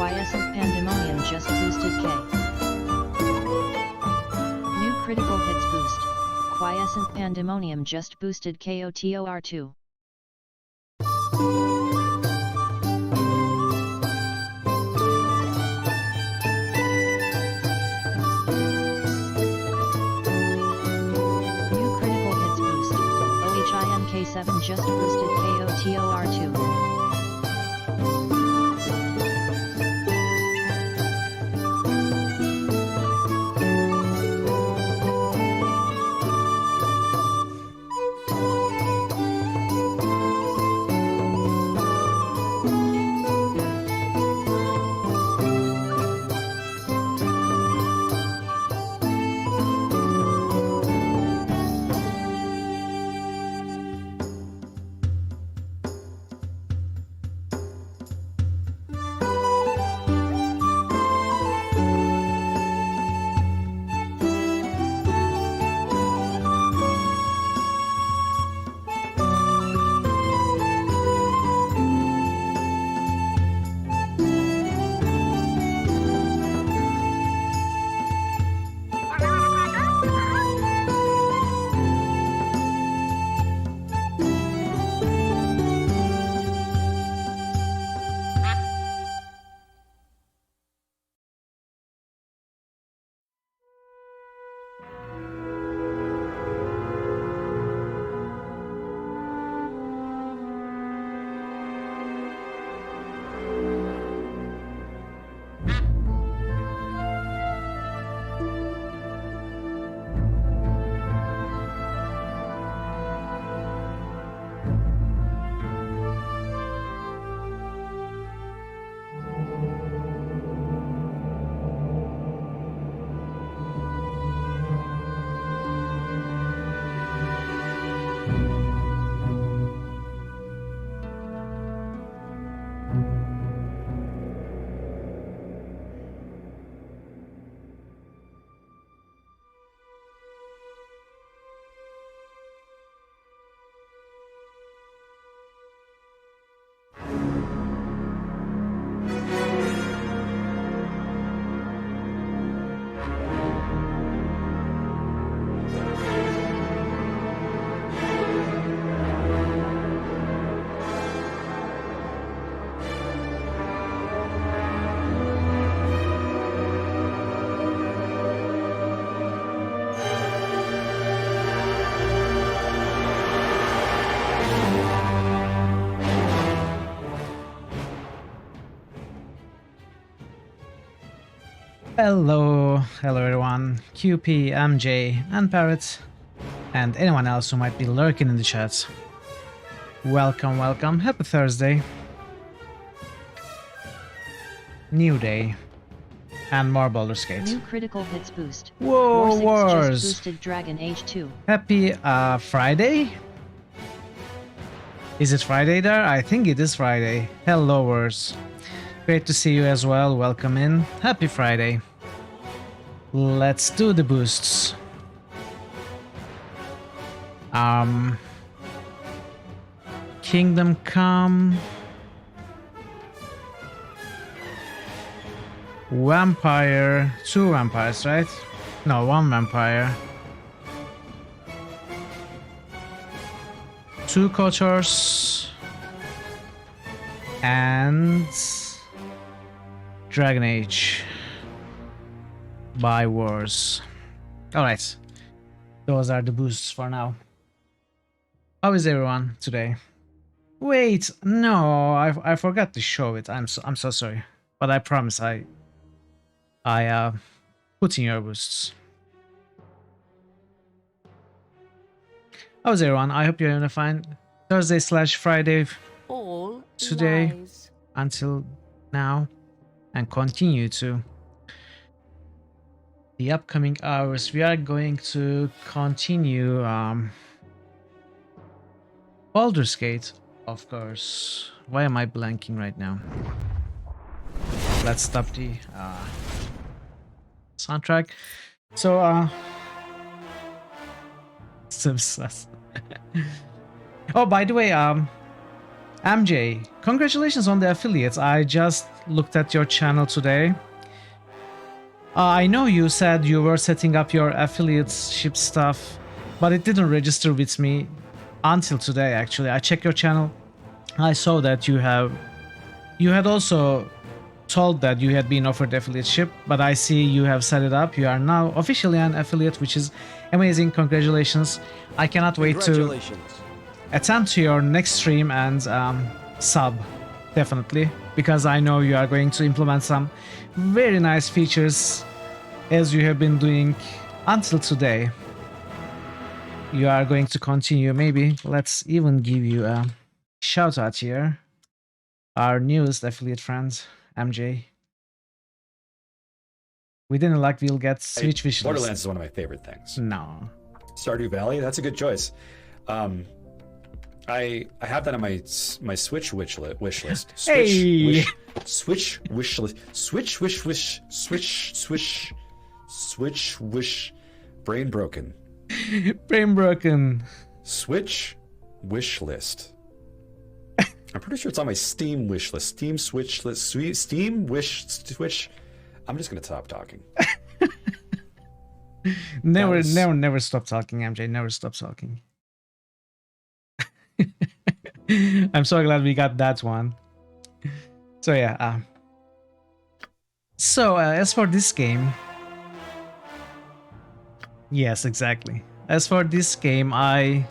Quiescent Pandemonium just boosted K. New critical hits boost. Quiescent Pandemonium just boosted KOTOR2. New critical hits boost. OHIMK7 just boosted KOTOR2. Hello everyone, QP, MJ, and Parrot, and anyone else who might be lurking in the chat. Welcome, happy Thursday. New day, and more Baldur's Gate. New critical hits boost. Whoa, War 6 Wars! just boosted Dragon Age 2. Happy Friday? Is it Friday there? I think it is Friday. Hello Wars. Great to see you as well, welcome in. Happy Friday. Let's do the boosts. Kingdom Come. Vampire. 2 vampires, right? No, 1 vampire. 2 Kochors. And Dragon Age by Wars. Alright, those are the boosts for now. How is everyone today? Wait, no, I forgot to show it. I'm so sorry, but I promise I put in your boosts. How's everyone? I hope you're having a fine Thursday/Friday All today lies. until now, and continue to the upcoming hours. We are going to continue Baldur's Gate, of course. Why am I blanking right now? Let's stop the soundtrack. So success. Oh, by the way, MJ, congratulations on the affiliates. I just looked at your channel today. I know you said you were setting up your affiliateship stuff, but it didn't register with me until today actually. I checked your channel. I saw that you had also told that you had been offered affiliateship, but I see you have set it up. You are now officially an affiliate, which is amazing. Congratulations. I cannot wait to attend to your next stream and sub, definitely, because I know you are going to implement some very nice features as you have been doing until today. You are going to continue. Maybe let's even give you a shout out here. Our newest affiliate friend, MJ. Within a luck, we'll get Switch wishlist. Borderlands is one of my favorite things. No. Stardew Valley, that's a good choice. I have that on my Switch wish list. Switch wish list. Switch wish. Brain broken. Brain broken. Switch wish list. I'm pretty sure it's on my Steam wish list. Steam Switch list. Steam wish Switch. I'm just gonna stop talking. Never stop talking, MJ. Never stop talking. I'm so glad we got that one. So yeah. As for this game, yes, exactly. As for this game, I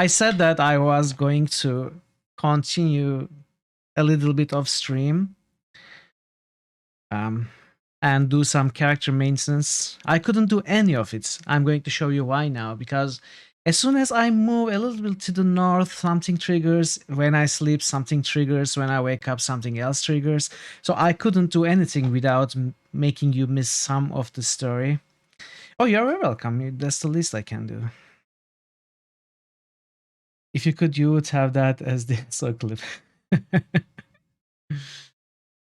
said that I was going to continue a little bit of stream. And do some character maintenance. I couldn't do any of it. I'm going to show you why now, because as soon as I move a little bit to the north, something triggers. When I sleep, something triggers. When I wake up, something else triggers. So I couldn't do anything without making you miss some of the story. Oh, you're very welcome. That's the least I can do. If you could, you would have that as the so clip.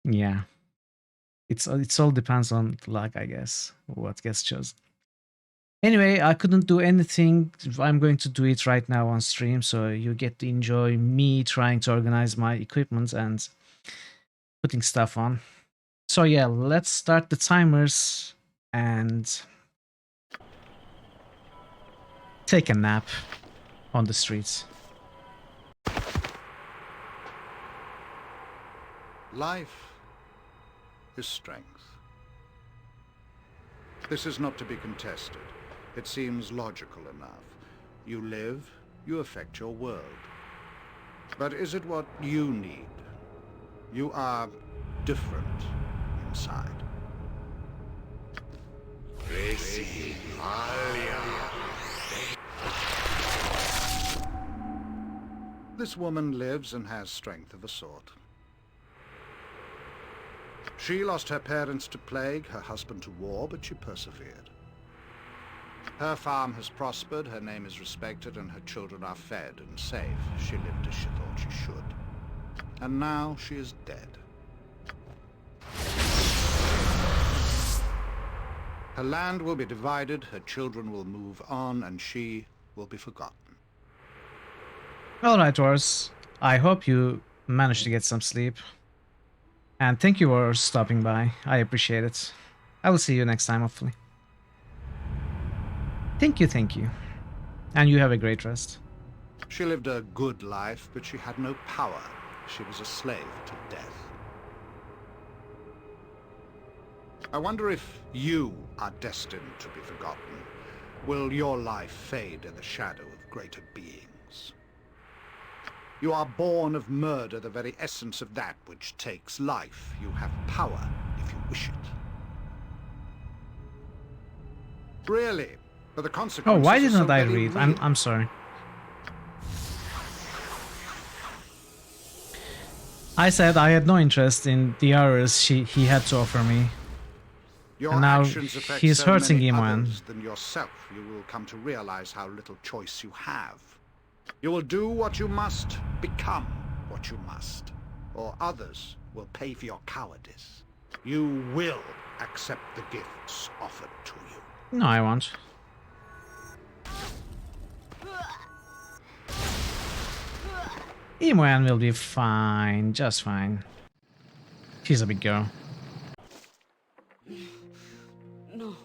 Yeah. It's all depends on luck, I guess, what gets chosen. Anyway, I couldn't do anything. I'm going to do it right now on stream, so you get to enjoy me trying to organize my equipment and putting stuff on. So yeah, let's start the timers and take a nap on the streets. Life is strength. This is not to be contested. It seems logical enough. You live, you affect your world. But is it what you need? You are different inside. This woman lives and has strength of a sort. She lost her parents to plague, her husband to war, but she persevered. Her farm has prospered, her name is respected, and her children are fed and safe. She lived as she thought she should. And now she is dead. Her land will be divided, her children will move on, and she will be forgotten. Alright, Wars. I hope you managed to get some sleep. And thank you for stopping by. I appreciate it. I will see you next time, hopefully. Thank you. And you have a great rest. She lived a good life, but she had no power. She was a slave to death. I wonder if you are destined to be forgotten. Will your life fade in the shadow of greater beings? You are born of murder, the very essence of that which takes life. You have power if you wish it. Really? But the consequences. Oh, why are didn't so I very read? real. I'm sorry. I said I had no interest in the hours he had to offer me. Your And now actions affect he's so hurting many him when- others than yourself. You will come to realize how little choice you have. You will do what you must, become what you must, or others will pay for your cowardice. You will accept the gifts offered to you. No, I won't. Imoen will be fine, just fine. She's a big girl. No,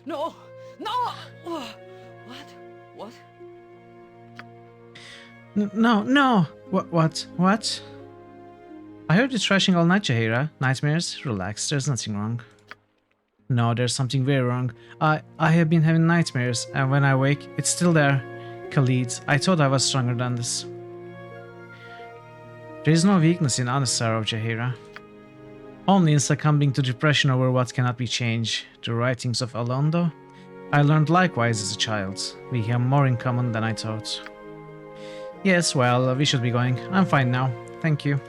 no, no! What? What? No, no! What? I heard you thrashing all night, Jaheira. Nightmares? Relax, there's nothing wrong. No, there's something very wrong. I have been having nightmares, and when I wake, it's still there. Khalid, I thought I was stronger than this. There is no weakness in honest sorrow, Jaheira. Only in succumbing to depression over what cannot be changed. The writings of Alondo? I learned likewise as a child. We have more in common than I thought. Yes, well, we should be going. I'm fine now. Thank you.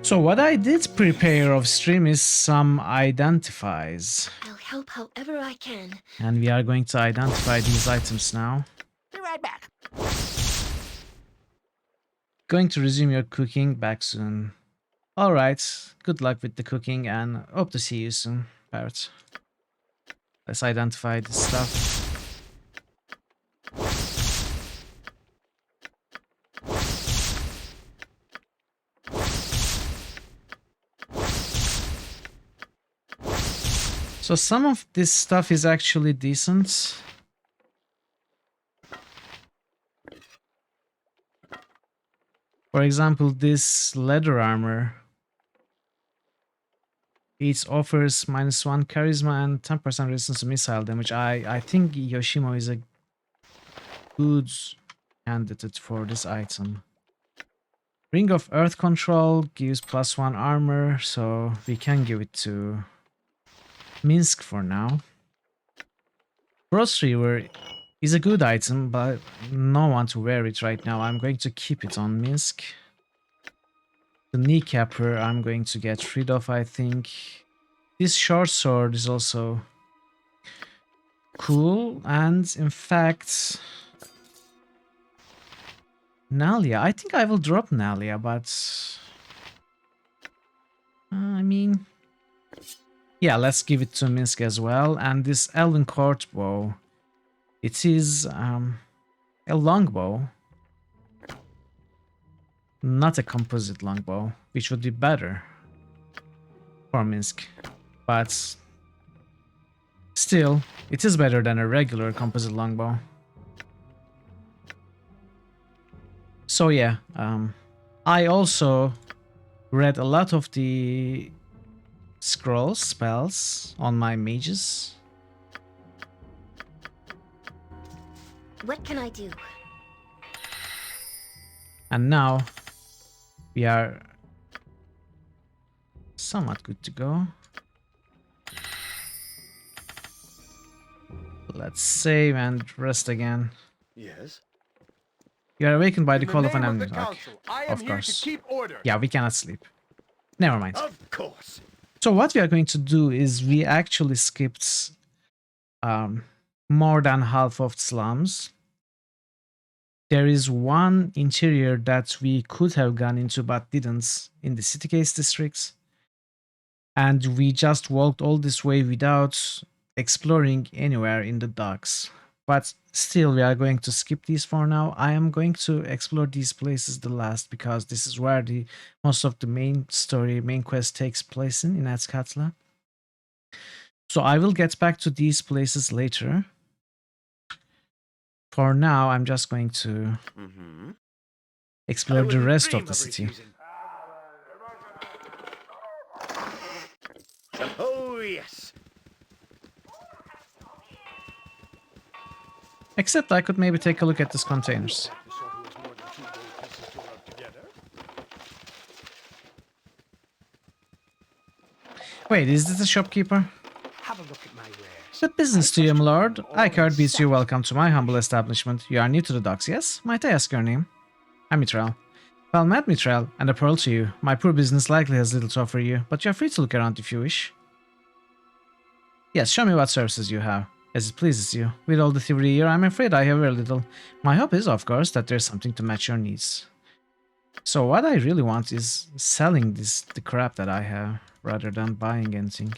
So what I did prepare off stream is some identifies. I'll help however I can. And we are going to identify these items now. Be right back. Going to resume your cooking back soon. Alright, good luck with the cooking and hope to see you soon, Parrot. Let's identify this stuff. So some of this stuff is actually decent. For example, this leather armor. It offers -1 charisma and 10% resistance to missile damage. I think Yoshimo is a good candidate for this item. Ring of Earth Control gives +1 armor, so we can give it to Minsk for now. Frost Reaver is a good item, but no one to wear it right now. I'm going to keep it on Minsk. The kneecapper I'm going to get rid of, I think. This short sword is also cool, and in fact, Nalia. I think I will drop Nalia, but I mean, yeah, let's give it to Minsk as well. And this Elven Court bow, it is a longbow, not a composite longbow, which would be better for Minsk. But still, it is better than a regular composite longbow. So yeah, I also read a lot of the scrolls, spells on my mages. What can I do? And now we are somewhat good to go. Let's save and rest again. Yes. You are awakened by the In call of an name the enemy. council, I am Of here course. to keep order. Yeah, we cannot sleep. Never mind. Of course. So what we are going to do is we actually skipped more than half of slums. There is one interior that we could have gone into but didn't in the city case districts. And we just walked all this way without exploring anywhere in the docks. But still, we are going to skip these for now. I am going to explore these places the last because this is where the most of the main story, main quest takes place in Azkatla. So I will get back to these places later. For now, I'm just going to explore the rest of the city. Oh, yes. Except I could maybe take a look at these containers. Wait, is this the shopkeeper? Have a look at my wares. Good business to you, my lord. Icard bids you welcome to my humble establishment. You are new to the docks, yes? Might I ask your name? I'm Mithril. Well met, Mithril, and a pearl to you. My poor business likely has little to offer you, but you're free to look around if you wish. Yes, show me what services you have, as it pleases you. With all the thievery here, I'm afraid I have very little. My hope is, of course, that there's something to match your needs. So what I really want is selling the crap that I have, rather than buying anything.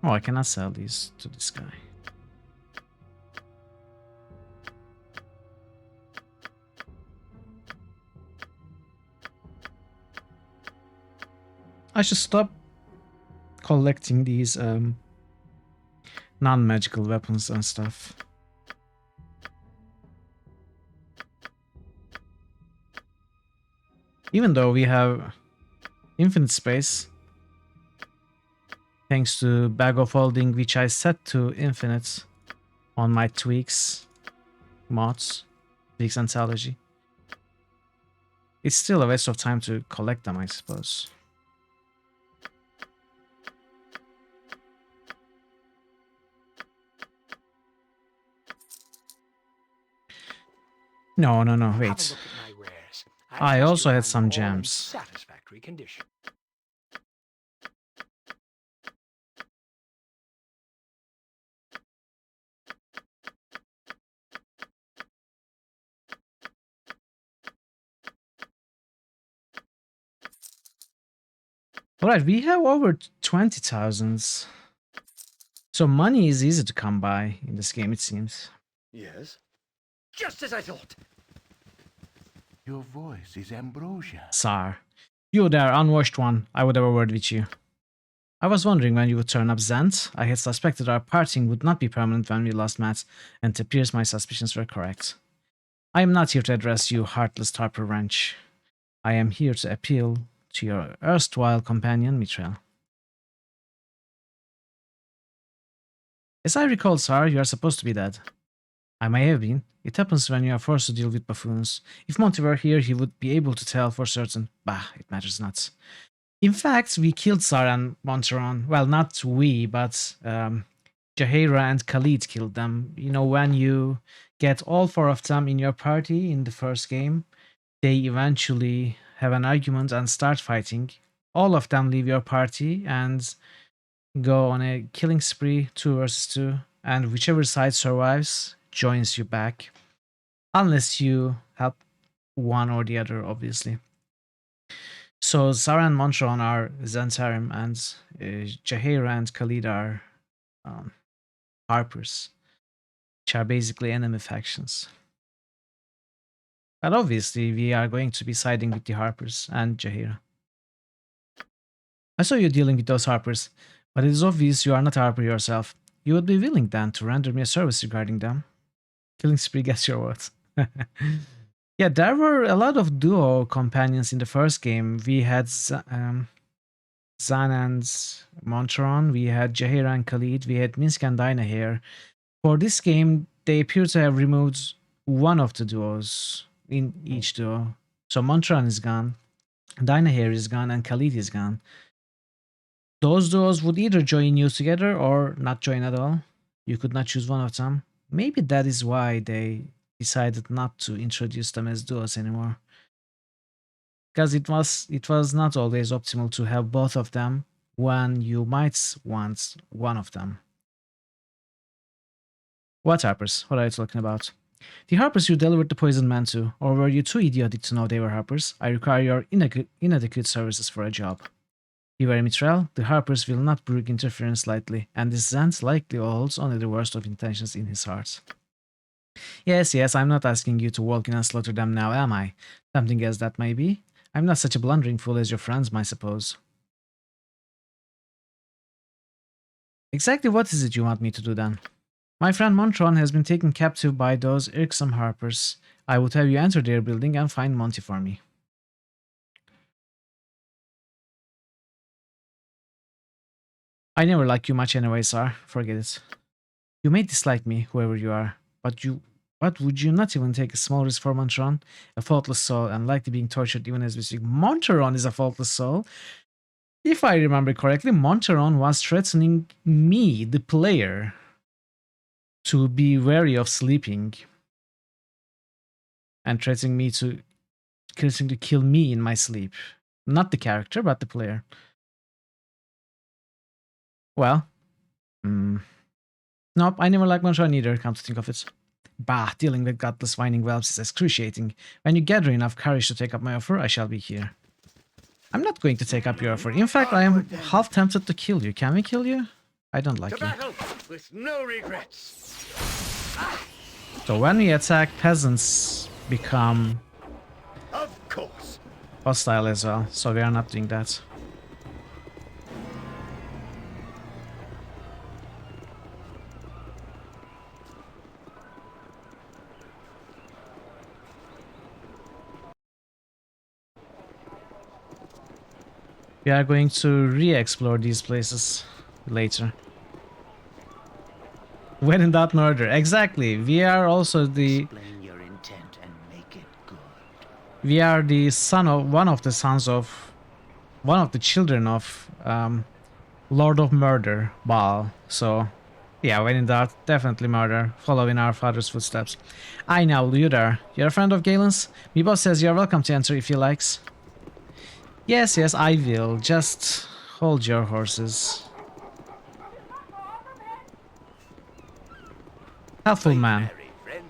Oh, I cannot sell these to this guy. I should stop collecting these non-magical weapons and stuff. Even though we have infinite space, thanks to Bag of Holding, which I set to infinite on my tweaks mods, tweaks anthology. It's still a waste of time to collect them, I suppose. No, Have a wait. look at my wares. I trust also you'll had find some them all in gems. satisfactory condition. Alright, we have over 20,000. So money is easy to come by in this game, it seems. Yes? Just as I thought. Your voice is ambrosia. Tsar. You there, unwashed one. I would have a word with you. I was wondering when you would turn up, Zant. I had suspected our parting would not be permanent when we last met, and it appears my suspicions were correct. I am not here to address you, heartless Harper Wrench. I am here to appeal to your erstwhile companion, Mithril. As I recall, Tsar, you are supposed to be dead. I may have been. It happens when you are forced to deal with buffoons. If Monty were here, he would be able to tell for certain. Bah, it matters not. In fact, we killed Tsar and Monteron. Well, not we, but Jaheira and Khalid killed them. You know, when you get all four of them in your party in the first game, they eventually have an argument and start fighting. All of them leave your party and go on a killing spree, 2 versus 2, and whichever side survives joins you back. Unless you help one or the other, obviously. So Zara and Montron are Xantarim, and Jaheira and Khalid are Harpers, which are basically enemy factions. But obviously, we are going to be siding with the Harpers and Jaheira. I saw you dealing with those Harpers, but it is obvious you are not a Harper yourself. You would be willing then to render me a service regarding them. Killing spree gets your words. Yeah, there were a lot of duo companions in the first game. We had Zan and Montron, we had Jaheira and Khalid, we had Minsk and Dinah here. For this game, they appear to have removed one of the duos in each duo. So Montron is gone, Dinah here is gone, and Khalid is gone. Those duos would either join you together or not join at all. You could not choose one of them. Maybe that is why they decided not to introduce them as duos anymore. Because it was not always optimal to have both of them when you might want one of them. What Harpers? What are you talking about? The Harpers you delivered the poisoned man to, or were you too idiotic to know they were Harpers? I require your inadequate services for a job. Beware, Mithril, the Harpers will not brook interference lightly, and this Zant likely holds only the worst of intentions in his heart. Yes, I'm not asking you to walk in and slaughter them now, am I? Tempting as that may be, I'm not such a blundering fool as your friends, I suppose. Exactly what is it you want me to do then? My friend Montron has been taken captive by those irksome Harpers. I would have you enter their building and find Monty for me. I never liked you much anyway, sir. Forget it. You may dislike me, whoever you are, but would you not even take a small risk for Montron? A faultless soul, and likely being tortured even as we speak. Montron is a faultless soul? If I remember correctly, Montron was threatening me, the player, to be wary of sleeping. And threatening to kill me in my sleep. Not the character, but the player. Well, nope, I never liked Montron either, come to think of it. Bah, dealing with godless whining whelps is excruciating. When you gather enough courage to take up my offer, I shall be here. I'm not going to take up your offer. In fact, I am half tempted to kill you. Can we kill you? I don't like To you. battle with no regrets. So when we attack, peasants become Of course. hostile as well, so we are not doing that. We are going to re-explore these places later. When in doubt, murder. Exactly. We are also the... Explain your intent and make it good. We are the son of... One of the sons of... One of the children of... Lord of Murder, Baal. So... Yeah, when in doubt, definitely murder. Follow in our father's footsteps. I know, you there. You're a friend of Galen's? Me boss says you're welcome to enter if he likes. Yes, yes, I will. Just hold your horses. Helpful man. Merry friend.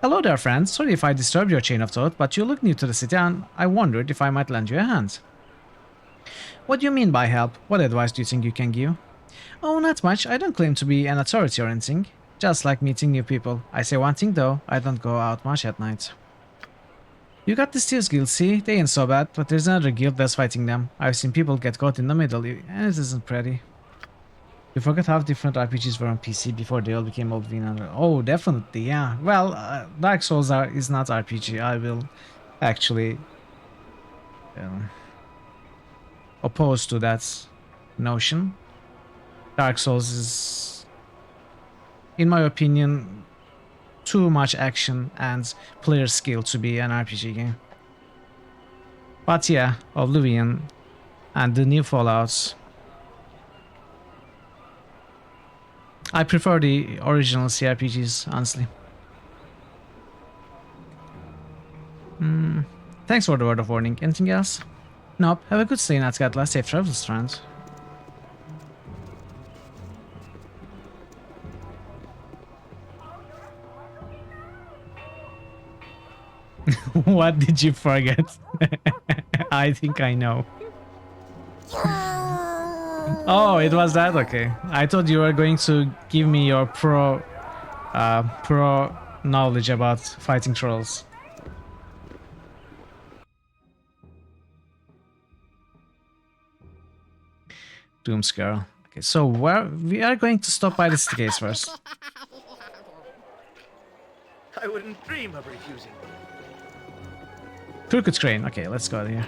Hello there, friend. Sorry if I disturbed your chain of thought, but you look new to the city and I wondered if I might lend you a hand. What do you mean by help? What advice do you think you can give? Oh, not much. I don't claim to be an authority or anything. Just like meeting new people. I say one thing though, I don't go out much at night. You got the Steel's guild, see? They ain't so bad, but there's another guild that's fighting them. I've seen people get caught in the middle, and it isn't pretty. You forgot how different RPGs were on PC before they all became Oblivion and... Oh, definitely, yeah. Well, Dark Souls is not RPG. I will actually oppose to that notion. Dark Souls is, in my opinion, too much action and player skill to be an RPG game. But yeah, Oblivion and the new Fallouts. I prefer the original CRPGs, honestly. Thanks for the word of warning. Anything else? Nope. Have a good stay in Atgatla. Safe travels, friend. What did you forget? I think I know. Oh, it was that? Okay. I thought you were going to give me your pro knowledge about fighting trolls. Doomscare. Okay, so we are going to stop by the staircase first. I wouldn't dream of refusing. Crooked Crane. Okay, let's go here.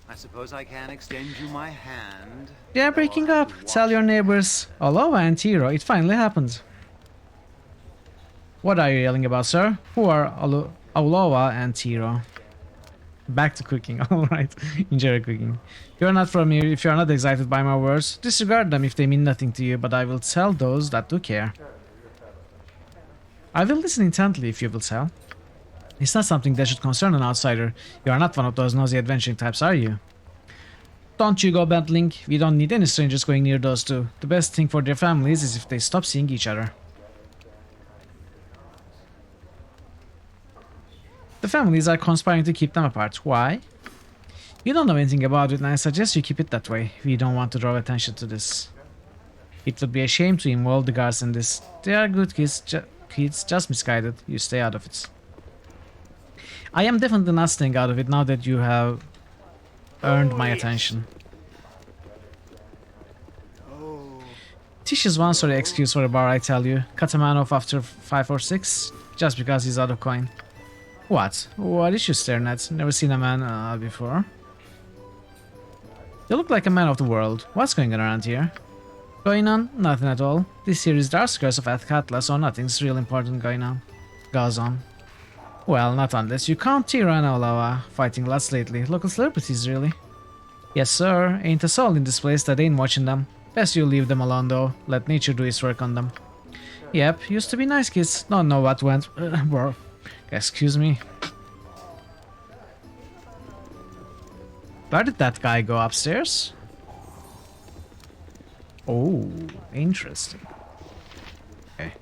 I suppose I can extend you my hand. They are breaking up. Tell your neighbors. Olova and Tiro, it finally happened. What are you yelling about, sir? Who are Olova and Tiro? Back to cooking. Alright. Enjoy cooking. You're not from here if you're not excited by my words. Disregard them if they mean nothing to you, but I will tell those that do care. I will listen intently if you will tell. It's not something that should concern an outsider. You are not one of those nosy adventuring types, are you? Don't you go bantling. We don't need any strangers going near those two. The best thing for their families is if they stop seeing each other. The families are conspiring to keep them apart. Why? You don't know anything about it, and I suggest you keep it that way. We don't want to draw attention to this. It would be a shame to involve the guards in this. They are good kids, just misguided. You stay out of it. I am definitely not staying out of it now that you have earned my attention. Tish is one sorry excuse for a bar, I tell you. Cut a man off after 5 or 6, just because he's out of coin. What? What is you staring at? Never seen a man before. You look like a man of the world. What's going on around here? Going on? Nothing at all. This here is the outskirts of Athkatla, so nothing's real important going on. Goes on. Well, not unless you count Tira and Olawa fighting lots lately. Local celebrities, really. Yes, sir. Ain't a soul in this place that ain't watching them. Best you leave them alone, though. Let nature do its work on them. Yep, used to be nice kids. Don't know what went... bro. Excuse me. Where did that guy go upstairs? Oh, interesting. Okay.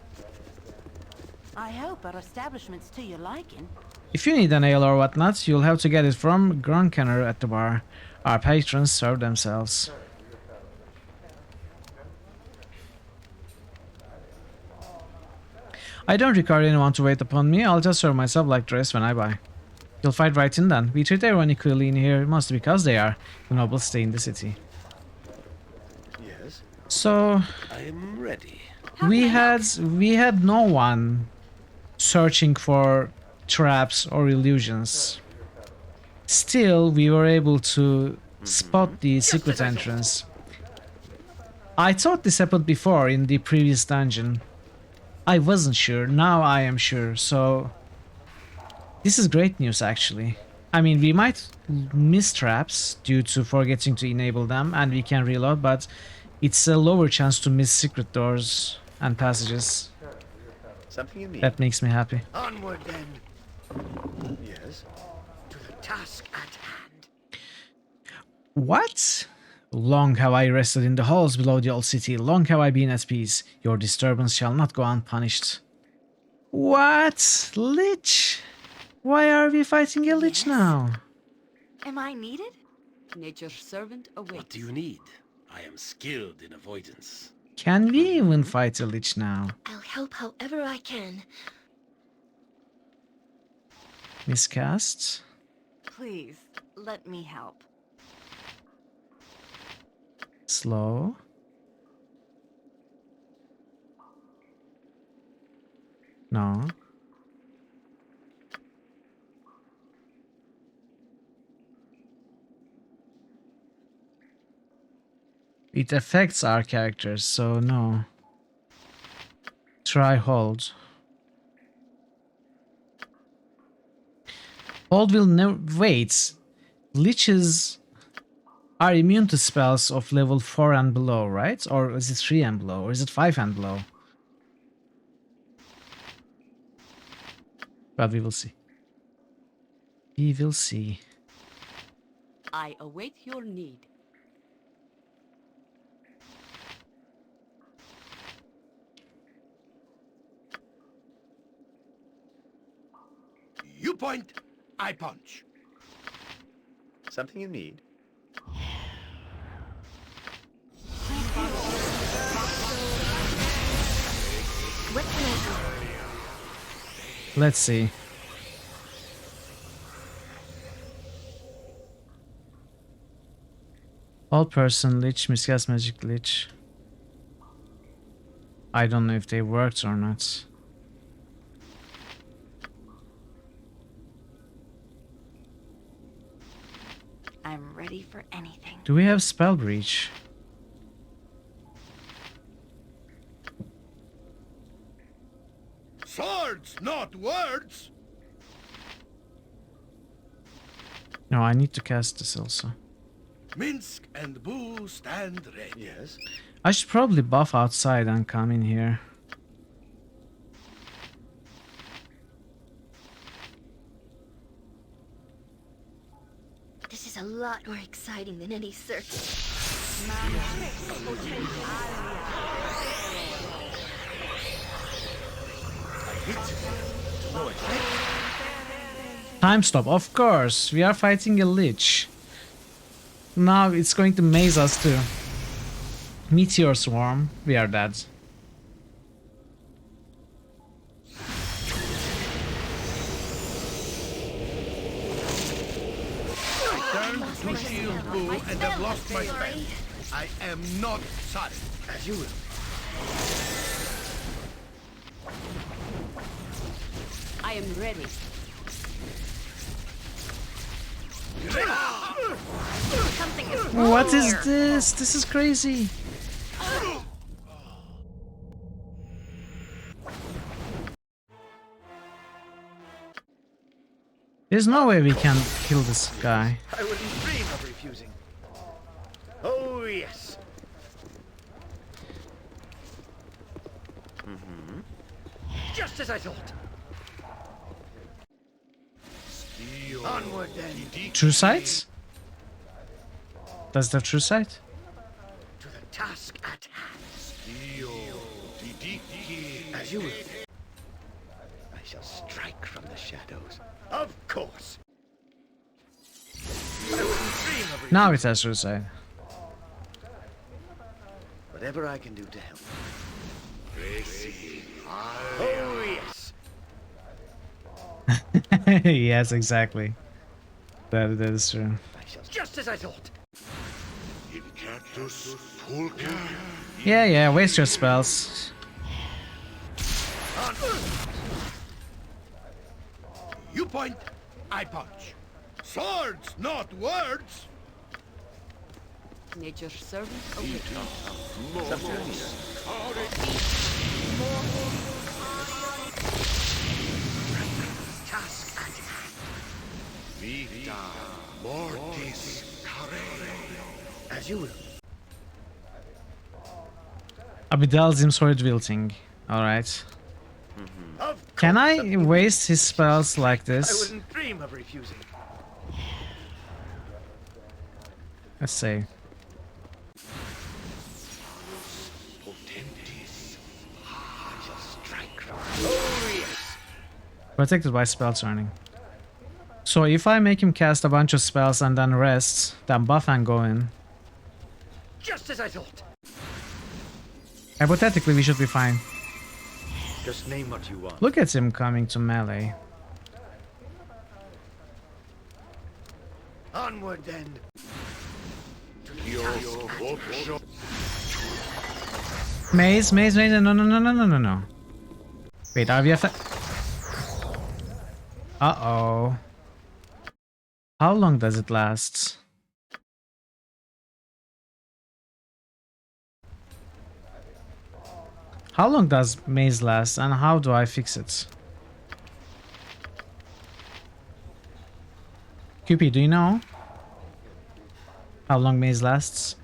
I hope our establishment's to your liking. If you need an ale or whatnot, you'll have to get it from Gronkenner at the bar. Our patrons serve themselves. I don't require anyone to wait upon me. I'll just serve myself like the rest when I buy. You'll fight right in then. We treat everyone equally in here, mostly because they are the nobles stay in the city. Yes, So I am ready. we had no one searching for traps or illusions. Still, we were able to spot the secret entrance. I thought this happened before in the previous dungeon. I wasn't sure, now I am sure, so this is great news actually. I mean, we might miss traps due to forgetting to enable them and we can reload, but it's a lower chance to miss secret doors and passages. Something you need. That makes me happy. Onward then. Yes. To the task at hand. What? Long have I rested in the halls below the old city, long have I been at peace. Your disturbance shall not go unpunished. What? Lich? Why are we fighting a lich now? Am I needed? Nature's servant awaits. What do you need? I am skilled in avoidance. Can we even fight a lich now? I'll help however I can. Miscast? Please, let me help. Slow? No. It affects our characters, so no. Try hold. Hold will never... Wait. Liches are immune to spells of level 4 and below, right? Or is it 3 and below? Or is it 5 and below? But we will see. We will see. I await your need. You point, I punch. Something you need. What can I do? Let's see. All person lich, miscast magic lich. I don't know if they worked or not. I'm ready for anything. Do we have spell breach? Swords, not words. No, I need to cast this also. Minsk and Boo stand ready. Yes. I should probably buff outside and come in here. This is a lot more exciting than any circus. Time stop, of course. We are fighting a lich. Now it's going to maze us too. Meteor swarm. We are dead. Turn to shield Boo and have lost my spell. I am not sorry. As you will. I am ready. Something is What is this? This is crazy. There's no way we can kill this guy. I wouldn't dream of refusing. Oh, yes. Just as I thought. Onward then. True sight? Does it have true sight? To the task at hand. As you will. I shall strike from the shadows. Of course. I wouldn't dream of refusing. Now it has true sight. Whatever I can do to help. Oh, yes. Yes, exactly. That is true. Just as I thought. Yeah, waste your spells. You point, I punch. Swords, not words. Nature's servant away. Task at hand. Vita mortis care. As you will. Abidalzim sword wielding. Alright. Can I waste his spells like I this? wouldn't dream of refusing. Let's see. Oh, yes. Protected by spell turning. So if I make him cast a bunch of spells and then rest, then buff and go in. Just as I thought. Hypothetically, we should be fine. Just name what you want. Look at him coming to melee. Onward then. Maze, no. Wait, RVF. Uh-oh. How long does it last? How long does maze last and how do I fix it? QP, do you know how long maze lasts?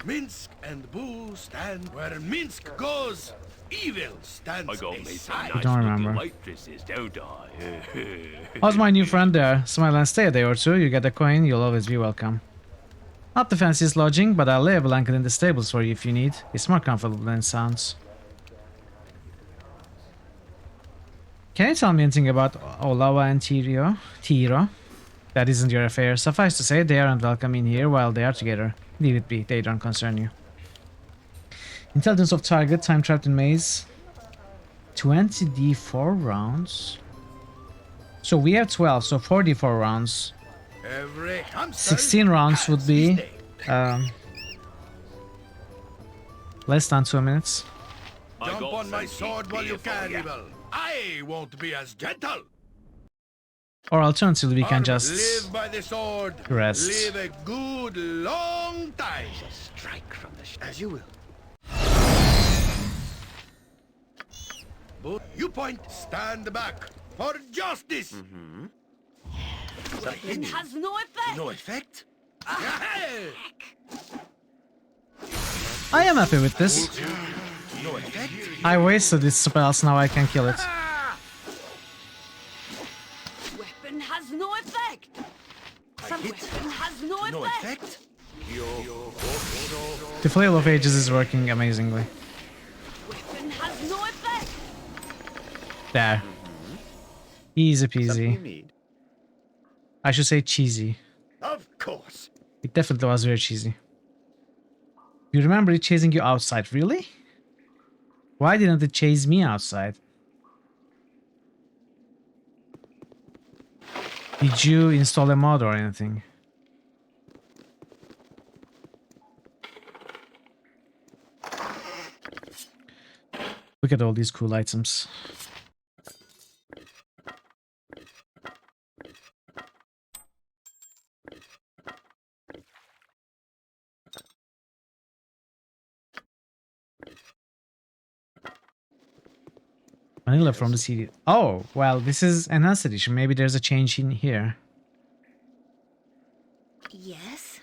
Minsk and Boo stand where Minsk goes. Evil stands aside. I don't remember. Waitresses, don't I? How's my new friend there? Smile and stay a day or two, you get a coin, you'll always be welcome. Not the fanciest lodging, but I'll lay a blanket in the stables for you if you need. It's more comfortable than it sounds. Can you tell me anything about Olawa and Tiro? That isn't your affair. Suffice to say, they aren't welcome in here while they are together. Leave it be, they don't concern you. Intelligence of target, time trapped in maze. 20d4 rounds. So we have 12, so 4d4 rounds. Every hamster 16 rounds has would his be day. less than 2 minutes. Jump on my sword while you can, Evil. I won't be as gentle. Or alternatively, we can Arm, just live by the sword. rest. Live a good long time. Strike from the as you will. But you point, stand back for justice. It has no effect. No effect. I am happy with this. No effect. I wasted these spells, now I can kill it. Weapon has no effect. Some weapon has no No effect. effect. The Flail of Ages is working amazingly. Weapon has no effect. There. Easy Something you peasy. need. I should say cheesy. Of course. It definitely was very cheesy. You remember it chasing you outside, really? Why didn't it chase me outside? Did you install a mod or anything? Look at all these cool items. Vanilla from the CD. Oh, well, this is enhanced edition. Maybe there's a change in here. Yes?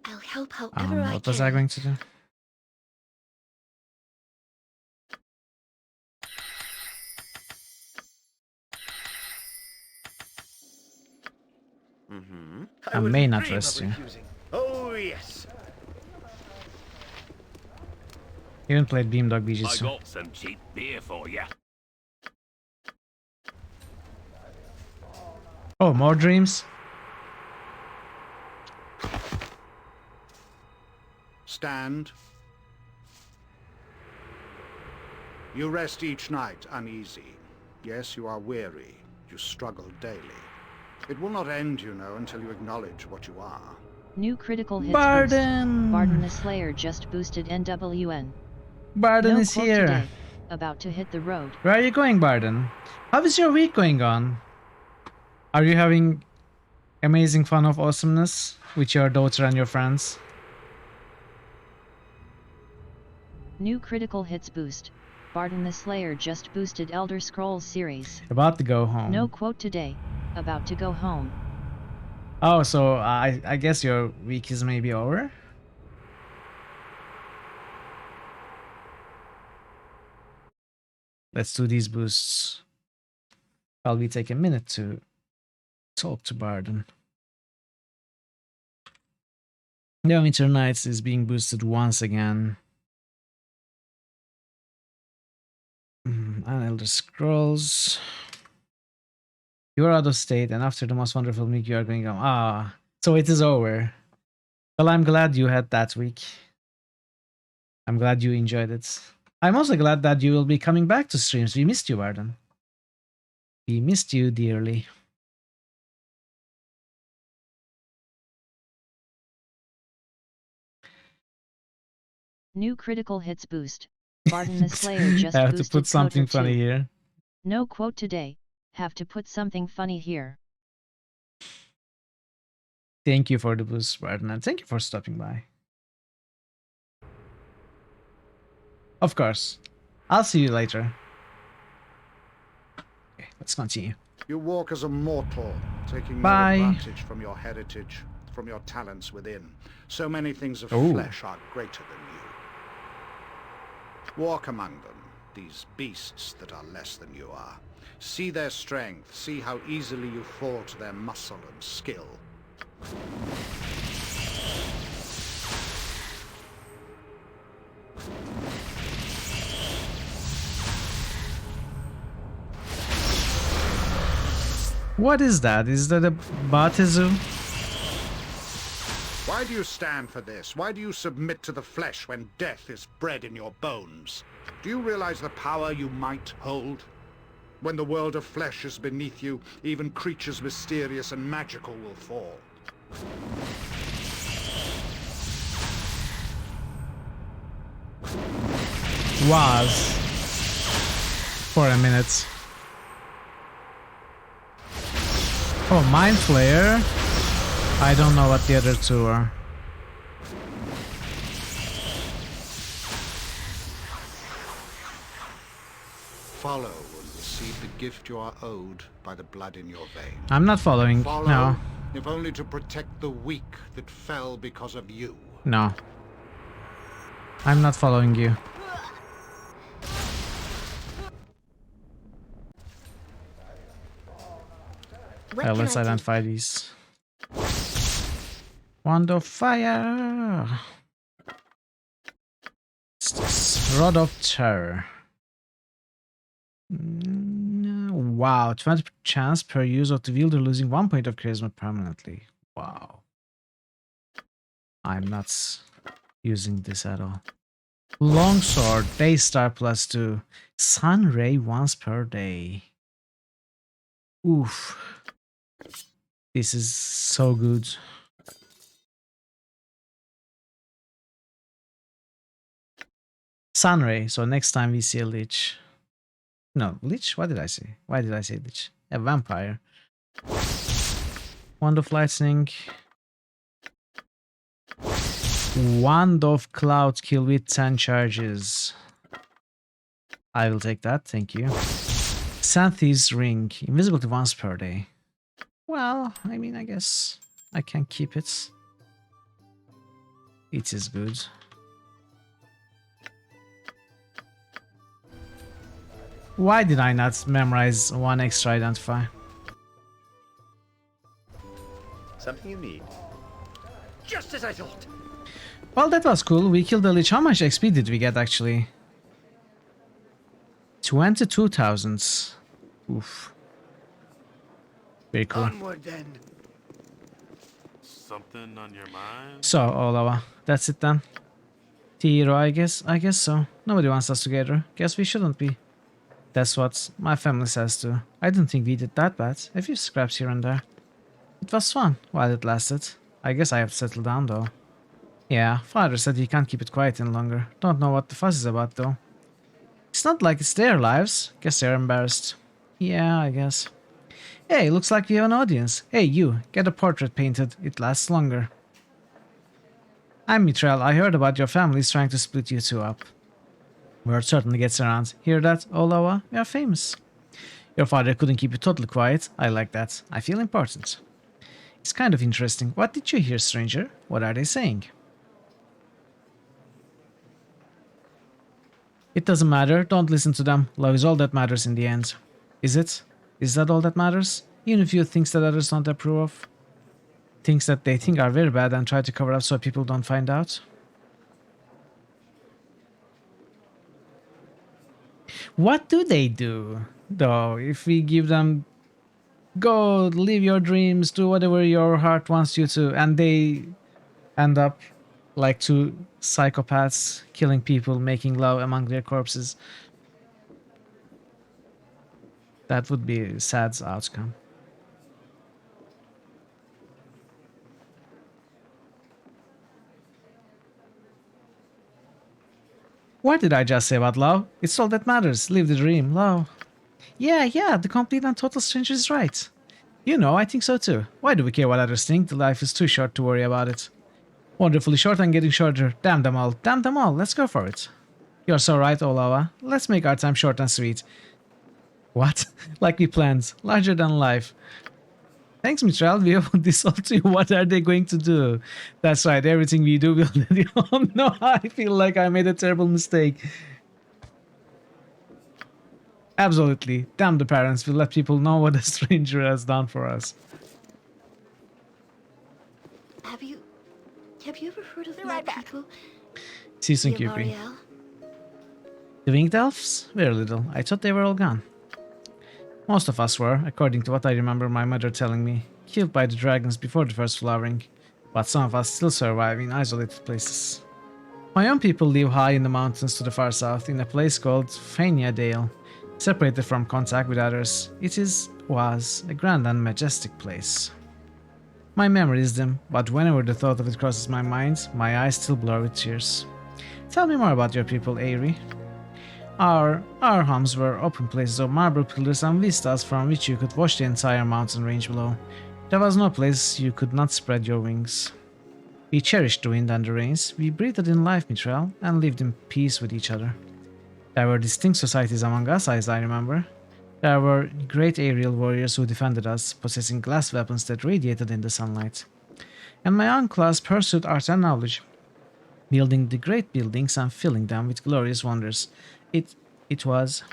I'll help however I What was can. I going to do? I may wouldn't not dream rest of you. refusing. Oh yes. You haven't played Beamdog I Bijutsu. got some cheap beer for you. Oh, more dreams? stand. You rest each night uneasy. Yes, you are weary. You struggle daily. It will not end, you know, until you acknowledge what you are. New critical hits Barden! boost. Barden the Slayer just boosted NWN. Barden No is quote here. today. About to hit the road. Where are you going, Barden? How is your week going on? Are you having amazing fun of awesomeness with your daughter and your friends? New critical hits boost. Barden the Slayer just boosted Elder Scrolls series. About to go home. No quote today. About to go home. Oh, so I guess your week is maybe over? Let's do these boosts. While we take a minute to talk to Barden. The Winter Nights is being boosted once again. And Elder Scrolls. You're out of state, and after the most wonderful week, you are going home. Ah, so it is over. Well, I'm glad you had that week. I'm glad you enjoyed it. I'm also glad that you will be coming back to streams. We missed you, Barden. We missed you dearly. New critical hits boost. Barden the Slayer just I have boosted to put something Kotor funny 2. here. No quote today. Have to put something funny here. Thank you for the boost, Barden, and thank you for stopping by. Of course. I'll see you later. Okay, let's continue. You walk as a mortal, taking no Bye. advantage from your heritage, from your talents within. So many things of Ooh. flesh are greater than you. Walk among them, these beasts that are less than you are. See their strength, see how easily you fall to their muscle and skill. What is that? Is that a Batizu? Why do you stand for this? Why do you submit to the flesh when death is bred in your bones? Do you realize the power you might hold? When the world of flesh is beneath you, even creatures mysterious and magical will fall. Was. For a minute. Oh, Mind Flayer? I don't know what the other two are. Follow and receive the gift you are owed by the blood in your veins. I'm not following. Follow, No. if only to protect the weak that fell because of you. No. I'm not following you. What Let's can I do? identify these. Wand of Fire! What's this? Rod of Terror. Wow, 20% chance per use of the wielder losing 1 point of charisma permanently. Wow. I'm not using this at all. Longsword, Daystar +2. Sun Ray once per day. Oof. This is so good. Sunray, so next time we see a Lich. No, Lich? What did I say? Why did I say Lich? A vampire. Wand of Lightning. Wand of Cloud kill with 10 charges. I will take that, thank you. Santhi's Ring. Invisibility once per day. Well, I mean, I guess I can keep it. It is good. Why did I not memorize one extra identify? Something you need. Just as I thought. Well, that was cool. We killed the Lich. How much XP did we get, actually? 22,000. Oof. Very cool. Onward then. Something on your mind? So, Olava, that's it then. Tiro, I guess so. Nobody wants us together. Guess we shouldn't be. That's what my family says too. I didn't think we did that bad. A few scraps here and there. It was fun while it lasted. I guess I have to settle down though. Yeah, father said he can't keep it quiet any longer. Don't know what the fuss is about though. It's not like it's their lives. Guess they're embarrassed. Yeah, I guess. Hey, looks like we have an audience. Hey, you, get a portrait painted. It lasts longer. I'm Mitral. I heard about your families trying to split you two up. Word certainly gets around. Hear that, Olawa? We are famous. Your father couldn't keep it totally quiet. I like that. I feel important. It's kind of interesting. What did you hear, stranger? What are they saying? It doesn't matter. Don't listen to them. Love is all that matters in the end. Is it? Is that all that matters? Even if you things that others don't approve of? Things that they think are very bad and try to cover up so people don't find out? What do they do, though, if we give them go live your dreams, do whatever your heart wants you to, and they end up like two psychopaths killing people, making love among their corpses? That would be a sad outcome. What did I just say about love? It's all that matters. Live the dream, love. Yeah, the complete and total stranger is right. You know, I think so too. Why do we care what others think? The life is too short to worry about it. Wonderfully short and getting shorter. Damn them all. Damn them all. Let's go for it. You're so right, Olawa. Let's make our time short and sweet. What? Like we planned. Larger than life. Thanks, Mitral. We owe this all to you. What are they going to do? That's right. Everything we do will let you. Oh no, I feel like I made a terrible mistake. Absolutely. Damn the parents. We'll let people know what a stranger has done for us. Have you ever heard of my people? See you soon, Dear QP. Marielle? The winged elves? Very little. I thought they were all gone. Most of us were, according to what I remember my mother telling me, killed by the dragons before the first flowering, but some of us still survive in isolated places. My own people live high in the mountains to the far south, in a place called Fania Dale, separated from contact with others. Was a grand and majestic place. My memory is dim, but whenever the thought of it crosses my mind, my eyes still blur with tears. Tell me more about your people, Aerie. Our homes were open places of marble pillars and vistas from which you could watch the entire mountain range below. There was no place you could not spread your wings. We cherished the wind and the rains, we breathed in life, Mithril, and lived in peace with each other. There were distinct societies among us, as I remember. There were great aerial warriors who defended us, possessing glass weapons that radiated in the sunlight. And my own class pursued art and knowledge, building the great buildings and filling them with glorious wonders. It was...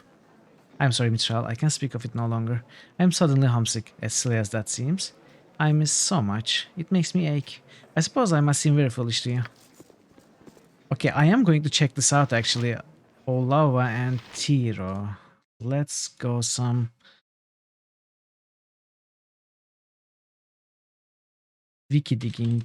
I'm sorry, Mitchell, I can't speak of it no longer. I'm suddenly homesick, as silly as that seems. I miss so much. It makes me ache. I suppose I must seem very foolish to you. Okay, I am going to check this out actually. Olawa and Tiro. Let's go some... wiki digging.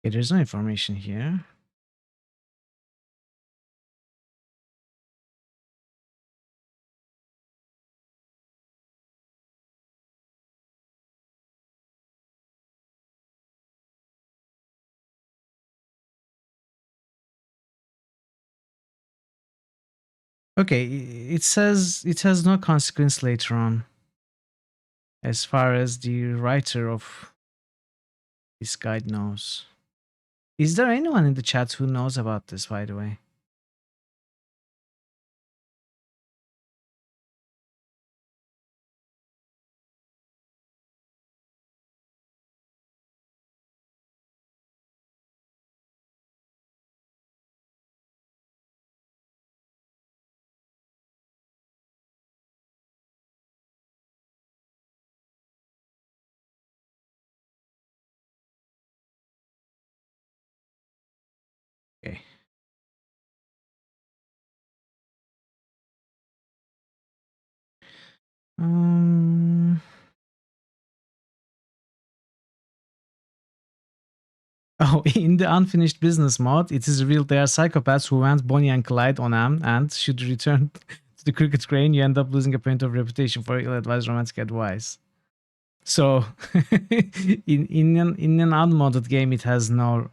Okay, there's no information here. Okay, it says it has no consequence later on, as far as the writer of this guide knows. Is there anyone in the chat who knows about this, by the way? Um, oh, in the unfinished business mode, it is revealed they are psychopaths who went Bonnie and Clyde on them, and should you return to the cricket crane, you end up losing a point of reputation for ill-advised romantic advice. So, in an unmodded game, it has no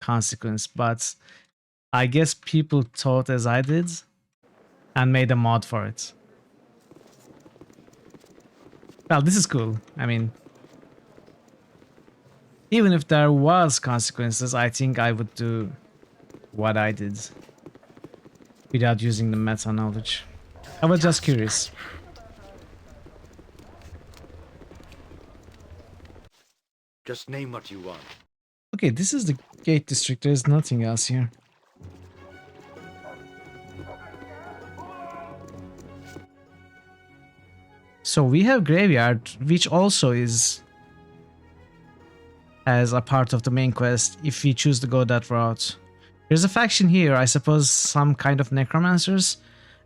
consequence, but I guess people thought as I did and made a mod for it. Well, this is cool. I mean, even if there was consequences, I think I would do what I did without using the meta knowledge. I was just curious. Just name what you want. Okay, this is the gate district. There's nothing else here. So we have graveyard, which also is as a part of the main quest if we choose to go that route. There's a faction here, I suppose some kind of necromancers,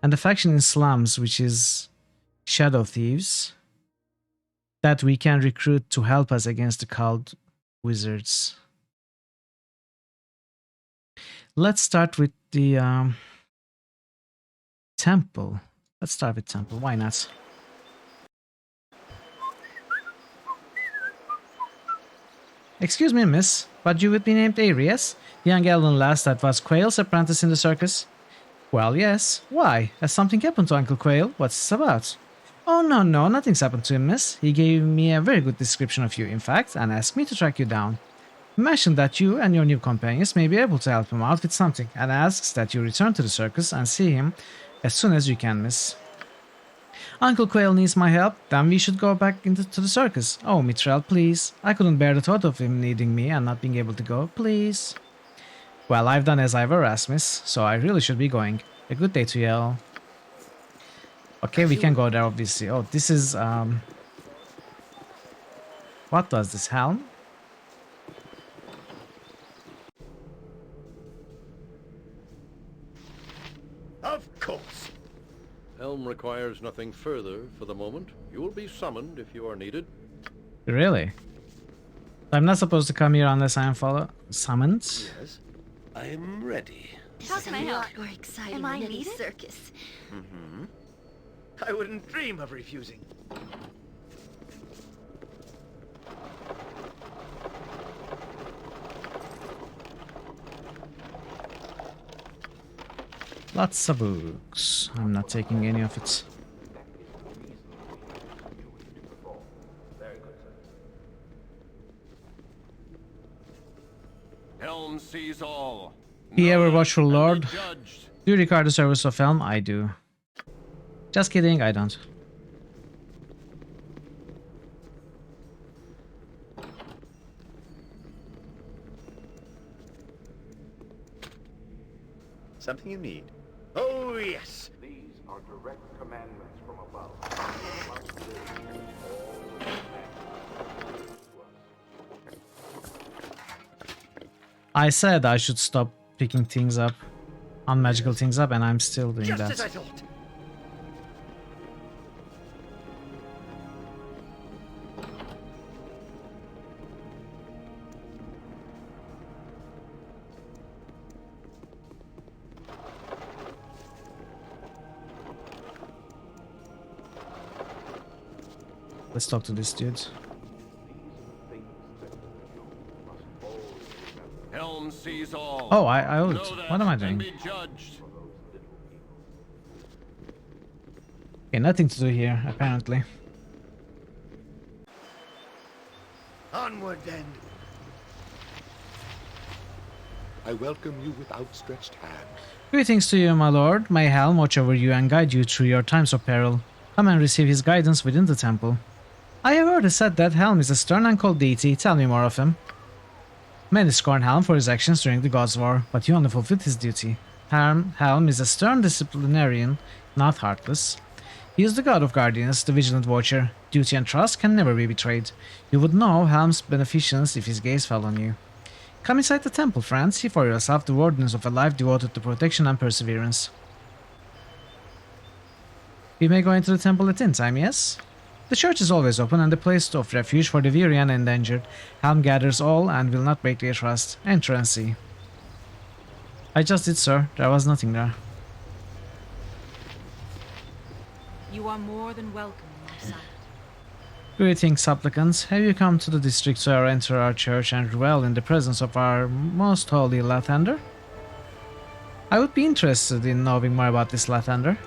and a faction in slums, which is shadow thieves, that we can recruit to help us against the cult wizards. Let's start with the temple. Let's start with temple, why not? Excuse me, miss, but you would be named Arias, the young elven lass that was Quail's apprentice in the circus? Well, yes. Why? Has something happened to Uncle Quail? What's this about? Oh, no, nothing's happened to him, miss. He gave me a very good description of you, in fact, and asked me to track you down. He mentioned that you and your new companions may be able to help him out with something, and asks that you return to the circus and see him as soon as you can, miss. Uncle Quail needs my help, then we should go back to the circus. Oh, Mithril, please. I couldn't bear the thought of him needing me and not being able to go, please. Well, I've done as I were asked, miss, so I really should be going. A good day to you all. Okay, we can go there, obviously. Oh, this is, what was this, helm? Of course. Helm requires nothing further for the moment. You will be summoned if you are needed. Really? I'm not supposed to come here unless I am summoned? Yes, I am ready. This How is can a I help? lot more exciting Am than I any needed? circus. Mm-hmm. I wouldn't dream of refusing. Lots of books. I'm not taking any of it. Helm sees all. Be ever watchful, None can Lord. be judged. Do you regard the service of Helm? I do. Just kidding, I don't. Something you need. Oh, yes. These are direct commandments from above. I said I should stop picking things up, unmagical things up, and I'm still doing Just that. as I thought. Let's talk to this dude. Helm sees all. Oh, I owed. Know that What am I and doing? be judged. Okay, nothing to do here, apparently. Onward then. I welcome you with outstretched hand. Greetings to you, my lord. May Helm watch over you and guide you through your times of peril. Come and receive his guidance within the temple. I have heard it said that Helm is a stern and cold deity. Tell me more of him. Many scorn Helm for his actions during the Gods' War, but he only fulfilled his duty. Helm is a stern disciplinarian, not heartless. He is the god of guardians, the vigilant watcher. Duty and trust can never be betrayed. You would know Helm's beneficence if his gaze fell on you. Come inside the temple, friend. See for yourself the wardens of a life devoted to protection and perseverance. We may go into the temple at any time, yes? The church is always open and a place of refuge for the weary and endangered. Helm gathers all and will not break their trust. Enter and see. I just did, sir. There was nothing there. You are more than welcome, my son. Greetings, supplicants. Have you come to the district to enter our church and revel in the presence of our most holy Lathander? I would be interested in knowing more about this Lathander.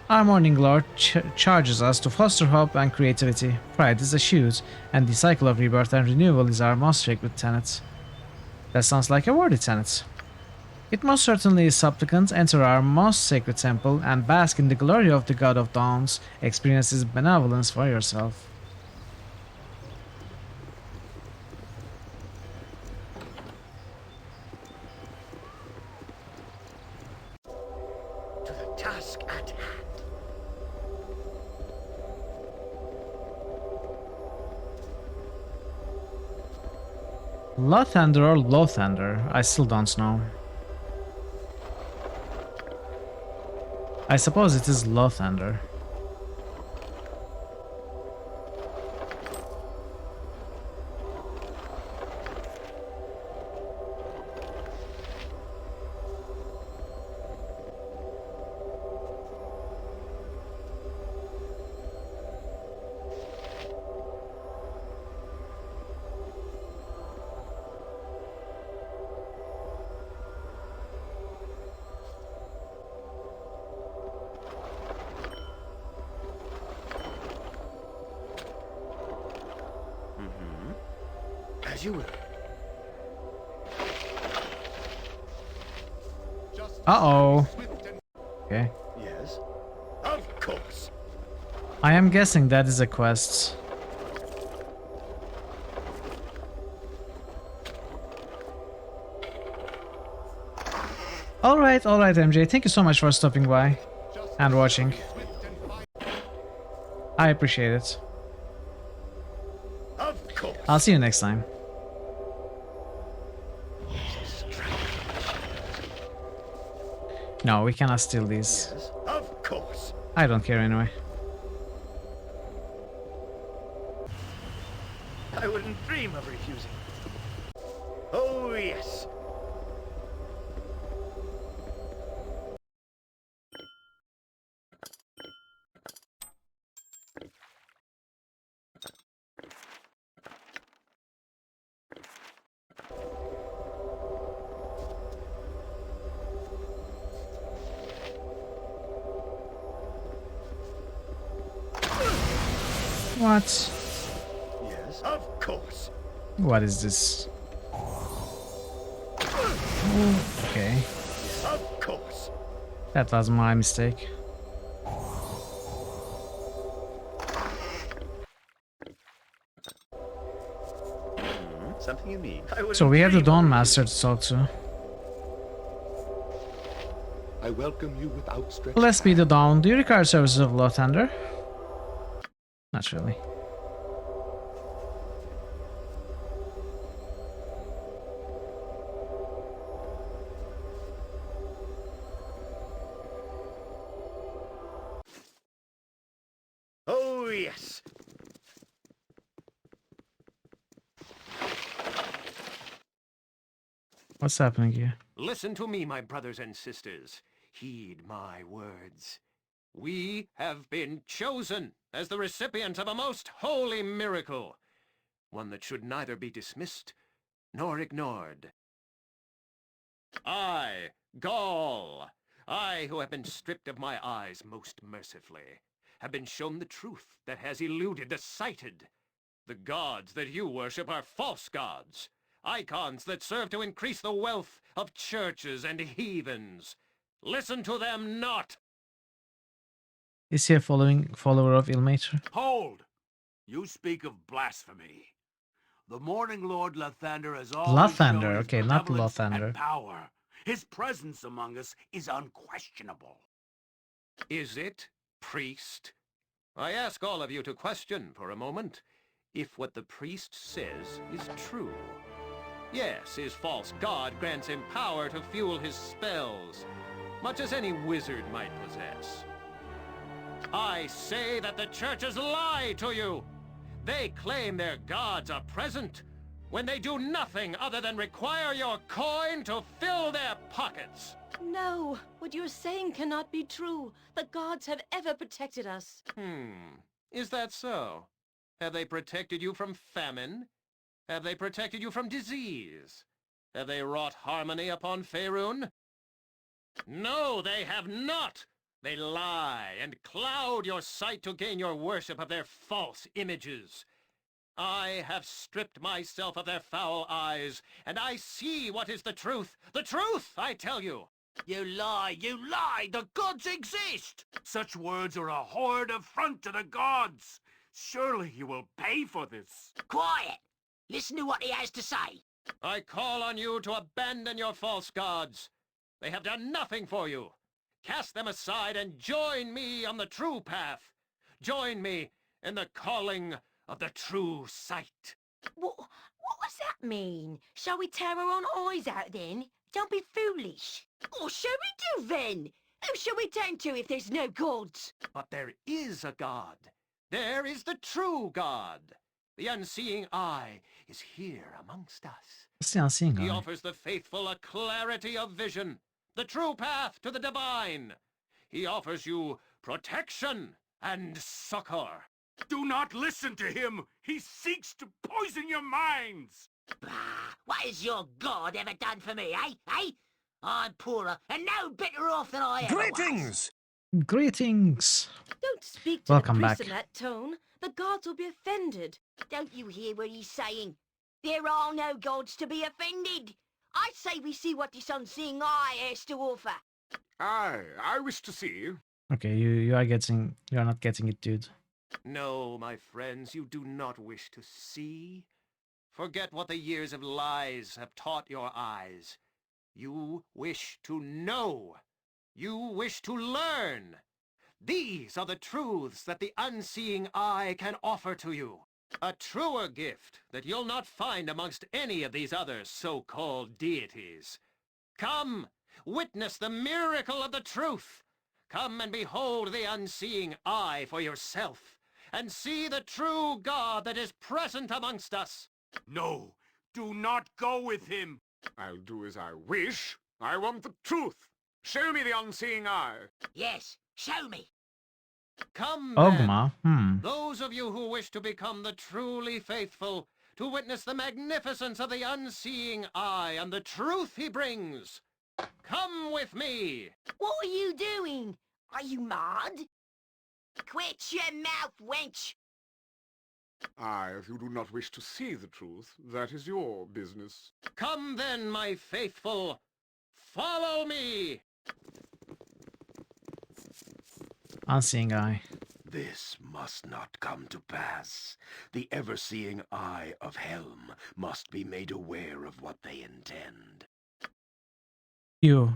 Our Morning Lord charges us to foster hope and creativity. Pride is a shoot, and the cycle of rebirth and renewal is our most sacred tenet. That sounds like a worthy tenet. It most certainly is, supplicant. Enter our most sacred temple and bask in the glory of the God of Dawns. Experience his benevolence for yourself. To the task at hand. Lathander or Lothander? I still don't know. I suppose it is Lothander. As you will. Uh-oh. Okay. Yes. Of course. I am guessing that is a quest. Alright, MJ. Thank you so much for stopping by and watching. I appreciate it. Of course. I'll see you next time. No, we cannot steal these. Yes. Of course. I don't care anyway. I wouldn't dream of refusing. Oh, yes. What? Yes. Of course. What is this? Okay. Of course. That was my mistake. Something you need. So we have the Dawn Master to talk to. I welcome you with outstretched Let's be the Dawn. Do you require services of Lothander? Not really. Oh, yes. What's happening here? Listen to me, my brothers and sisters. Heed my words. We have been chosen as the recipients of a most holy miracle, one that should neither be dismissed nor ignored. I, Gaul, I who have been stripped of my eyes most mercifully, have been shown the truth that has eluded the sighted. The gods that you worship are false gods, icons that serve to increase the wealth of churches and heathens. Listen to them not! Is he a follower of Ilmater? Hold! You speak of blasphemy. The Morning Lord Lathander has always Lathander, shown his okay, not benevolence Lothander. and power. His presence among us is unquestionable. Is it, priest? I ask all of you to question for a moment if what the priest says is true. Yes, his false god grants him power to fuel his spells, much as any wizard might possess. I say that the churches lie to you. They claim their gods are present when they do nothing other than require your coin to fill their pockets. No, what you're saying cannot be true. The gods have ever protected us. Is that so? Have they protected you from famine? Have they protected you from disease? Have they wrought harmony upon Faerun? No, they have not! They lie and cloud your sight to gain your worship of their false images. I have stripped myself of their foul eyes, and I see what is the truth. The truth, I tell you! You lie! You lie! The gods exist! Such words are a horrid affront to the gods! Surely you will pay for this. Quiet! Listen to what he has to say. I call on you to abandon your false gods. They have done nothing for you. Cast them aside and join me on the true path. Join me in the calling of the true sight. What does that mean? Shall we tear our own eyes out then? Don't be foolish. Or shall we do then? Who shall we turn to if there's no gods? But there is a God. There is the true God. The unseeing eye is here amongst us. What's the unseeing He eye? offers the faithful a clarity of vision, the true path to the divine. He offers you protection and succor. Do not listen to him! He seeks to poison your minds! Bah! What has your god ever done for me, eh? Eh? I'm poorer and no better off than I ever was. Greetings! Don't speak to Welcome the priest back. in that tone. The gods will be offended. Don't you hear what he's saying? There are no gods to be offended. I say we see what this unseeing eye has to offer. I wish to see. Okay, you are not getting it, dude. No, my friends, you do not wish to see. Forget what the years of lies have taught your eyes. You wish to know. You wish to learn. These are the truths that the unseeing eye can offer to you. A truer gift that you'll not find amongst any of these other so-called deities. Come, witness the miracle of the truth. Come and behold the unseeing eye for yourself, and see the true God that is present amongst us. No, do not go with him. I'll do as I wish. I want the truth. Show me the unseeing eye. Yes, show me. Come then, Ogma, those of you who wish to become the truly faithful, to witness the magnificence of the unseeing eye and the truth he brings. Come with me. What are you doing? Are you mad? Quit your mouth, wench. If you do not wish to see the truth, that is your business. Come then, my faithful. Follow me. unseeing eye. This must not come to pass. The ever-seeing eye of Helm must be made aware of what they intend.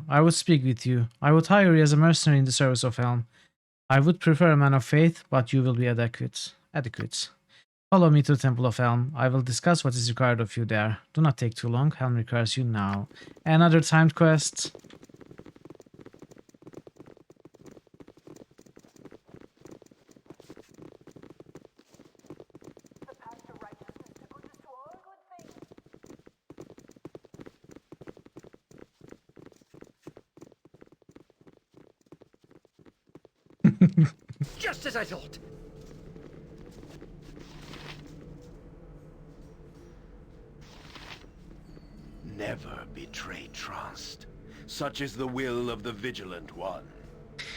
I would speak with you. I would hire you as a mercenary in the service of Helm. I would prefer a man of faith, but you will be adequate. Follow me to the Temple of Helm. I will discuss what is required of you there. Do not take too long. Helm requires you now. Another timed quest. Just as I thought. Never betray trust. Such is the will of the Vigilant One.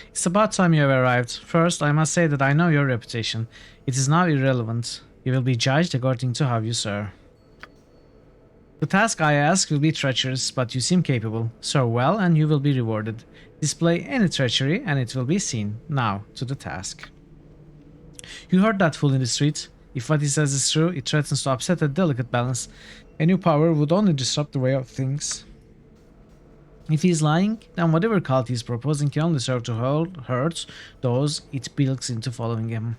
It's about time you have arrived. First, I must say that I know your reputation. It is now irrelevant. You will be judged according to how you serve. The task I ask will be treacherous, but you seem capable. Serve well and you will be rewarded. Display any treachery and it will be seen. Now, to the task. You heard that fool in the street. If what he says is true, it threatens to upset a delicate balance. A new power would only disrupt the way of things. If he is lying, then whatever cult he is proposing can only serve to hurt those it bilks into following him.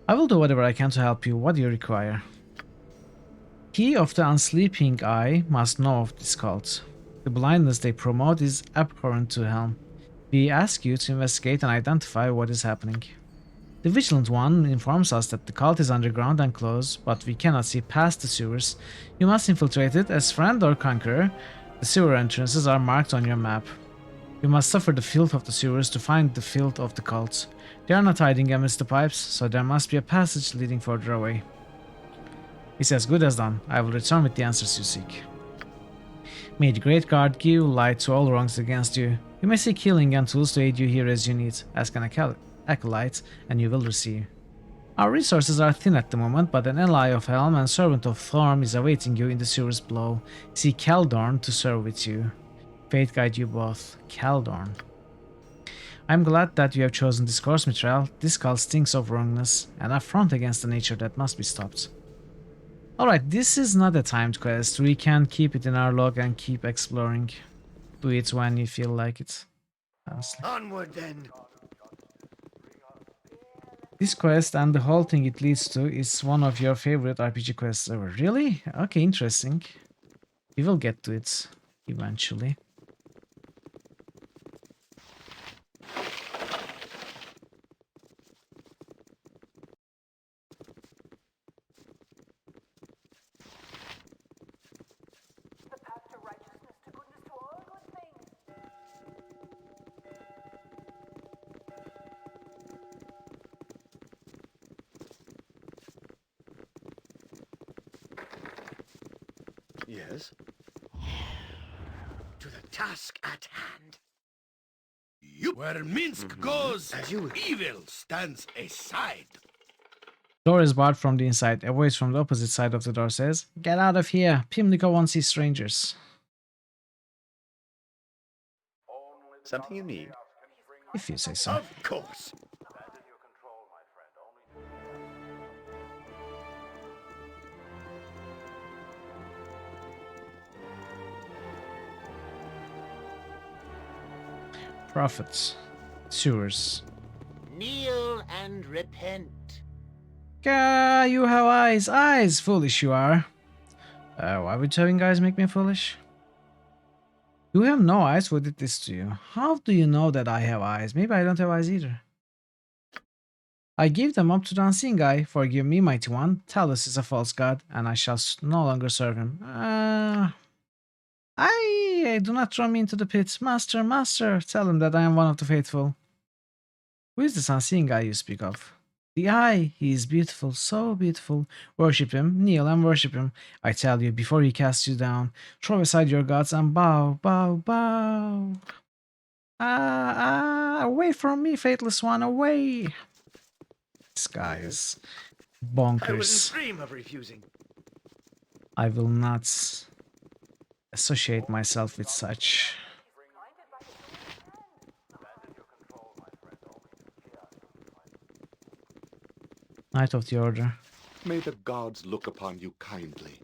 I will do whatever I can to help you. What do you require? He of the unsleeping eye must know of this cult. The blindness they promote is abhorrent to Helm. We ask you to investigate and identify what is happening. The Vigilant One informs us that the cult is underground and close, but we cannot see past the sewers. You must infiltrate it as friend or conqueror. The sewer entrances are marked on your map. You must suffer the filth of the sewers to find the filth of the cult. They are not hiding amidst the pipes, so there must be a passage leading further away. It's as good as done. I will return with the answers you seek. May the Great Guard give light to all wrongs against you. You may seek healing and tools to aid you here as you need. Ask an acolyte, and you will receive. Our resources are thin at the moment, but an ally of Helm and servant of Thorm is awaiting you in the sewers below. Seek Kaldorn to serve with you. Fate guide you both. Kaldorn. I am glad that you have chosen this course, Mithril. This cult stinks of wrongness, an affront against the nature that must be stopped. Alright, this is not a timed quest. We can keep it in our log and keep exploring. Do it when you feel like it. Honestly. Onward then. This quest and the whole thing it leads to is one of your favorite RPG quests ever. Really? Okay, interesting. We will get to it eventually. Yes? To the task at hand. Where Minsk goes, evil stands aside. Door is barred from the inside. A voice from the opposite side of the door says, "Get out of here! Pimlico won't see strangers." Something you need? If you say so. Of course. Prophets. Sewers. Kneel and repent. Gah, you have eyes. Eyes! Foolish you are. Why would having eyes make me foolish? You have no eyes. Who did this to you? How do you know that I have eyes? Maybe I don't have eyes either. I gave them up to the unseen guy. Forgive me, mighty one. Talus is a false god, and I shall no longer serve him. I do not throw me into the pit. Master, master, tell him that I am one of the faithful. Who is this unseen guy you speak of? The eye, he is beautiful, so beautiful. Worship him, kneel and worship him. I tell you, before he casts you down, throw aside your gods and bow, bow, bow. Away from me, faithless one, away. This guy is bonkers. I wouldn't dream of refusing. I will not associate myself with such. Knight of the Order. May the gods look upon you kindly.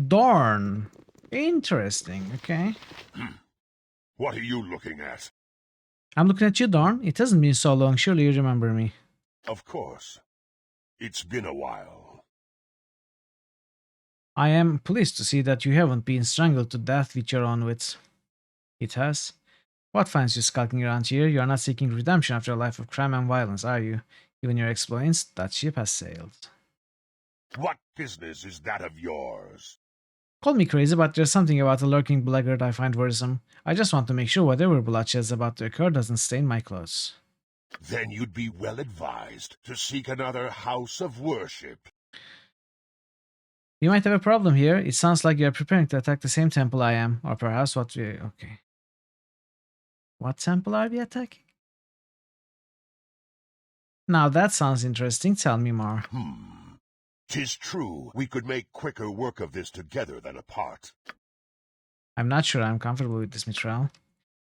Dorn. Interesting, okay. What are you looking at? I'm looking at you, Dorn. It hasn't been so long. Surely you remember me. Of course. It's been a while. I am pleased to see that you haven't been strangled to death with your own wits. It has. What finds you skulking around here? You are not seeking redemption after a life of crime and violence, are you? Given your exploits, that ship has sailed. What business is that of yours? Call me crazy, but there's something about a lurking blackguard I find worrisome. I just want to make sure whatever bloodshed's about to occur doesn't stain my clothes. Then you'd be well advised to seek another house of worship. You might have a problem here. It sounds like you're preparing to attack the same temple I am. Or perhaps what we... Okay. What temple are we attacking? Now that sounds interesting. Tell me more. 'Tis true, we could make quicker work of this together than apart. I'm not sure I'm comfortable with this, Mithril.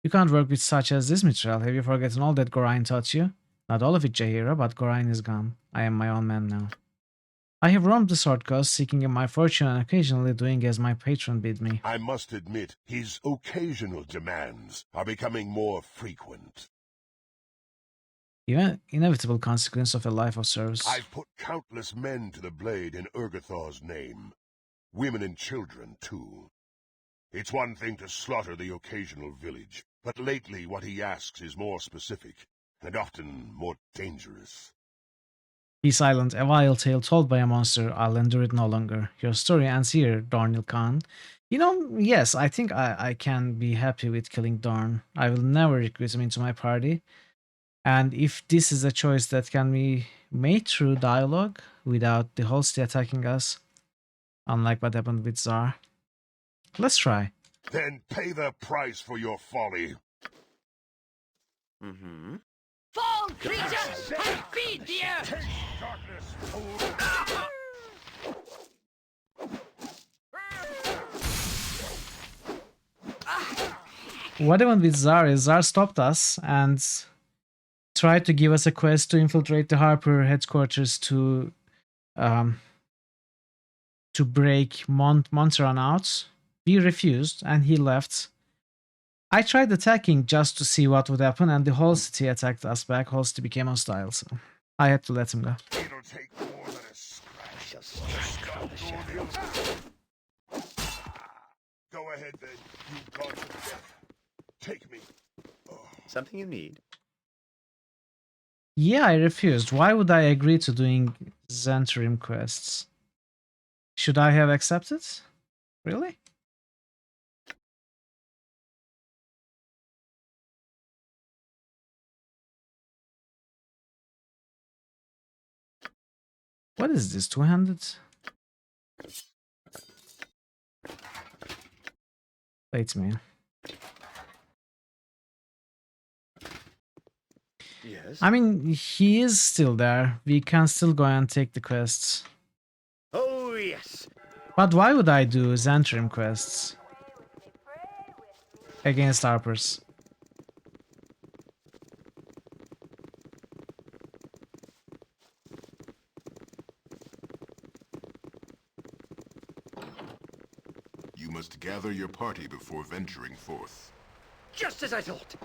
You can't work with such as this, Mithril. Have you forgotten all that Gorain taught you? Not all of it, Jaheira, but Gorain is gone. I am my own man now. I have roamed the Sword Coast, seeking my fortune and occasionally doing as my patron bid me. I must admit, his occasional demands are becoming more frequent. Even inevitable consequence of a life of service. I've put countless men to the blade in Urgathar's name. Women and children, too. It's one thing to slaughter the occasional village, but lately what he asks is more specific, and often more dangerous. Be silent, a vile tale told by a monster. I'll endure it no longer. Your story ends here, Darnell Khan. You know, yes, I think I can be happy with killing Darn. I will never recruit him into my party. And if this is a choice that can be made through dialogue without the host attacking us, unlike what happened with Zar, let's try. Then pay the price for your folly. Mm-hmm. Fall, creatures! I feed the earth! What happened with Zar is Zar stopped us and tried to give us a quest to infiltrate the Harper headquarters to break Monteran out. We refused and he left. I tried attacking just to see what would happen, and the whole city attacked us back. Whole city became hostile, so I had to let him go. It'll take more than a scratch. Go ahead then, you gods of death. Take me. Something you need? Yeah, I refused. Why would I agree to doing Zentrim quests? Should I have accepted? Really? What is this, two-handed? Wait, man. Yes. I mean, he is still there. We can still go and take the quests. Oh, yes. But why would I do Zentrim quests against Harpers? You must gather your party before venturing forth. Just as I thought.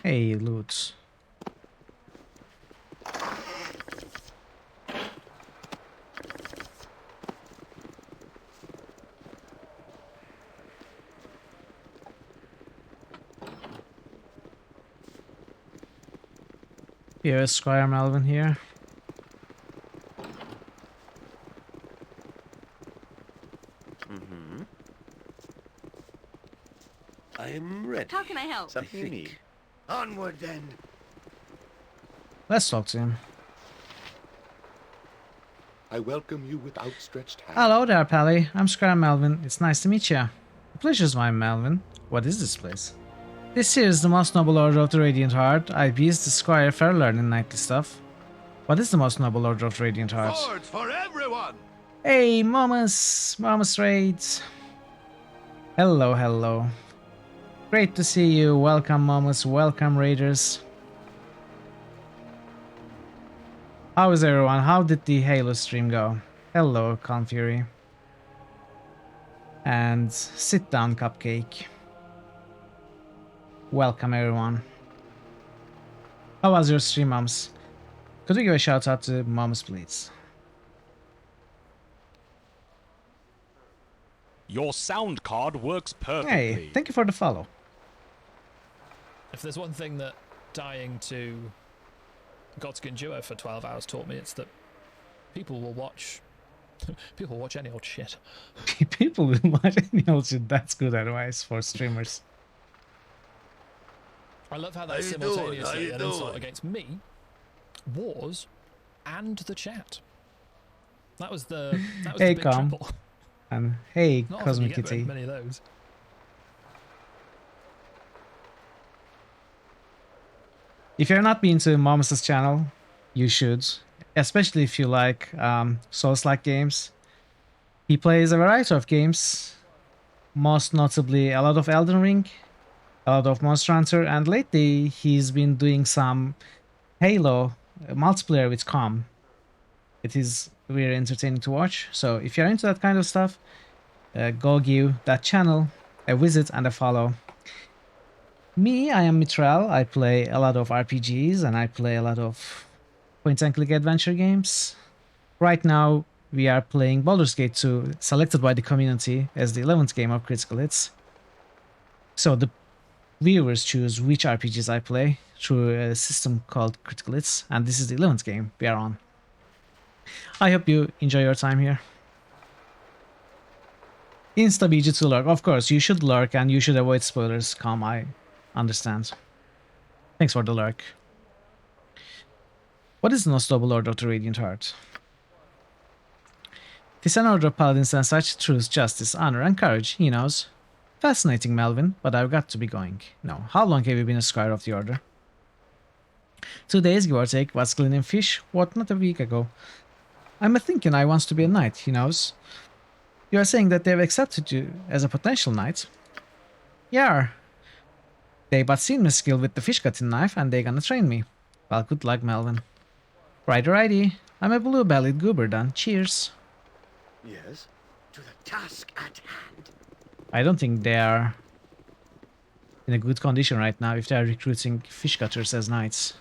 Hey, loot. Here is Squire Melvin here. Mm-hmm. I'm ready. How can I help? Something you need? Onward then. Let's talk to him. I welcome you with outstretched hand. Hello there, Pally. I'm Squire Melvin. It's nice to meet you. The pleasure's mine, Melvin. What is this place? This here is the most noble order of the Radiant Heart. I bees the Squire fair learning knightly stuff. What is the most noble order of the Radiant Heart? Swords for everyone! Hey, Mamas Raids. Hello, hello. Great to see you. Welcome, Mamas. Welcome, Raiders. How is everyone? How did the Halo stream go? Hello, Calm Fury. And sit down, Cupcake. Welcome, everyone. How was your stream, Mums? Could we give a shout out to Mums, please? Your sound card works perfectly. Hey, thank you for the follow. If there's one thing that dying to Godskin Duo for 12 hours taught me, it's that people will watch any old shit. People will watch any old shit. That's good advice for streamers. I love how that's simultaneously an insult against me, Wars, and the chat. That was the Hey, big Calm. triple. And hey, Not often Cosmic you get Kitty. many of those. If you're not been to Momus's channel, you should. Especially if you like Souls-like games. He plays a variety of games. most notably a lot of Elden Ring, a lot of Monster Hunter, and lately he's been doing some Halo multiplayer with Com. It is very entertaining to watch, so if you're into that kind of stuff, go give that channel a visit and a follow. Me, I am Mitral. I play a lot of RPGs and I play a lot of point-and-click adventure games. Right now, we are playing Baldur's Gate 2, selected by the community as the 11th game of Critical Hits. So the viewers choose which RPGs I play through a system called Critical Hits, and this is the 11th game we are on. I hope you enjoy your time here. InstaBG to lurk. Of course, you should lurk and you should avoid spoilers. Calm, I understand. Thanks for the lurk. What is the most noble order of the Radiant Heart? It is an order of paladins and such, truth, justice, honor, and courage, he knows. Fascinating, Melvin, but I've got to be going. No, how long have you been a squire of the order? 2 days, give or take. Was cleaning fish? What, not a week ago? I'm a-thinking I wants to be a knight, he knows. You are saying that they've accepted you as a potential knight? Yeah. They but seen me skill with the fish-cutting knife and they gonna train me. Well, good luck, Melvin. Righty. I'm a blue-bellied goober then. Cheers. Yes? To the task at hand. I don't think they are in a good condition right now if they are recruiting fish cutters as knights.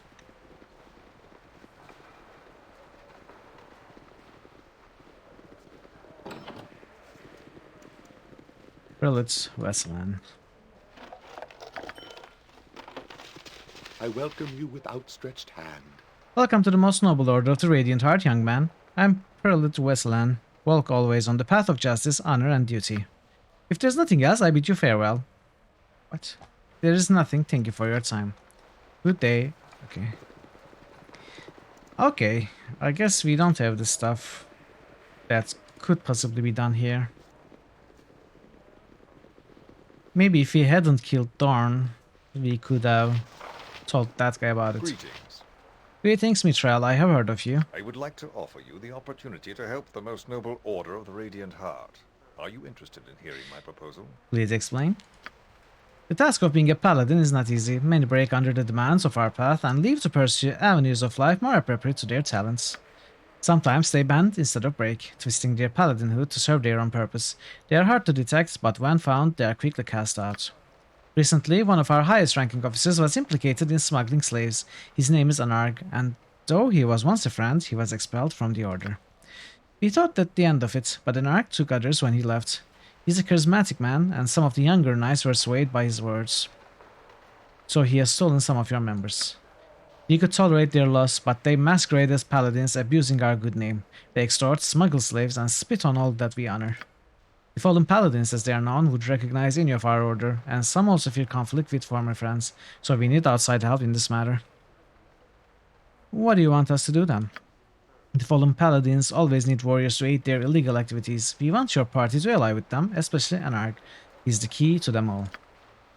Prelates, Westland. I welcome you with outstretched hand. Welcome to the most noble order of the Radiant Heart, young man. I'm Prelate Westland. Walk always on the path of justice, honor, and duty. If there's nothing else, I bid you farewell. What? There is nothing. Thank you for your time. Good day. Okay. Okay. I guess we don't have the stuff that could possibly be done here. Maybe if we hadn't killed Dorn, we could have told that guy about it. Greetings. Greetings, Mithril. I have heard of you. I would like to offer you the opportunity to help the most noble order of the Radiant Heart. Are you interested in hearing my proposal? Please explain. The task of being a paladin is not easy. Many break under the demands of our path and leave to pursue avenues of life more appropriate to their talents. Sometimes they bend instead of break, twisting their paladinhood to serve their own purpose. They are hard to detect, but when found, they are quickly cast out. Recently, one of our highest-ranking officers was implicated in smuggling slaves. His name is Anarg, and though he was once a friend, he was expelled from the order. We thought that the end of it, but Anarg took others when he left. He's a charismatic man, and some of the younger knights were swayed by his words. So he has stolen some of your members. We could tolerate their loss, but they masquerade as paladins, abusing our good name. They extort, smuggle slaves, and spit on all that we honor. The fallen paladins, as they are known, would recognize any of our order, and some also fear conflict with former friends, so we need outside help in this matter. What do you want us to do then? The fallen paladins always need warriors to aid their illegal activities. We want your party to ally with them, especially Anarch. He's the key to them all.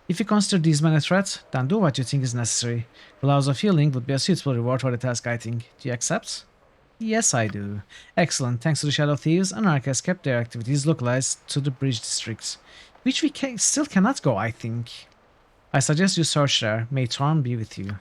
If you consider these men a threat, then do what you think is necessary. Gloves of healing would be a suitable reward for the task, I think. Do you accept? Yes, I do. Excellent. Thanks to the Shadow Thieves, Anarch has kept their activities localized to the bridge districts, which we still cannot go, I think. I suggest you search there. May Torm be with you.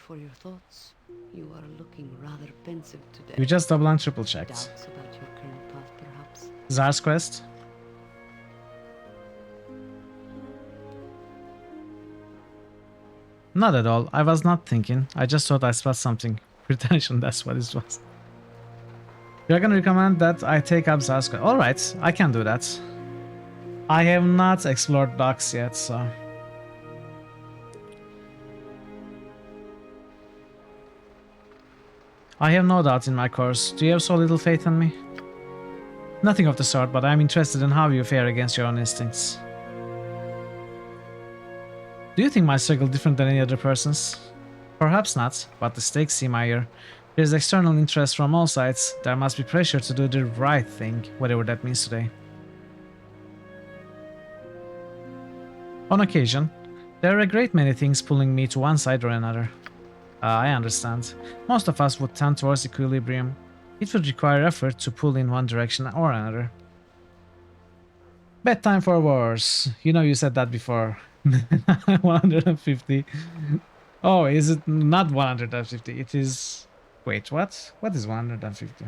For your thoughts, you are looking rather pensive today. You just double and triple checked. Doubts about your current path, perhaps? Zar's quest? Not at all. I was not thinking. I just thought I spot something. Pretension, that's what it was. You're gonna recommend that I take up Zar's quest. Alright, I can do that. I have not explored docks yet, so... I have no doubt in my course. Do you have so little faith in me? Nothing of the sort, but I'm interested in how you fare against your own instincts. Do you think my struggle different than any other person's? Perhaps not, but the stakes seem higher. There's external interest from all sides. There must be pressure to do the right thing, whatever that means today. On occasion, there are a great many things pulling me to one side or another. I understand. Most of us would tend towards equilibrium. It would require effort to pull in one direction or another. Bedtime for wars. You know you said that before. 150. Oh, is it not 150? It is... Wait, what? What is 150?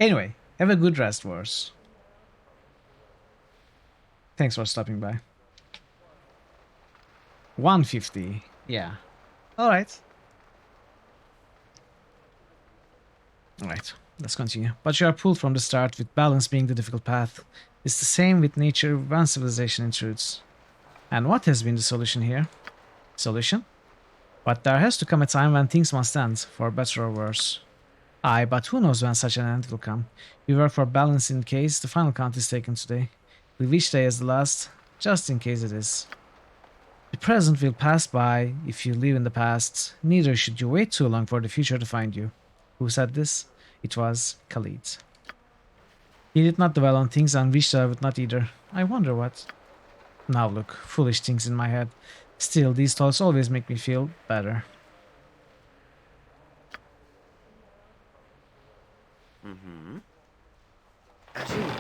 Anyway, have a good rest, wars. Thanks for stopping by. 150. Yeah. Alright. Alright, let's continue. But you are pulled from the start, with balance being the difficult path. It's the same with nature when civilization intrudes. And what has been the solution here? Solution? But there has to come a time when things must end, for better or worse. Aye, but who knows when such an end will come. We work for balance in case the final count is taken today. Leave each day as the last, just in case it is. The present will pass by if you live in the past, neither should you wait too long for the future to find you. Who said this? It was Khalid. He did not dwell on things and wished I would not either. I wonder what. Now look, foolish things in my head. Still, these thoughts always make me feel better. Mm-hmm. As you will.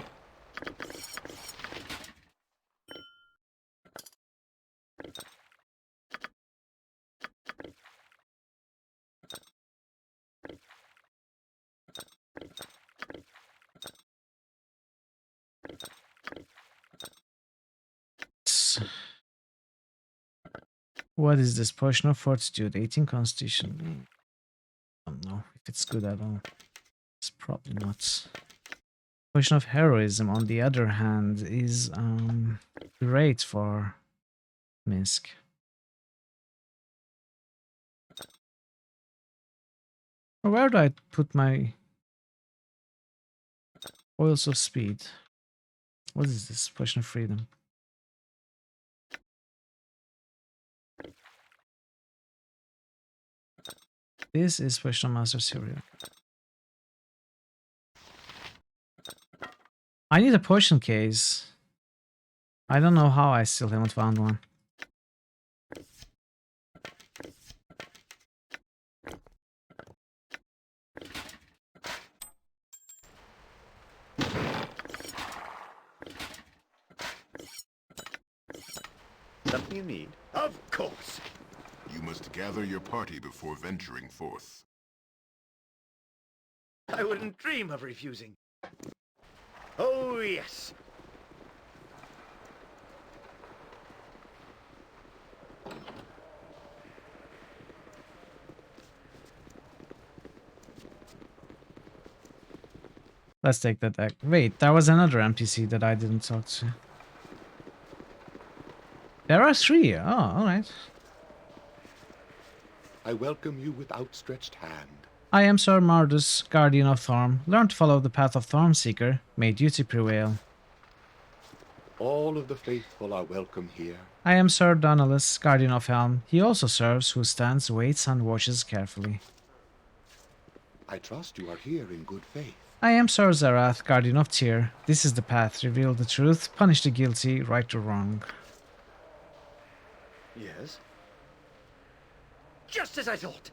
What is this? Potion of Fortitude, 18 Constitution. I don't know if it's good at all. It's probably not. Potion of Heroism, on the other hand, is great for Minsk. Where do I put my oils of speed? What is this? Potion of Freedom. This is Potion of Master Syria. I need a potion case. I don't know how I still haven't found one. Something you need? Of course. You must gather your party before venturing forth. I wouldn't dream of refusing. Oh, yes. Let's take that back. Wait, there was another NPC that I didn't talk to. There are 3. Oh, alright. I welcome you with outstretched hand. I am Sir Mardus, Guardian of Thorm. Learn to follow the path of Thormseeker. May duty prevail. All of the faithful are welcome here. I am Sir Donalus, Guardian of Helm. He also serves, who stands, waits, and watches carefully. I trust you are here in good faith. I am Sir Zarath, Guardian of Tyr. This is the path. Reveal the truth, punish the guilty, right the wrong. Yes? Just as I thought.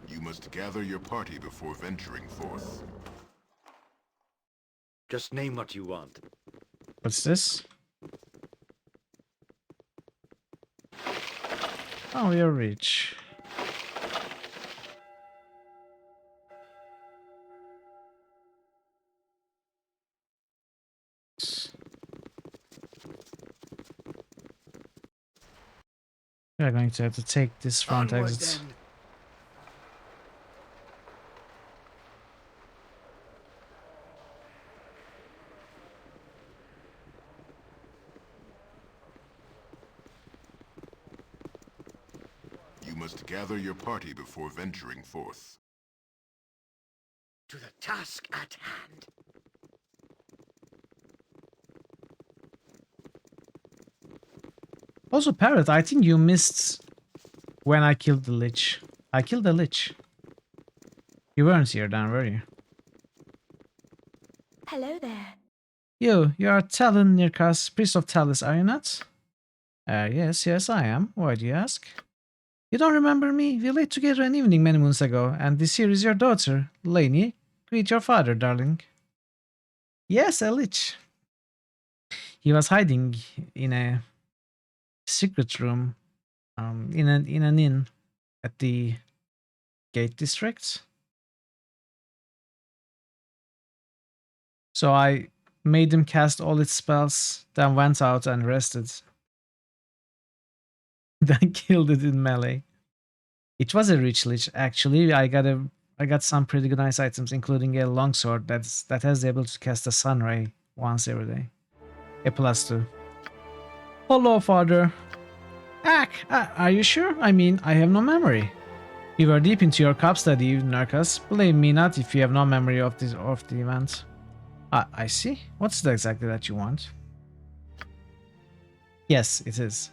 You must gather your party before venturing forth. Just name what you want. What's this? Oh, you're rich. We are going to have to take this front exit. You must gather your party before venturing forth. To the task at hand. Also, Parrot, I think you missed when I killed the Lich. I killed the lich. You weren't here then, were you? Hello there. You're Talon Nirkas, priest of Talis, are you not? Yes, I am. Why do you ask? You don't remember me? We lay together an evening many moons ago, and this here is your daughter, Lainey. Greet your father, darling. Yes, a lich. He was hiding in a secret room, in an inn at the Gate District. So I made him cast all its spells, then went out and rested. Then killed it in melee. It was a rich lich, actually. I got some pretty good nice items, including a longsword that has the ability to cast a sun ray once every day. A +2. Hello, father. Are you sure? I mean, I have no memory. You were deep into your cup study, Narcas. Blame me not if you have no memory of the event. I see. What's it exactly that you want? Yes, it is.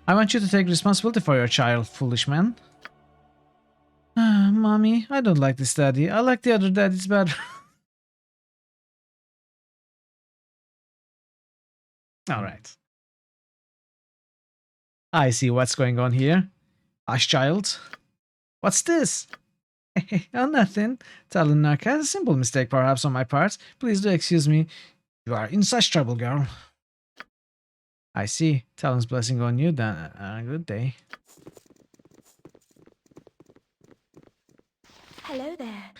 I want you to take responsibility for your child, foolish man. Mommy, I don't like this daddy. I like the other daddies better. Alright. I see what's going on here. Hush, child. What's this? Oh, nothing. Talon Narca, a simple mistake perhaps on my part. Please do excuse me. You are in such trouble, girl. I see. Talon's blessing on you, then. Good day. Hello there.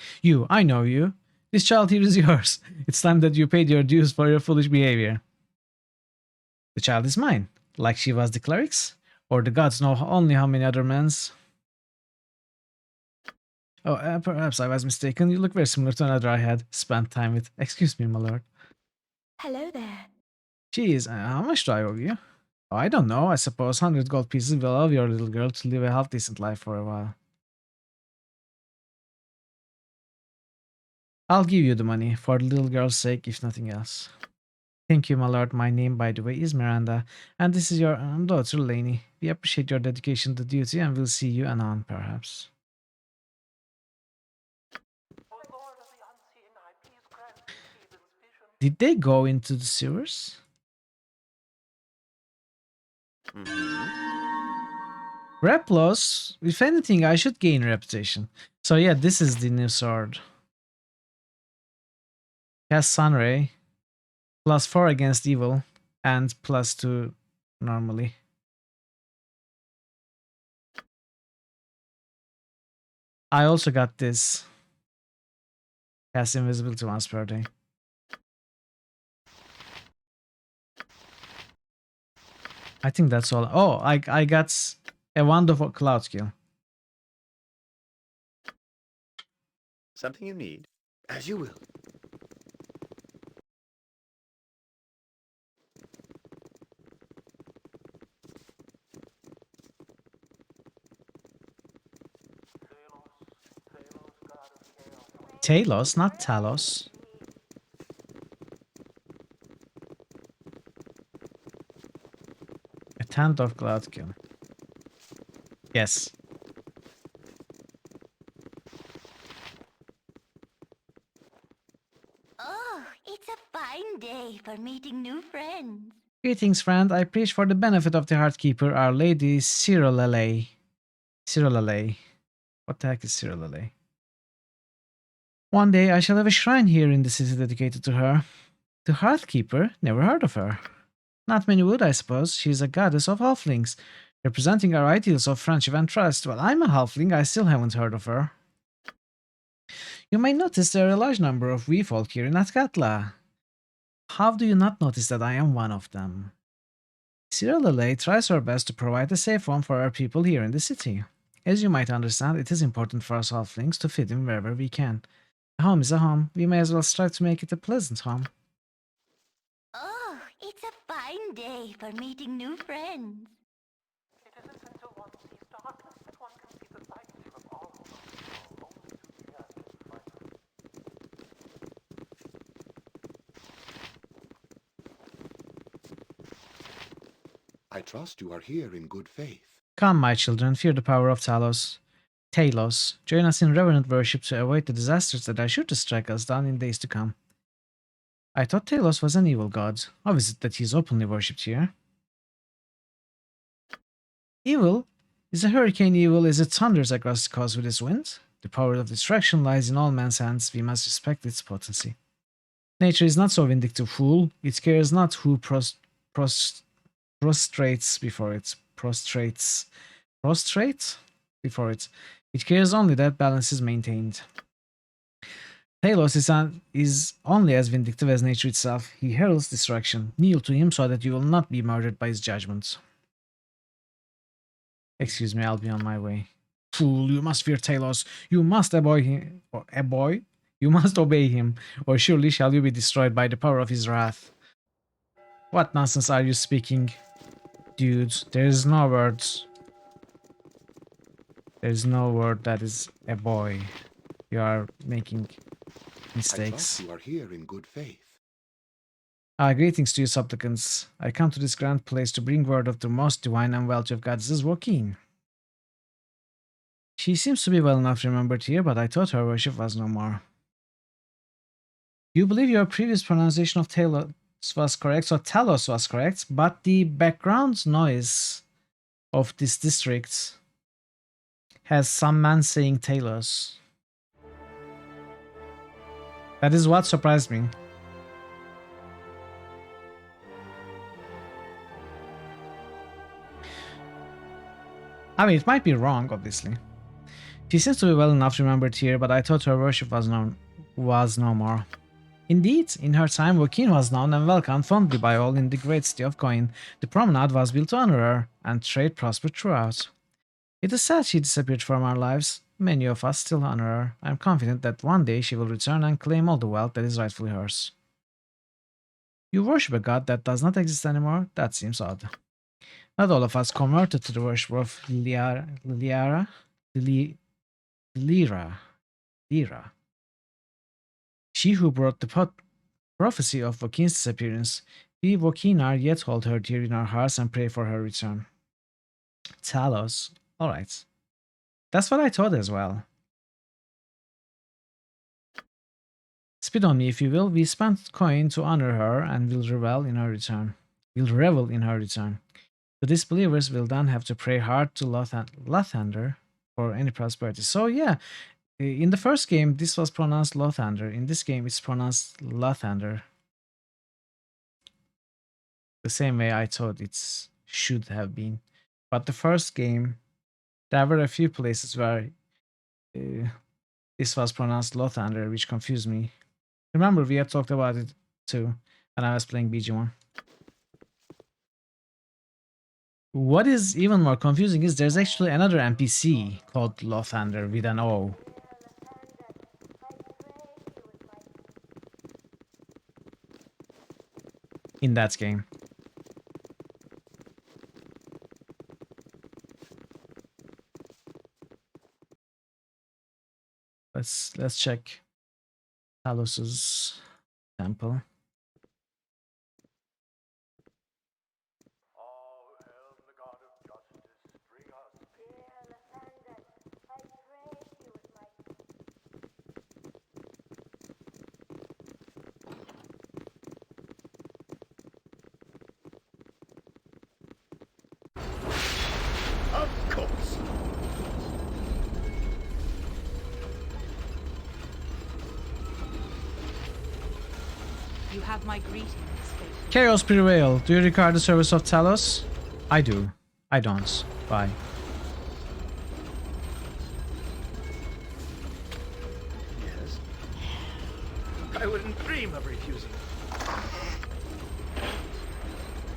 I know you. This child here is yours. It's time that you paid your dues for your foolish behavior. The child is mine, like she was the cleric's, or the gods know only how many other men's. Oh, perhaps I was mistaken. You look very similar to another I had spent time with. Excuse me, my lord. Hello there. Geez, how much do I owe you? Oh, I don't know. I suppose 100 gold pieces will allow your little girl to live a half-decent life for a while. I'll give you the money, for the little girl's sake, if nothing else. Thank you, my lord. My name, by the way, is Miranda, and this is your daughter, Lainey. We appreciate your dedication to duty, and we'll see you anon, perhaps. Did they go into the sewers? Rep loss. If anything, I should gain reputation. So yeah, this is the new sword. Cast Sunray. +4 against evil. And +2 normally. I also got this. Cast invisibility once per day. I think that's all. Oh, I got a wonderful cloud skill. Something you need? As you will. Talos, not Talos. A tent of cloud kill. Yes. Oh, it's a fine day for meeting new friends. Greetings, friend. I preach for the benefit of the Heartkeeper, Our Lady Cyrillale. Cyrillale. What the heck is Cyrillale? One day I shall have a shrine here in the city dedicated to her. The Heartkeeper? Never heard of her. Not many would, I suppose. She is a goddess of halflings, representing our ideals of friendship and trust. Well, I'm a halfling. I still haven't heard of her. You may notice there are a large number of wee folk here in Atkatla. How do you not notice that I am one of them? Cyrillale tries her best to provide a safe home for our people here in the city. As you might understand, it is important for us halflings to fit in wherever we can. A home is a home. We may as well strive to make it a pleasant home. Oh, it's a fine day for meeting new friends. I trust you are here in good faith. Come, my children, fear the power of Talos. Talos, join us in reverent worship to avoid the disasters that are sure to strike us down in days to come. I thought Talos was an evil god. How is it that he is openly worshipped here? Evil? Is a hurricane evil as it thunders across the coast with its wind? The power of destruction lies in all man's hands. We must respect its potency. Nature is not so vindictive fool. It cares not who prostrates before it. Prostrate before it. It cares only that balance is maintained. Talos is only as vindictive as nature itself. He heralds destruction. Kneel to him so that you will not be murdered by his judgments. Excuse me, I'll be on my way. Fool, you must fear Talos. You must obey him. You must obey him, or surely shall you be destroyed by the power of his wrath. What nonsense are you speaking? Dude, there is no words. There is no word that is a boy. You are making mistakes. I thought you are here in good faith. Greetings to you, supplicants. I come to this grand place to bring word of the most divine and wealthy of gods. This is Joaquin. She seems to be well enough remembered here, but I thought her worship was no more. You believe your previous pronunciation of Talos was correct, so Talos was correct, but the background noise of this district has some man saying Talos. That is what surprised me. I mean, it might be wrong, obviously. She seems to be well enough remembered here, but I thought her worship was no more. Indeed, in her time, Joaquin was known and welcomed fondly by all in the great city of Coin. The promenade was built to honor her, and trade prospered throughout. It is sad she disappeared from our lives. Many of us still honor her. I am confident that one day she will return and claim all the wealth that is rightfully hers. You worship a god that does not exist anymore? That seems odd. Not all of us converted to the worship of Lyra. She who brought the prophecy of Joaquin's disappearance. We Joaquinar yet hold her dear in our hearts and pray for her return. Talos. Alright. That's what I thought as well. Spit on me if you will. We spent coin to honor her and will revel in her return. The disbelievers will then have to pray hard to Lothander for any prosperity. So yeah, in the first game this was pronounced Lothander. In this game it's pronounced Lothander. The same way I thought it should have been. But the first game, there were a few places where this was pronounced Lothander, which confused me. Remember, we had talked about it too, and I was playing BG1. What is even more confusing is there's actually another NPC called Lothander with an O. In that game. Let's check Talos's temple. Of course. You have my greetings, faithful. Chaos prevail. Do you regard the service of Talos? I do. I don't. Bye. Yes. I wouldn't dream of refusing.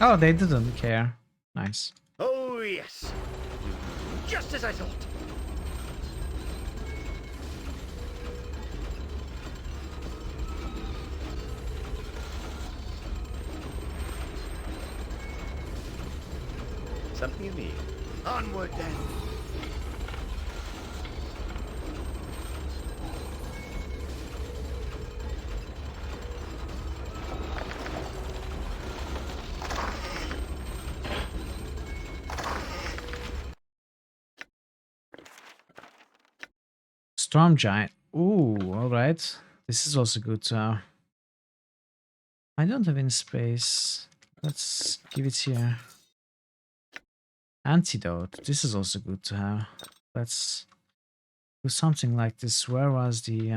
Oh, they didn't care. Nice. Oh, yes. Just as I thought. Something you need. Onward, then. Storm Giant. Ooh, alright. This is also good to have. I don't have any space. Let's give it here. Antidote. This is also good to have. Let's do something like this. Where was the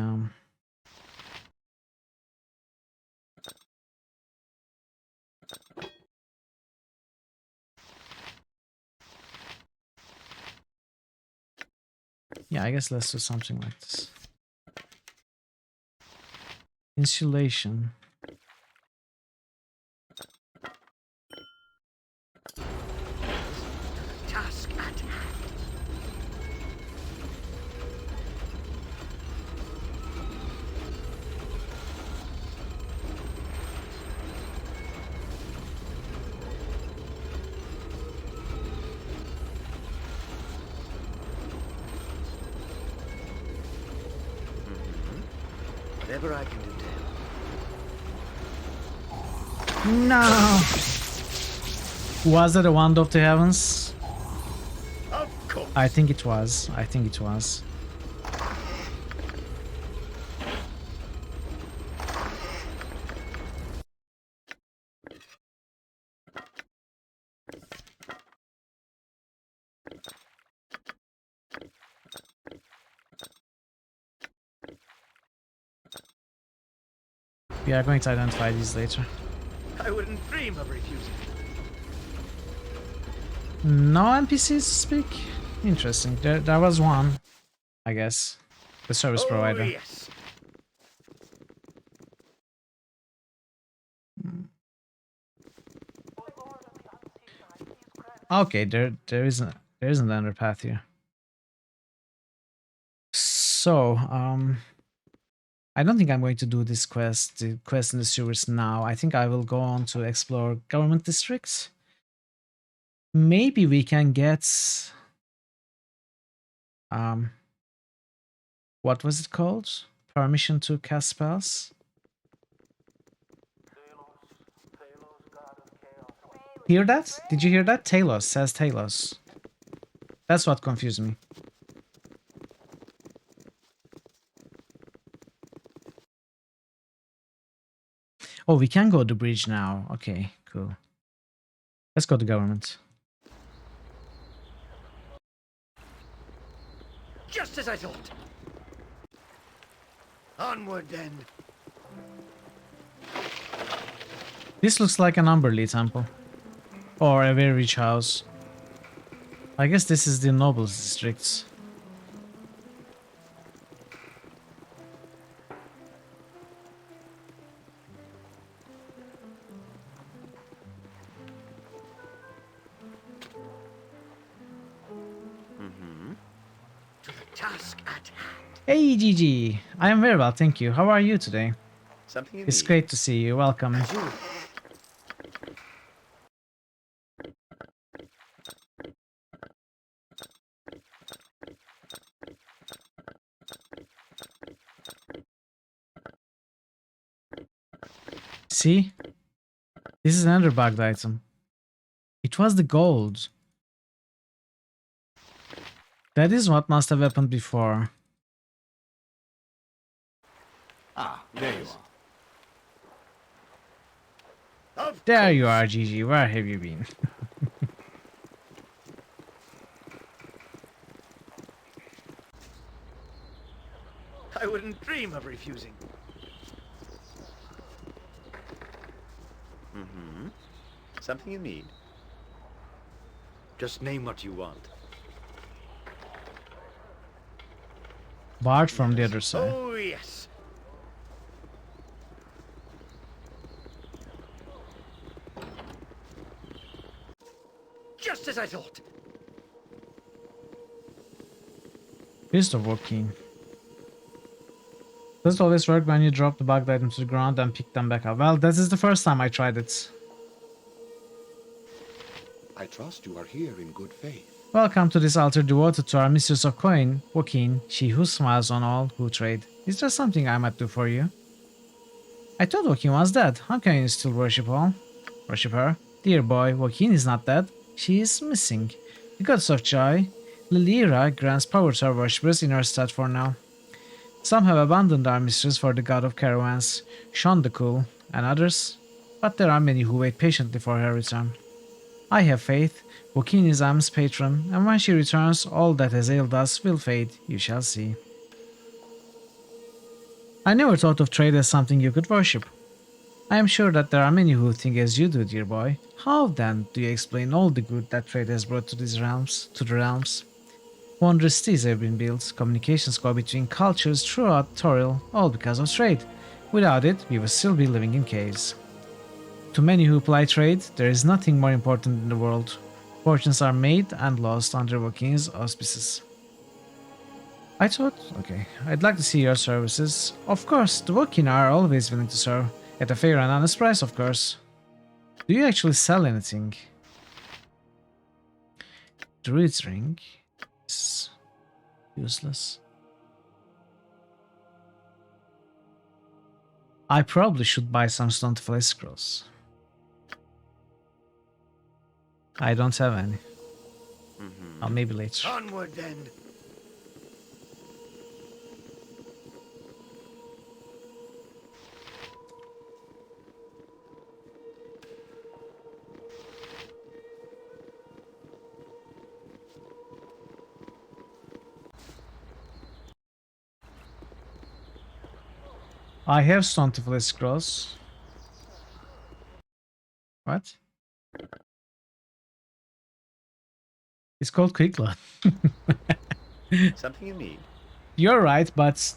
yeah, I guess let's do something like this. Insulation. Task at hand. Whatever I can do to help. No! Was that a wand of the heavens? Of course. I think it was. I think it was. We are going to identify these later. I wouldn't dream of refusing. No NPCs speak? Interesting. There was one, I guess. The service provider. Yes. Okay, there isn't an underpath here. So, I don't think I'm going to do this quest, the quest in the sewers now. I think I will go on to explore government districts. Maybe we can get what was it called? Permission to cast spells? Hear that? Did you hear that? Talos says Talos. That's what confused me. Oh, we can go to bridge now. Okay, cool. Let's go to government. Just as I thought. Onward then. This looks like an Umberly temple. Or a very rich house. I guess this is the nobles districts. To the task at hand. Hey Gigi, I am very well, thank you. How are you today? Something you It's need. great to see you. Welcome. See? This is another bugged item. It was the gold. That is what must have happened before. Ah, there you are. There you are, Gigi. Where have you been? I wouldn't dream of refusing. Something you need. Just name what you want. Bard from the other side. Oh, yes. Just as I thought. Fist of Joaquin. Does it always work when you drop the bugged items to the ground and pick them back up? Well, this is the first time I tried it. I trust you are here in good faith. Welcome to this altar devoted to our mistress of coin, Joaquin, she who smiles on all who trade. Is there something I might do for you? I thought Joaquin was dead. How can you still worship her? Dear boy, Joaquin is not dead. She is missing. The goddess of joy, Lilira, grants power to her worshippers in her stead for now. Some have abandoned our mistress for the god of caravans, shunned the cool, and others, but there are many who wait patiently for her return. I have faith, Wokin is Am's patron, and when she returns, all that has ailed us will fade, you shall see. I never thought of trade as something you could worship. I am sure that there are many who think as you do, dear boy. How then do you explain all the good that trade has brought to these realms, to the realms? Wondrous cities have been built, communications go between cultures throughout Toril, all because of trade. Without it, we would still be living in caves. To many who ply trade, there is nothing more important in the world. Fortunes are made and lost under Wokin's auspices. I thought, okay, I'd like to see your services. Of course, the Wokin are always willing to serve, at a fair and honest price, of course. Do you actually sell anything? Druid's ring is useless. I probably should buy some stone to flesh scrolls. I don't have any. Or maybe later. Onward then. I have stone to flesh scrolls. What? It's called Quickload. Something you need. You're right, but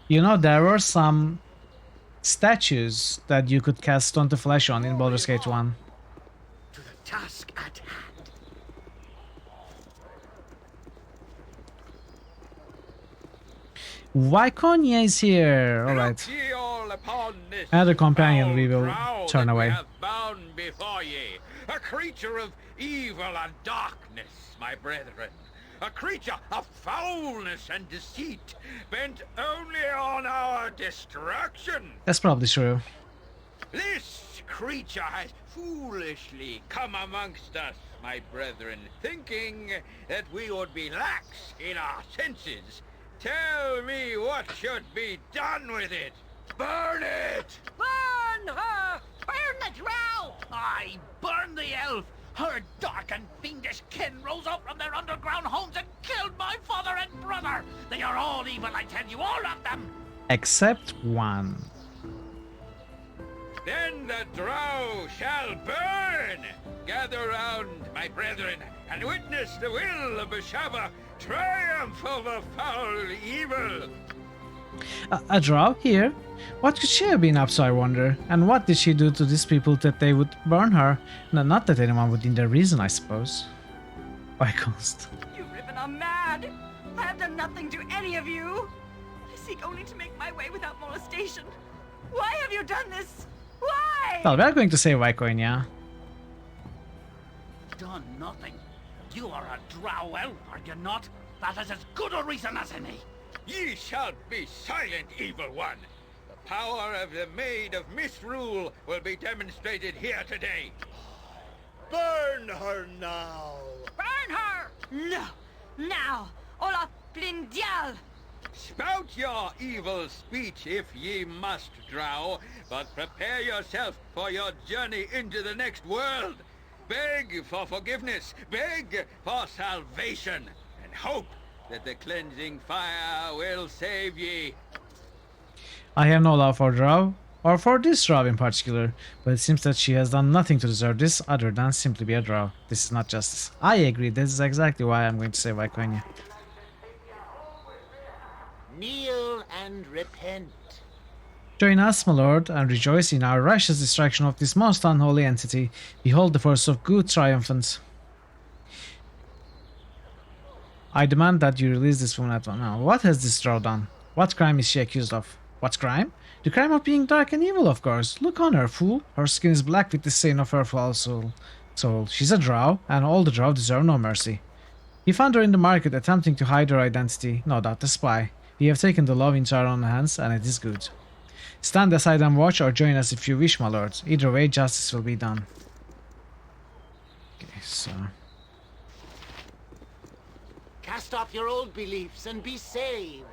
you know there were some statues that you could cast Stone to Flesh on in Baldur's Gate 1. To the task at hand. Wyconia is here. Alright. Another companion we will turn away. Have bound before ye, a creature of evil and darkness, my brethren. A creature of foulness and deceit, bent only on our destruction. That's probably true. This creature has foolishly come amongst us, my brethren, thinking that we would be lax in our senses. Tell me what should be done with it. Burn it! Burn her! Burn the drow! I burn the elf! Her dark and fiendish kin rose up from their underground homes and killed my father and brother! They are all evil, I tell you, all of them! Except one. Then the drow shall burn! Gather round, my brethren, and witness the will of Bashaba triumph over foul evil! A drow here? What could she have been up to, I wonder? And what did she do to these people that they would burn her? No, not that anyone would need a reason, I suppose. By cost. You Riven are mad! I have done nothing to any of you! I seek only to make my way without molestation. Why have you done this? Why? Well, we are going to save Wyconia. Done nothing? You are a drow elf, are you not? That is as good a reason as any. Ye shall be silent, evil one. The power of the Maid of Misrule will be demonstrated here today. Burn her now! Burn her! No! Now! Olaf Blindial! Spout your evil speech if ye must, drow, but prepare yourself for your journey into the next world. Beg for forgiveness, beg for salvation, and hope that the cleansing fire will save ye. I have no love for drow, or for this drow in particular, but it seems that she has done nothing to deserve this other than simply be a drow. This is not justice. I agree, this is exactly why I'm going to save Wyconia. Kneel and repent. Join us, my lord, and rejoice in our righteous destruction of this most unholy entity. Behold the force of good triumphant. I demand that you release this woman at once. Now, what has this drow done? What crime is she accused of? What crime? The crime of being dark and evil, of course. Look on her, fool. Her skin is black with the stain of her foul soul. She's a drow, and all the drow deserve no mercy. We found her in the market attempting to hide her identity, no doubt a spy. We have taken the law into our own hands, and it is good. Stand aside and watch, or join us if you wish, my lord. Either way, justice will be done. Okay, so... Cast off your old beliefs and be saved.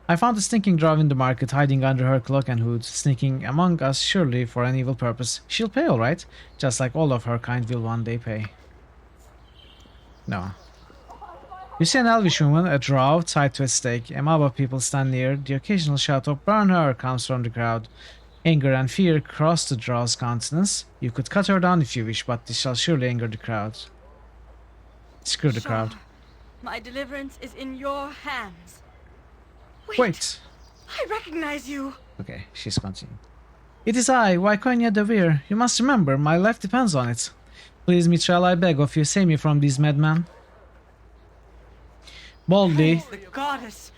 I found a stinking drow in the market, hiding under her cloak and hood, sneaking among us surely for an evil purpose. She'll pay all right, just like all of her kind will one day pay. No. You see an elvish woman, a drow, tied to a stake. A mob of people stand near. The occasional shout of "Burn her!" comes from the crowd. Anger and fear cross the drow's countenance. You could cut her down if you wish, but this shall surely anger the crowd. Screw the crowd. My deliverance is in your hands. Wait. I recognize you. Okay, she's continuing. It is I, Wyconia de Veer. You must remember, my life depends on it. Please, Mithril, I beg of you, save me from these madmen. Boldly. Praise the goddess.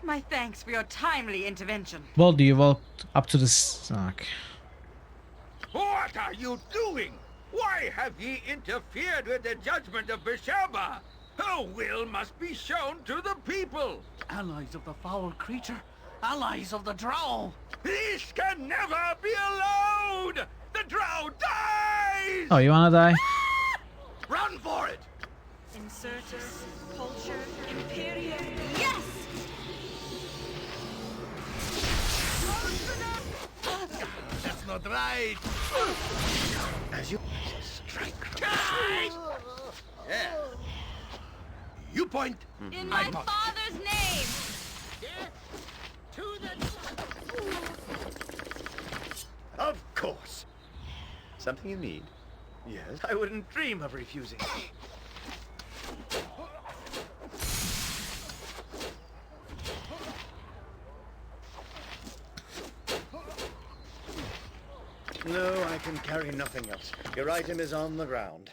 My thanks for your timely intervention. Boldly, you walked up to the stock. What are you doing? Why have ye interfered with the judgment of Besheba? Her will must be shown to the people. Allies of the foul creature. Allies of the drow. This can never be allowed! The drow dies! Oh, you wanna die? Run for it! Insurtus, culture, imperium. Yes! That's not right. As you strike from yeah. You point. In my father's name! To the... Of course. Something you need? Yes. I wouldn't dream of refusing. No, I can carry nothing else. Your item is on the ground.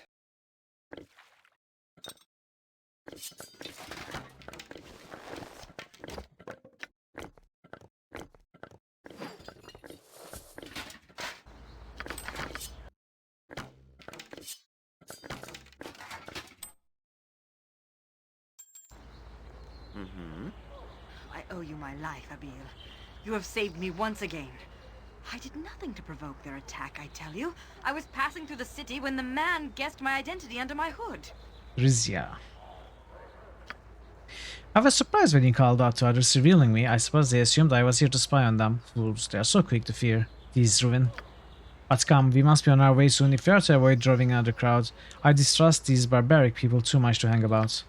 I owe you my life, Abil. You have saved me once again. I did nothing to provoke their attack, I tell you. I was passing through the city when the man guessed my identity under my hood. Rizia. I was surprised when you called out to others revealing me. I suppose they assumed I was here to spy on them. Fools, they are so quick to fear. These ruin. But come, we must be on our way soon if we are to avoid drawing another crowd. I distrust these barbaric people too much to hang about.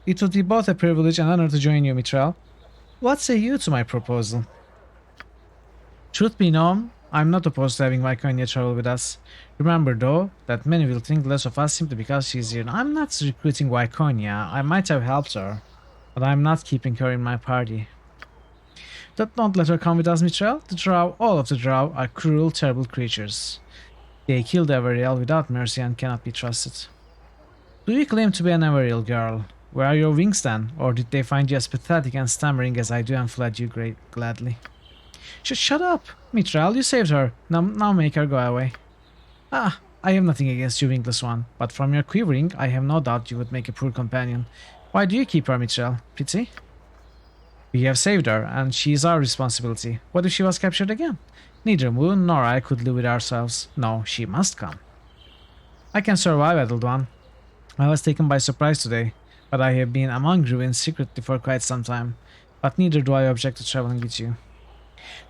It would be both a privilege and honor to join you, Mithril. What say you to my proposal? Truth be known, I'm not opposed to having Wyconia travel with us. Remember, though, that many will think less of us simply because she's here. I'm not recruiting Wyconia. I might have helped her, but I'm not keeping her in my party. Don't let her come with us, Mithril. The drow, all of the drow, are cruel, terrible creatures. They kill the Everial without mercy and cannot be trusted. Do you claim to be an Everial girl? Where are your wings then? Or did they find you as pathetic and stammering as I do and fled you gladly? Shut up! Mithril, you saved her. Now make her go away. Ah, I have nothing against you, wingless one, but from your quivering, I have no doubt you would make a poor companion. Why do you keep her, Mithril? Pity? We have saved her, and she is our responsibility. What if she was captured again? Neither Moon nor I could live with ourselves. No, she must come. I can survive, Addled One. I was taken by surprise today, but I have been among ruins secretly for quite some time. But neither do I object to traveling with you.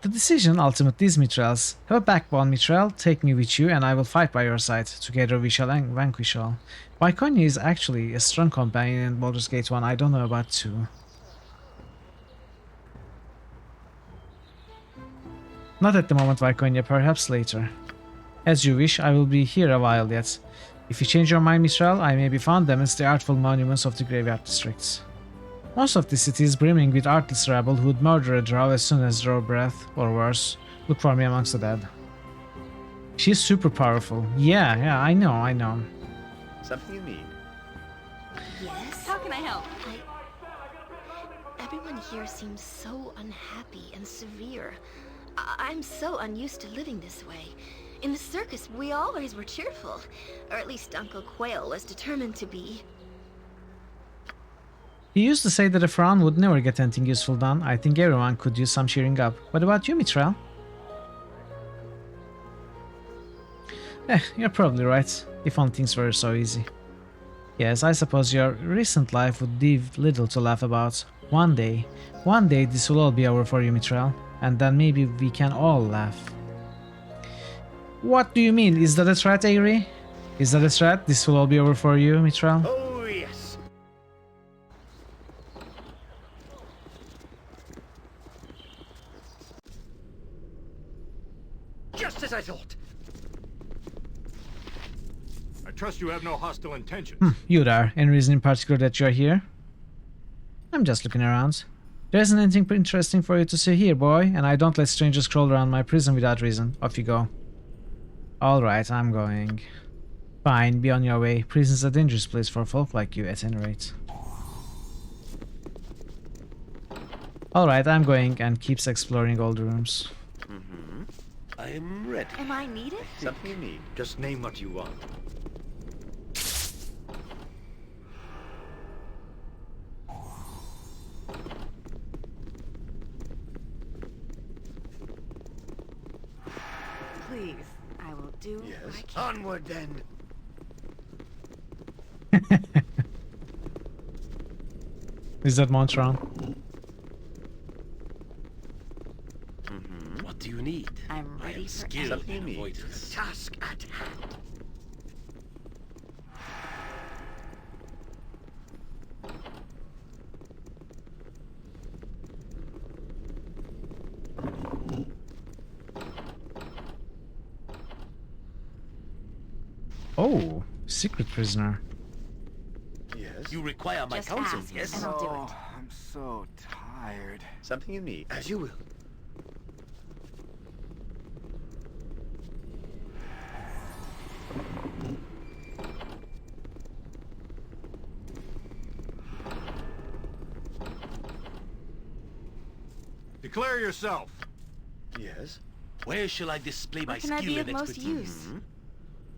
The decision ultimately is Mithril's. Have a backbone, Mithril. Take me with you, and I will fight by your side. Together we shall vanquish all. Wyconia is actually a strong companion in Baldur's Gate 1. I don't know about 2. Not at the moment, Wyconia, perhaps later. As you wish, I will be here a while yet. If you change your mind, Mithril, I may be found amidst the artful monuments of the graveyard districts. Most of the city is brimming with artless rabble who'd murder a drow as soon as draw breath, or worse, look for me amongst the dead. She's super powerful. Yeah, I know. Something you need? Yes? How can I help? Everyone here seems so unhappy and severe. I'm so unused to living this way. In the circus, we always were cheerful. Or at least Uncle Quail was determined to be. He used to say that a frown would never get anything useful done. I think everyone could use some cheering up. What about you, Mithril? You're probably right. If only things were so easy. Yes, I suppose your recent life would leave little to laugh about. One day this will all be over for you, Mithril, and then maybe we can all laugh. What do you mean? Is that a threat, Aerie? Is that a threat? This will all be over for you, Mithril? Oh, yes. Just as I thought. I trust you have no hostile intentions. You there. Any reason in particular that you are here? I'm just looking around. There isn't anything interesting for you to see here, boy, and I don't let strangers crawl around my prison without reason. Off you go. Alright, I'm going. Fine, be on your way. Prison's a dangerous place for folk like you, at any rate. Alright, I'm going, and keeps exploring all the rooms. I'm ready. Am I needed? Something you need. Just name what you want. Please, I will do. Yes. Onward then. Is that Montron? What do you need? I'm ready for Skilled in anything. avoidance. Task at hand. Oh, secret prisoner. Yes. You require my Just counsel, ask, yes? and I'll do it. I'm so tired. Something you need. As you will. Declare yourself. Yes. Where shall I display my Where can I skill be of and most expertise? use?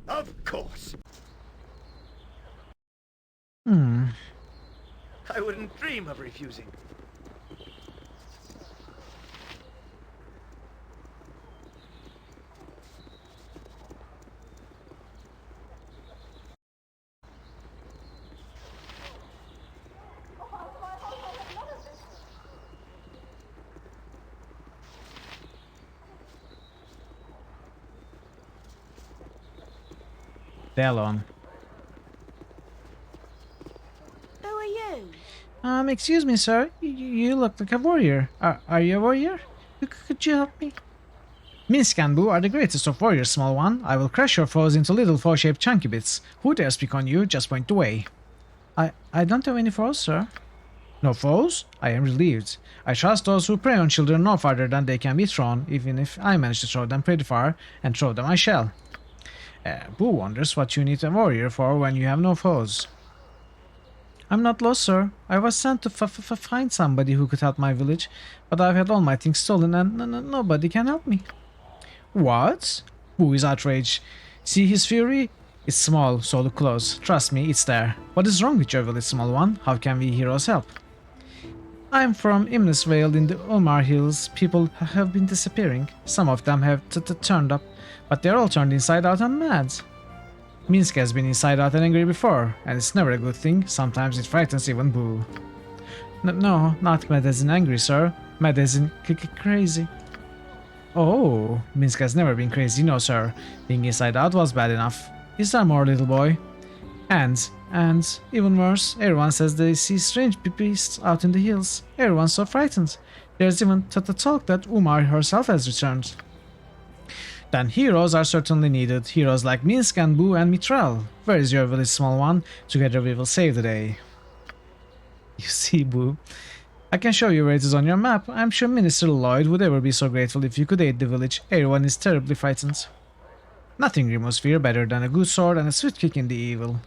Of course. I wouldn't dream of refusing. Dallon. Who are you? Excuse me, sir. You look like a warrior. Are you a warrior? Could you help me? Minsk and Boo are the greatest of warriors, small one. I will crush your foes into little foe-shaped chunky bits. Who dare speak on you, just point the way. I don't have any foes, sir. No foes? I am relieved. I trust those who prey on children no farther than they can be thrown, even if I manage to throw them pretty far, and throw them I shall. Boo wonders what you need a warrior for when you have no foes. I'm not lost, sir. I was sent to find somebody who could help my village, but I've had all my things stolen and nobody can help me. What? Boo is outraged. See his fury? It's small, so look close. Trust me, it's there. What is wrong with your village, small one? How can we heroes help? I'm from Imnesvale in the Ulmar Hills. People have been disappearing. Some of them have turned up, but they're all turned inside out and mad. Minsk has been inside out and angry before, and it's never a good thing. Sometimes it frightens even Boo. No, not mad as in angry, sir. Mad as in crazy. Oh, Minsk has never been crazy, no, sir. Being inside out was bad enough. Is there more, little boy? And, even worse, everyone says they see strange beasts out in the hills. Everyone's so frightened. There's even talk that Umar herself has returned. Then heroes are certainly needed. Heroes like Minsk and Boo and Mithril. Where is your village, small one? Together we will save the day. You see, Boo. I can show you where it is on your map. I'm sure Minister Lloyd would ever be so grateful if you could aid the village. Everyone is terribly frightened. Nothing removes fear better than a good sword and a swift kick in the evil.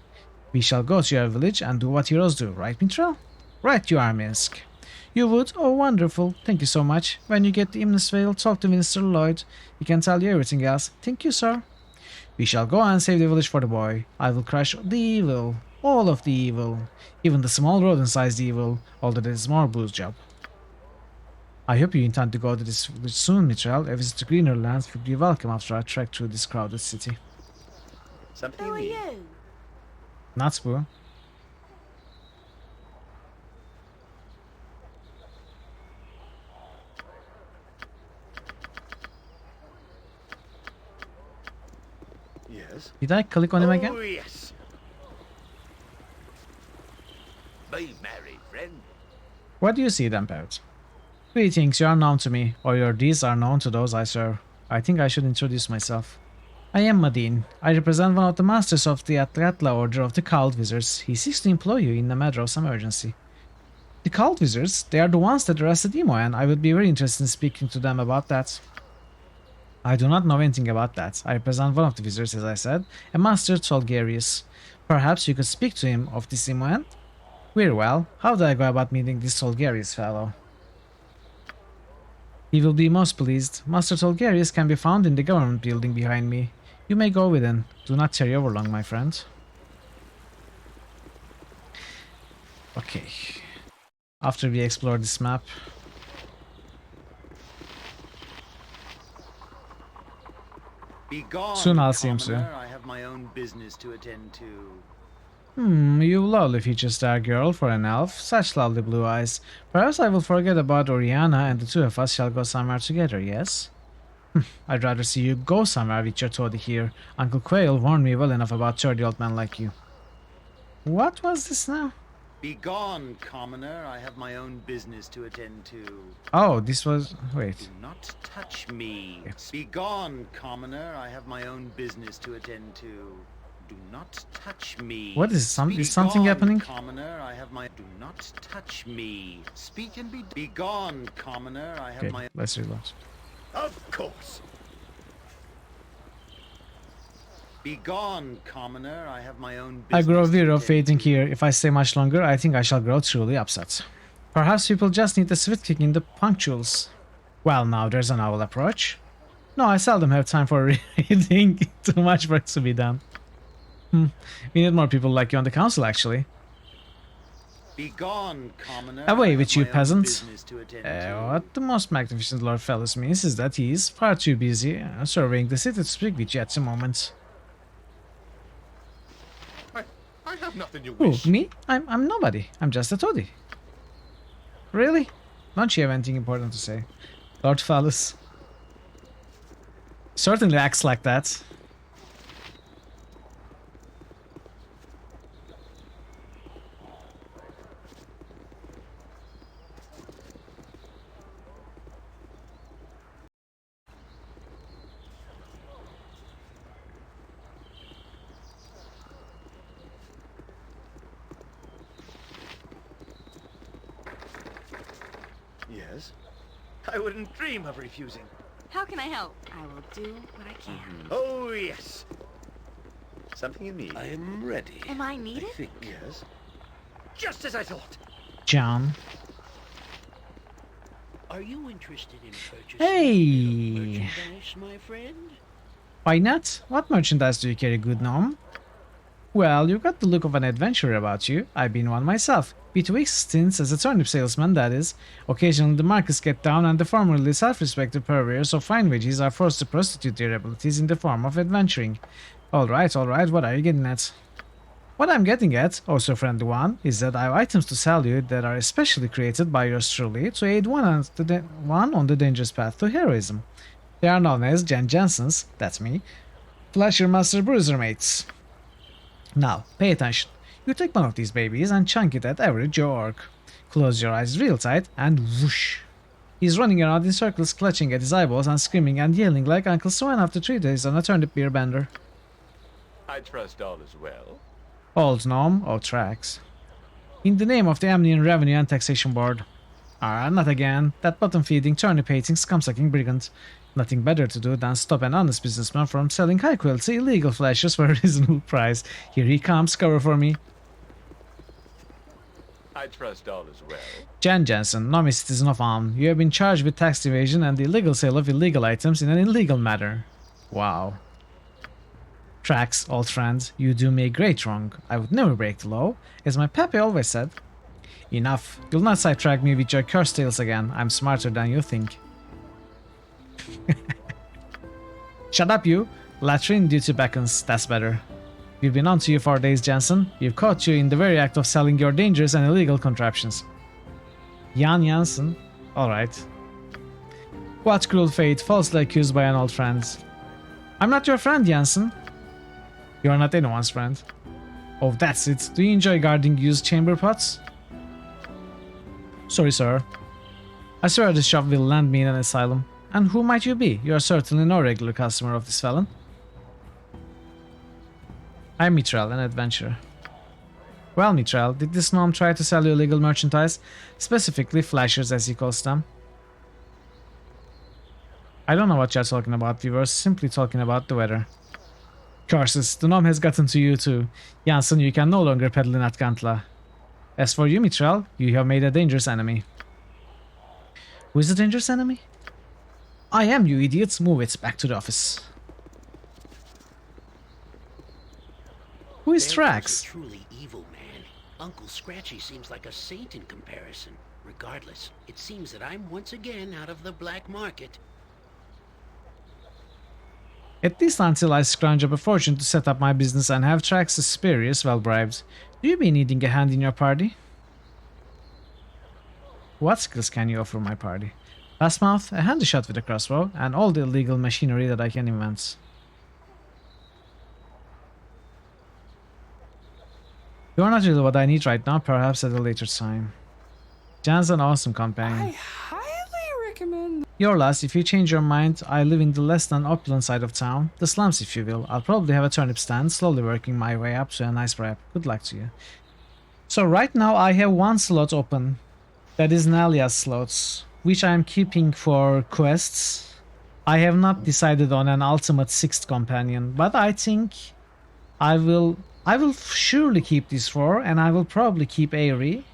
We shall go to your village and do what heroes do, right, Mithril? Right you are, Minsk. You would? Oh, wonderful. Thank you so much. When you get to Imnesvale, talk to Minister Lloyd. He can tell you everything else. Thank you, sir. We shall go and save the village for the boy. I will crush the evil. All of the evil. Even the small rodent-sized evil, although that is more Boo's job. I hope you intend to go to this village soon, Mithril. A visit to greener lands would be welcome after our trek through this crowded city. Something Who you are need. you? Not Boo. Yes? Did I click on him again? Oh, yes. Be merry, friend. What do you see then, Parrot? Greetings, you are known to me, or your deeds are known to those I serve. I think I should introduce myself. I am Madine. I represent one of the masters of the Atlatla Order of the Cult Wizards. He seeks to employ you in a matter of some urgency. The Cult Wizards, they are the ones that arrested Emo, and I would be very interested in speaking to them about that. I do not know anything about that. I represent one of the wizards, as I said, a Master Tolgarius. Perhaps you could speak to him of this Emo. Very well. How do I go about meeting this Tolgarius fellow? He will be most pleased. Master Tolgarius can be found in the government building behind me. You may go within. Do not tarry over long, my friend. Okay. After we explore this map. Be gone, Soon I'll see him, commoner. I have my own business to attend to. You lovely features there, girl, for an elf. Such lovely blue eyes. Perhaps I will forget about Oriana and the two of us shall go somewhere together, yes? I'd rather see you go somewhere with your toady here. Uncle Quail warned me well enough about 30-old men like you. What was this now? Be gone, commoner. I have my own business to attend to. Oh, this was... wait. Do not touch me. Be gone, commoner. I have my own business to attend to. Do not touch me. What is something happening? Commoner, I have my... Do not touch me. Speak and be gone, commoner. I have my... Let's reload. Of course. Be gone, commoner. I have my own business. I grow weary of waiting here. If I stay much longer, I think I shall grow truly upset. Perhaps people just need a swift kick in the punctuals. Well, now there's a novel approach. No, I seldom have time for reading. Too much work to be done. We need more people like you on the council, actually. Be gone, commoner. Away with you, peasant. What the most magnificent Lord Fellows means is that he is far too busy surveying the city to speak with you at the moment. I have nothing you Who, wish. me? I'm nobody. I'm just a toady. Really? Don't you have anything important to say? Lord Phallus certainly acts like that. Yes? I wouldn't dream of refusing. How can I help? I will do what I can. Oh, yes. Something you need? I am ready. Am I needed? Yes. Just as I thought. John. Are you interested in purchasing Hey! merchandise, my friend? Why not? What merchandise do you carry, good gnome? Well, you've got the look of an adventurer about you. I've been one myself. Betwixt stints as a turnip salesman, that is. Occasionally the markets get down and the formerly self-respected purveyors of fine veggies are forced to prostitute their abilities in the form of adventuring. Alright, what are you getting at? What I'm getting at, also friendly one, is that I have items to sell you that are especially created by yours truly to aid one on the dangerous path to heroism. They are known as Jen Jensen's, that's me, Flasher Master Bruiser mates. Now, pay attention. You take one of these babies and chunk it at every Joe-orc. Close your eyes real tight and whoosh. He's running around in circles clutching at his eyeballs and screaming and yelling like Uncle Swan after 3 days on a turnip beer bender. I trust all is well. Old gnome, old tracks. In the name of the Amnian Revenue and Taxation Board. Not again. That bottom-feeding, turnip-hating, scum-sucking brigand. Nothing better to do than stop an honest businessman from selling high-quality illegal flashes for a reasonable price. Here he comes, cover for me. I trust all is well. Jan Jensen, nominee citizen of Amn. You have been charged with tax evasion and the illegal sale of illegal items in an illegal manner. Wow. Trax, old friend, you do me a great wrong. I would never break the law, as my pappy always said. Enough. You'll not sidetrack me with your cursed tales again. I'm smarter than you think. Shut up, you. Latrine duty beckons. That's better. We've been on to you for days, Jensen. We've caught you in the very act of selling your dangerous and illegal contraptions. Jan Jansen. Alright. What cruel fate, falsely accused by an old friend. I'm not your friend, Jansen. You are not anyone's friend. Oh, that's it. Do you enjoy guarding used chamber pots? Sorry, sir. I swear this shop will land me in an asylum. And who might you be? You are certainly no regular customer of this felon. I'm Mitral, an adventurer. Well, Mitral, did this gnome try to sell you illegal merchandise? Specifically flashers, as he calls them. I don't know what you're talking about. We were simply talking about the weather. Curses, the gnome has gotten to you too. Jansen, you can no longer peddle in Atkantla. As for you, Mitral, you have made a dangerous enemy. Who is the dangerous enemy? I am, you idiots. Move it back to the office. Who is Trax? A truly evil man. Uncle Scratchy seems like a saint in comparison. Regardless, it seems that I'm once again out of the black market. At least until I scrounge up a fortune to set up my business and have Trax's superiors well bribed. Do you be needing a hand in your party? What skills can you offer my party? Fastmouth, a handy shot with a crossbow, and all the illegal machinery that I can invent. You are not really what I need right now, perhaps at a later time. Jan's an awesome companion. I highly recommend. Your loss, if you change your mind, I live in the less than opulent side of town, the slums if you will. I'll probably have a turnip stand, slowly working my way up to a nice bribe. Good luck to you. So right now I have one slot open. That is Nalia's slots, which I am keeping for quests. I have not decided on an ultimate 6th companion, but I think I will surely keep these 4, and I will probably keep Aerie.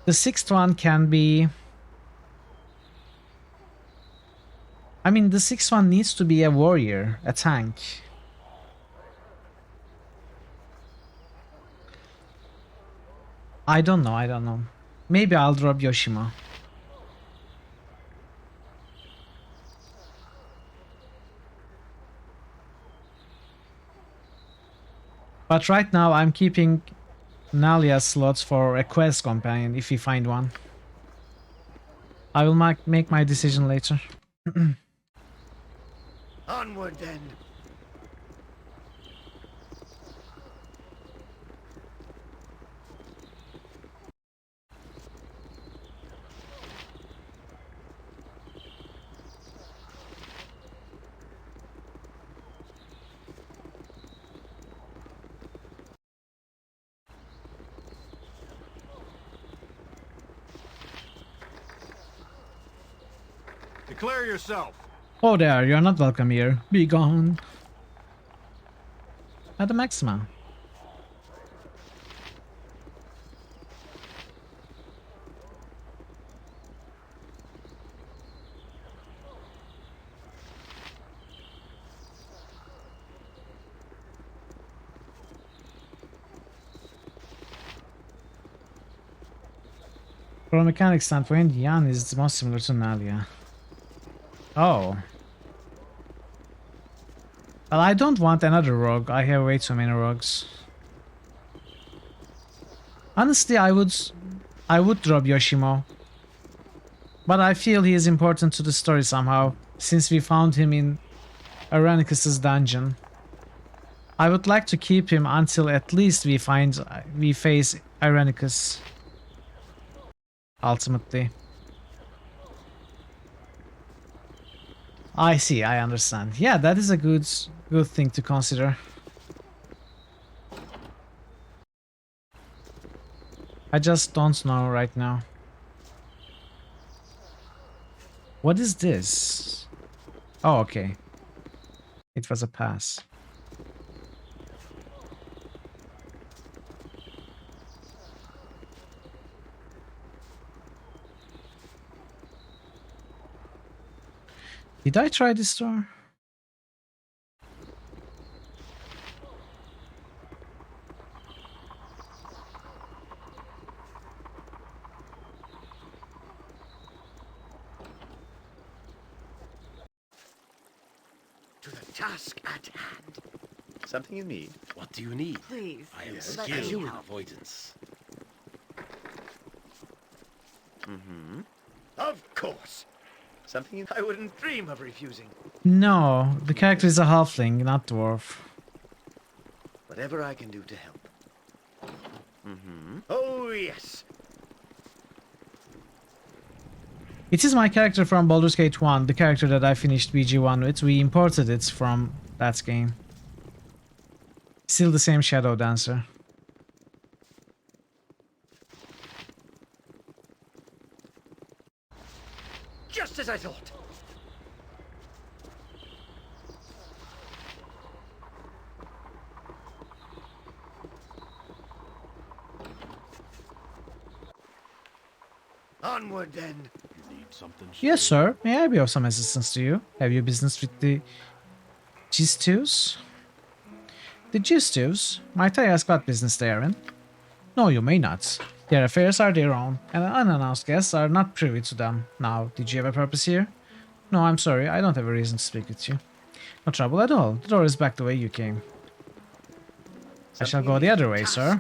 The 6th one can be... I mean, the 6th one needs to be a warrior, a tank. I don't know. Maybe I'll drop Yoshima. But right now I'm keeping Nalia's slots for a quest companion if we find one. I will make my decision later. Onward then. Declare yourself. Oh there, you're not welcome here. Be gone. At the Maxima. From a mechanic standpoint, Jan is most similar to Nalia. Oh. Well, I don't want another rogue. I have way too many rogues. Honestly, I would drop Yoshimo. But I feel he is important to the story somehow, since we found him in Irenicus's dungeon. I would like to keep him until at least we face Irenicus. Ultimately. I see, I understand. Yeah, that is a good thing to consider. I just don't know right now. What is this? Oh, okay. It was a pass. Did I try this door? To the task at hand. Something you need? What do you need? Please, I am let skilled me in help. avoidance. Of course. Something I wouldn't dream of refusing. No, the character is a halfling, not dwarf. Whatever I can do to help. Oh, yes. It is my character from Baldur's Gate 1, the character that I finished BG1 with. We imported it from that game. Still the same Shadow Dancer. Just as I thought. Onward, then. You need something? Yes, sir. May I be of some assistance to you? Have you business with the Gistus? The Gistus? Might I ask what business they are in? No, you may not. Their affairs are their own, and unannounced guests are not privy to them. Now, did you have a purpose here? No, I'm sorry. I don't have a reason to speak with you. No trouble at all. The door is back the way you came. I shall go the other way, sir.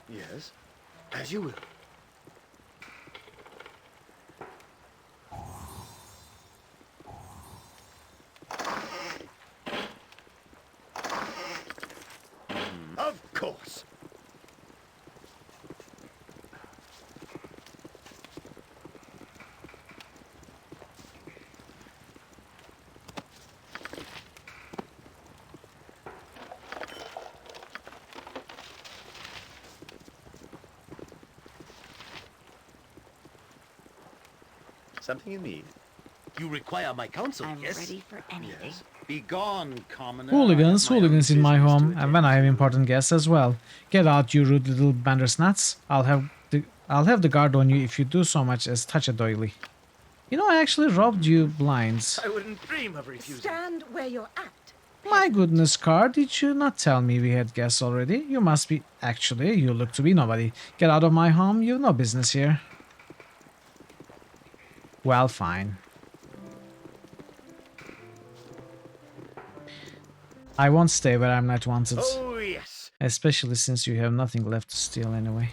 Yes, as you will. Of course. Something you need? You require my counsel, I'm yes? ready for anything. Yes. Begone, commoner. Hooligans, I have my own hooligans in my business to home, and attend when I have to. important guests as well. Get out, you rude little bandersnats. I'll have the guard on you if you do so much as touch a doily. You know, I actually robbed you blinds. I wouldn't dream of refusing. Stand where you're at. My goodness, Car, did you not tell me we had guests already? You must be... Actually, you look to be nobody. Get out of my home, you've no business here. Well, fine. I won't stay where I'm not wanted. Oh, yes. Especially since you have nothing left to steal anyway.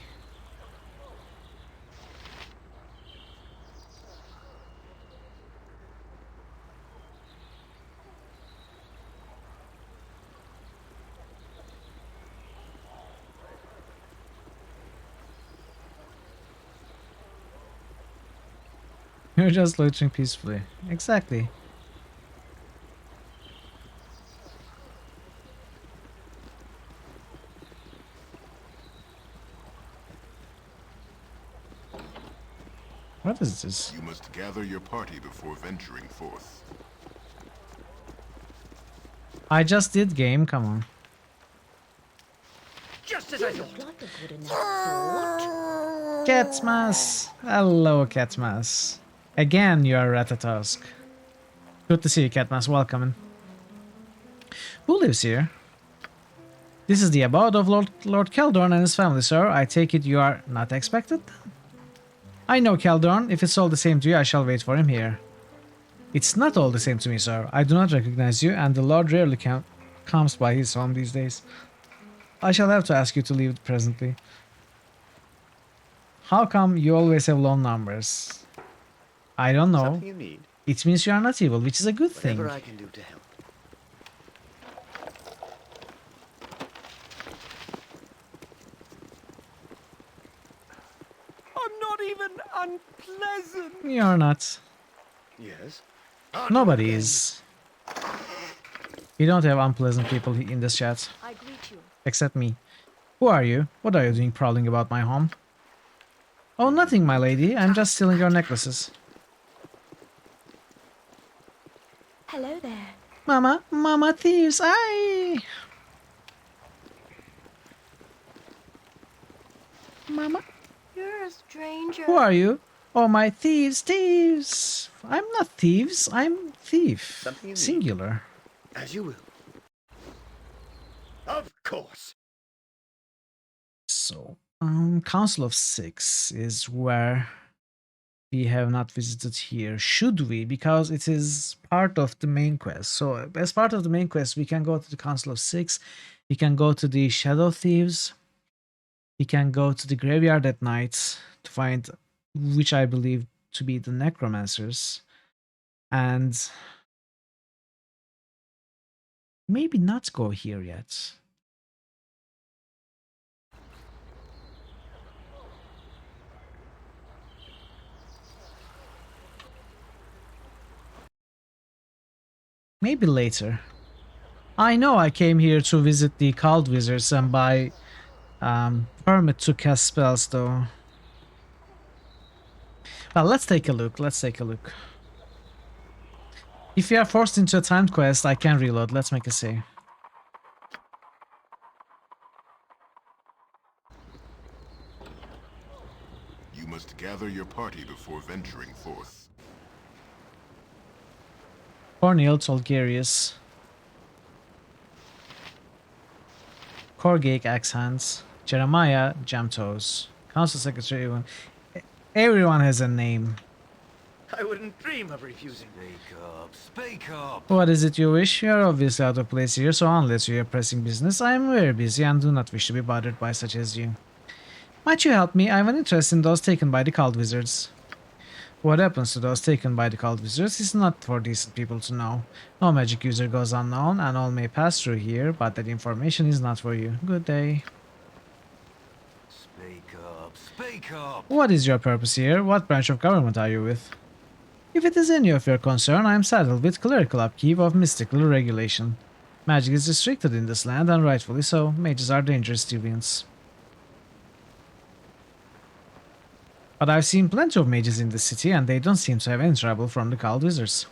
You're just loitering peacefully. Exactly. What is this? You must gather your party before venturing forth. I just did game, come on. Just as I thought. Like a good enough sort. Catmas! Hello, Catmas. Again, you are Ratatosk. Good to see you, Catmas. Welcome. Who lives here? This is the abode of Lord Keldorn and his family, sir. I take it you are not expected? I know Keldorn. If it's all the same to you, I shall wait for him here. It's not all the same to me, sir. I do not recognize you, and the Lord rarely comes by his home these days. I shall have to ask you to leave presently. How come you always have low numbers? I don't know. Something you need? It means you are not evil, which is a good thing. Whatever I can do to help. I'm not even unpleasant. You're not. Yes. Nobody is. We don't have unpleasant people in this chat. I greet you. Except me. Who are you? What are you doing prowling about my home? Oh, nothing, my lady. I'm just stealing your necklaces. Hello there. Mama thieves, aye! Mama? You're a stranger. Who are you? Oh, my thieves! I'm not thieves, I'm thief. Something you need? Singular. As you will. Of course. So, Council of Six is where we have not visited here. Should we? Because it is part of the main quest. So, as part of the main quest, we can go to the Council of Six. We can go to the Shadow Thieves. We can go to the graveyard at night to find which I believe to be the necromancers. And maybe not go here yet. Maybe later. I know I came here to visit the Cult Wizards and buy permit to cast spells though. Well, let's take a look. Let's take a look. If you are forced into a timed quest, I can reload. Let's make a save. You must gather your party before venturing forth. Cornel Tolgarius. Corgake Axe Hands. Jeremiah Jamtoes. Council Secretary Ewan. Everyone has a name. I wouldn't dream of refusing. Speak up! What is it you wish? You are obviously out of place here, so unless you have pressing business, I am very busy and do not wish to be bothered by such as you. Might you help me? I have an interest in those taken by the Cult Wizards. What happens to those taken by the Cult Wizards is not for decent people to know. No magic user goes unknown, and all may pass through here, but that information is not for you. Good day. Speak up! Speak up! What is your purpose here? What branch of government are you with? If it is any of your concern, I am saddled with clerical upkeep of mystical regulation. Magic is restricted in this land, and rightfully so. Mages are dangerous deviants. But I've seen plenty of mages in the city, and they don't seem to have any trouble from the Cult Wizards.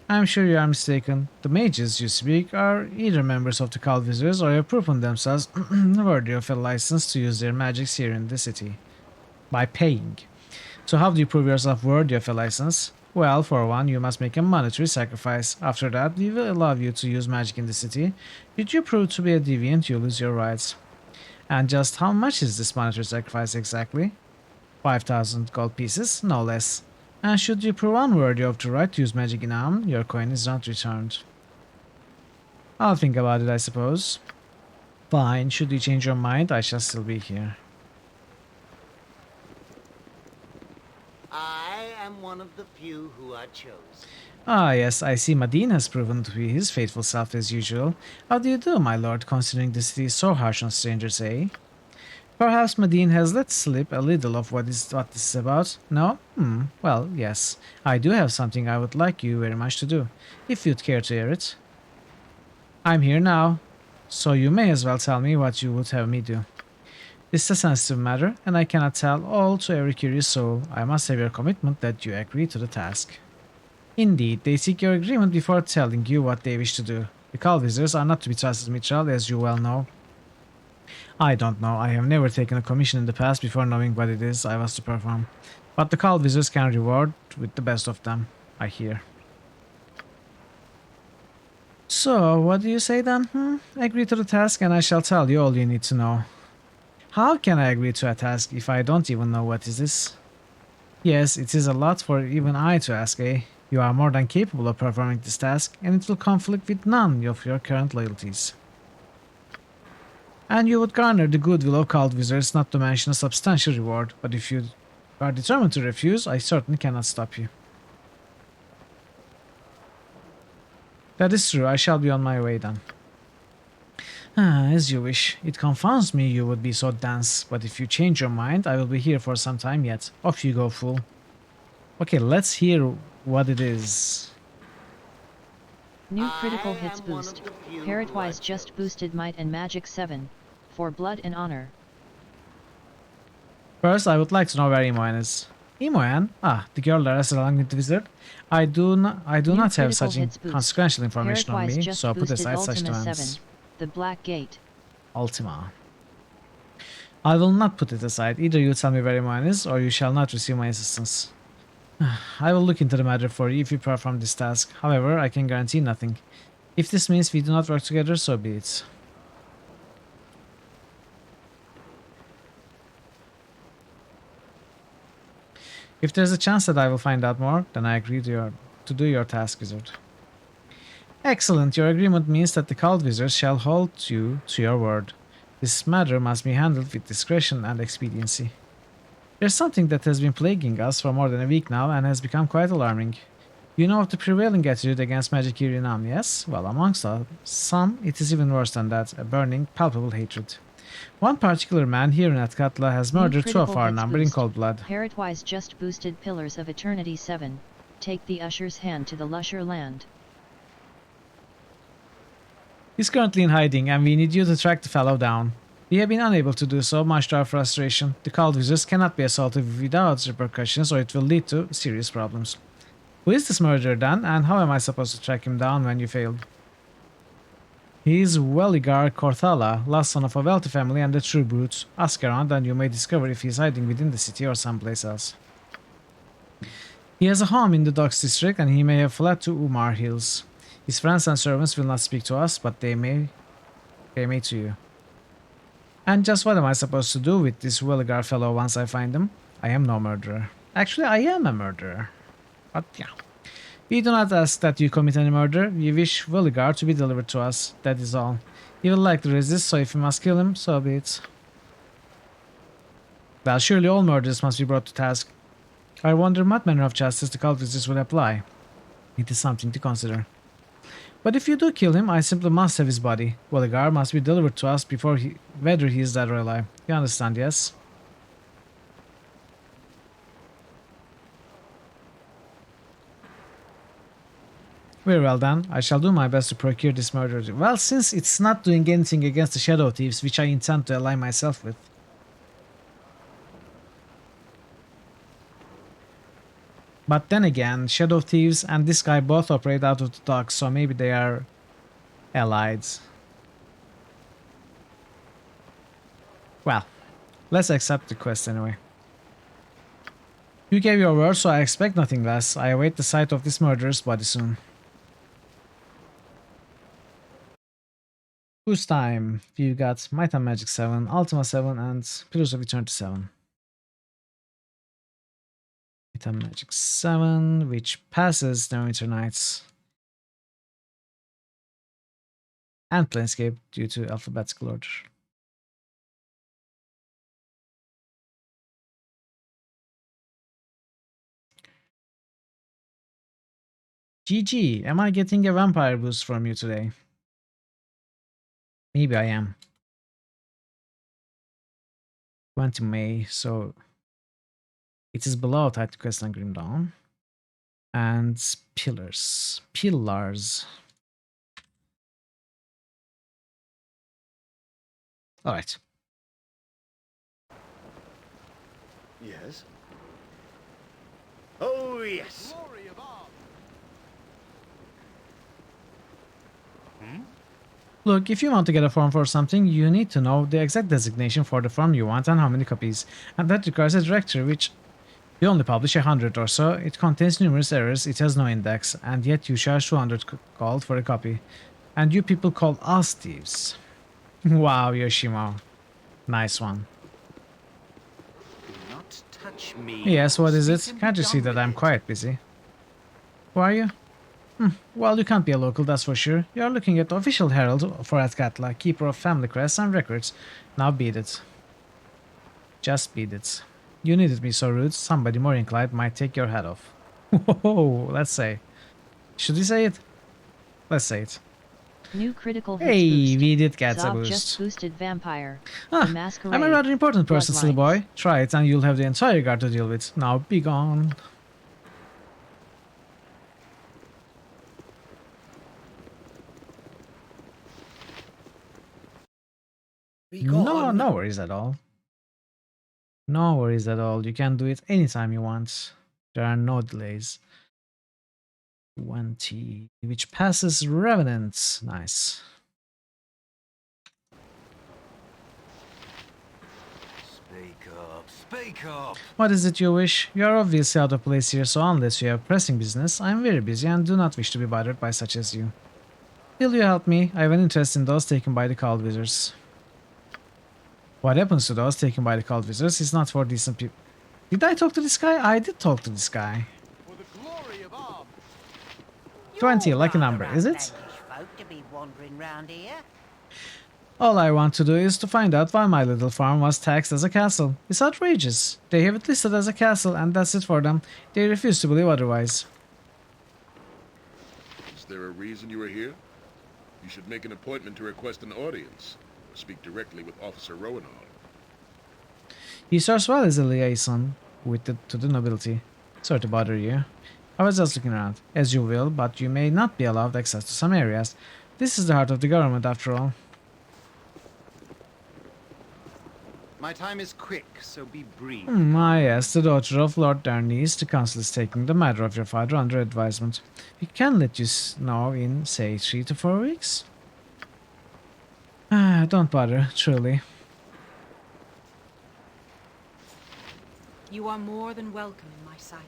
I am sure you are mistaken. The mages you speak are either members of the Cult Wizards or have proven themselves worthy of a license to use their magics here in the city. By paying. So how do you prove yourself worthy of a license? Well, for one, you must make a monetary sacrifice. After that, we will allow you to use magic in the city. Should you prove to be a deviant, you lose your rights. And just how much is this monetary sacrifice exactly? 5,000 gold pieces, no less. And should you prove unworthy of the right to use magic in Amn, your coin is not returned. I'll think about it, I suppose. Fine, should you change your mind, I shall still be here. I am one of the few who are chosen. Ah yes, I see Madine has proven to be his faithful self as usual. How do you do, my lord, considering the city is so harsh on strangers, eh? Perhaps Madine has let slip a little of what this is about? No? Well, yes. I do have something I would like you very much to do, if you'd care to hear it. I'm here now, so you may as well tell me what you would have me do. This is a sensitive matter, and I cannot tell all to every curious soul. I must have your commitment that you agree to the task. Indeed, they seek your agreement before telling you what they wish to do. The Cult Wizards are not to be trusted, Mitchell, as you well know. I don't know. I have never taken a commission in the past before knowing what it is I was to perform. But the Cult Wizards can reward with the best of them, I hear. So, what do you say then? Agree to the task and I shall tell you all you need to know. How can I agree to a task if I don't even know what is this? Yes, it is a lot for even I to ask, eh? You are more than capable of performing this task, and it will conflict with none of your current loyalties. And you would garner the goodwill of Cult Wizards, not to mention a substantial reward, but if you are determined to refuse, I certainly cannot stop you. That is true, I shall be on my way then. As you wish. It confounds me you would be so dense, but if you change your mind, I will be here for some time yet. Off you go, fool. Okay, let's hear what it is. New critical hits boost. Parrotwise just boosted Might and Magic 7. For blood and honor. First, I would like to know where Imoen is. Imoen? Ah, the girl that wrestled along with the wizard. I do not have such consequential information on me, so put aside such demands. The Black Gate. Ultima. I will not put it aside. Either you tell me where Imoen is, or you shall not receive my assistance. I will look into the matter for you if you perform this task. However, I can guarantee nothing. If this means we do not work together, so be it. If there's a chance that I will find out more, then I agree to do your task, wizard. Excellent, your agreement means that the Cult Wizards shall hold you to your word. This matter must be handled with discretion and expediency. There's something that has been plaguing us for more than a week now and has become quite alarming. You know of the prevailing attitude against magic here in Am, yes? Well, amongst some, it is even worse than that, a burning, palpable hatred. One particular man here in Atkatla has New murdered 2 of critical our hits number in boost. cold blood. Parrotwise just boosted Pillars of Eternity 7. Take the Usher's hand to the Lusher land. He's currently in hiding, and we need you to track the fellow down. We have been unable to do so, much to our frustration. The Cult Wizards cannot be assaulted without repercussions, or it will lead to serious problems. Who is this murderer then, and how am I supposed to track him down when you failed? He is Welligar Korthala, last son of a wealthy family and a true brute. Ask around and you may discover if he is hiding within the city or someplace else. He has a home in the Docks district and he may have fled to Umar Hills. His friends and servants will not speak to us, but they may to you. And just what am I supposed to do with this Welligar fellow once I find him? I am no murderer. Actually, I am a murderer. But yeah. We do not ask that you commit any murder. We wish Welligar to be delivered to us. That is all. He will likely resist, so if we must kill him, so be it. Well, surely all murders must be brought to task. I wonder what manner of justice the Cult Wizards will apply. It is something to consider. But if you do kill him, I simply must have his body. Welligar must be delivered to us before whether he is dead or alive. You understand, yes? Very well then, I shall do my best to procure this murder. Well, since it's not doing anything against the Shadow Thieves, which I intend to ally myself with. But then again, Shadow Thieves and this guy both operate out of the docks, so maybe they are allied. Well, let's accept the quest anyway. You gave your word, so I expect nothing less. I await the sight of this murderer's body soon. Boost time. You got Might and Magic 7, Ultima 7, and Pillars of Eternity 7. Might and Magic 7, which passes Neverwinter Nights and Planescape due to alphabetical order. GG, am I getting a vampire boost from you today? Maybe I am. 20 May, so it is below Titan Quest and Grim Dawn. And Pillars. Alright. Yes? Oh, yes! Look, if you want to get a form for something, you need to know the exact designation for the form you want and how many copies. And that requires a directory, which we only publish 100 or so. It contains numerous errors, it has no index, and yet you charge 200 gold for a copy. And you people call us thieves. Wow, Yoshimo. Nice one. Do not touch me. Yes, what is it? Can't you see that I'm quite busy? Who are you? Well, you can't be a local, that's for sure. You're looking at the official herald for Atkatla, keeper of family crests and records. Now beat it. Just beat it. You needed me so rude, somebody more inclined might take your head off. Whoa, let's say. Should we say it? Let's say it. New critical hits Hey, boost. we did get a Zob boost. just boosted Vampire. Ah, I'm a rather important person, silly boy. Try it and you'll have the entire guard to deal with. Now be gone. No worries at all. No worries at all. You can do it anytime you want. There are no delays. 20, which passes Revenant. Nice. Speak up! What is it you wish? You are obviously out of place here, so unless you have pressing business, I am very busy and do not wish to be bothered by such as you. Will you help me? I have an interest in those taken by the Cult Wizards. What happens to those taken by the Cult Wizards is not for decent people. Did I talk to this guy? I did talk to this guy. 20, lucky number, is it? All I want to do is to find out why my little farm was taxed as a castle. It's outrageous. They have it listed as a castle and that's it for them. They refuse to believe otherwise. there a reason you are here? You should make an appointment to request an audience, or speak directly with Officer Rowanall. He serves well as a liaison to the nobility. Sorry to bother you. I was just looking around. As you will, but you may not be allowed access to some areas. This is the heart of the government, after all. My time is quick, so be brief. Yes, the daughter of Lord Darnese, the council is taking the matter of your father under advisement. We can let you know in, say, 3 to 4 weeks. Don't bother, truly. You are more than welcome in my sight.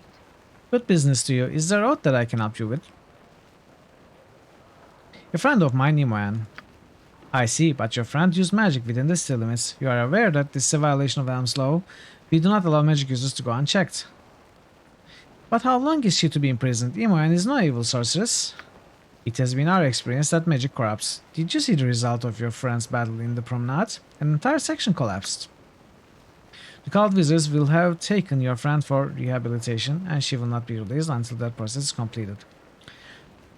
Good business to you. Is there aught that I can help you with? A friend of mine, Imoyan. I see, but your friend used magic within the city limits. You are aware that this is a violation of Elm's law. We do not allow magic users to go unchecked. But how long is she to be imprisoned? Imoyan is no evil sorceress. It has been our experience that magic corrupts. Did you see the result of your friend's battle in the promenade? An entire section collapsed. The cult wizards will have taken your friend for rehabilitation, and she will not be released until that process is completed.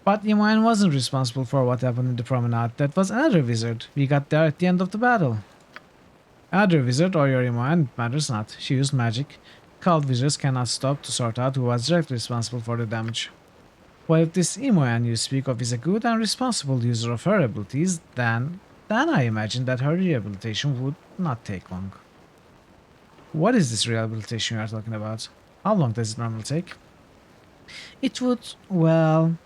But Imoyan wasn't responsible for what happened in the promenade. That was another wizard. We got there at the end of the battle. Another wizard or your Imoyan, it matters not. She used magic. Cult wizards cannot stop to sort out who was directly responsible for the damage. Well, if this Imoyan you speak of is a good and responsible user of her abilities, then I imagine that her rehabilitation would not take long. What is this rehabilitation you are talking about? How long does it normally take? It would, well...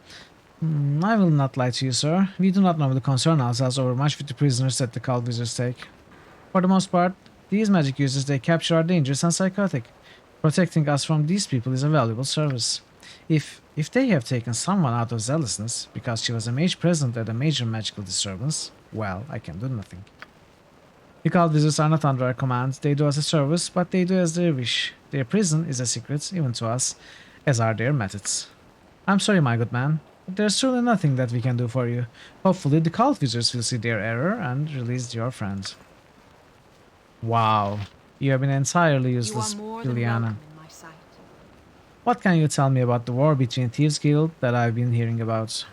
I will not lie to you, sir. We do not normally concern ourselves over much with the prisoners that the cult wizards take. For the most part, these magic users they capture are dangerous and psychotic. Protecting us from these people is a valuable service. If they have taken someone out of zealousness, because she was a mage present at a major magical disturbance, well, I can do nothing. The cult wizards are not under our command. They do us a service, but they do as they wish. Their prison is a secret, even to us, as are their methods. I'm sorry, my good man. There's truly nothing that we can do for you. Hopefully the cult wizards will see their error and release your friend. Wow. You have been entirely useless, Juliana. What can you tell me about the war between Thieves Guild that I've been hearing about?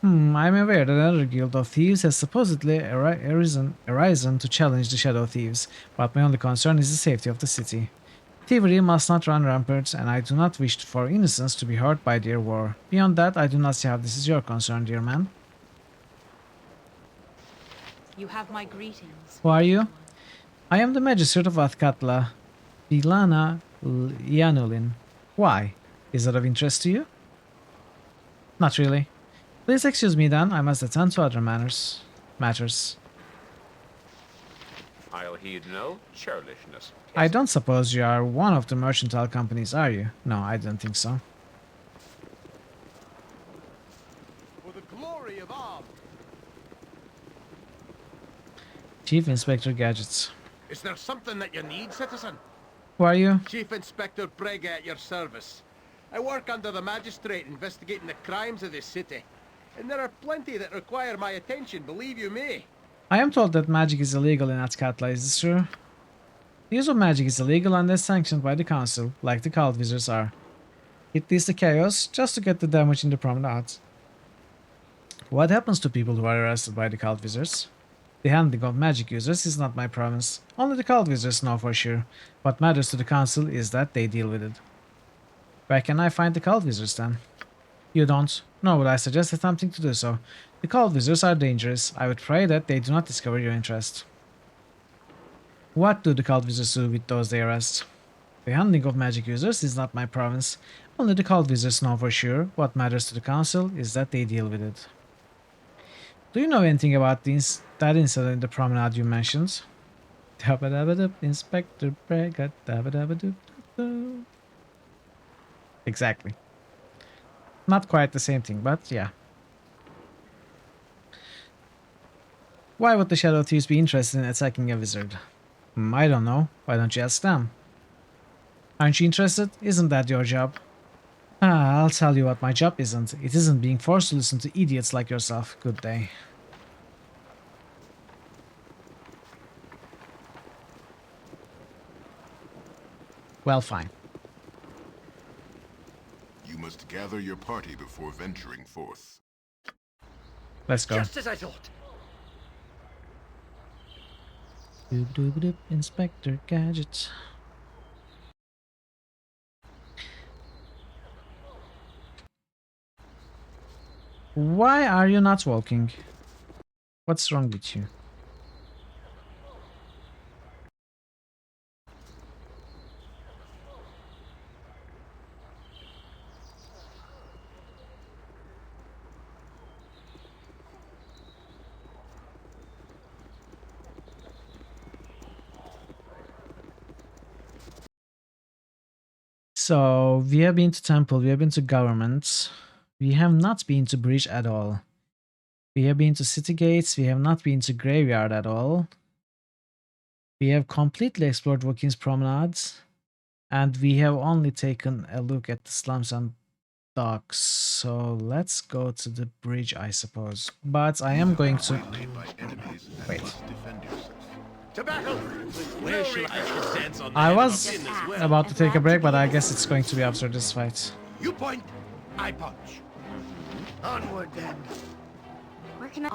I'm aware that another guild of thieves has supposedly arisen to challenge the Shadow Thieves, but my only concern is the safety of the city. Thievery must not run rampant, and I do not wish for innocents to be hurt by their war. Beyond that, I do not see how this is your concern, dear man. You have my greetings. Who are you? I am the Magistrate of Athkatla, Bilana Yanulin. Why? Is that of interest to you? Not really. Please excuse me then, I must attend to other matters. I'll heed no churlishness. I don't suppose you are one of the mercantile companies, are you? No, I don't think so. For the glory of arms. Chief Inspector Gadgets. Is there something that you need, citizen? Who are you? Chief Inspector Brega at your service. I work under the magistrate investigating the crimes of this city. And there are plenty that require my attention, believe you me. I am told that magic is illegal in Athkatla, is this true? The use of magic is illegal unless sanctioned by the council, like the cult wizards are. It leads to chaos just to get the damage in the promenade. What happens to people who are arrested by the cult wizards? The handling of magic users is not my province. Only the cult wizards know for sure. What matters to the council is that they deal with it. Where can I find the cult wizards then? You don't, nor would I suggest attempting to do so. The cult wizards are dangerous. I would pray that they do not discover your interest. What do the cult wizards do with those they arrest? The handling of magic users is not my province. Only the cult wizards know for sure. What matters to the council is that they deal with it. Do you know anything about that incident in the promenade you mentioned? Inspector Brega. Exactly. Not quite the same thing, but yeah. Why would the Shadow Thieves be interested in attacking a wizard? I don't know. Why don't you ask them? Aren't you interested? Isn't that your job? I'll tell you what my job isn't. It isn't being forced to listen to idiots like yourself. Good day. Well, fine. You must gather your party before venturing forth. Let's go. Just as I thought. Doop, Inspector Gadget. Why are you not walking? What's wrong with you? So, we have been to temple, we have been to government, we have not been to bridge at all. We have been to city gates, we have not been to graveyard at all. We have completely explored Wokin's promenades, and we have only taken a look at the slums and docks. So let's go to the bridge, I suppose. But I am going to... Wait. To battle! Where shall I dance on I was about to take a break, but I guess it's going to be after this fight. You point, I punch. Onward then. Where can I...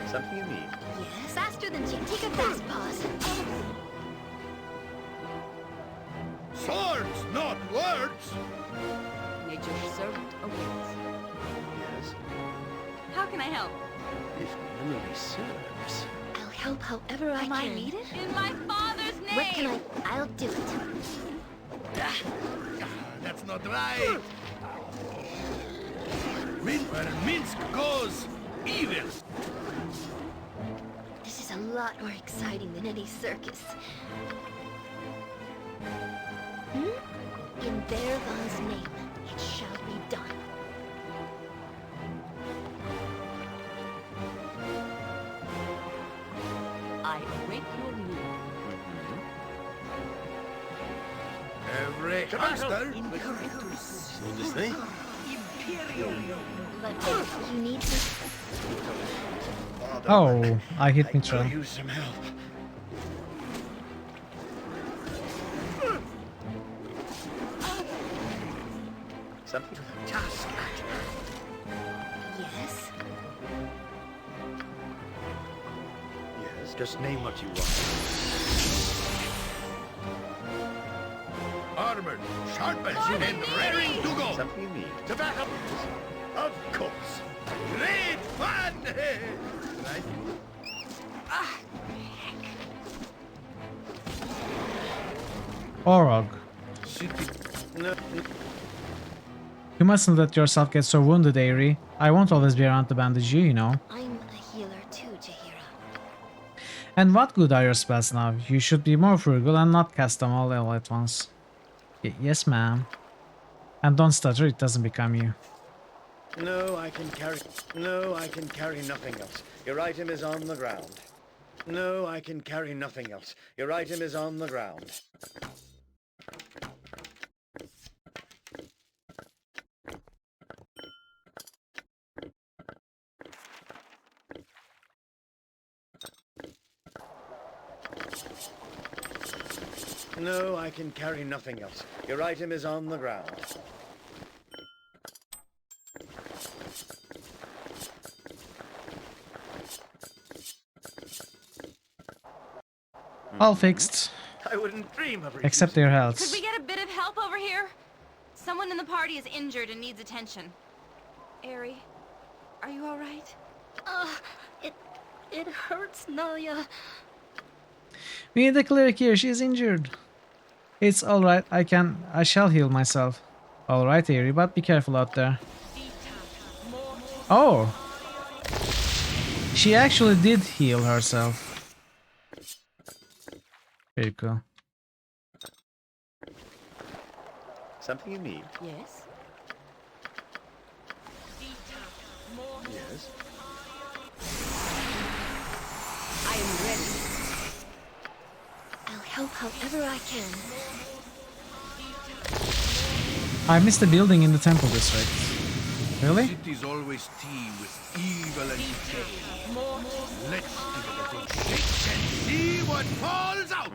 Something you need? Yes, faster than you. Take a fast pause. Swords, not words! Nature's servant awaits. Yes. How can I help? If memory serves. I'll help however I Am can. I needed? In my father's name! What can I... I'll do it. That's not right! Where Minsk goes, evil! This is a lot more exciting than any circus. In Bearvan's name, it shall be done. I await your need. Every hamster! So this thing? But you need me. Oh, I hit me I'll through. use some help. Something to the task. Yes? Yes, just name what you want. Armored, sharpened, and raring to go! Something you need? To battle! Of course! Great fun! Right? Orog. No. You mustn't let yourself get so wounded, Aerie. I won't always be around to bandage you, you know. I'm a healer too, Jaheira. And what good are your spells now? You should be more frugal and not cast them all at once. Yes, ma'am. And don't stutter, it doesn't become you. No, I can carry nothing else. Your item is on the ground. No, I can carry nothing else. Your item is on the ground. No, I can carry nothing else. Your item is on the ground. All fixed. I wouldn't dream of Except their health. Could we get a bit of help over here? Someone in the party is injured and needs attention. Aerie, are you all right? It hurts, Naya. We need a cleric here, she's injured. It's alright, I shall heal myself. Alright, Aerie, but be careful out there. Oh! She actually did heal herself. Very cool. Something you need? Yes. Yes. I am ready. I'll help however I can. I missed the building in the temple district. Really? Cities always teem with evil and decay. Let's give it a good shake and see what falls out.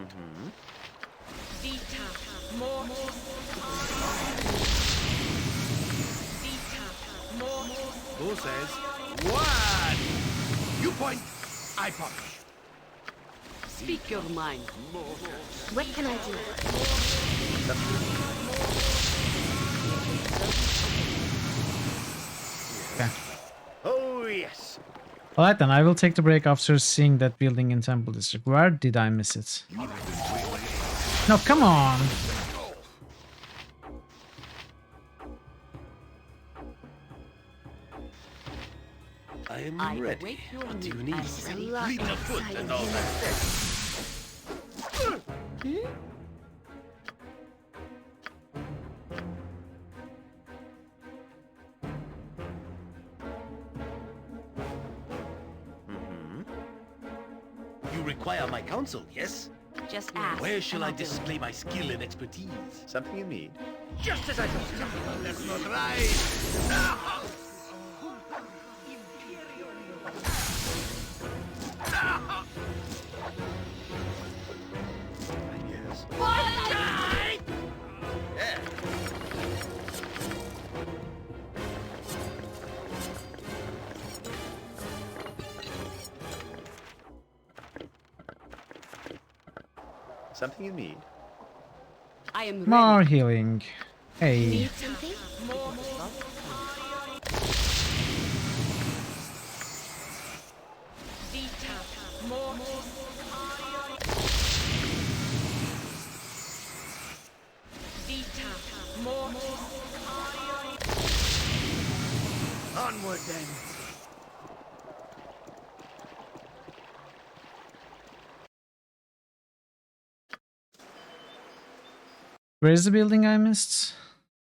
Vita mortis. Vita mortis. Who says one? You point, I punish. Speak your mind. What can I do? Okay. Oh, yes. Alright then, I will take the break after seeing that building in Temple District. Where did I miss it? No, come on! I am ready. What do you need? Fleet of foot and all that. You require my counsel, yes? Just ask. Where shall and I I'll do it. display my skill and expertise? Something you need. Just as I thought. That's not right. Yes. Yeah. Something you need. I am More ready. healing. Hey. Need something? Vita mortis. Vita mortis. Onward then. Where is the building I missed?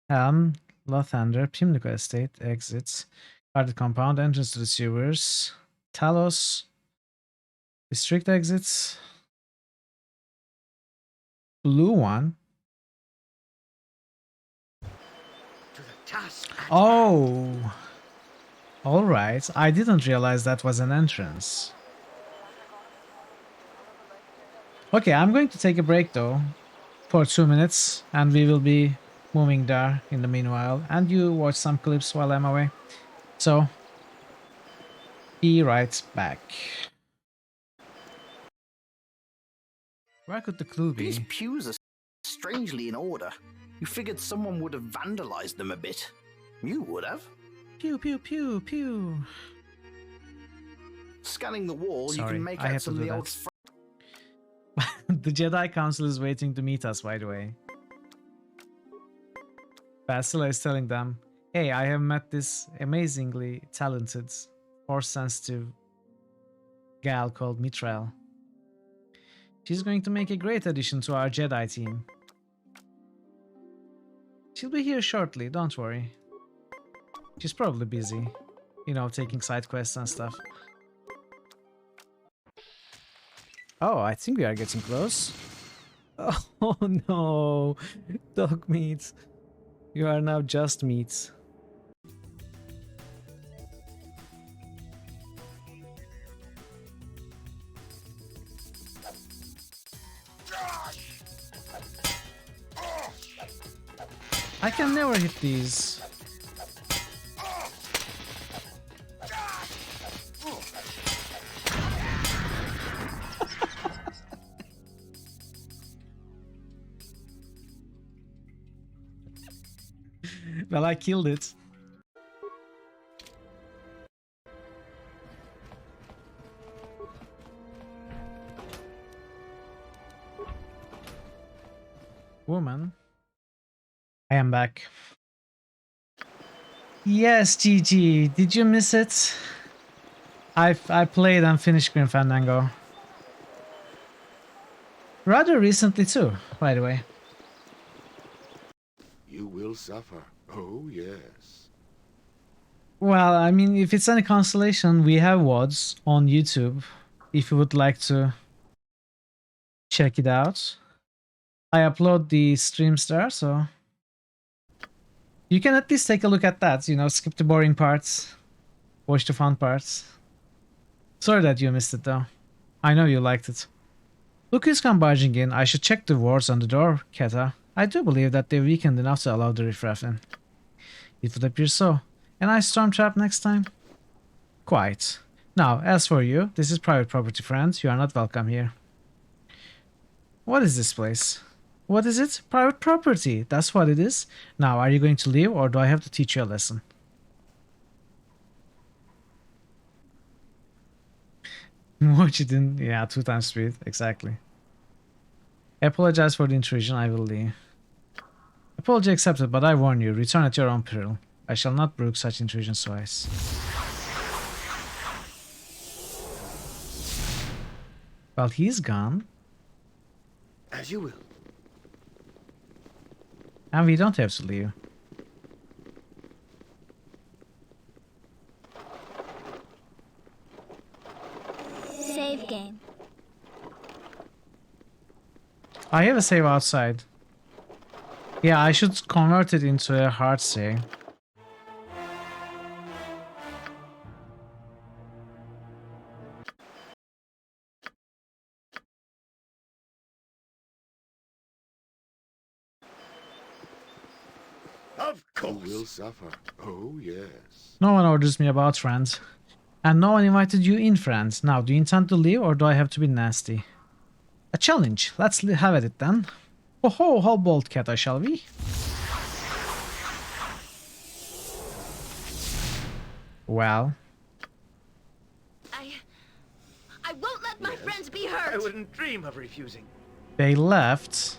Helm, Lothander, Pimlico Estate, exits, guarded compound, entrance to the sewers, Talos, district exits, blue one. To the task. Oh, all right. I didn't realize that was an entrance. Okay, I'm going to take a break though for 2 minutes, and we will be moving there in the meanwhile. And you watch some clips while I'm away. So, be right back. Where could the clue These be? pews are strangely in order. You figured someone would have vandalized them a bit. You would have. Pew, pew, pew, pew. Scanning the wall, you Sorry, can make I had out to some of do the that. old The Jedi Council is waiting to meet us, by the way. Basila is telling them, hey, I have met this amazingly talented, force-sensitive gal called Mithril. She's going to make a great addition to our Jedi team. She'll be here shortly, don't worry. She's probably busy, you know, taking side quests and stuff. Oh, I think we are getting close. Oh no, dog meat. You are now just meat. I can never hit these. Well, I killed it. Woman. I am back. Yes, GG. Did you miss it? I played and finished Grim Fandango. Rather recently too, by the way. You will suffer. Oh, yes. Well, I mean, if it's any consolation, we have WODs on YouTube. If you would like to check it out. I upload the streams there, so you can at least take a look at that, you know, skip the boring parts, watch the fun parts. Sorry that you missed it though. I know you liked it. Look who's come barging in. I should check the wards on the door, Keta. I do believe that they're weakened enough to allow the riffraff in. It would appear so. A nice storm trap next time? Quite. Now, as for you, this is private property, friend. You are not welcome here. What is this place? What is it? Private property. That's what it is. Now, are you going to leave or do I have to teach you a lesson? What you didn't? Yeah, 2 times speed. Exactly. Apologize for the intrusion. I will leave. Apology accepted, but I warn you, return at your own peril. I shall not brook such intrusions twice. Well, he's gone. As you will. And we don't have to leave. Save game. I have a save outside. Yeah, I should convert it into a hard save. Of course. You will suffer. Oh, yes. No one orders me about, friends. And no one invited you in, friends. Now, do you intend to leave or do I have to be nasty? A challenge. Let's have at it then. Oh ho, how bold, Keta, shall we? Well. I won't let my friends be hurt. I wouldn't dream of refusing. They left.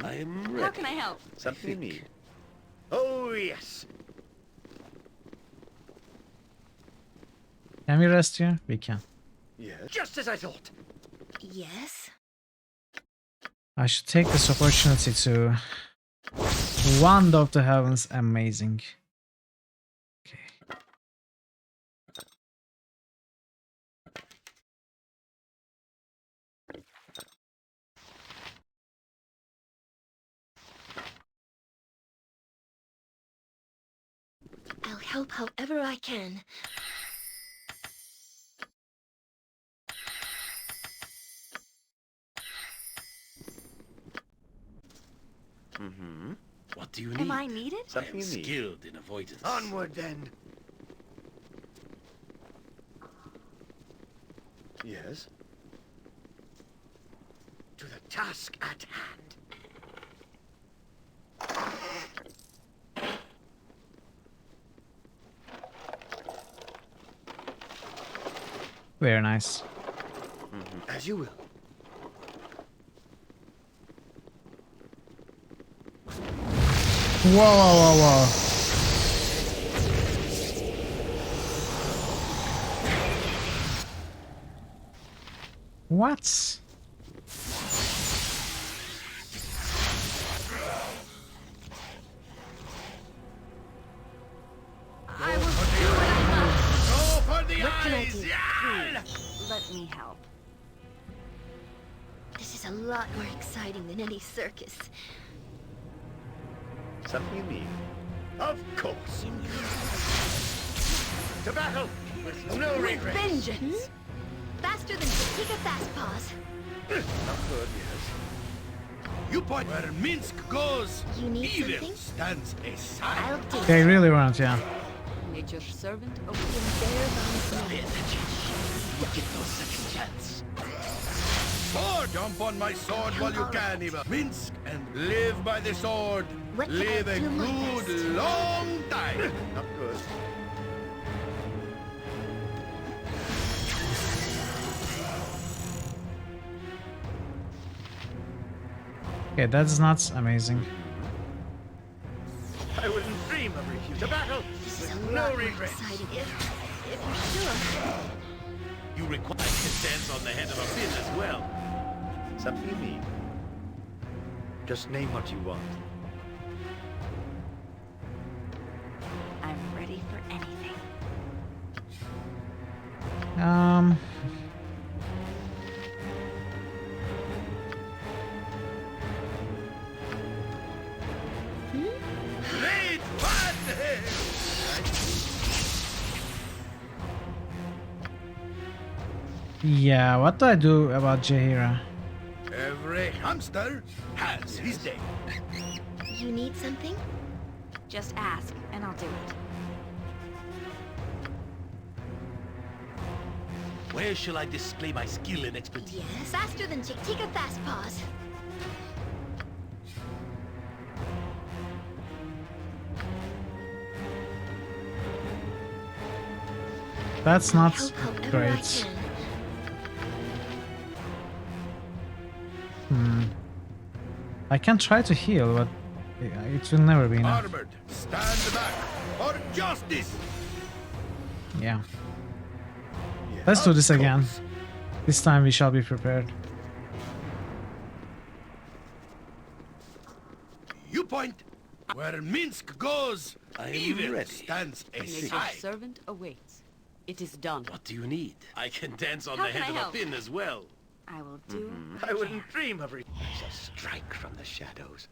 I am ready. How can I help? Something you need. Oh, yes. Can we rest here? We can. Yes. Just as I thought. Yes? I should take this opportunity to Wand of the Heavens. Amazing. Okay. I'll help however I can. What do you need? Am I needed? Something you need. Skilled in avoidance. Onward then. Yes. To the task at hand. Very nice. As you will. Whoa, whoa, whoa, whoa. What? I will do what I must. Go for the What can I eyes! do? Yeah! Please, let me help. This is a lot more exciting than any circus. Something you need. Of course. To battle with no With regrets. vengeance! Faster than Chica Fast Paws. Not good, yes. You point where Minsk goes. You need Evil something? stands aside. I'll do They it. really weren't, yeah. Nature's servant In over bare bones Pay now. attention. You get no second chance. Sword! Jump on my sword while you can, Eva. Minsk and live by the sword. What can Live I a do my good, best? long time. Not good. Okay, that's not amazing. I wouldn't dream of refusing. To battle This is a with lot no more regrets. exciting if you're sure. You require consent on the head of a pin as well. Something you need. Just name what you want. I'm ready for anything. Yeah, what do I do about Jaheira? Every hamster has his day. You need something? Just ask, and I'll do it. Where shall I display my skill and expertise? Yes, faster than Chick. Take a fast pause. That's not Help however I great. can. I can try to heal, but it will never be enough. Armored, stand back for justice. Yeah. Let's do this again. This time we shall be prepared. You point where Minsk goes. Evil ready. stands Nature's aside. servant awaits. It is done. What do you need? I can dance on How the can head I of help? a pin as well. I will do. I wouldn't dream of I shall strike from the shadows.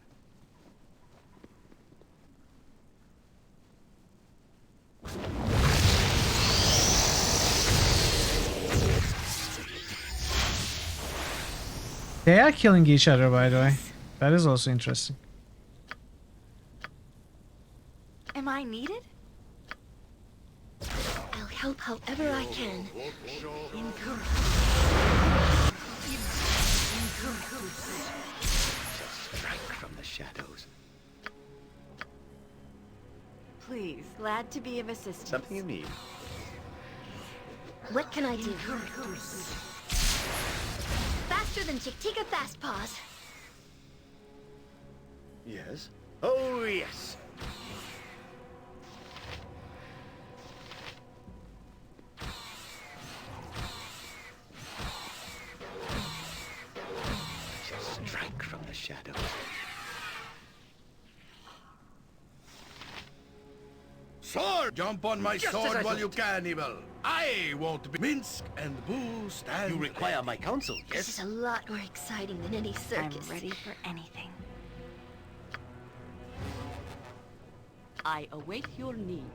They are killing each other, by the way. That is also interesting. Am I needed? I'll help however I can. Strike from the shadows. Please, glad to be of assistance. Something you need? What can I do? Faster than Chick. Take a fast pause. Yes? Oh, yes. Strike from the shadows. Sword! Jump on my Just as sword I while thought. you can, Evil. I won't be. Minsk and Boo stand. You require my counsel, This is yes? a lot more exciting than any circus. I'm ready for anything. I await your need.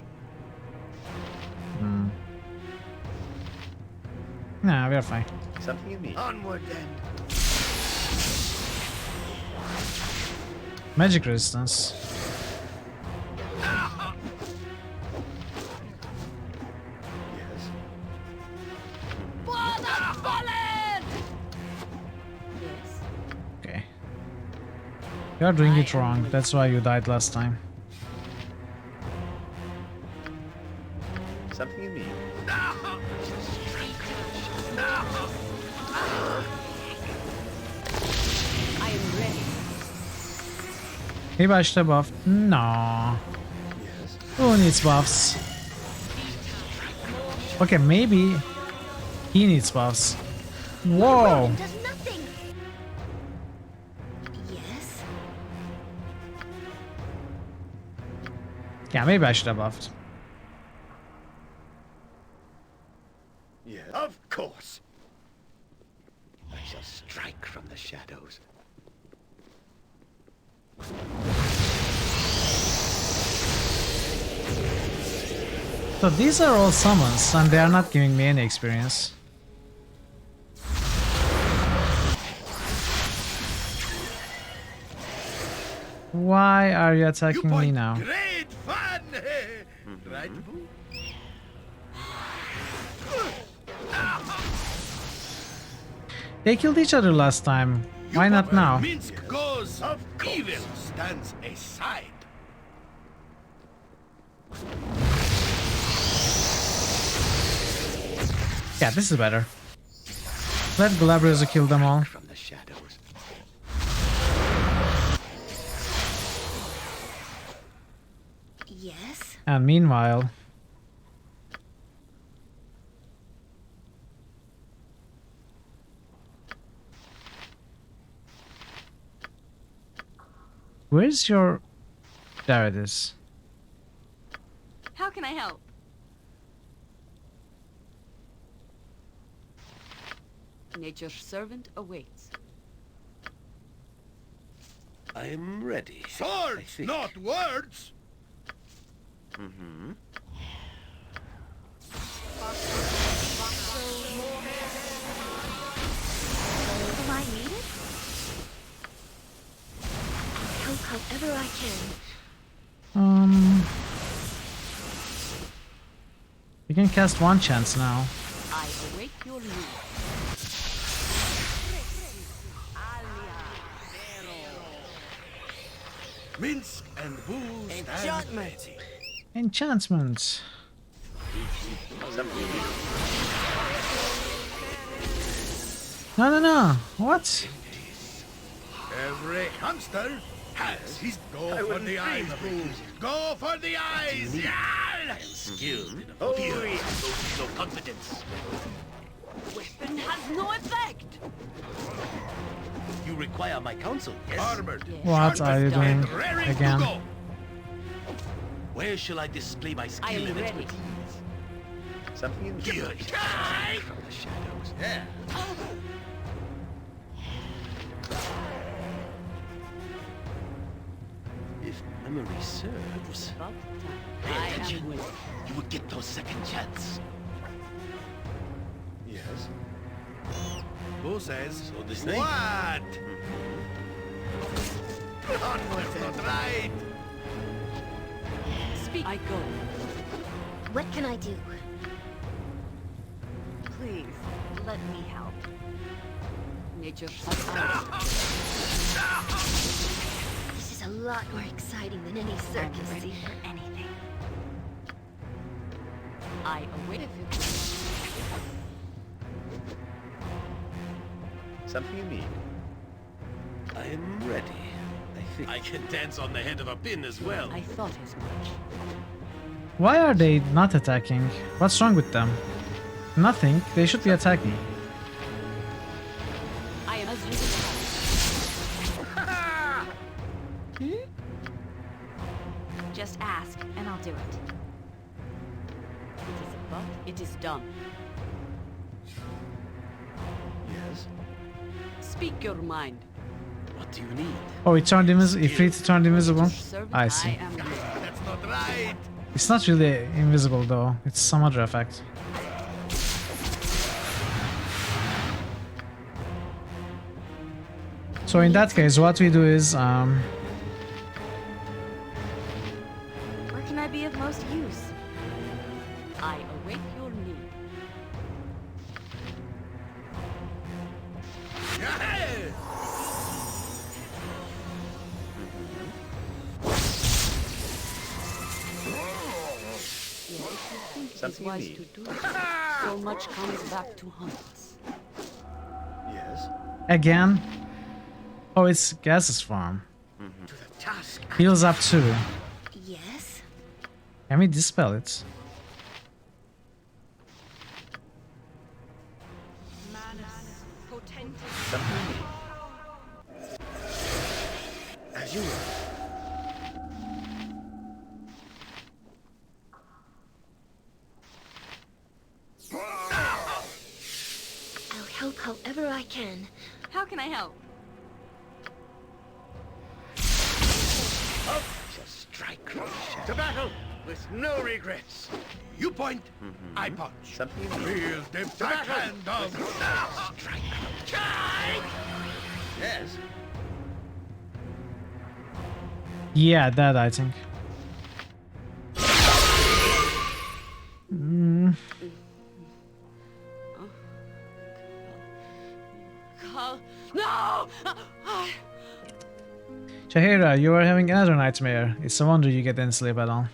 Nah, we're fine. Something you need? Onward then. Magic resistance. Yes. Yes. Okay. You are doing it wrong. That's why you died last time. Something you need? I am ready. Maybe I should have buffed. No. Yes. Who needs buffs? Okay, maybe he needs buffs. Whoa! Does nothing. Yes. Yeah, maybe I should have buffed. Yes. Of course. I shall strike from the shadows. So these are all summons, and they are not giving me any experience. Why are you attacking me now? Great fun! Right, Boo? They killed each other last time. Why not Where now? Minsk goes, evil stands aside. Yeah, this is better. Let Galabrezo kill them all. From the shadows. Yes. And meanwhile... Where's your... There it is. How can I help? Nature's servant awaits. I am ready. Swords, not words! You can cast one chance now. I await your news. Minsk and booze Enchantment. Enchantment. No. What? Every hamster has his go for the eyes, booze. Go for the eyes! Yeah! Skilled in a fear, no confidence. Weapon has no effect. You require my counsel, yes? Armored. What are you doing again? Where shall I display my skill I am and ready. expertise? Something in Here, from the shadows. Yeah. If memory serves, pay I attention. am willing. You will get no second chance. Yes. Who says? So this What? night. That's not right. Speak. I go. What can I do? Please, let me help. Nature. This is a lot more exciting than any circus. I'm ready for anything. I await if you. Something you need. I am ready. I think I can dance on the head of a pin as well. I thought as much. Why are they not attacking? What's wrong with them? Nothing. They should be attacking. I am as you. Just ask, and I'll do it. It is above. It is done. Yes. Speak your mind. What do you need? Oh, it turned invisible. Ifrit turned invisible. I see. I am ready. That's not right. It's not really invisible though. It's some other effect. So in that case, what we do is Where can I be of most use? I await your need. Yes, if you think it is Something you wise need. to do it, so much comes back to haunt us. Yes. again. Oh, it's Gas's farm. To the task. Heals up too. Yes? Can we dispel it? Something you need. As you will. I'll help however I can. How can I help? Just strike to battle with no regrets. You point, I punch. Something you need. Feel the backhand of strike. Yes. Yeah, that I think. No! Shahira, you are having another nightmare. It's a wonder you get any sleep at all.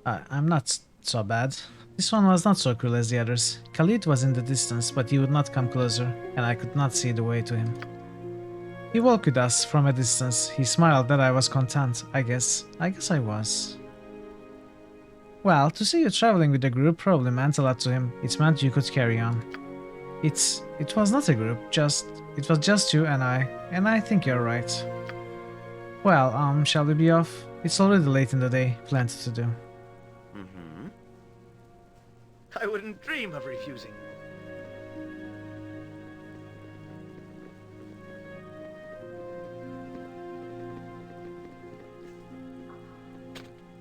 I'm not so bad. This one was not so cruel as the others. Khalid was in the distance, but he would not come closer, and I could not see the way to him. He walked with us from a distance. He smiled that I was content, I guess. I was. Well, to see you traveling with a group probably meant a lot to him. It meant you could carry on. It was not a group, it was just you and I think you're right. Well, shall we be off? It's already late in the day, plenty to do. I wouldn't dream of refusing.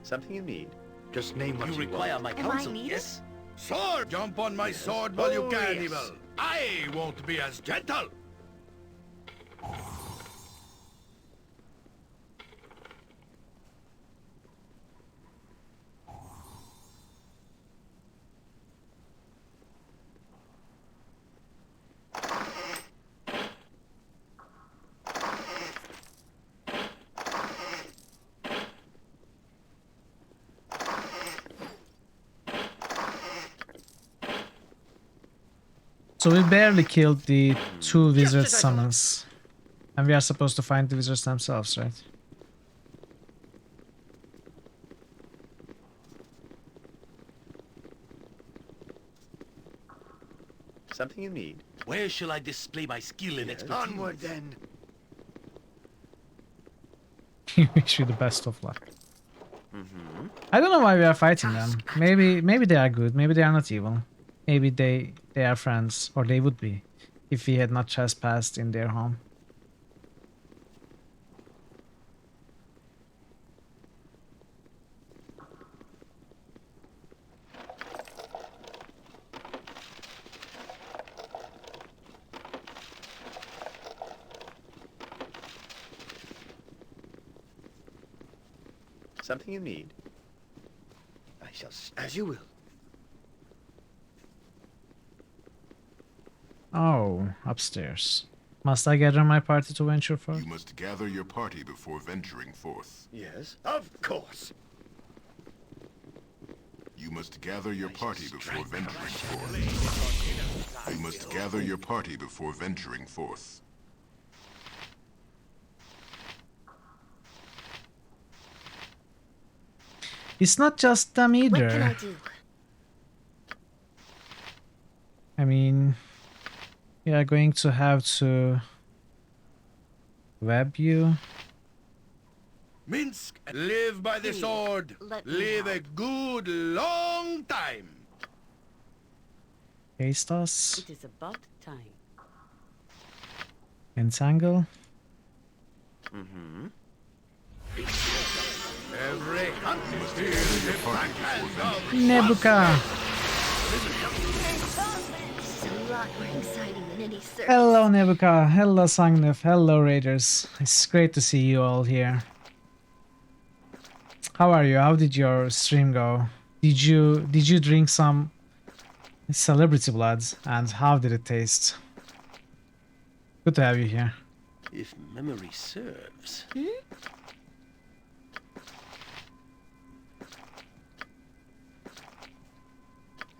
Something you need. Just name what You you require want. my Am I counsel, needed? yes? Sword! Jump on my sword while you can, yes. evil. I won't be as gentle. So we barely killed the 2 wizard summons. And we are supposed to find the wizards themselves, right? Something you need? Where shall I display my skill and expertise? Onward then. Wish you the best of luck. I don't know why we are fighting them. Maybe they are good. Maybe they are not evil. Maybe they are friends, or they would be, if we had not trespassed in their home. Something you need? I shall... As you will. Oh, upstairs. Must I gather my party to venture forth? You must gather your party before venturing forth. Yes, of course. You must gather your party before venturing forth. You must gather your party before venturing forth. It's not just them either. What can I do? I mean, we are going to have to web you. Minsk, live by the sword. Live a good long time. Haste us. It is about time. Entangle. Every hunt is here in the backhand of Nebuka. This is a lot more exciting than any circus. Hello Nebuka. Hello Sangnef. Hello Raiders. It's great to see you all here. How are you? How did your stream go? Did you drink some celebrity blood, and how did it taste? Good to have you here. If memory serves.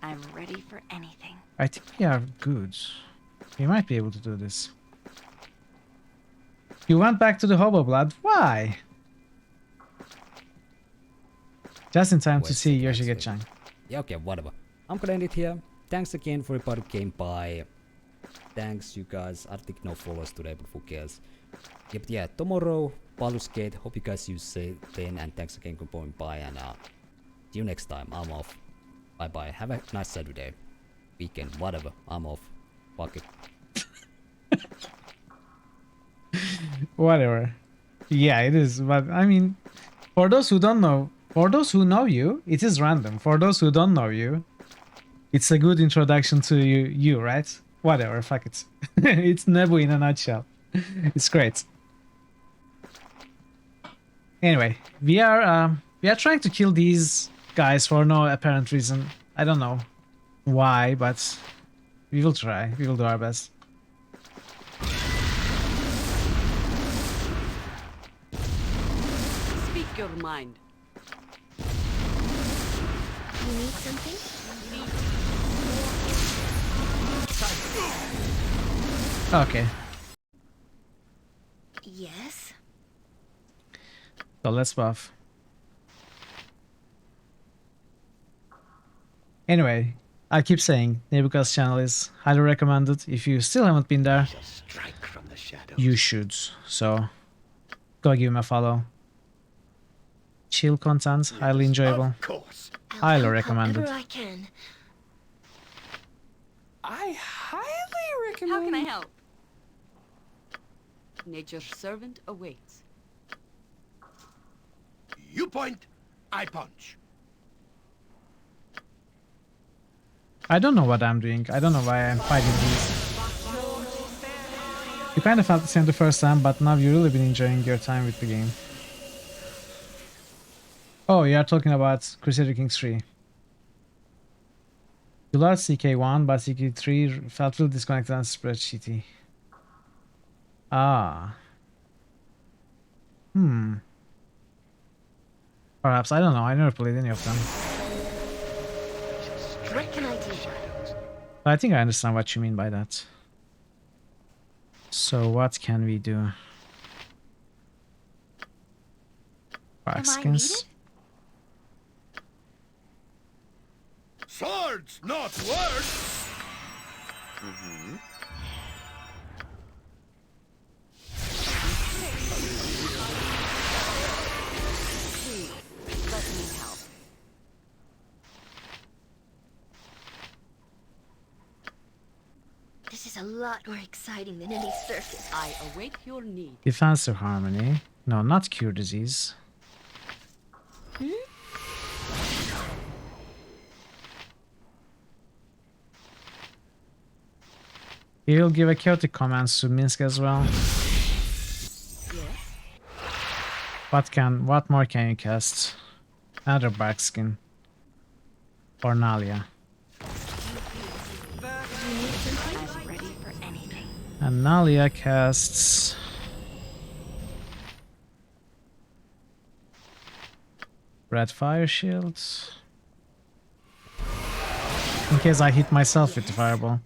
I'm ready for anything. I think we are good. We might be able to do this. You went back to the hobo blood? Why? Just in time to see Yoshige-chan. Yeah, okay, whatever. I'm gonna end it here. Thanks again for everybody who came by. Thanks, you guys. I think no follows today, but who cares? Yeah, but yeah, tomorrow, Baldur's Gate. Hope you guys use it then, and thanks again for coming by, and see you next time. I'm off. Bye bye. Have a nice Saturday. Weekend, whatever. I'm off. Fuck it. Whatever. Yeah, it is. But I mean, for those who don't know, for those who know you, it is random. For those who don't know you, it's a good introduction to you, right? Whatever, fuck it. It's Nebu in a nutshell. It's great. Anyway, we are trying to kill these guys for no apparent reason. I don't know why, but we will try. We will do our best. Speak your mind. You need something? Okay, Yes. so let's buff. Anyway, I keep saying Nebuka's channel is highly recommended. If you still haven't been there, you should. So go give him a follow. Chill content, highly enjoyable. Highly recommended. However I can. I highly recommend. How can I help? Nature's servant awaits. You point, I punch. I don't know what I'm doing. I don't know why I'm fighting these. You kind of felt the same the first time, but now you've really been enjoying your time with the game. Oh, you are talking about Crusader Kings 3. You loved CK1, but CK3 felt really disconnected and spreadsheety. Ah. Perhaps, I don't know. I never played any of them. What can I do? But I think I understand what you mean by that. So what can we do? Bark skins. Swords, not words! Let me help. This is a lot more exciting than any circus. I await your need. Defensive harmony. No, not cure disease. He'll give a chaotic commands to Minsk as well. What more can you cast? Another bark skin. Or Nalia. I'm ready for anything. And Nalia casts red fire shields. In case I hit myself with the fireball.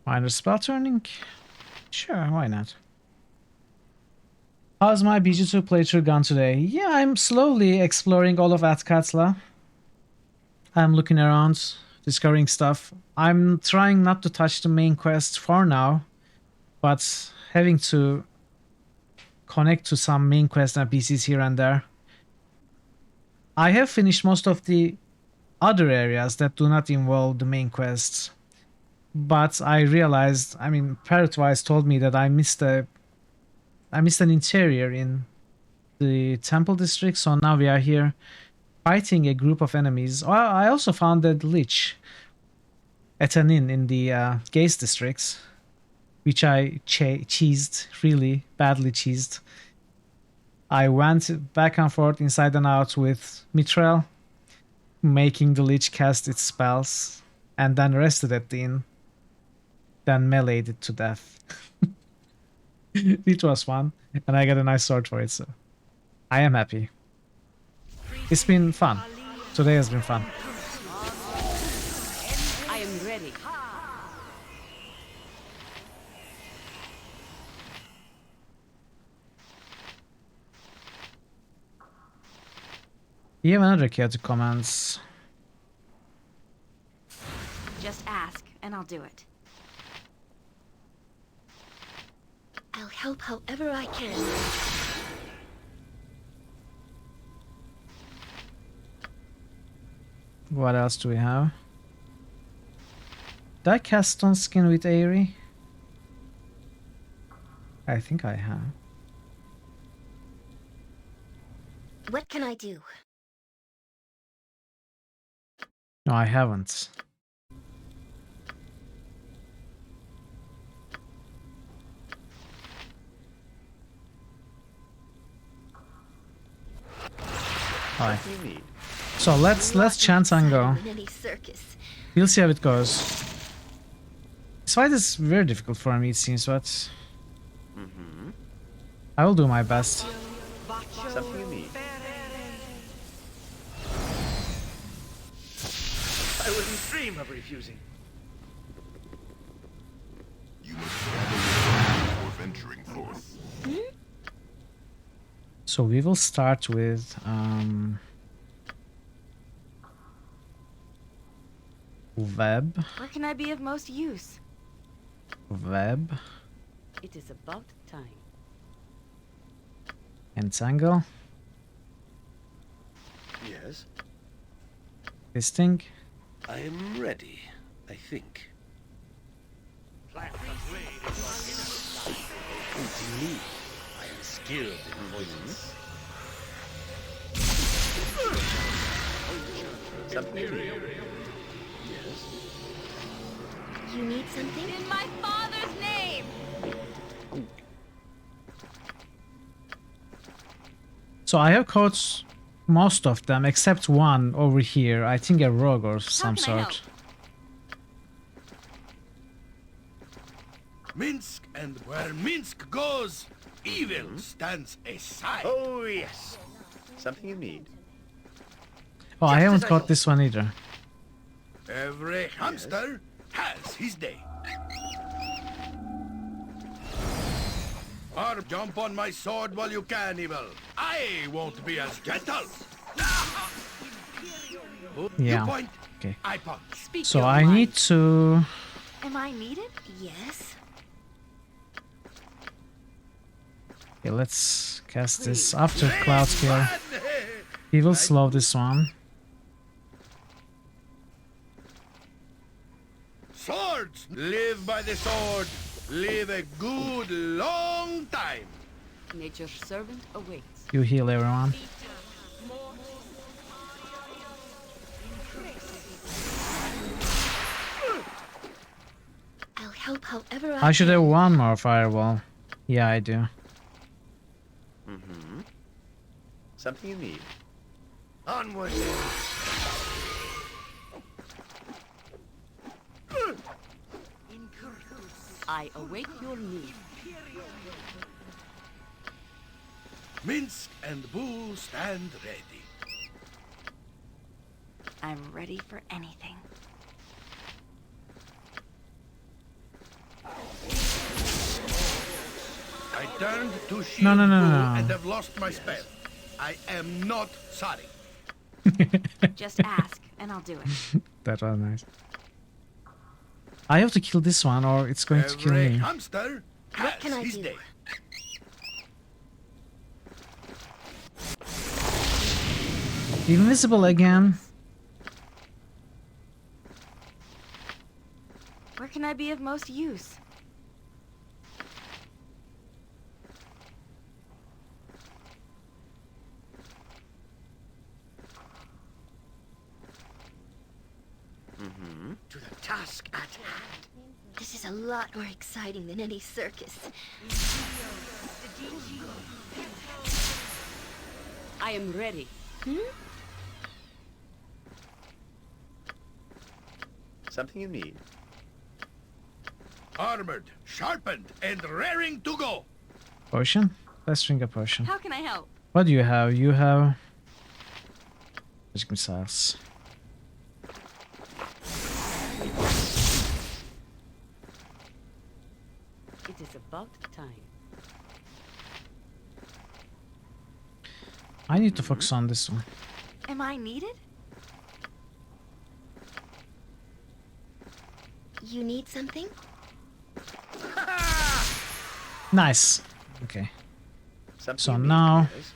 Minor spell turning? Sure, why not? How's my BG2 playthrough gone today? Yeah, I'm slowly exploring all of Atkatla. I'm looking around, discovering stuff. I'm trying not to touch the main quest for now, but having to connect to some main quest NPCs here and there. I have finished most of the other areas that do not involve the main quests. But I realized, I mean, Parrotwise told me that I missed an interior in the temple district, so now we are here fighting a group of enemies. Well, I also found that lich at an inn in the Gaze districts, which I cheesed, really badly cheesed. I went back and forth, inside and out with Mithril, making the lich cast its spells, and then rested at the inn. Then meleeed it to death. It was fun, and I got a nice sword for it, so I am happy. It's been fun. Today has been fun. I am ready. You have another chaotic commands. Just ask, and I'll do it. I'll help however I can. What else do we have? Did I cast Stone Skin with Aerie? I think I have. What can I do? No, I haven't. Hi. So let's chant and go. We'll see how it goes. This fight is very difficult for me, it seems, but I will do my best. Something you need. I wouldn't dream of refusing. You must gather your before venturing forth. So we will start with web. Where can I be of most use? Web. It is about time. Entangle. Yes? Fisting. I am ready, I think. What do you need? I am skilled in poisons. Something you need. Yes? You need something? In my father's name! So I have caught most of them except one over here. I think a rogue or some sort. Minsk, and where Minsk goes, evil stands aside. Oh, yes. Something you need. Oh, I haven't got this one either. Every hamster has his day. Or jump on my sword while you can, evil. I won't be as gentle. Yeah. You point, Okay. I point. So I need to. Am I needed? Yes. Okay, let's cast this after Cloud Skill. He will slow this one. Swords! Live by the sword. Live a good long time. Nature's servant awaits. You heal everyone. I'll help however I should have one more fireball. Yeah, I do. Mm-hmm. Something you need. Onward. I await your need. Minsk and Boo stand ready. I'm ready for anything. I turned to shield No. Boo and have lost my spell. I am not sorry. Just ask, and I'll do it. That was nice. I have to kill this one or it's going to kill Every me. hamster has can I his do? day. Invisible again. Where can I be of most use? Mm-hmm. To the task at hand. This is a lot more exciting than any circus. I am ready. Something you need. Armored, sharpened, and raring to go. Potion? Let's drink a potion. How can I help? What do you have? You have magic missiles. It is about time. I need to focus on this one. Am I needed? You need something? Nice. Okay. Something So you need, now yes?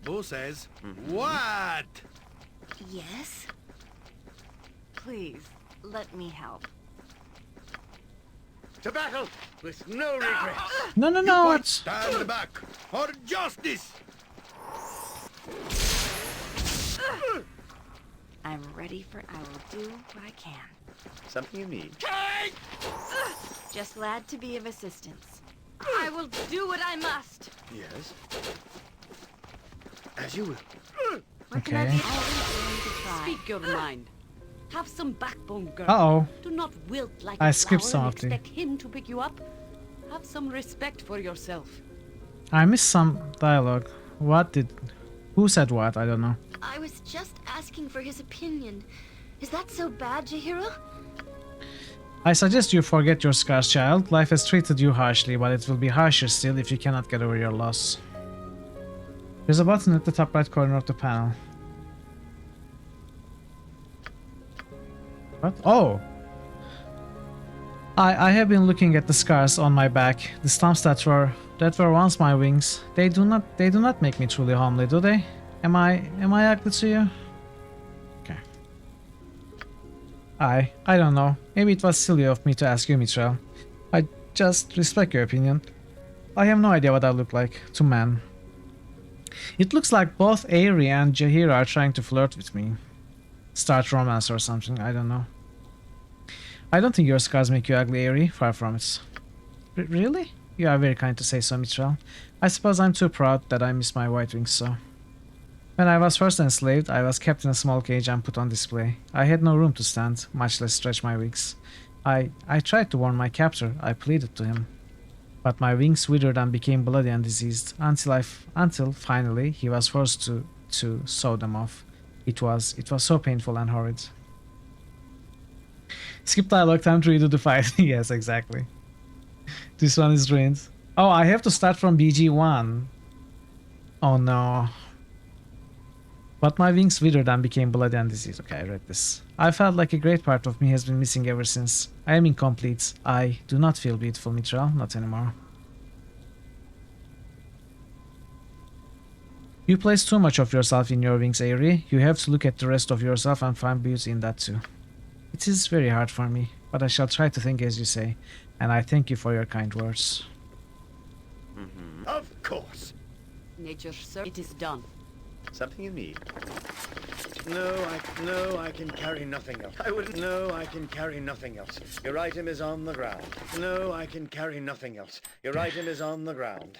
Boo says, what? Yes. Please, let me help. To battle with no regrets. No, it's Stand back for justice. I'm ready for I will do what I can. Something you need. Just glad to be of assistance. I will do what I must. Yes. As you will. Where can I be? okay. Always willing to try. Speak your mind. Have some backbone, girl. Uh-oh. Do not wilt like I a skipped flower some and of the- expect him to pick you up. Have some respect for yourself. I missed some dialogue. Who said what? I don't know. I was just asking for his opinion. Is that so bad, Jahira? I suggest you forget your scars, child. Life has treated you harshly, but it will be harsher still if you cannot get over your loss. There's a button at the top right corner of the panel. What? Oh! I have been looking at the scars on my back, the stumps that were once my wings. They do not make me truly homely, do they? Am I ugly to you? Okay. I don't know. Maybe it was silly of me to ask you, Mitra. I just respect your opinion. I have no idea what I look like to men. It looks like both Airi and Jahira are trying to flirt with me. Start romance or something, I don't know. I don't think your scars make you ugly, Airi. Far from it. Really? You are very kind to say so, Mithril. I suppose I'm too proud that I miss my white wings so. When I was first enslaved, I was kept in a small cage and put on display. I had no room to stand, much less stretch my wings. I tried to warn my captor. I pleaded to him. But my wings withered and became bloody and diseased until finally he was forced to sew them off. It was so painful and horrid. Skip dialogue, time to redo the fight. Yes, exactly. This one is ruined. Oh, I have to start from BG1. Oh no. But my wings withered and became bloody and diseased. Okay, I read this. I felt like a great part of me has been missing ever since. I am incomplete. I do not feel beautiful, Mitral. Not anymore. You place too much of yourself in your wings, Aerie. You have to look at the rest of yourself and find beauty in that too. It is very hard for me, but I shall try to think as you say. And I thank you for your kind words. Of course. Nature, sir, it is done. Something you need? No, I can carry nothing else. I can carry nothing else. Your item is on the ground. No, I can carry nothing else. Your item is on the ground.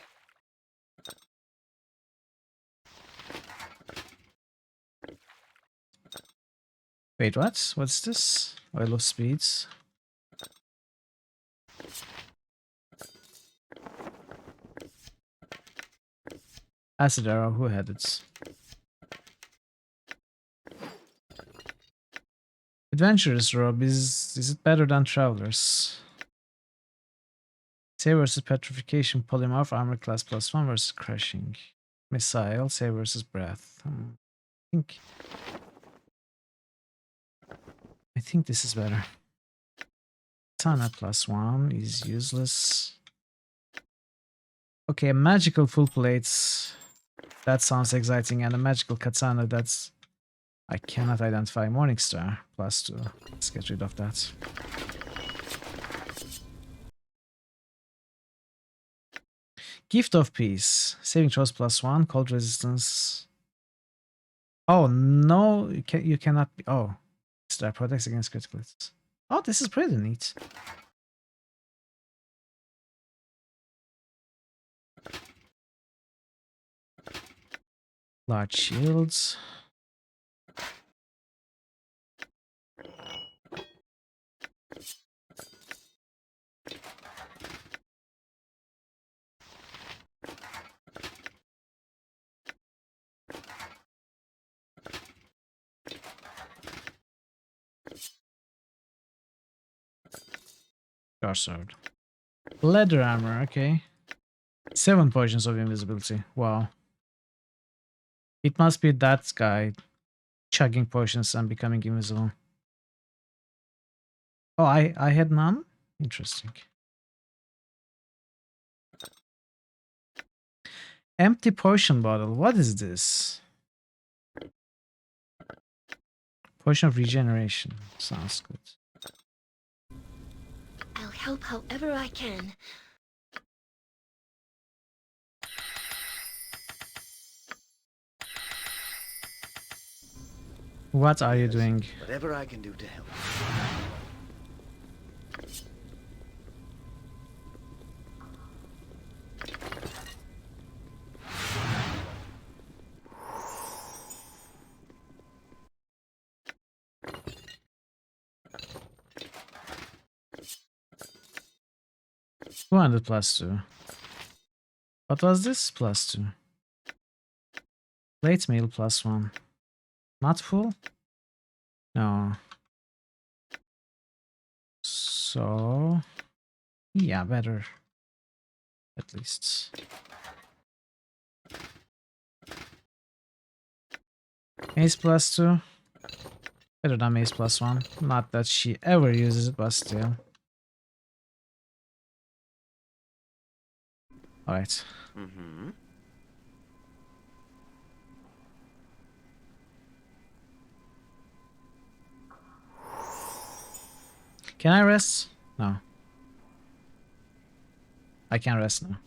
Wait, what? What's this? Oil of speeds. Acid arrow, who had it? Adventurers robe, is it better than travelers? Say versus petrification, polymorph, armor class +1 versus crushing. Missile, say versus breath. I think this is better. Katana +1 is useless. Okay, magical full plates. That sounds exciting, and a magical katana, that's... I cannot identify. Morningstar +2. Let's get rid of that. Gift of Peace. Saving throws +1. Cold resistance. Oh, no. You cannot be... Oh. Star protects against critical hits. Oh, this is pretty neat. Large shields. Star sword. Leather armor, okay. 7 potions of invisibility. Wow. It must be that guy chugging potions and becoming invisible. Oh, I had none? Interesting. Empty potion bottle. What is this? Potion of regeneration. Sounds good. I'll help however I can. What are you doing? Whatever I can do to help. +2. What was this? +2. Plate meal +1. Not full? No. So... yeah, better. At least. Mace +2. Better than Mace +1. Not that she ever uses it, but still. Alright. Can I rest? No. I can't rest now.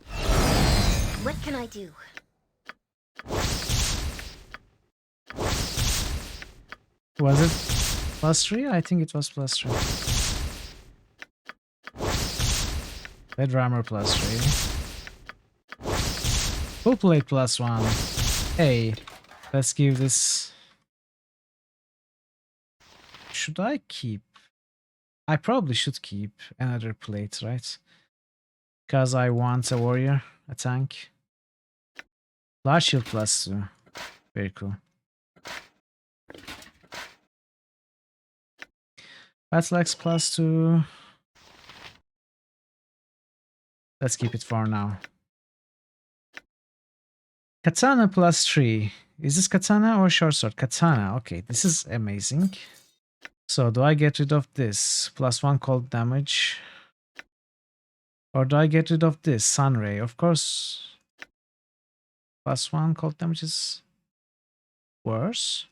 What can I do? Was it +3? I think it was +3. Leather armor +3. Full plate +1. Hey, let's give this... Should I keep I probably should keep another plate, right? Because I want a warrior, a tank. Large shield +2. Very cool. Battle Axe +2. Let's keep it for now. Katana +3. Is this katana or short sword? Katana. Okay, this is amazing. So do I get rid of this? +1 cold damage. Or do I get rid of this? Sunray. Of course. +1 cold damage is worse.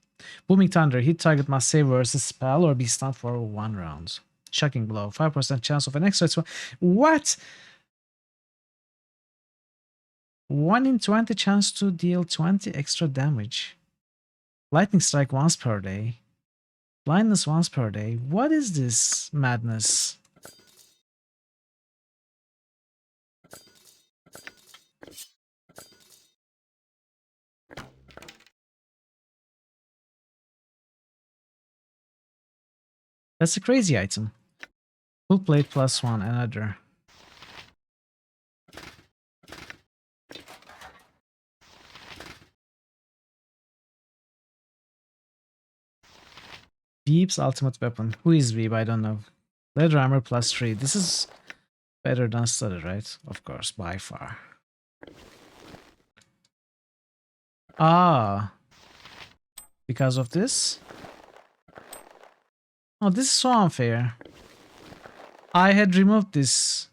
Booming Thunder. Hit target must save versus spell or be stunned for 1 round. Shocking Blow. 5% chance of an extra. What? 1 in 20 chance to deal 20 extra damage. Lightning Strike once per day. Blindness once per day. What is this madness? That's a crazy item. Full plate +1, another. Veeb's ultimate weapon. Who is Veeb? I don't know. Leather armor +3. This is better than studded, right? Of course, by far. Ah. Because of this? Oh, this is so unfair. I had removed this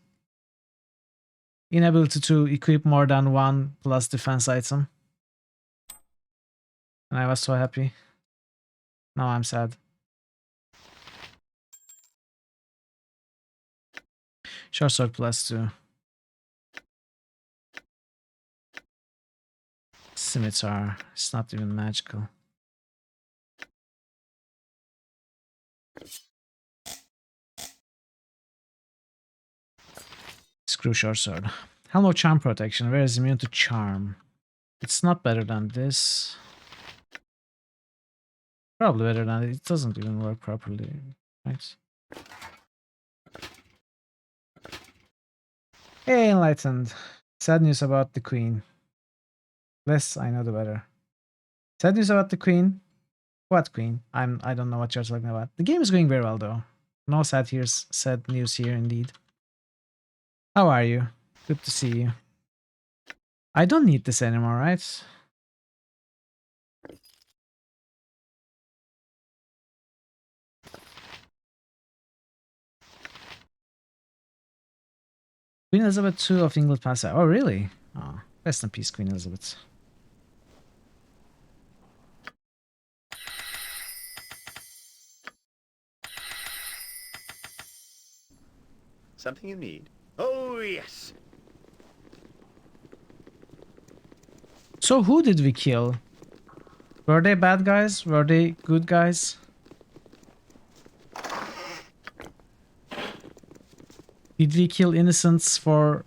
inability to equip more than 1 plus defense item. And I was so happy. Now I'm sad. Short sword +2. Scimitar. It's not even magical. Screw short sword. Hello, charm protection. Where is immune to charm? It's not better than this. Probably better than it. It doesn't even work properly. Right? Hey, Enlightened. Sad news about the Queen. Less I know the better. Sad news about the Queen. What Queen? I don't know what you're talking about. The game is going very well though. No sad news here indeed. How are you? Good to see you. I don't need this anymore, right? Queen Elizabeth II of England passed out. Oh, really? Oh, rest in peace, Queen Elizabeth. Something you need? Oh, yes. So who did we kill? Were they bad guys? Were they good guys? Did we kill innocents for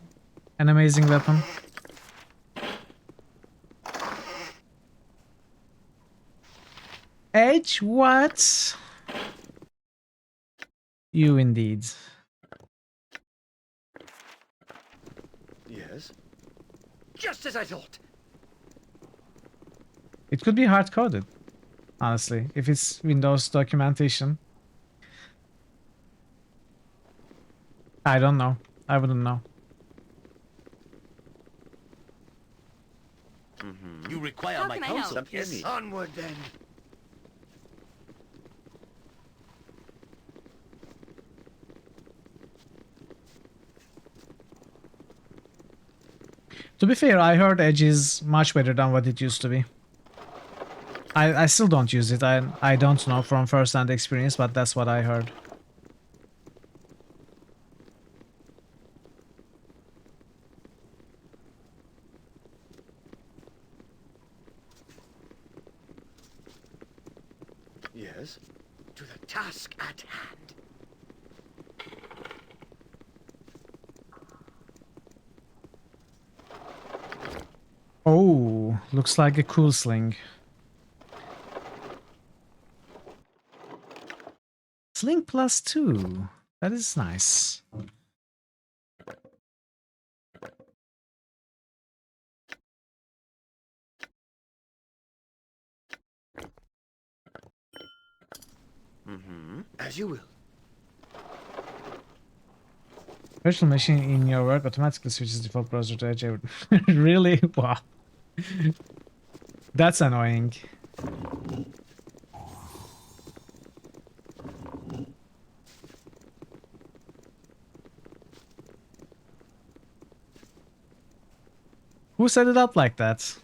an amazing weapon? Edge, what? You indeed. Yes. Just as I thought. It could be hard-coded, honestly, if it's Windows documentation. I don't know. I wouldn't know. You require my counsel. Yes, onward then. To be fair, I heard Edge is much better than what it used to be. I still don't use it. I don't know from first-hand experience, but that's what I heard. Yes. To the task at hand. Oh, looks like a cool sling. Sling +2. That is nice. As you will. Virtual machine in your work automatically switches default browser to Edge. Really? Wow. That's annoying. Who set it up like that?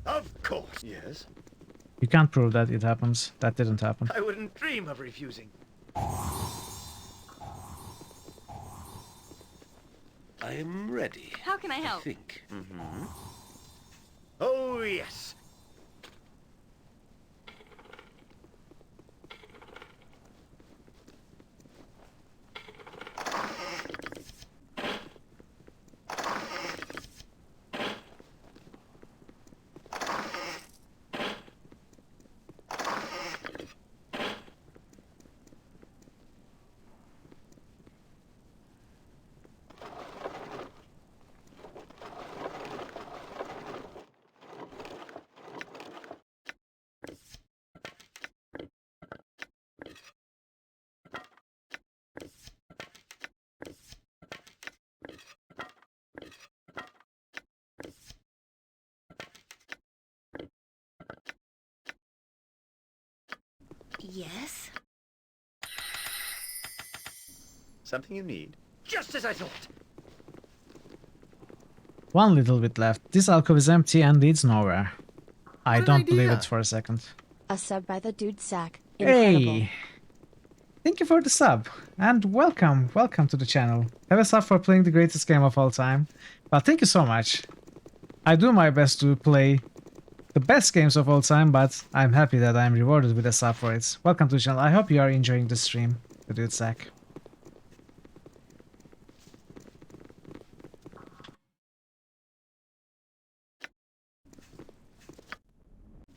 Of course. Yes. You can't prove that it happens. That didn't happen. I wouldn't dream of refusing. I am ready. How can I help? Think. Oh, yes. Yes? Something you need? Just as I thought. One little bit left. This alcove is empty and leads nowhere. I What an don't believe idea. it for a second. A sub by the dude sack. Incredible. Hey! Thank you for the sub. And welcome to the channel. Have a sub for playing the greatest game of all time. Well, thank you so much. I do my best to play the best games of all time, but I'm happy that I'm rewarded with a sub for it. Welcome to the channel. I hope you are enjoying the stream, the dude sack.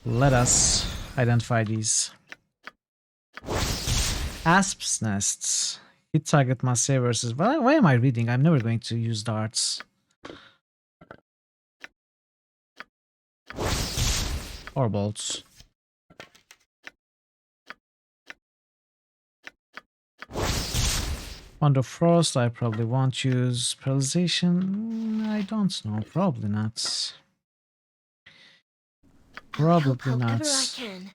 Let us identify these. Asp's nests. Hit target must save versus... Why am I reading? I'm never going to use darts. Or bolts. Wonder Frost, I probably won't use. Paralyzation, I don't know. Probably not. Probably not. I can.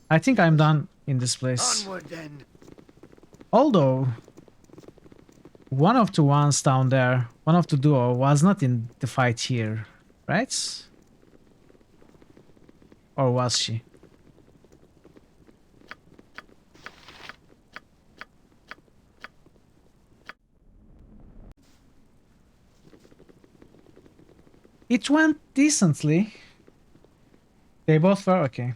I think I'm done in this place. Onward then. Although, one of the ones down there, one of the duo was not in the fight here, right? Or was she? It went decently. They both were okay.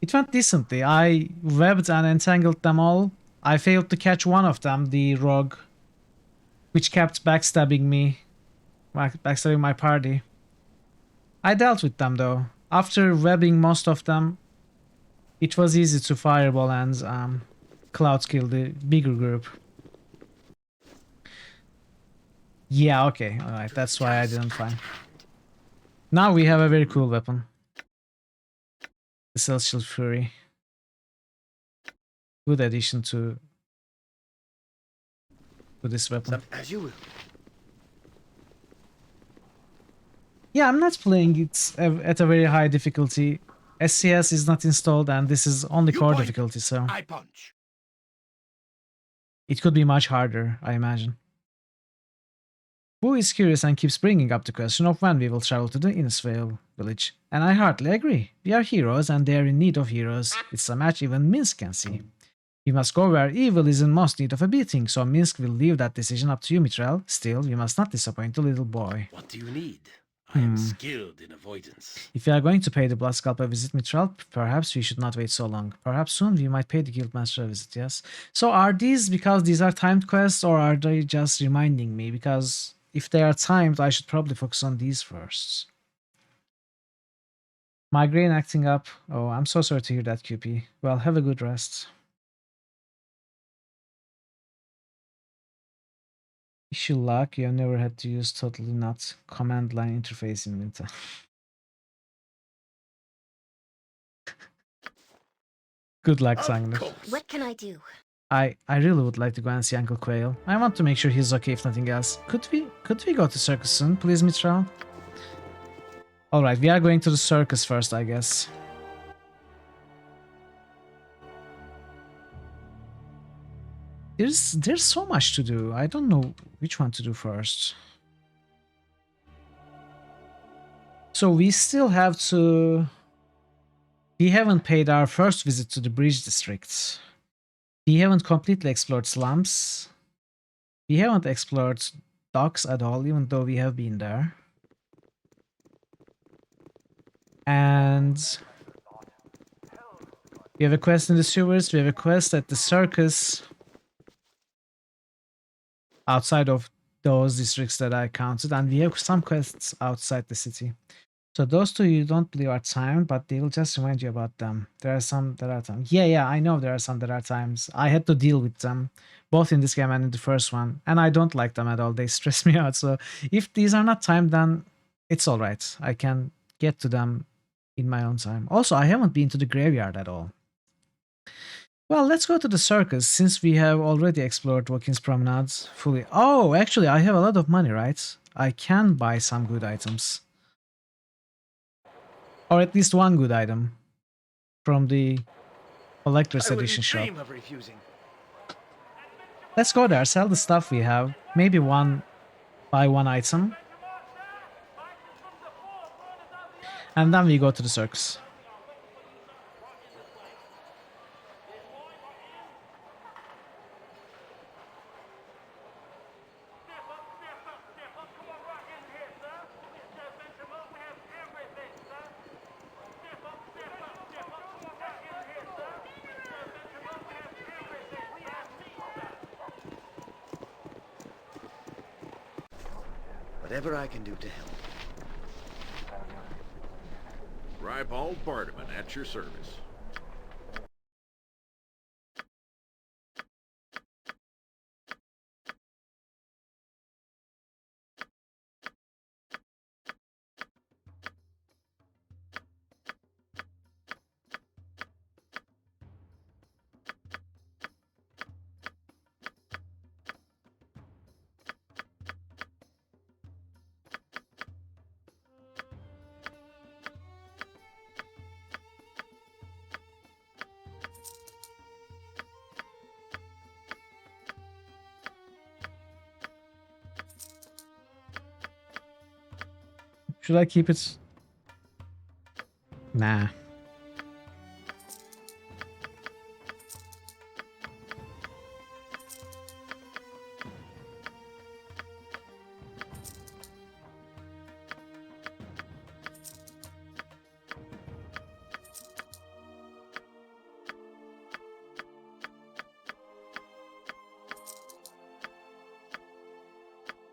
It went decently. I webbed and entangled them all. I failed to catch one of them, the rogue, which kept backstabbing me, backstabbing my party. I dealt with them though. After webbing most of them, it was easy to fireball and cloud kill the bigger group. Yeah, okay, alright, that's why I didn't find. Now we have a very cool weapon. The Celestial Fury. Good addition to this weapon. As you will. Yeah, I'm not playing it at a very high difficulty. SCS is not installed and this is only core difficulty, so I punch. it could be much harder, I imagine. Boo is curious and keeps bringing up the question of when we will travel to the Innisfail village. And I heartily agree. We are heroes and they are in need of heroes. It's a match even Minsk can see. We must go where evil is in most need of a beating, so Minsk will leave that decision up to you, Mithril. Still, we must not disappoint the little boy. What do you need? I am skilled in avoidance. If we are going to pay the Blood Scalp a visit, Mithril, perhaps we should not wait so long. Perhaps soon we might pay the Guildmaster a visit, yes? So are these because these are timed quests, or are they just reminding me? Because if they are timed, I should probably focus on these first. Migraine acting up. Oh, I'm so sorry to hear that, QP. Well, have a good rest. Issue luck, you have never had to use totally not command line interface in winter. Good luck, Sangler. What can I do? I really would like to go and see Uncle Quail. I want to make sure he's okay if nothing else. Could we go to circus soon, please, Mitral? Alright, we are going to the circus first, I guess. There's so much to do. I don't know which one to do first. So we still have to... We haven't paid our first visit to the bridge district. We haven't completely explored slums. We haven't explored docks at all, even though we have been there. And we have a quest in the sewers. We have a quest at the circus. Outside of those districts that I counted. And we have some quests outside the city. So those two you don't believe are timed, but they will just remind you about them. There are some that are timed. Yeah, I know there are some that are times. I had to deal with them, both in this game and in the first one. And I don't like them at all. They stress me out. So if these are not timed, then it's alright. I can get to them in my own time. Also, I haven't been to the graveyard at all. Well, let's go to the circus, since we have already explored Watkins Promenades fully. Oh, actually, I have a lot of money, right? I can buy some good items. Or at least one good item from the collector's edition shop. Let's go there, sell the stuff we have. Maybe buy one item. And then we go to the circus. Whatever I can do to help. Rybald Bardaman at your service. Should I keep it? Nah.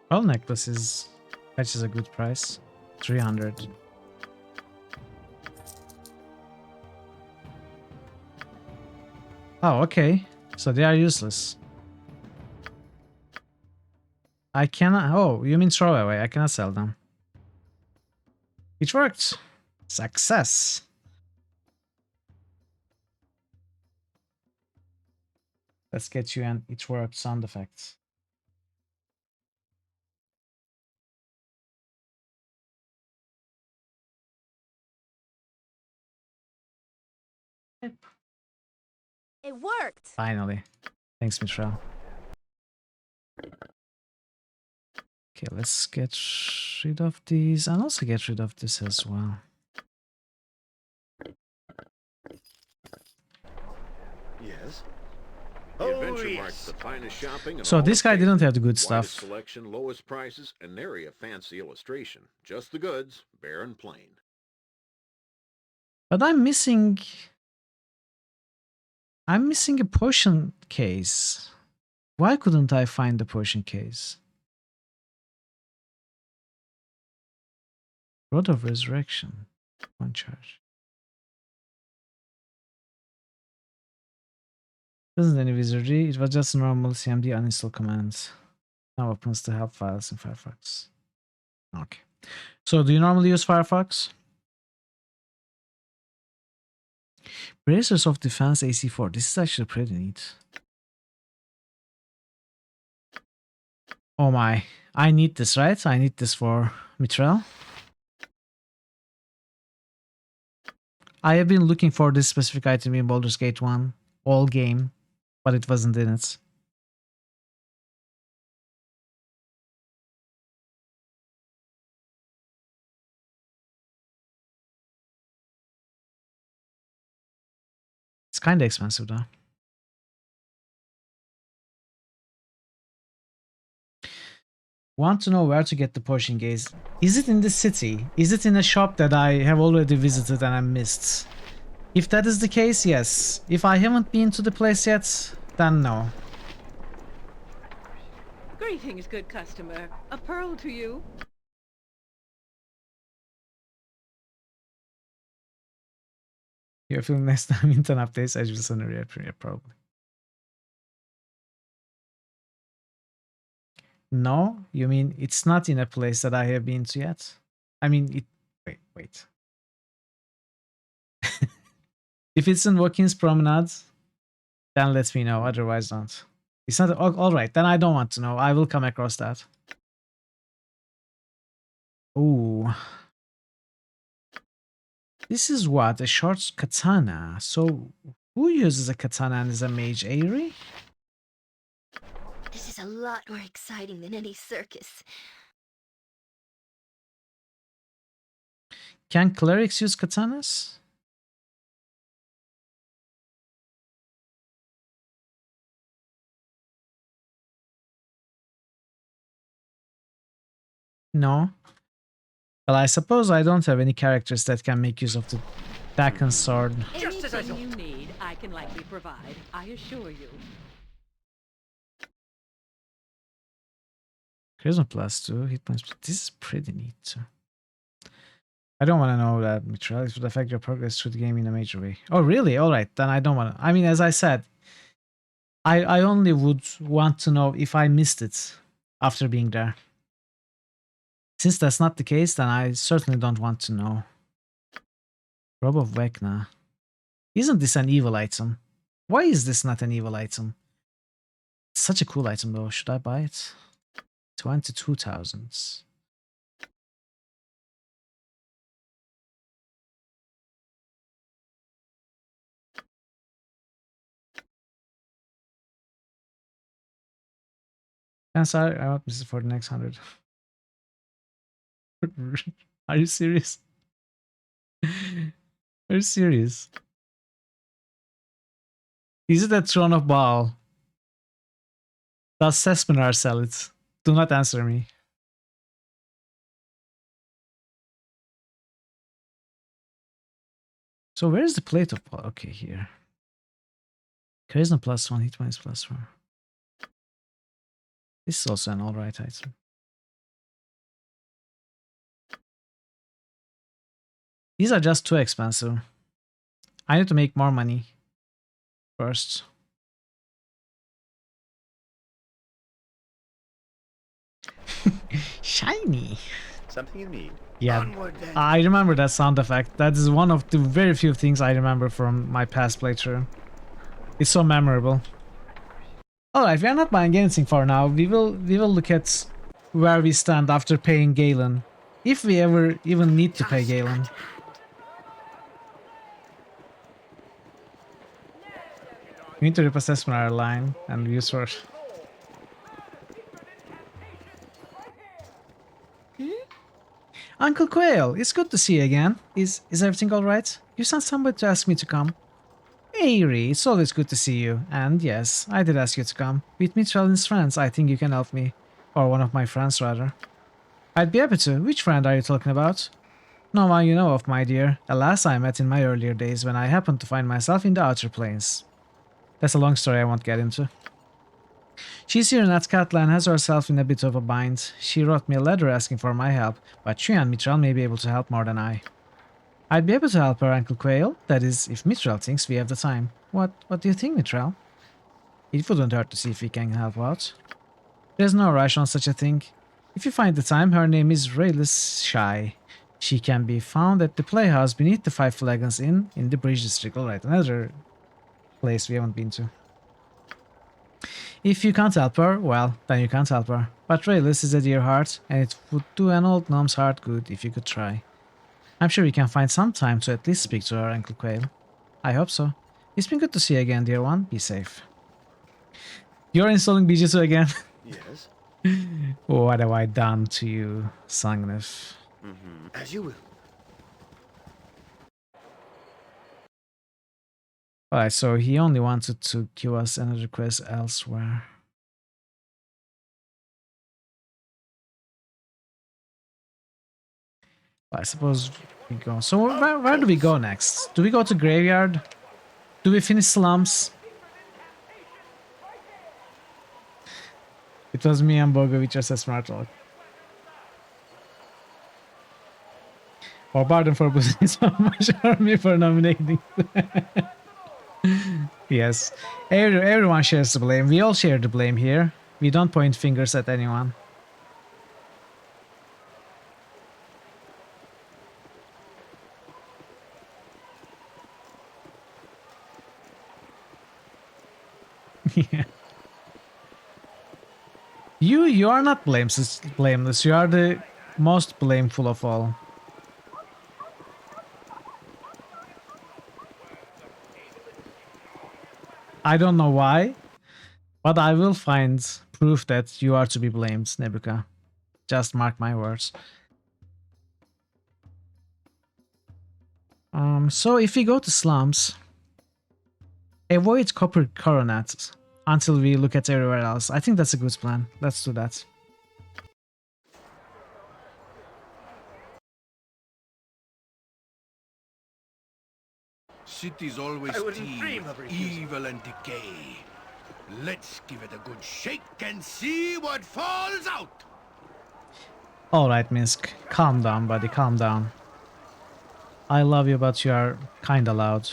Pearl necklace is fetches a good price. 300. Oh, okay. So they are useless. I cannot... Oh, you mean throw away. I cannot sell them. It worked. Success. Let's get you an it worked sound effect. It worked. Finally. Thanks, Michelle. Okay, let's get rid of these and also get rid of this as well. Yes. The Adventure Mart's the finest shopping in So all this of guy Spain. didn't have the good Widest stuff. selection, lowest prices, and nary a fancy illustration. Just the goods, bare and plain. But I'm missing a potion case. Why couldn't I find the potion case? Rod of Resurrection. One charge. Wasn't any wizardry, it was just a normal CMD uninstall command. Now opens the help files in Firefox. Okay. So do you normally use Firefox? Bracers of Defense AC4. This is actually pretty neat. Oh my. I need this, right? I need this for Mithril. I have been looking for this specific item in Baldur's Gate 1 all game, but it wasn't in it. It's kind of expensive though. Want to know where to get the potion gaze. Is it in the city? Is it in a shop that I have already visited and I missed? If that is the case, yes. If I haven't been to the place yet, then no. Greetings, good customer. A pearl to you. You're feeling next time in 10 updates, I just send a real premiere, probably. No? You mean it's not in a place that I have been to yet? I mean, it... Wait. If it's in Watkins Promenade, then let me know, otherwise don't. It's not... Alright, then I don't want to know. I will come across that. Ooh. This is what? A short katana. So, who uses a katana and is a mage? Aerie? This is a lot more exciting than any circus. Can clerics use katanas? No. Well, I suppose I don't have any characters that can make use of the Dakin sword. Anything you need, I can likely provide. I assure you. Charisma plus 2, hit points. This is pretty neat too. I don't want to know that Mithril would affect your progress through the game in a major way. Oh, really? Alright, then I don't want to. I mean, as I said, I only would want to know if I missed it after being there. Since that's not the case, then I certainly don't want to know. Robe of Vecna. Isn't this an evil item? Why is this not an evil item? It's such a cool item though. Should I buy it? 22,000. I'm sorry, I want this for the next 100. Are you serious? Are you serious? Is it a Throne of Baal? Does Sespenar sell it? Do not answer me. So where is the plate of Baal? Okay, here. Charisma plus 1, hit points plus 4. This is also an alright item. These are just too expensive. I need to make more money first. Shiny. Something you need. Yeah, I remember that sound effect. That is one of the very few things I remember from my past playthrough. It's so memorable. Alright, we are not buying anything for now. We will look at where we stand after paying Galen. If we ever even need to pay Galen. We need to repossess our line and use for... Uncle Quail, it's good to see you again. Is everything alright? You sent somebody to ask me to come. Aerie, it's always good to see you. And yes, I did ask you to come. With Mithril and his friends, I think you can help me. Or one of my friends, rather. I'd be happy to. Which friend are you talking about? No one you know of, my dear. A lass I met in my earlier days when I happened to find myself in the Outer Plains. That's a long story I won't get into. She's here in Atkatla and has herself in a bit of a bind. She wrote me a letter asking for my help, but she and Mithril may be able to help more than I. I'd be able to help her, Uncle Quail. That is, if Mithril thinks we have the time. What do you think, Mithril? It wouldn't hurt to see if we can help out. There's no rush on such a thing. If you find the time, her name is Rayless Shy. She can be found at the playhouse beneath the Five Flagons Inn in the Bridge District. Alright, another place we haven't been to. If you can't help her, well, then you can't help her. But Rayless is a dear heart, and it would do an old gnome's heart good if you could try. I'm sure you can find some time to at least speak to her, Uncle Quail. I hope so. It's been good to see you again, dear one. Be safe. You're installing BG2 again? Yes? What have I done to you, Sangnif? As you will. Alright, so he only wanted to give us another quest elsewhere. I suppose we go. So where do we go next? Do we go to Graveyard? Do we finish Slums? It was me and Bogovic as a smart talk. Oh, pardon for boosting so much army for nominating. Yes, everyone shares the blame. We all share the blame here. We don't point fingers at anyone. Yeah. You are not blameless. You are the most blameful of all. I don't know why, but I will find proof that you are to be blamed, Nebuka. Just mark my words. So if we go to Slums, avoid Copper Coronet until we look at everywhere else. I think that's a good plan. Let's do that. City's always teem with evil and decay. Let's give it a good shake and see what falls out. Alright, Minsk. Calm down, buddy. Calm down. I love you, but you are kinda loud.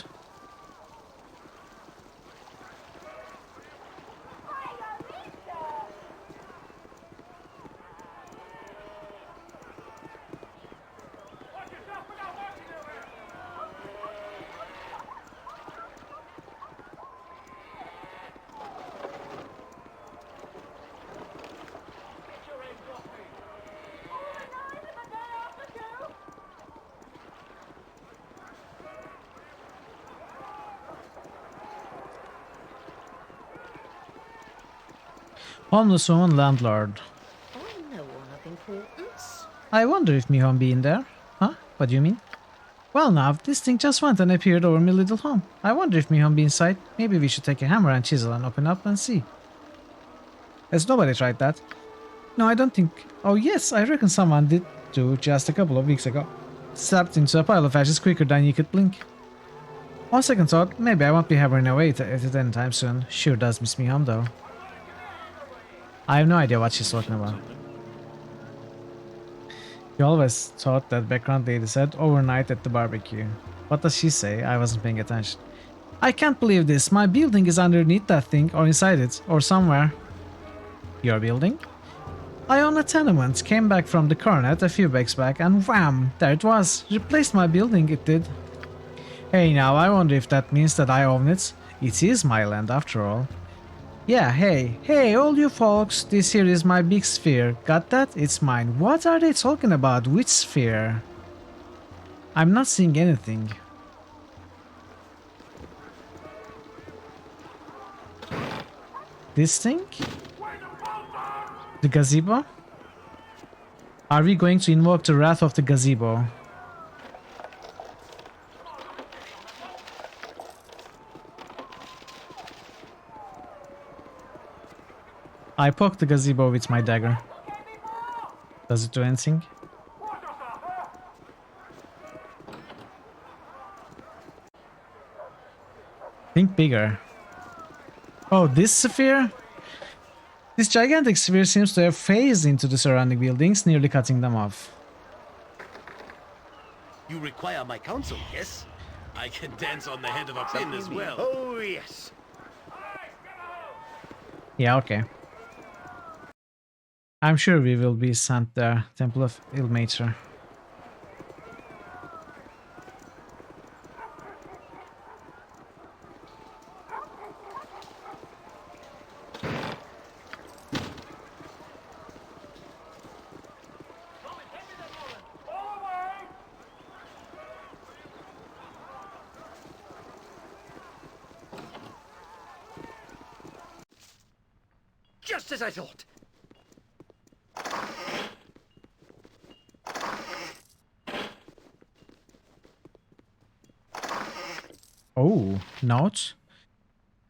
Homeless woman landlord. I know one of importance. I wonder if Mihon be in there. Huh? What do you mean? Well now, this thing just went and appeared over my little home. I wonder if Mihon be inside. Maybe we should take a hammer and chisel and open up and see. Has nobody tried that? No, I don't think... Oh yes, I reckon someone did do just a couple of weeks ago. Stepped into a pile of ashes quicker than you could blink. On second thought, maybe I won't be hammering away at it anytime soon. Sure does miss Mihon though. I have no idea what she's talking about. You always thought that background lady said overnight at the barbecue. What does she say? I wasn't paying attention. I can't believe this. My building is underneath that thing, or inside it, or somewhere. Your building? I own a tenement, came back from the coronet a few weeks back, and wham! There it was. Replaced my building, it did. Hey now, I wonder if that means that I own it. It is my land after all. Yeah, hey, all you folks, this here is my big sphere. Got that? It's mine. What are they talking about? Which sphere? I'm not seeing anything. This thing? The gazebo? Are we going to invoke the wrath of the gazebo? I poked the gazebo with my dagger. Does it do anything? Think bigger. Oh, this sphere? This gigantic sphere seems to have phased into the surrounding buildings, nearly cutting them off. You require my counsel, yes? I can dance on the head of a pin as well. Oh, yes. Yeah, okay. I'm sure we will be sent there. Temple of Ilmater. Just as I thought. Oh, note.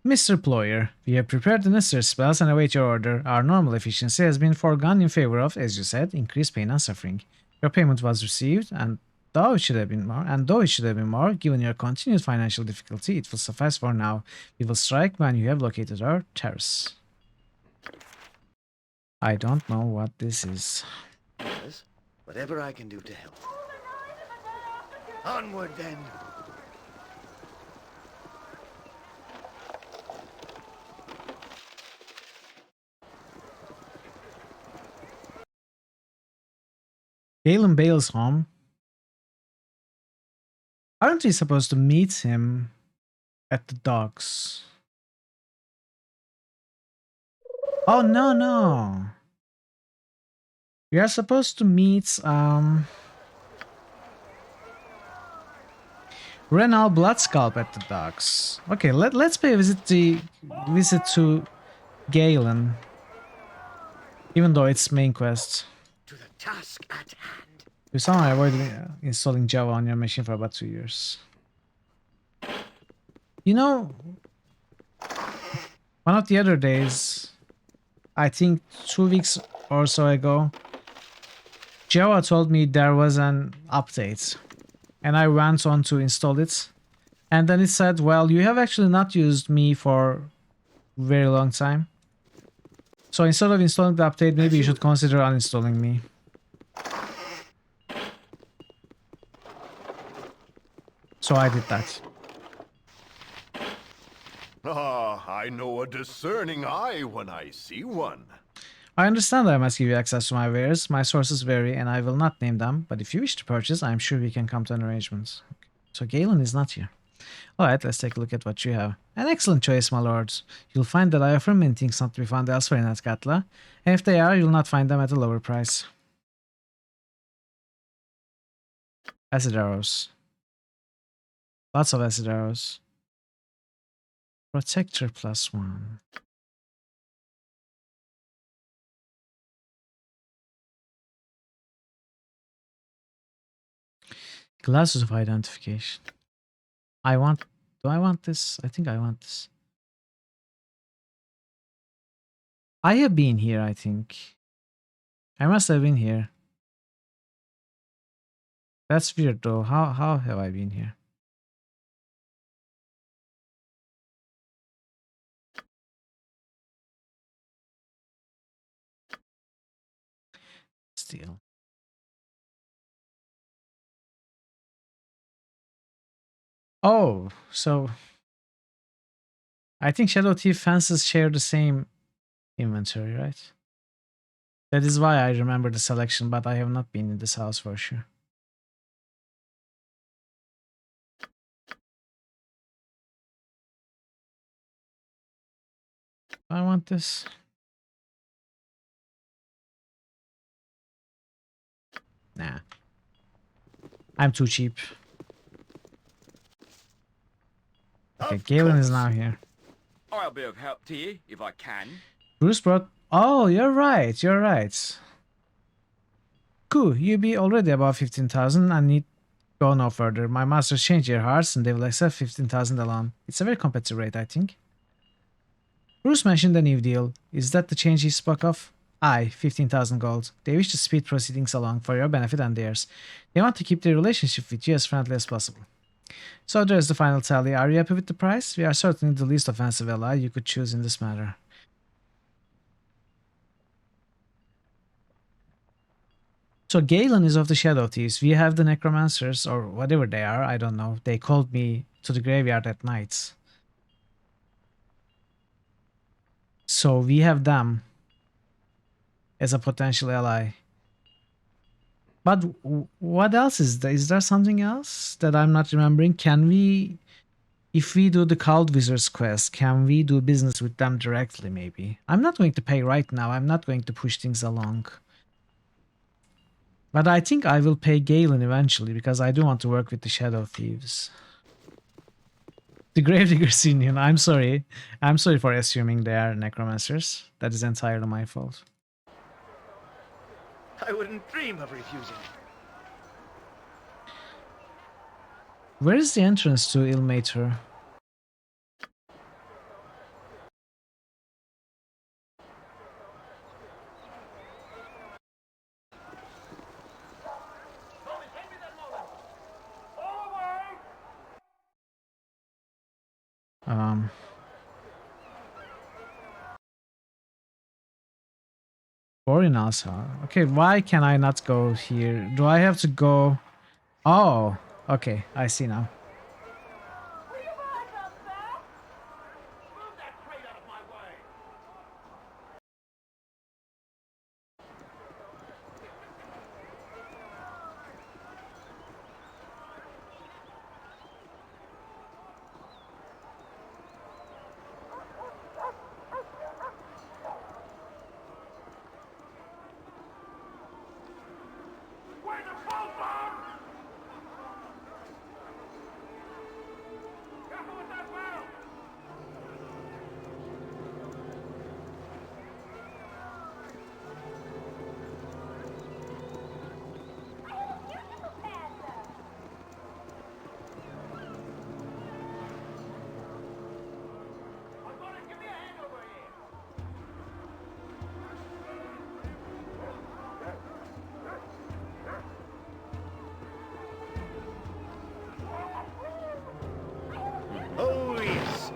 Mr. Ployer, we have prepared the necessary spells and await your order. Our normal efficiency has been foregone in favor of, as you said, increased pain and suffering. Your payment was received, and though it should have been more, given your continued financial difficulty, it will suffice for now. We will strike when you have located our terrace. I don't know what this is. Yes, whatever I can do to help. Onward then. Galen Bale's home. Aren't we supposed to meet him at the docks? Oh, no. We are supposed to meet, Renal Bloodscalp at the docks. Okay, let's pay a visit to Galen. Even though it's main quest. To the task at hand. You somehow avoided installing Java on your machine for about 2 years. You know, one of the other days, I think 2 weeks or so ago, Java told me there was an update. And I went on to install it. And then it said, well, you have actually not used me for a very long time. So instead of installing the update, maybe you should consider uninstalling me. So I did that. Ah, I know a discerning eye when I see one. I understand I must give you access to my wares. My sources vary and I will not name them, but if you wish to purchase, I'm sure we can come to an arrangement. So Galen is not here. Alright, let's take a look at what you have. An excellent choice, my lords. You'll find that I offer many things not to be found elsewhere in Athkatla, and if they are, you'll not find them at a lower price. Acid arrows. Lots of acid arrows. Protector +1. Glasses of identification. Do I want this? I think I want this. I have been here, I think. I must have been here. That's weird though. How have I been here? Steal. Oh, so I think Shadow Thief fences share the same inventory, right? That is why I remember the selection, but I have not been in this house for sure. I want this. Nah. I'm too cheap. Okay, Galen is now here. I'll be of help to you if I can. Bruce brought... Oh, you're right. You're right. Cool. You be already above 15,000 and need go no further. My masters change their hearts and they will accept 15,000 alone. It's a very competitive rate, I think. Bruce mentioned a new deal. Is that the change he spoke of? Aye, 15,000 gold. They wish to speed proceedings along for your benefit and theirs. They want to keep their relationship with you as friendly as possible. So there's the final tally. Are you happy with the price? We are certainly the least offensive ally you could choose in this matter. So Galen is of the Shadow Thieves. We have the Necromancers, or whatever they are, I don't know. They called me to the graveyard at night. So we have them as a potential ally. But what else is there? Is there something else that I'm not remembering? Can we, if we do the Cult Wizards quest, can we do business with them directly maybe? I'm not going to pay right now. I'm not going to push things along. But I think I will pay Galen eventually because I do want to work with the Shadow Thieves. The Gravediggers Union, I'm sorry. I'm sorry for assuming they are necromancers. That is entirely my fault. I wouldn't dream of refusing. Where is the entrance to Ilmater? Borinasa. Okay, why can I not go here? Do I have to go? Oh, okay, I see now. Oh, yes.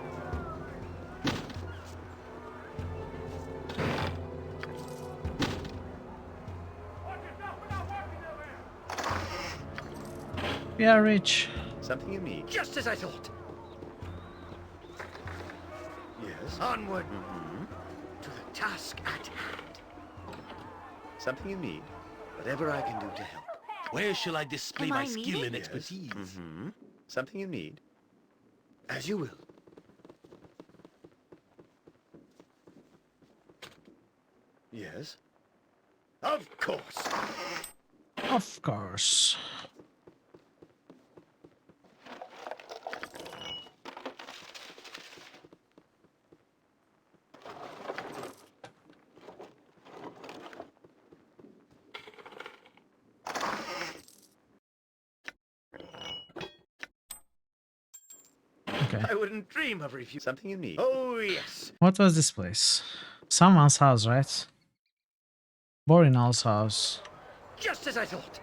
We are rich. Something you need. Just as I thought. Yes. Onward. To the task at hand. Something you need. Whatever I can do to help. Where shall I display my skill and expertise? Something you need. As you will. Yes. Of course. Of course. Okay. I wouldn't dream of refusing. Something you need. Oh, yes. What was this place? Someone's house, right? Borinal's house. Just as I thought.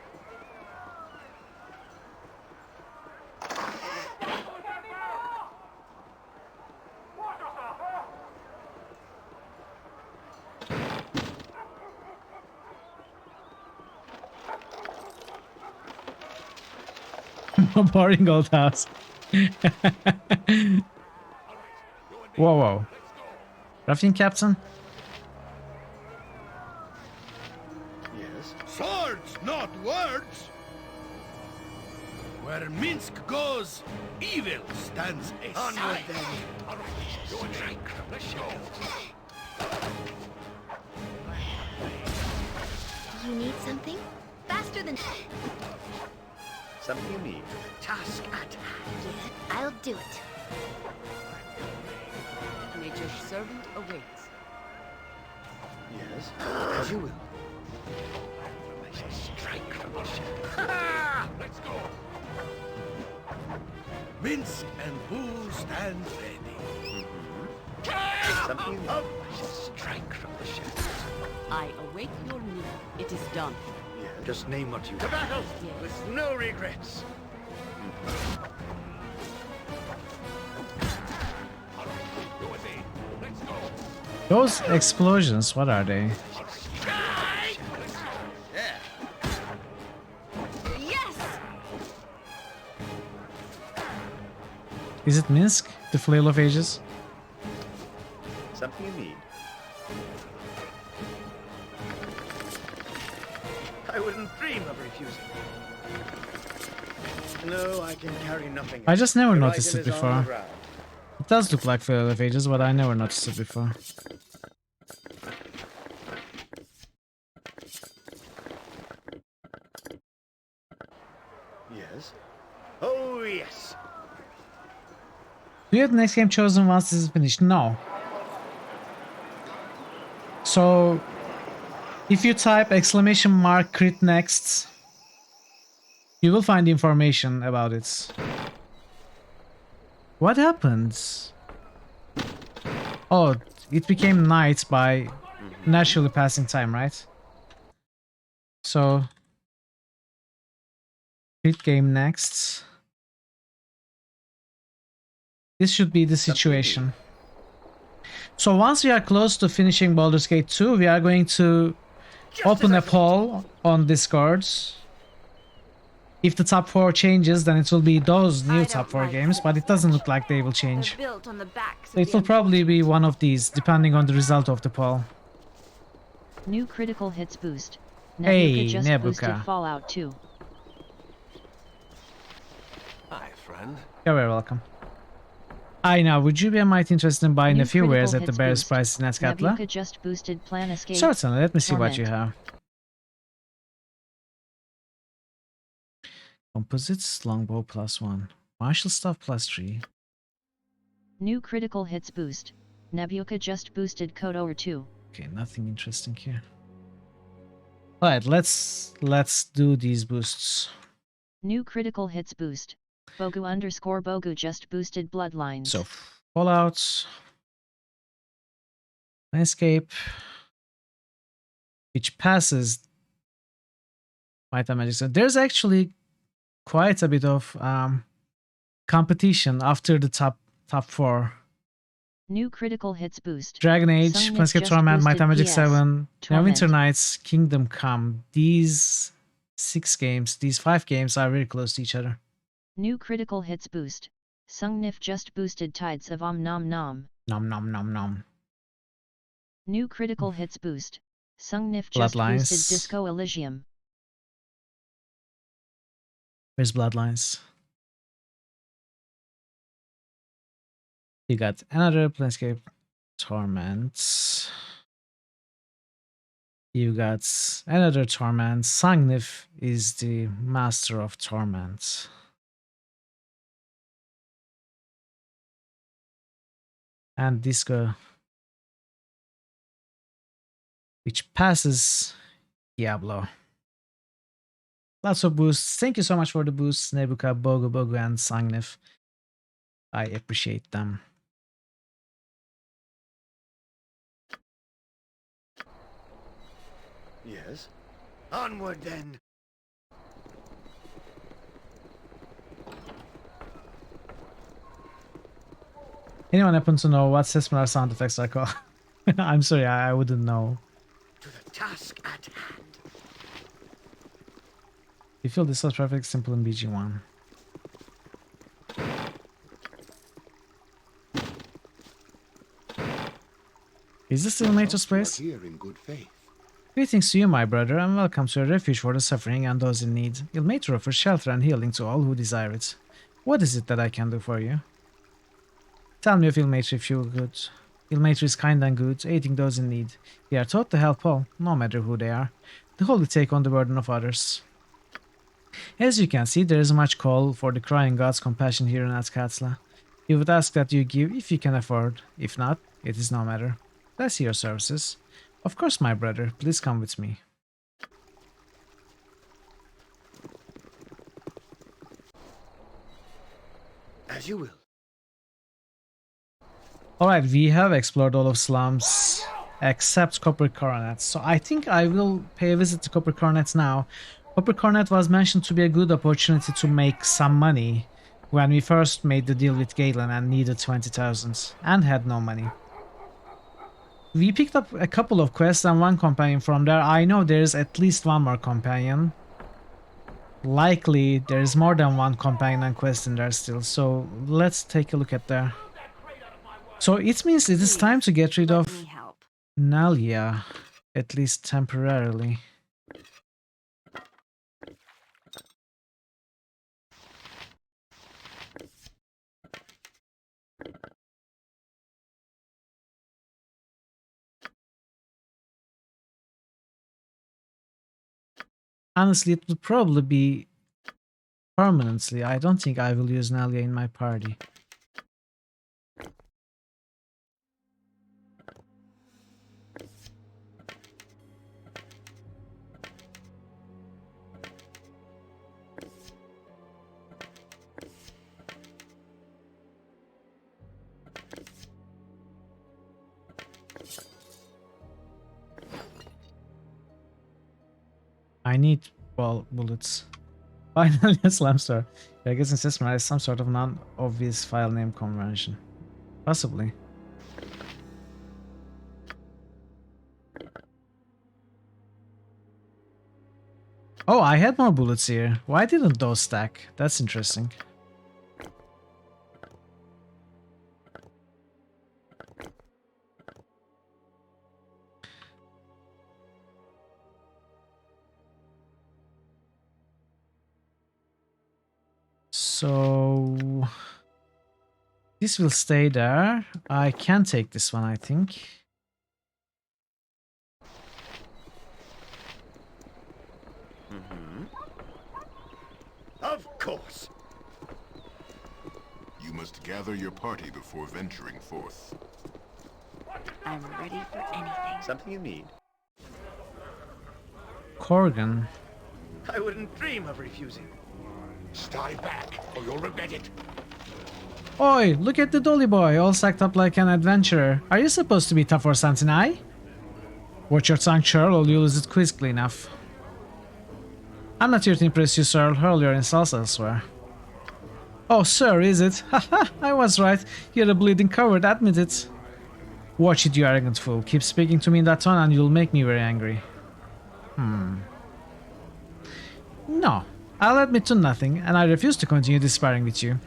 Boring old house. Whoa, whoa. Ruffian Captain? Yes. Swords, not words. Where Minsk goes, evil stands aside. Onward then. Strike from the shadows. You need something? Faster than... Something you need. Task at hand. Yeah, I'll do it. Nature's servant awaits. Yes. As you will. I shall strike from the shadows. Let's go. Minsk and Bull stand ready. Something you need. I shall strike from the shadows. I await your need. It is done. Yeah. Just name what you To battle Yes. with no regrets. Those explosions, what are they? Yes! Is it Minsk? The Flail of Ages? Something you need. I wouldn't dream of refusing. No, I can carry nothing. I just never Your noticed item it is on the before. ground. It does look like Veil of Ages, but I never noticed it before. Yes. Oh, yes. Do you have the next game chosen once this is finished? No. So, if you type ! crit next, you will find information about it. What happened? Oh, it became night by naturally passing time, right? So, crit game next. This should be the situation. So once we are close to finishing Baldur's Gate 2, we are going to open a poll on Discord. If the top 4 changes, then it will be those new top 4 games, but it doesn't look like they will change. Built on the backs So it will probably be one of these, depending on the result of the poll. New critical hits boost. Hey, Nebuka just boosted Nebuka. Fallout 2. Hi, friend. You're very welcome. Hi, now, would you be might interested in buying New a few critical wares at the hits best boost. price in Askatla? Nebuka just boosted Plan Escape. Certainly, let me see what you Torment. have. Composites, longbow +1. Martial staff +3. New critical hits boost. Nebuka just boosted Kotor 2. Okay, nothing interesting here. Alright, let's do these boosts. New critical hits boost. Bogu_Bogu just boosted Bloodlines. So, Fallout, Landscape, which passes Might and Magic. So there's actually quite a bit of competition after the top 4. New critical hits boost. Dragon Age, Summonet Planescape just Torment, Might boosted and Magic PS. 7, Torment. Winter Nights, Kingdom Come. These 6 games, these 5 games are very close to each other. New critical hits boost. Sungnif just boosted Tides of Om Nom Nom. Nom nom nom nom. New critical hits boost. Sungnif just Bloodlines. boosted Disco Elysium. Where's Bloodlines? You got another Planescape Torment. You got another Torment. Sungnif is the master of Torment. And Disco, which passes Diablo. Lots of boosts. Thank you so much for the boosts, Nebuka, Bogu, and Sungnif. I appreciate them. Yes. Onward then. Anyone happen to know what similar sound effects are called? I'm sorry, I wouldn't know. To the task at hand. You feel this was perfect, simple in BG1. Is this still Nature's place? Here in good faith. Greetings to you, my brother, and welcome to a refuge for the suffering and those in need. Ilmater offers shelter and healing to all who desire it. What is it that I can do for you? Tell me of Ilmater if you good. Ilmater is kind and good, aiding those in need. We are taught to help all, no matter who they are. The holy take on the burden of others. As you can see, there is much call for the crying God's compassion here in Azkatsla. He would ask that you give if you can afford. If not, it is no matter. Let's see your services. Of course, my brother. Please come with me. As you will. Alright, we have explored all of slums except Copper Coronets. So I think I will pay a visit to Copper Coronets now. Copper Coronet was mentioned to be a good opportunity to make some money when we first made the deal with Galen and needed 20,000 and had no money. We picked up a couple of quests and one companion from there. I know there's at least one more companion. Likely there's more than one companion and quest in there still, so let's take a look at there. So it means it is time to get rid of Nalia, at least temporarily. Honestly, it would probably be permanently. I don't think I will use Nalia in my party. I need, well, bullets. Finally, a slam store. I guess System is some sort of non-obvious file name convention. Possibly. Oh, I had more bullets here. Why didn't those stack? That's interesting. So this will stay there. I can take this one, I think. Of course. You must gather your party before venturing forth. I'm ready for anything. Something you need? Corgan. I wouldn't dream of refusing. Stay back, or you'll regret it. Oi, look at the dolly boy, all sacked up like an adventurer. Are you supposed to be tough or something, eh? Watch your tongue, Churl, or you'll lose it quickly enough. I'm not here to impress you, sir. Hurl your insults elsewhere. Oh, sir, is it? Haha, I was right. You're a bleeding coward, admit it. Watch it, you arrogant fool. Keep speaking to me in that tone and you'll make me very angry. No, I'll admit to nothing, and I refuse to continue despairing with you.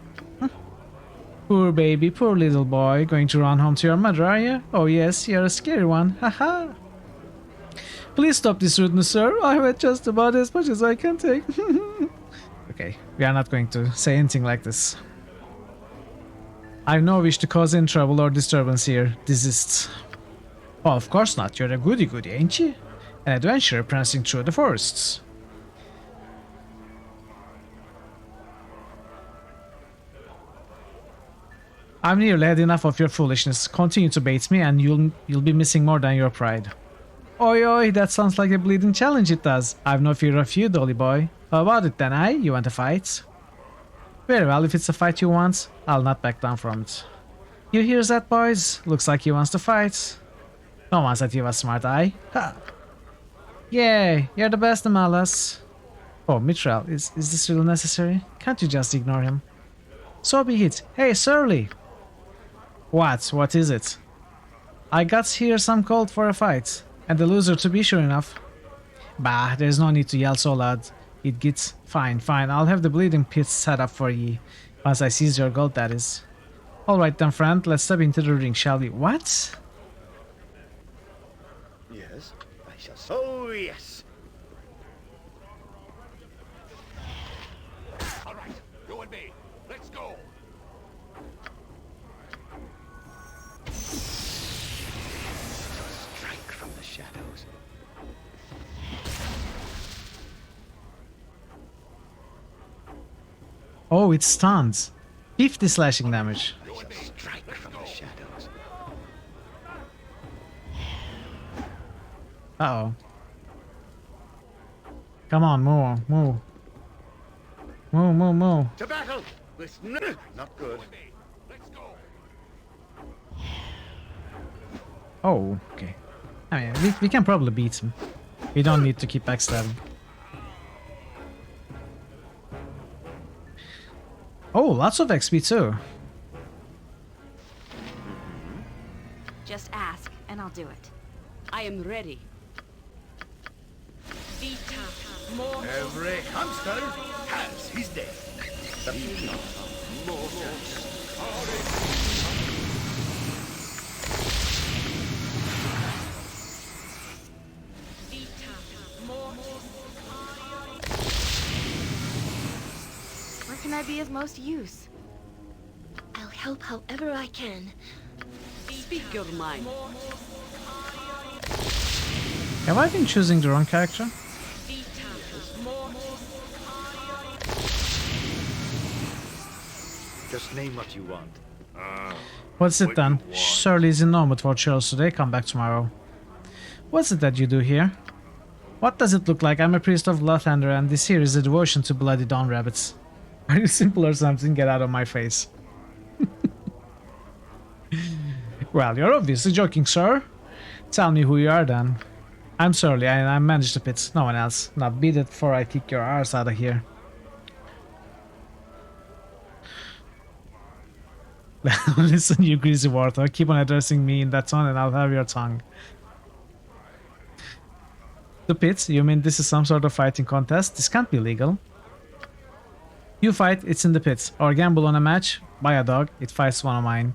Poor baby, poor little boy. Going to run home to your mother, are you? Oh yes, you're a scary one. Haha. Please stop this rudeness, sir. I've had just about as much as I can take. Okay, we are not going to say anything like this. I've no wish to cause any trouble or disturbance here. Desist. Oh, of course not. You're a goody-goody, ain't you? An adventurer prancing through the forests. I've nearly had enough of your foolishness. Continue to bait me and you'll be missing more than your pride. Oi oi, that sounds like a bleeding challenge, it does. I've no fear of you, dolly boy. How about it then, eh? You want a fight? Very well, if it's a fight you want, I'll not back down from it. You hear that, boys? Looks like he wants to fight. No one said he was smart, eh? Ha! Yay, you're the best, Amalas. Oh, Mithril, is this really necessary? Can't you just ignore him? So be it. Hey, Surly! What is it? I got here some called for a fight, and the loser to be sure enough. Bah, there's no need to yell so loud. It gets fine, I'll have the bleeding pits set up for ye. Once I seize your gold, that is. Alright then, friend, let's step into the ring, shall we? What? Yes, I shall. Oh, yes. All right, you and me. Let's go. Strike from the shadows. Oh, it stuns. 50 slashing damage. Strike from the shadows. Uh-oh. Come on, move. Move. To battle! With not good. Let's go. Oh, okay. I mean, we can probably beat him. We don't need to keep backstabbing. Oh, lots of XP too. Just ask, and I'll do it. I am ready. Every hamster has his day. Where can I be of most use? I'll help however I can. Speak your mind. Have I been choosing the wrong character? Just name what you want. What's it then? Shirley's in no mood for churros today. Come back tomorrow. What's it that you do here? What does it look like? I'm a priest of Lathander, and this here is a devotion to bloody dawn rabbits. Are you simple or something? Get out of my face. Well, you're obviously joking, sir. Tell me who you are then. I'm Surly, I manage the pits, no one else. Now beat it before I kick your arse out of here. Listen, you greasy warthog, keep on addressing me in that tone and I'll have your tongue. The pits? You mean this is some sort of fighting contest? This can't be legal. You fight, it's in the pits. Or gamble on a match, buy a dog, it fights one of mine.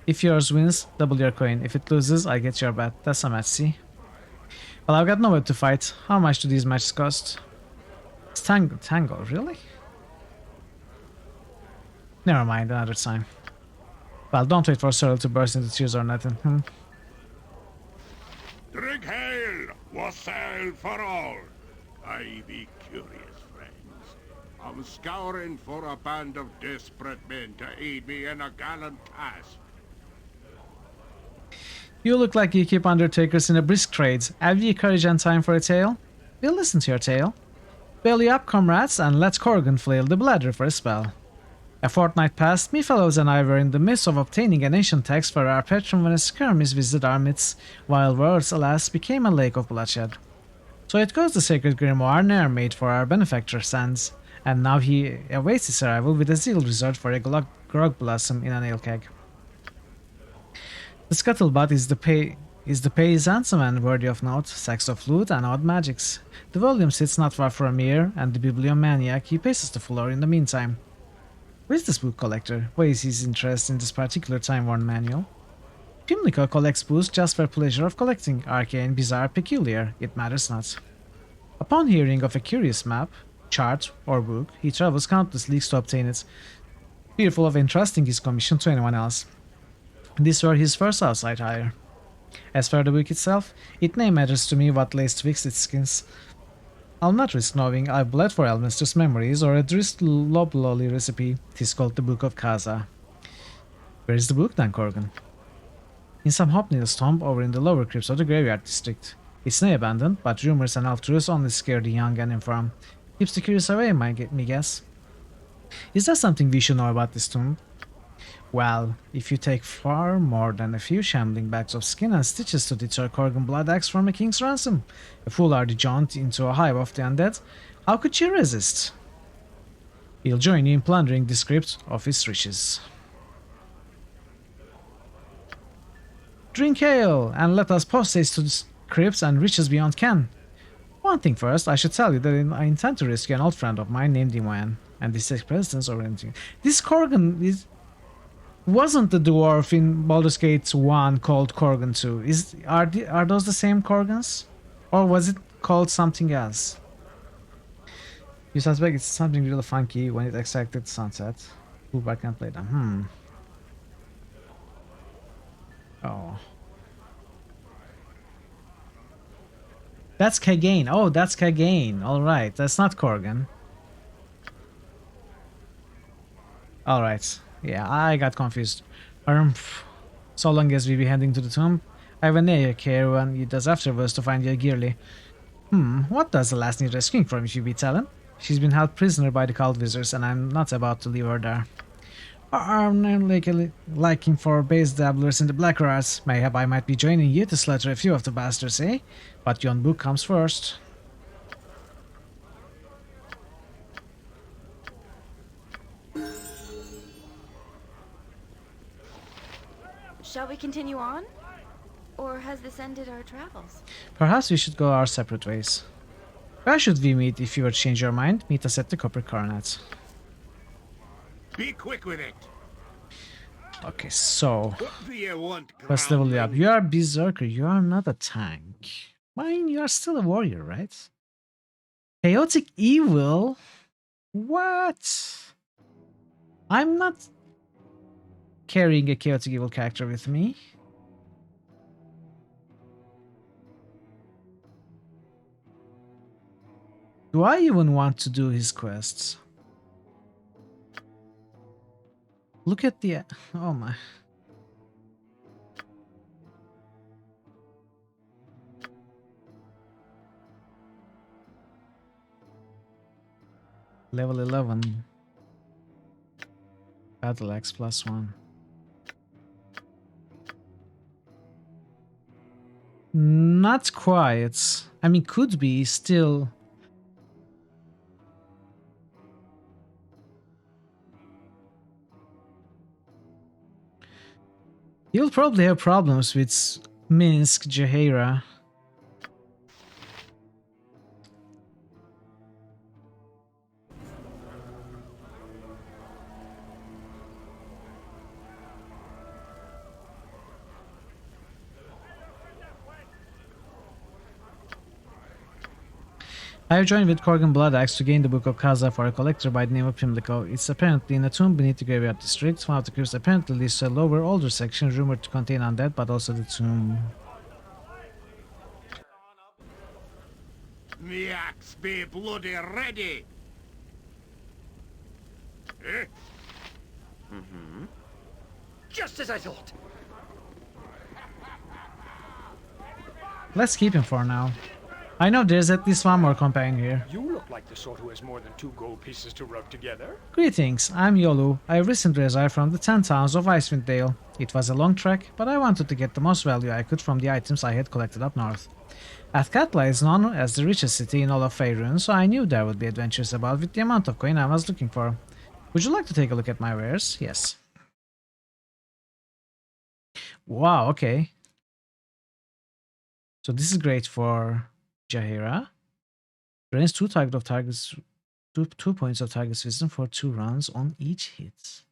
If yours wins, double your coin. If it loses, I get your bet. That's a match, see? Well, I've got nowhere to fight. How much do these matches cost? It's tango, really? Never mind, another time. Well, don't wait for Cyril to burst into tears or nothing. Drink hail, wassail for all. I be curious, friends. I'm scouring for a band of desperate men to aid me in a gallant task. You look like you keep undertakers in a brisk trade. Have ye courage and time for a tale? We'll listen to your tale. Belly up, comrades, and let Corgan flail the bladder for a spell. A fortnight passed, me fellows and I were in the midst of obtaining an ancient text for our patron when a skirmish visited our midst, while words, alas, became a lake of bloodshed. So it goes the sacred grimoire ne'er made for our benefactor stands, and now he awaits his arrival with a zeal reserved for a grog blossom in an ale keg. The scuttlebutt is the pay's handsome and worthy of note, sacks of loot and odd magics. The volume sits not far from here, and the bibliomaniac he paces the floor in the meantime. Who is this book collector? Why is his interest in this particular time-worn manual? Pimlico collects books just for pleasure of collecting, arcane, bizarre, peculiar, it matters not. Upon hearing of a curious map, chart, or book, he travels countless leagues to obtain it, fearful of entrusting his commission to anyone else. These were his first outside hire. As for the book itself, it nay matters to me what lays twixt its skins. I'll not risk knowing I've bled for Elminster's memories or a drist loblolly recipe. 'Tis called the Book of Kaza. Where is the book then, Corgan? In some hobnail's tomb over in the lower crypts of the graveyard district. It's nay abandoned, but rumors and half-truths only scare the young and infirm. Keeps the curious away, me guess. Is there something we should know about this tomb? Well, if you take far more than a few shambling bags of skin and stitches to deter Corgan blood axe from a king's ransom, a foolhardy jaunt into a hive of the undead, how could you resist? He'll join you in plundering the crypt of his riches. Drink ale, and let us postage to the crypts and riches beyond ken. One thing first, I should tell you that I intend to rescue an old friend of mine named Iwan, and this takes precedence over anything. This Corgan wasn't the dwarf in Baldur's Gate 1 called Corgan 2. Are those the same Corgans? Or was it called something else? You suspect it's something really funky when it exacted sunset. Who can't play them? Oh. That's Kagain. Oh, that's Kagain. Alright, that's not Corgan. Alright. Yeah, I got confused. So long as we be heading to the tomb, I have a near care when he does afterwards to find your Gearly. What does the last need rescuing from, if you be telling? She's been held prisoner by the cult wizards, and I'm not about to leave her there. I'm liking for base dabblers in the black arts. Mayhap I might be joining you to slaughter a few of the bastards, eh? But yon book comes first. Shall we continue on? Or has this ended our travels? Perhaps we should go our separate ways. Where should we meet if you were to change your mind? Meet us at the Copper Coronet. Be quick with it. Okay, so What do you want, let's level you up. You are a berserker, you are not a tank. Mine, you are still a warrior, right? Chaotic evil? What? I'm not carrying a chaotic evil character with me. Do I even want to do his quests? look at the... Oh my. Level 11. Battle Axe +1. Not quite. I mean, could be still. You'll probably have problems with Minsk, Jaheira. I have joined with Korgan Bloodaxe to gain the Book of Kaza for a collector by the name of Pimlico. It's apparently in a tomb beneath the graveyard district. One of the crypts apparently leads to a lower, older section rumored to contain undead, but also the tomb. The axe be bloody ready! Eh? Mm-hmm. Just as I thought! Let's keep him for now. I know there's at least one more companion here. You look like the sort who has more than 2 gold pieces to rub together. Greetings, I'm Yolu. I recently resigned from the 10 towns of Icewind Dale. It was a long trek, but I wanted to get the most value I could from the items I had collected up north. Athkatla is known as the richest city in all of Faerun, so I knew there would be adventures about with the amount of coin I was looking for. Would you like to take a look at my wares? Yes. Wow, okay. So this is great for Jaheira. Drains 2 targets 2 points of target's wisdom for 2 rounds on each hit.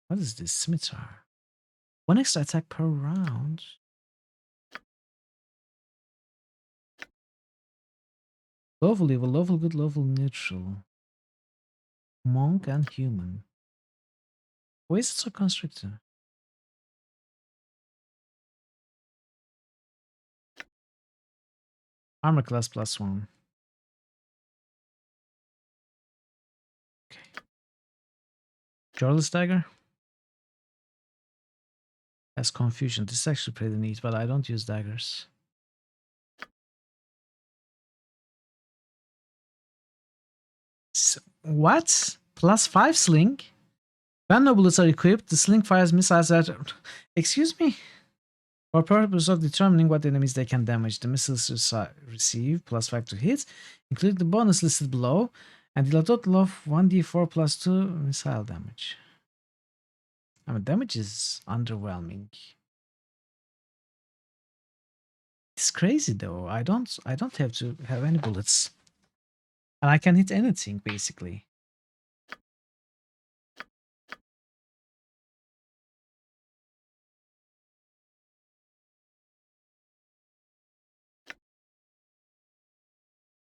What is this? Scimitar. 1 extra attack per round. Lawful evil, lawful good, lawful neutral. Monk and human. Why is it so constricted? Armor class +1. Okay. Jarl's dagger. Has confusion. This is actually pretty neat, but I don't use daggers. What? +5 sling? When no bullets are equipped, the sling fires missiles at... Excuse me? For purpose of determining what enemies they can damage, the missiles receive +5 to hit, including the bonus listed below, and deal a total of 1d4 +2 missile damage. I mean, damage is underwhelming. It's crazy though. I don't have to have any bullets, and I can hit anything basically.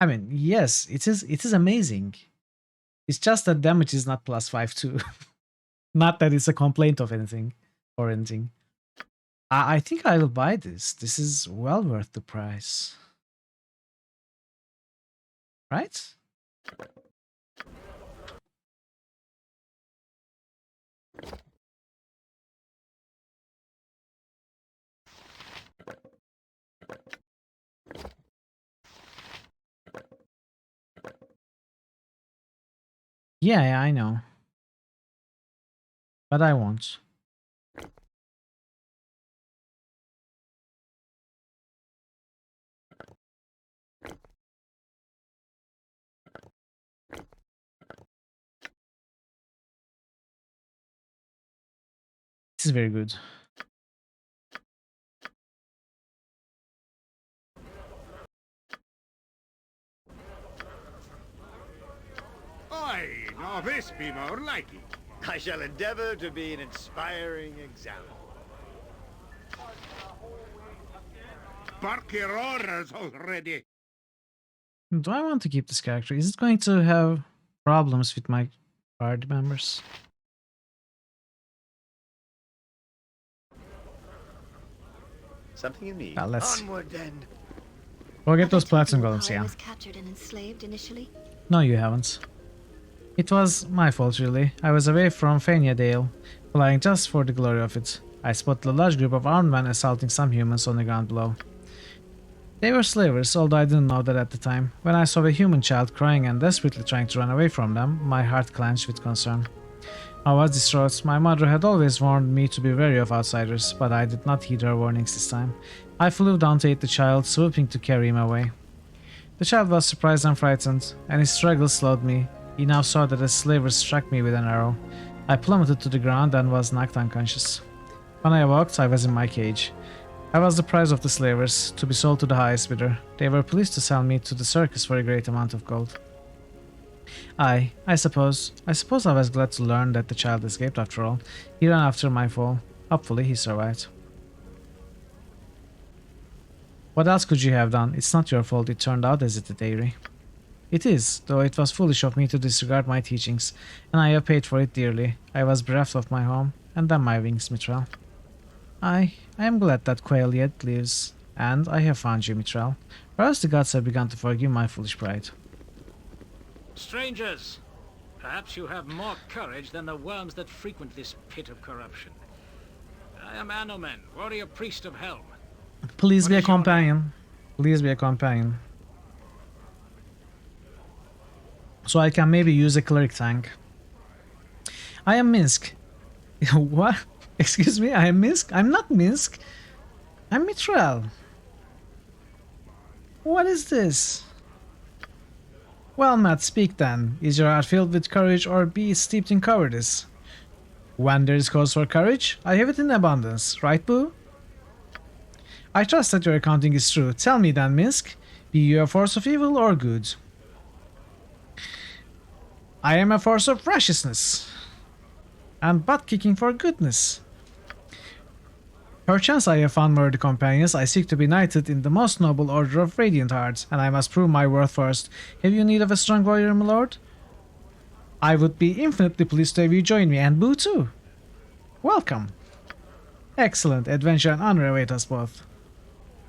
I mean, yes, it is amazing. It's just that damage is not +5 too. Not that it's a complaint of anything or anything. I think I will buy this. This is well worth the price. Right? Yeah, I know. But I won't. This is very good. Aye, now this be more like it. I shall endeavor to be an inspiring example. Bark your orders already. Do I want to keep this character? Is it going to have problems with my party members? Something you need. Let's Onward then. We'll get those platinum golems, I yeah. was captured and enslaved initially. No, you haven't. It was my fault, really. I was away from Dale, flying just for the glory of it. I spotted a large group of armed men assaulting some humans on the ground below. They were slavers, although I didn't know that at the time. When I saw a human child crying and desperately trying to run away from them, my heart clenched with concern. I was distraught. My mother had always warned me to be wary of outsiders, but I did not heed her warnings this time. I flew down to aid the child, swooping to carry him away. The child was surprised and frightened, and his struggle slowed me. He now saw that a slaver struck me with an arrow. I plummeted to the ground and was knocked unconscious. When I awoke, I was in my cage. I was the prize of the slavers, to be sold to the highest bidder. They were pleased to sell me to the circus for a great amount of gold. I suppose I was glad to learn that the child escaped after all. He ran after my fall. Hopefully he survived. What else could you have done? It's not your fault it turned out as it did, Aerie. It is, though it was foolish of me to disregard my teachings, and I have paid for it dearly. I was bereft of my home, and then my wings, Mithril. I am glad that Quail yet lives, and I have found you, Mithril. Perhaps the gods have begun to forgive my foolish pride. Strangers, perhaps you have more courage than the worms that frequent this pit of corruption. I am Anomen, warrior priest of Helm. Please be a companion. Please be a companion. So I can maybe use a cleric tank. I am Minsk. What? Excuse me, I am Minsk? I'm not Minsk. I'm Mithril. What is this? Well, Matt, speak then. Is your heart filled with courage or be it steeped in cowardice? When there is cause for courage, I have it in abundance, right, Boo? I trust that your accounting is true. Tell me then, Minsk, be you a force of evil or good? I am a force of righteousness, and butt-kicking for goodness. Perchance I have found worthy companions. I seek to be knighted in the most noble order of Radiant Hearts, and I must prove my worth first. Have you need of a strong warrior, my lord? I would be infinitely pleased to have you join me, and Boo too. Welcome. Excellent adventure and honor await us both.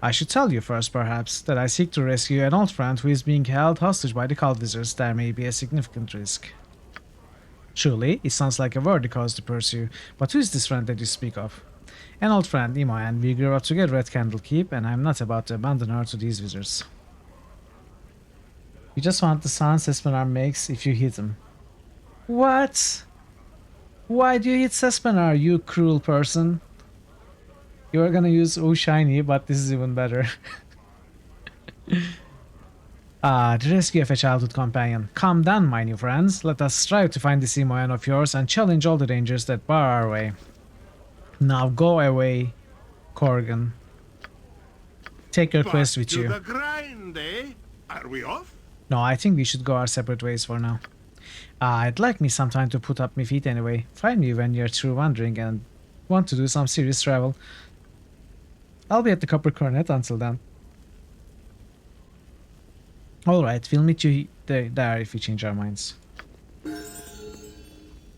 I should tell you first, perhaps, that I seek to rescue an old friend who is being held hostage by the cult wizards. There may be a significant risk. Truly, it sounds like a worthy cause to pursue, but who is this friend that you speak of? An old friend, Imo, and we grew up together at Candlekeep, and I'm not about to abandon her to these wizards. You just want the sounds Sespenar makes if you hit him. What? Why do you hit Sespenar, you cruel person? You are gonna use Oh Shiny, but this is even better. The rescue of a childhood companion. Come down, my new friends. Let us strive to find this Imoyan of yours and challenge all the dangers that bar our way. Now go away, Corgan. Take your quest with you. The grind, eh? Are we off? No, I think we should go our separate ways for now. I'd like me some time to put up my feet anyway. Find me when you're through wandering and want to do some serious travel. I'll be at the Copper Coronet until then. Alright, we'll meet you there if we change our minds.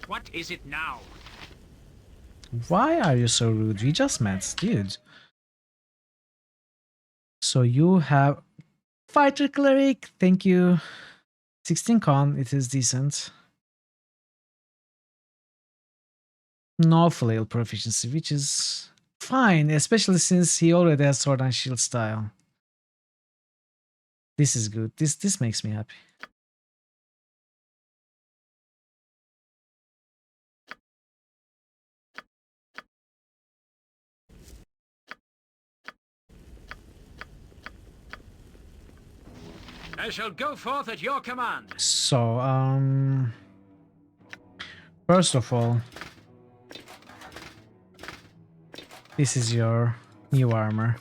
What is it now? Why are you so rude? We just met, dude. So you have Fighter Cleric, thank you. 16 con, it is decent. No flail proficiency, which is fine, especially since he already has sword and shield style. This is good. This makes me happy. I shall go forth at your command. So, first of all, this is your new armor.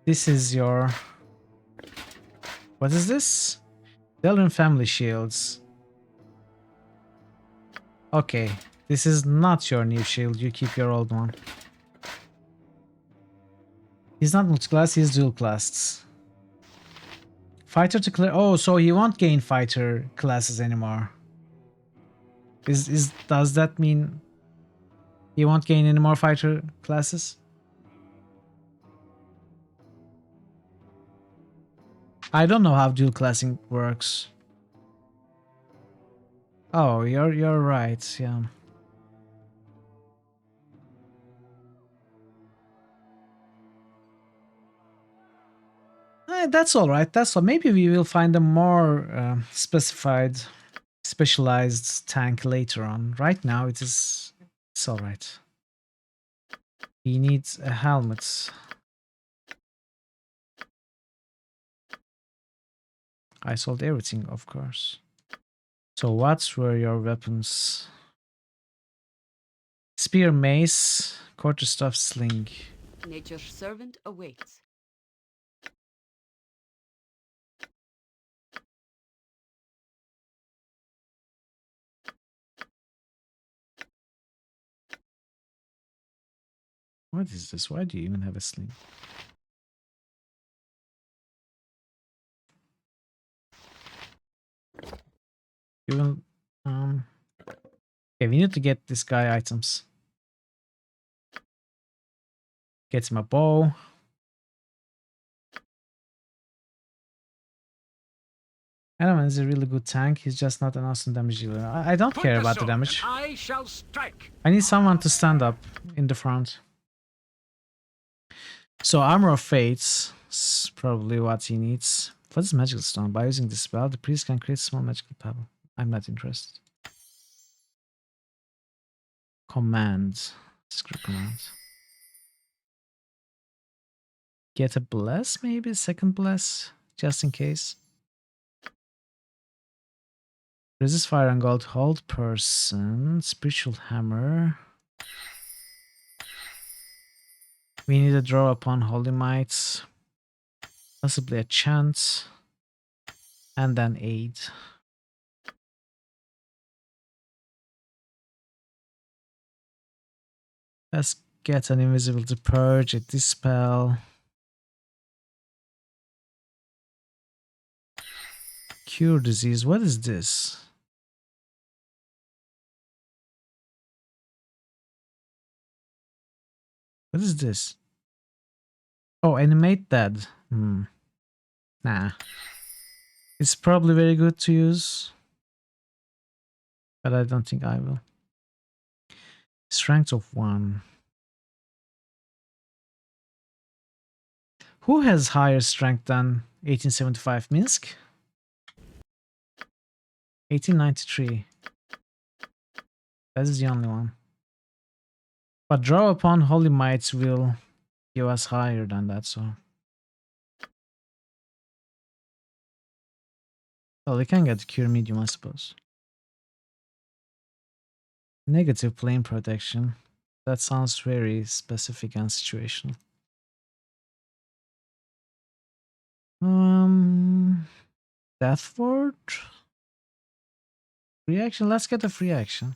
This is your... What is this? Delrin family shields. Okay, this is not your new shield, you keep your old one. He's not multi-class, he's dual class. Fighter to clear... Oh, so he won't gain fighter classes anymore. Does that mean he won't gain any more fighter classes? I don't know how dual classing works. Oh, you're right. Yeah. That's all right. That's all. Maybe we will find a more specialized tank later on. Right now, it's all right. He needs a helmet. I sold everything, of course. So what were your weapons? Spear, mace, quarterstaff, sling. Nature's servant awaits. What is this? Why do you even have a sling? You will, okay, we need to get this guy items. Get him a bow. Element is a really good tank. He's just not an awesome damage dealer. I don't care about the damage. I shall strike. I need someone to stand up in the front. So Armor of Fates is probably what he needs. What is Magical Stone? By using this spell, the priest can create a small magical pebble. I'm not interested. Command. Script command. Get a bless, maybe? Second bless? Just in case. Resist fire and gold. Hold person. Spiritual hammer. We need a draw upon holy mites. Possibly a chant. And then aid. Let's get an invisibility purge, a dispel. Cure disease. What is this? What is this? Oh, animate dead. Nah. It's probably very good to use. But I don't think I will. Strength of 1. Who has higher strength than 1875? Minsk? 1893. That is the only one. But draw upon holy mites will give us higher than that, so. Well, we can get cure medium, I suppose. Negative plane protection. That sounds very specific and situational. Death ward? Free action? Let's get a free action.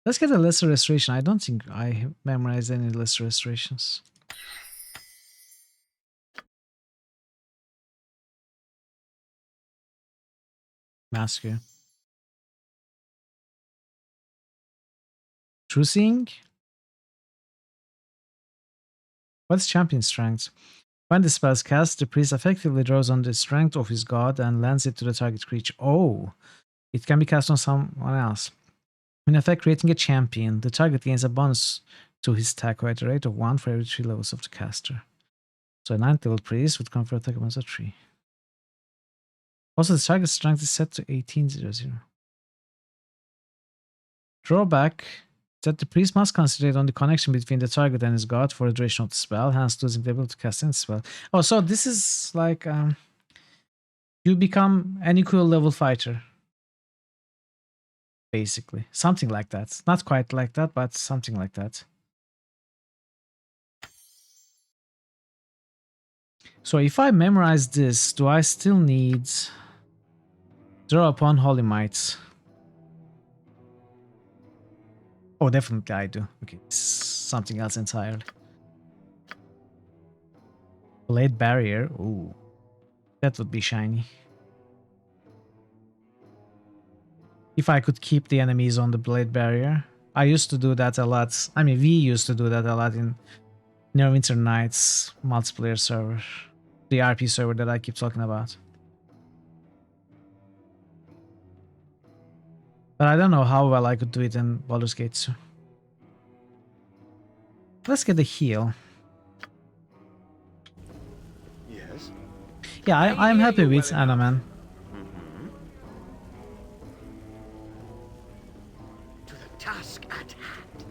Let's get a lesser restoration. I don't think I memorized any lesser restorations. Masker. True Seeing? What's champion strength? When the spell is cast, the priest effectively draws on the strength of his god and lends it to the target creature. Oh! It can be cast on someone else. In effect, creating a champion, the target gains a bonus to his attack at a rate of 1 for every 3 levels of the caster. So a 9th level priest would confer attack bonus of 3. Also, the target strength is set to 1800. Drawback is that the priest must concentrate on the connection between the target and his god for the duration of the spell, hence losing the ability to cast any spell. Oh, so this is like you become an equal level fighter. Basically. Something like that. Not quite like that, but something like that. So if I memorize this, do I still need draw upon holy mites? Oh, definitely I do. Okay, something else entirely. Blade barrier. Ooh, that would be shiny. If I could keep the enemies on the blade barrier. I used to do that a lot. I mean, we used to do that a lot in Neverwinter Nights multiplayer server. The RP server that I keep talking about. But I don't know how well I could do it in Baldur's Gate 2. Let's get the heal. Yes? Yeah, I'm happy with Anoman. To the task at hand.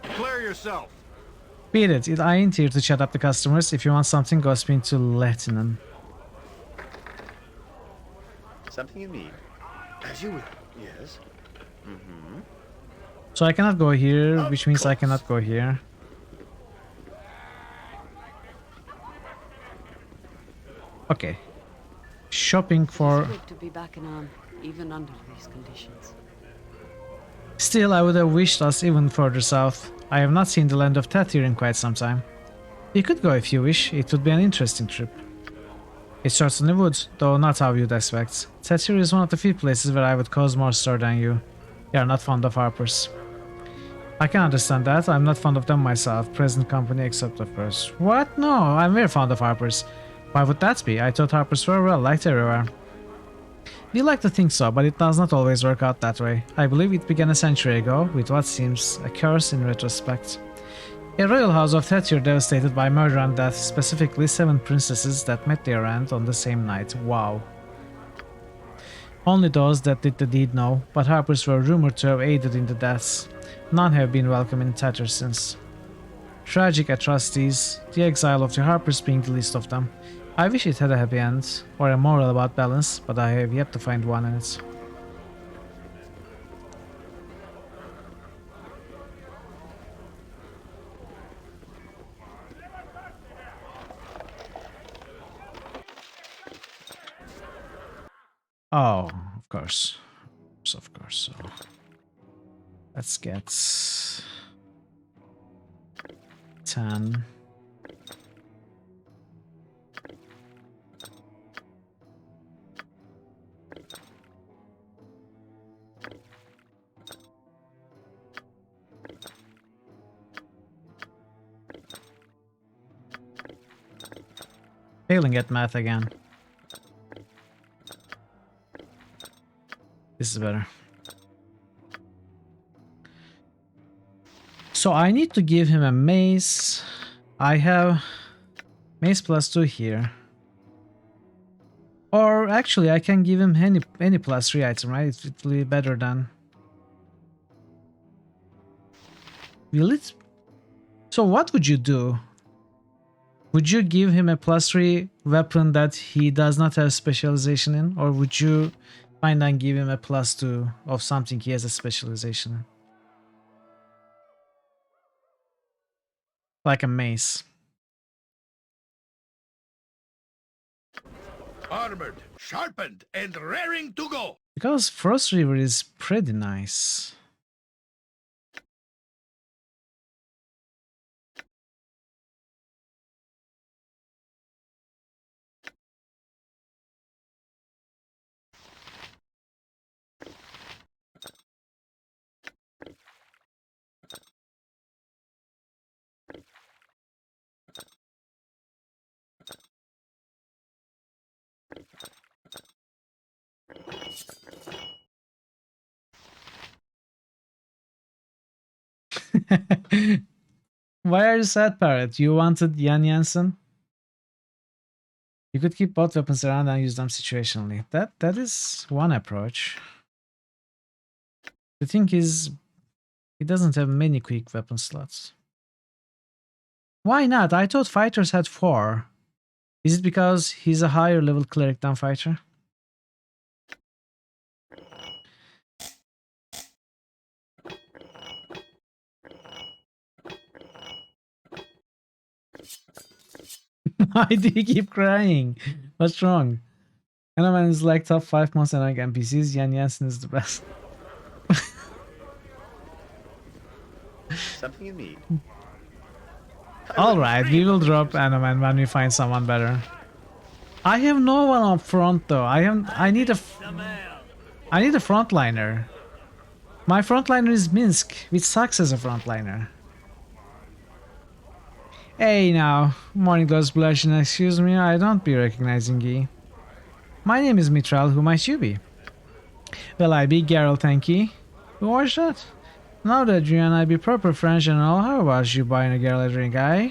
Declare yourself. Beat it. I ain't here to shut up the customers. If you want something, go speak to Latinum. Something you need? As you will. Yes. So I cannot go here, which means I cannot go here. Okay. Shopping for... It's good to be back in arm, even under these conditions. Still, I would have wished us even further south. I have not seen the land of Tatir in quite some time. You could go if you wish, it would be an interesting trip. It certainly would, though not how you'd expect. Tatir is one of the few places where I would cause more stir than you. You are not fond of harpers. I can understand that, I'm not fond of them myself, present company except of course. What? No, I'm very fond of harpers. Why would that be? I thought harpers were well liked everywhere. We like to think so, but it does not always work out that way. I believe it began a century ago, with what seems a curse in retrospect. A royal house of Tatir devastated by murder and death, specifically 7 princesses that met their end on the same night. Wow. Only those that did the deed know, but harpers were rumored to have aided in the deaths. None have been welcome in Tatir since. Tragic atrocities, the exile of the harpers being the least of them. I wish it had a happy end, or a moral about balance, but I have yet to find one in it. Oh, of course. Of course. So let's get 10. Failing at math again. This is better. So I need to give him a mace. I have mace +2 here. Or actually I can give him any +3 item, right? It will be better than... Will it? So what would you do? Would you give him a +3 weapon that he does not have specialization in? Or would you find and give him a +2 of something he has a specialization in? Like a mace. Armored, sharpened, and raring to go. Because Frost River is pretty nice. Why are you sad, Parrot? You wanted Jan Jansen? You could keep both weapons around and use them situationally. That is one approach. The thing is, he doesn't have many quick weapon slots. Why not? I thought fighters had 4. Is it because he's a higher level cleric than fighter? Why do you keep crying? What's wrong? Anoman is like top 5 most annoying NPCs. Jan Jansen is the best. Something you need? Alright, we will drop Anoman when we find someone better. I have no one up front though. I need a frontliner. My frontliner is Minsk, which sucks as a frontliner. Hey now, morning glows blush and excuse me, I don't be recognizing ye. My name is Mitral, who might you be? Well, I be Geralt, thank ye. Who was that? Now that you and I be proper French and all, how about you buying a girl a drink, eh?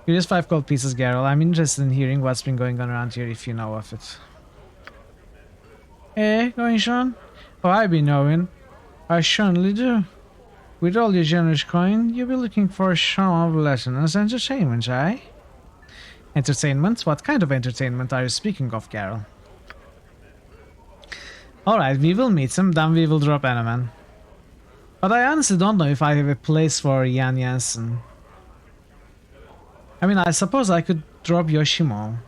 Here's 5 gold pieces, Geralt. I'm interested in hearing what's been going on around here if you know of it. Eh, going Sean? Oh, I be knowing. I certainly do. With all your generous coin, you'll be looking for some of lessons entertainment, eh? Entertainment? What kind of entertainment are you speaking of, Carol? Alright, we will meet him, then we will drop Eneman. But I honestly don't know if I have a place for Jan Jansen. I mean, I suppose I could drop Yoshimo.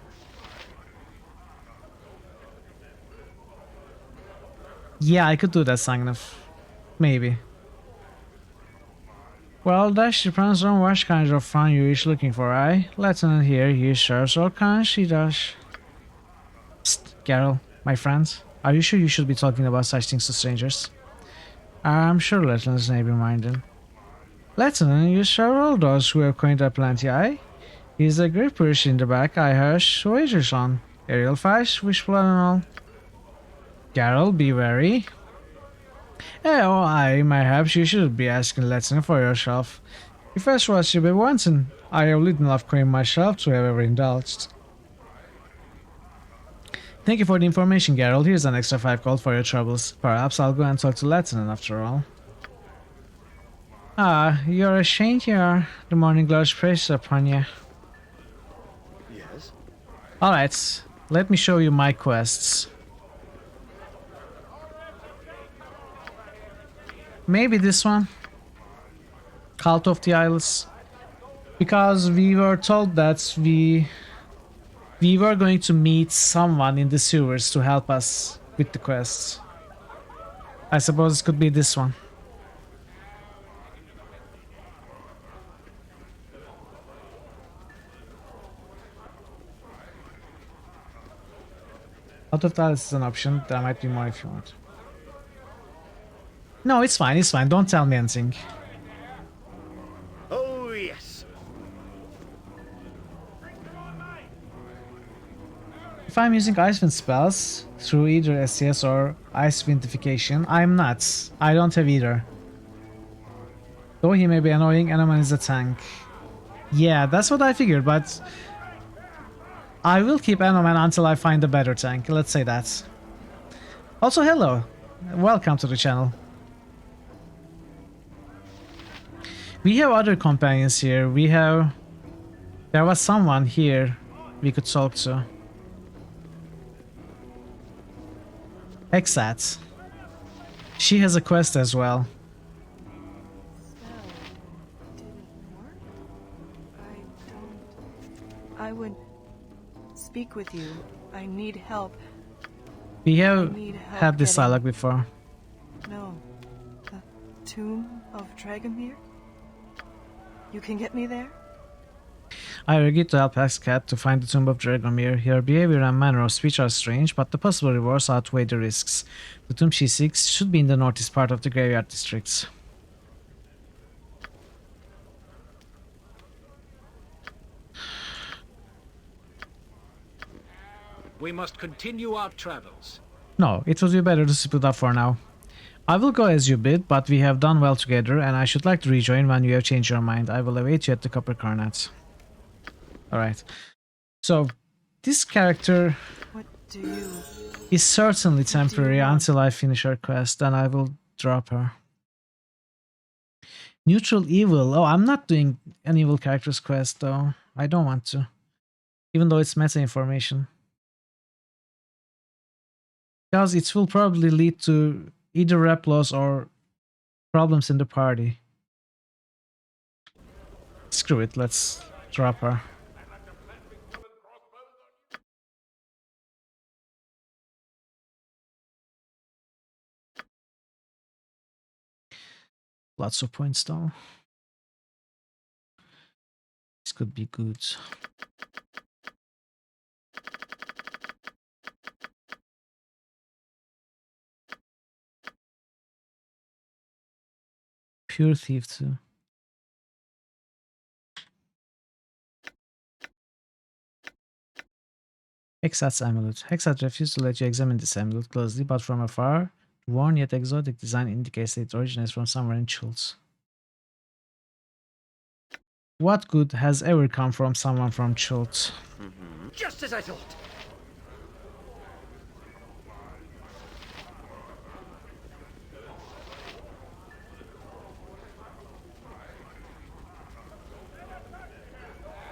Yeah, I could do that, Sangnef. Maybe. Well, that depends on what kind of fun you is looking for, eh? Lieutenant here, he serves all kinds, she does. Psst, Carol, my friend, are you sure you should be talking about such things to strangers? I'm sure Lieutenant's may be minded. Lieutenant, you serve all those who have coined up plenty, eh? He's a great person in the back, I hush wagers on. Aerial fights, wishblood and all. Carol, be wary. Oh, perhaps you should be asking Lieutenant for yourself. If that's what you be wanting, I have little enough coin myself to have ever indulged. Thank you for the information, Geralt. Here's an extra 5 gold for your troubles. Perhaps I'll go and talk to Lieutenant after all. Ah, you're a saint you are. The morning glows praise upon you. Yes? Alright, let me show you my quests. Maybe this one. Cult of the Isles. Because we were told that we were going to meet someone in the sewers to help us with the quests. I suppose it could be this one. Out of that is an option. There might be more if you want. No, it's fine, it's fine. Don't tell me anything. Oh, yes. If I'm using Icewind spells through either SCS or Icewindification, I'm not. I don't have either. Though he may be annoying, Eneman is a tank. Yeah, that's what I figured, but I will keep Eneman until I find a better tank. Let's say that. Also, hello. Welcome to the channel. We have other companions here. There was someone here we could talk to. Hexat. She has a quest as well. I would speak with you. I need help. We have had this dialogue before. No. The Tomb of Dragomir? You can get me there? I agreed to help Hexcat to find the Tomb of Dragomir. Her behavior and manner of speech are strange, but the possible rewards outweigh the risks. The tomb she seeks should be in the northeast part of the graveyard districts. We must continue our travels. No, it would be better to split up for now. I will go as you bid, but we have done well together, and I should like to rejoin when you have changed your mind. I will await you at the Copper Carnet. Alright. So, this character is certainly temporary until I finish her quest, then I will drop her. Neutral evil. Oh, I'm not doing an evil character's quest, though. I don't want to. Even though it's meta information. Because it will probably lead to either rep loss or problems in the party. Screw it, let's drop her. Lots of points though. This could be good. Pure thief too. Hexat's amulet. Hexat refused to let you examine this amulet closely, but from afar, worn yet exotic design indicates that it originates from somewhere in Schultz. What good has ever come from someone from Schultz? Just as I thought.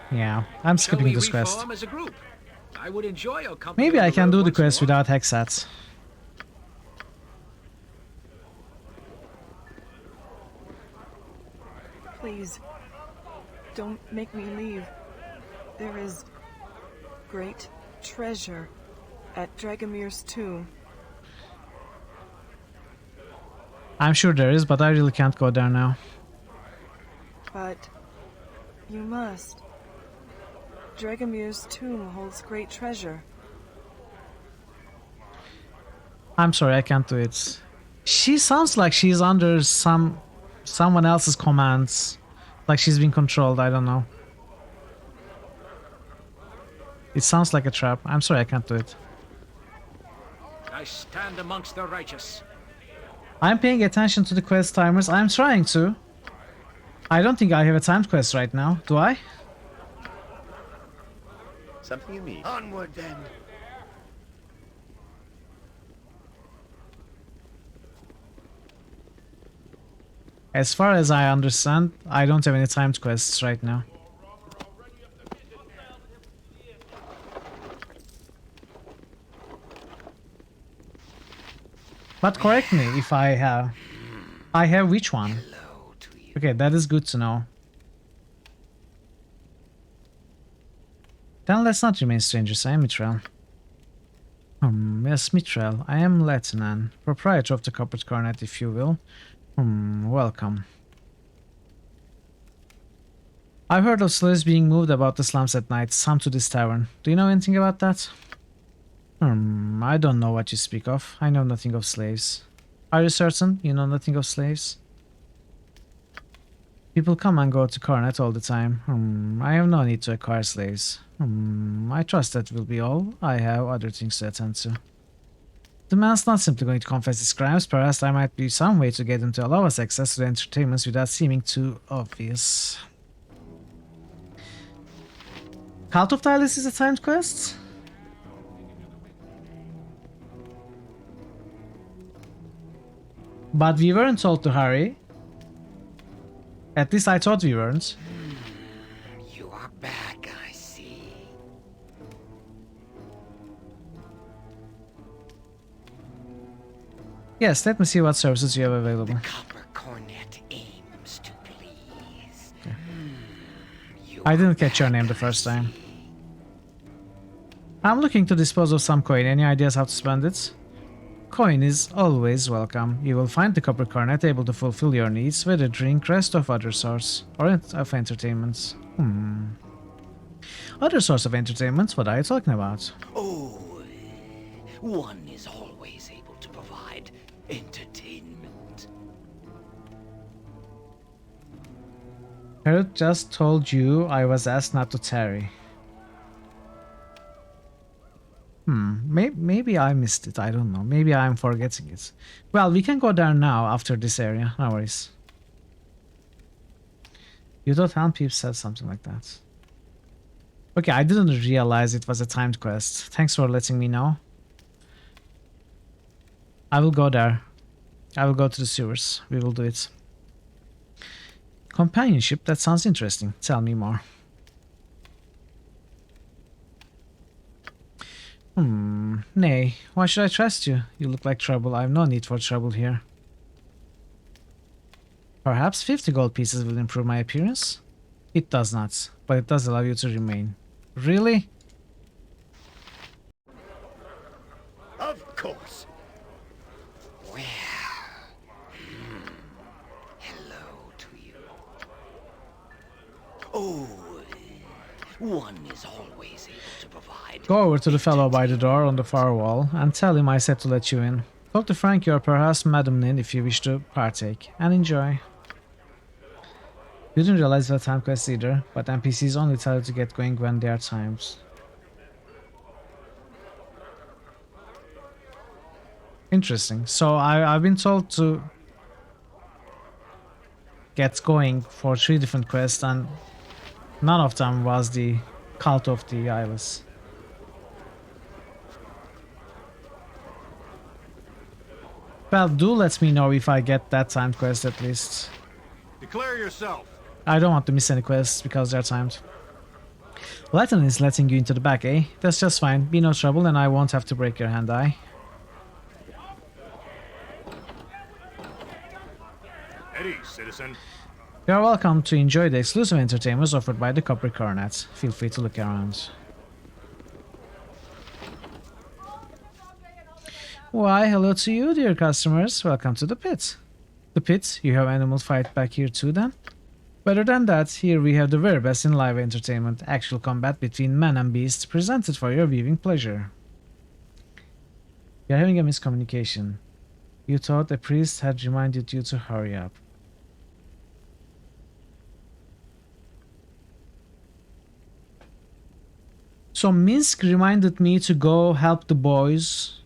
Yeah, I'm Shall skipping we this quest. reform as a group? I would enjoy your company. Maybe on I the can road do the once quest more. without Hexat. Please, don't make me leave. There is great treasure at Dragomir's tomb. I'm sure there is, but I really can't go there now. But you must. Dragomir's tomb holds great treasure. I'm sorry, I can't do it. She sounds like she's under someone else's commands. Like she's being controlled, I don't know. It sounds like a trap. I'm sorry, I can't do it. I stand amongst the righteous. I'm paying attention to the quest timers. I'm trying to. I don't think I have a timed quest right now. Do I? Something you need. Onward then. As far as I understand, I don't have any timed quests right now. But correct me if I have. I have which one? Okay, that is good to know. Then let's not remain strangers. I am Mithril. Yes, Mithril. I am Latinan, proprietor of the Copper Coronet, if you will. Welcome. I've heard of slaves being moved about the slums at night, some to this tavern. Do you know anything about that? I don't know what you speak of. I know nothing of slaves. Are you certain you know nothing of slaves? People come and go to Coronet all the time. I have no need to acquire slaves. I trust that will be all. I have other things to attend to. The man's not simply going to confess his crimes. Perhaps there might be some way to get him to allow us access to the entertainments without seeming too obvious. Cult of Tylus is a timed quest? But we weren't told to hurry. At least I thought we weren't. You are back, I see. Yes, let me see what services you have available. The Copper Cornet aims to please. Okay. I didn't catch your name the first time. I'm looking to dispose of some coin. Any ideas how to spend it? Coin is always welcome. You will find the Copper Cornet able to fulfill your needs, whether drink, rest, of other sorts, or of entertainments. Other sorts of entertainments? What are you talking about? Oh, one is always able to provide entertainment. Herod just told you I was asked not to tarry. Maybe I missed it, I don't know. Maybe I'm forgetting it. Well, we can go there now after this area, no worries. You thought Helmpeep said something like that. Okay, I didn't realize it was a timed quest. Thanks for letting me know. I will go there. I will go to the sewers. We will do it. Companionship, that sounds interesting. Tell me more. Nay, why should I trust you? You look like trouble. I have no need for trouble here. Perhaps 50 gold pieces will improve my appearance? It does not, but it does allow you to remain. Really? Of course. Well, hello to you. Oh, one is always able to provide. Go over to the fellow by the door on the far wall and tell him I said to let you in. Talk to Frankie or perhaps Madam Nin if you wish to partake, and enjoy. Didn't realize the time quest either, but NPCs only tell you to get going when they are timed. Interesting. So I've been told to get going for 3 different quests, and none of them was the Cult of the Eyeless. Well, do let me know if I get that timed quest at least. Declare yourself. I don't want to miss any quests because they're timed. Latin is letting you into the back, eh? That's just fine. Be no trouble and I won't have to break your hand, eh? Eddie, citizen. You are welcome to enjoy the exclusive entertainments offered by the Copper Coronet. Feel free to look around. Why, hello to you, dear customers. Welcome to the pit. The pit? You have animal fight back here too, then? Better than that, here we have the very best in live entertainment, actual combat between man and beast, presented for your viewing pleasure. You're having a miscommunication. You thought a priest had reminded you to hurry up. So Minsk reminded me to go help the boys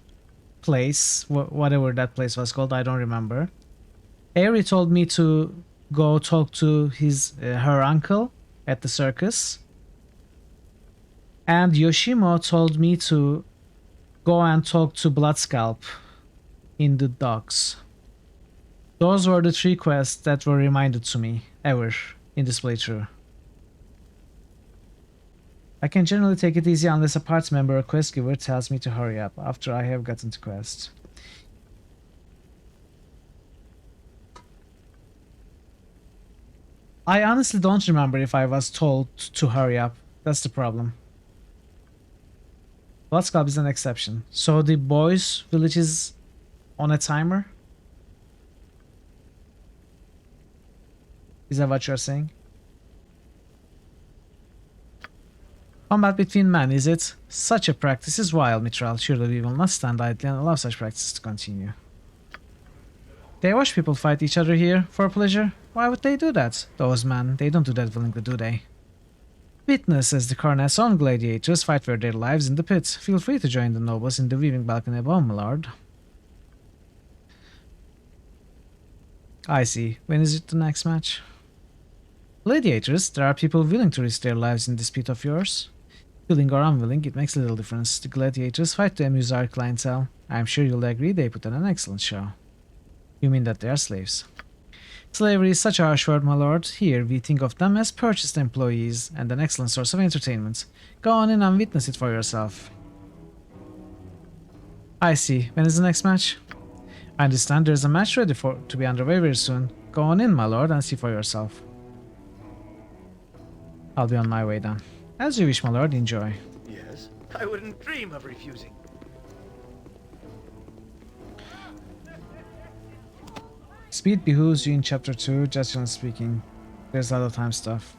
place, whatever that place was called, I don't remember. Ari told me to go talk to her uncle at the circus. And Yoshimo told me to go and talk to Bloodscalp in the docks. Those were the 3 quests that were reminded to me ever in this playthrough. I can generally take it easy unless a party member or quest giver tells me to hurry up after I have gotten to quest. I honestly don't remember if I was told to hurry up. That's the problem. Bloodscalp is an exception. So the boys' village is on a timer? Is that what you're saying? Combat between men, is it? Such a practice is wild, Mitral. Surely we will not stand idly and allow such practices to continue. They watch people fight each other here for pleasure. Why would they do that? Those men, they don't do that willingly, do they? Witness as the Cornet's own gladiators fight for their lives in the pit. Feel free to join the nobles in the weaving balcony above, my lord. I see. When is it the next match? Gladiators, there are people willing to risk their lives in this pit of yours. Willing or unwilling, it makes little difference. The gladiators fight to amuse our clientele. I'm sure you'll agree they put on an excellent show. You mean that they are slaves? Slavery is such a harsh word, my lord. Here we think of them as purchased employees and an excellent source of entertainment. Go on in and witness it for yourself. I see. When is the next match? I understand there's a match ready to be underway very soon. Go on in, my lord, and see for yourself. I'll be on my way then. As you wish, my lord. Enjoy. Yes, I wouldn't dream of refusing. Speed behooves you in chapter 2, generally speaking. There's a lot of time stuff.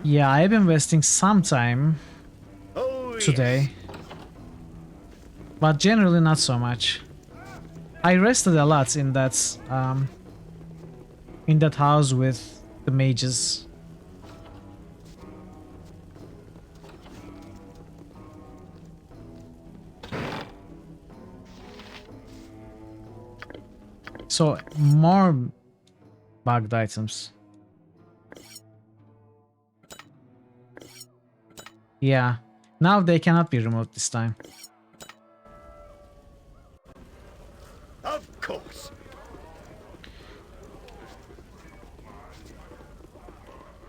Yeah, I've been wasting some time today. But generally not so much. I rested a lot in that house with the mages. So, more bugged items. Yeah, now they cannot be removed this time. Of course.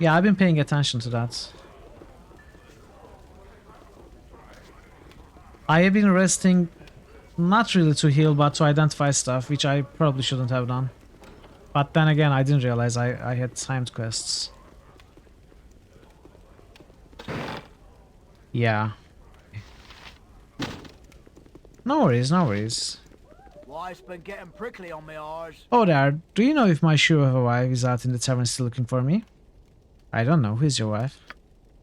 Yeah, I've been paying attention to that. I have been resting, not really to heal, but to identify stuff, which I probably shouldn't have done. But then again, I didn't realize I had timed quests. Yeah. No worries, no worries. Wife's been getting prickly on my arse. Oh there, do you know if my shoe of a wife is out in the tavern still looking for me? I don't know, who's your wife?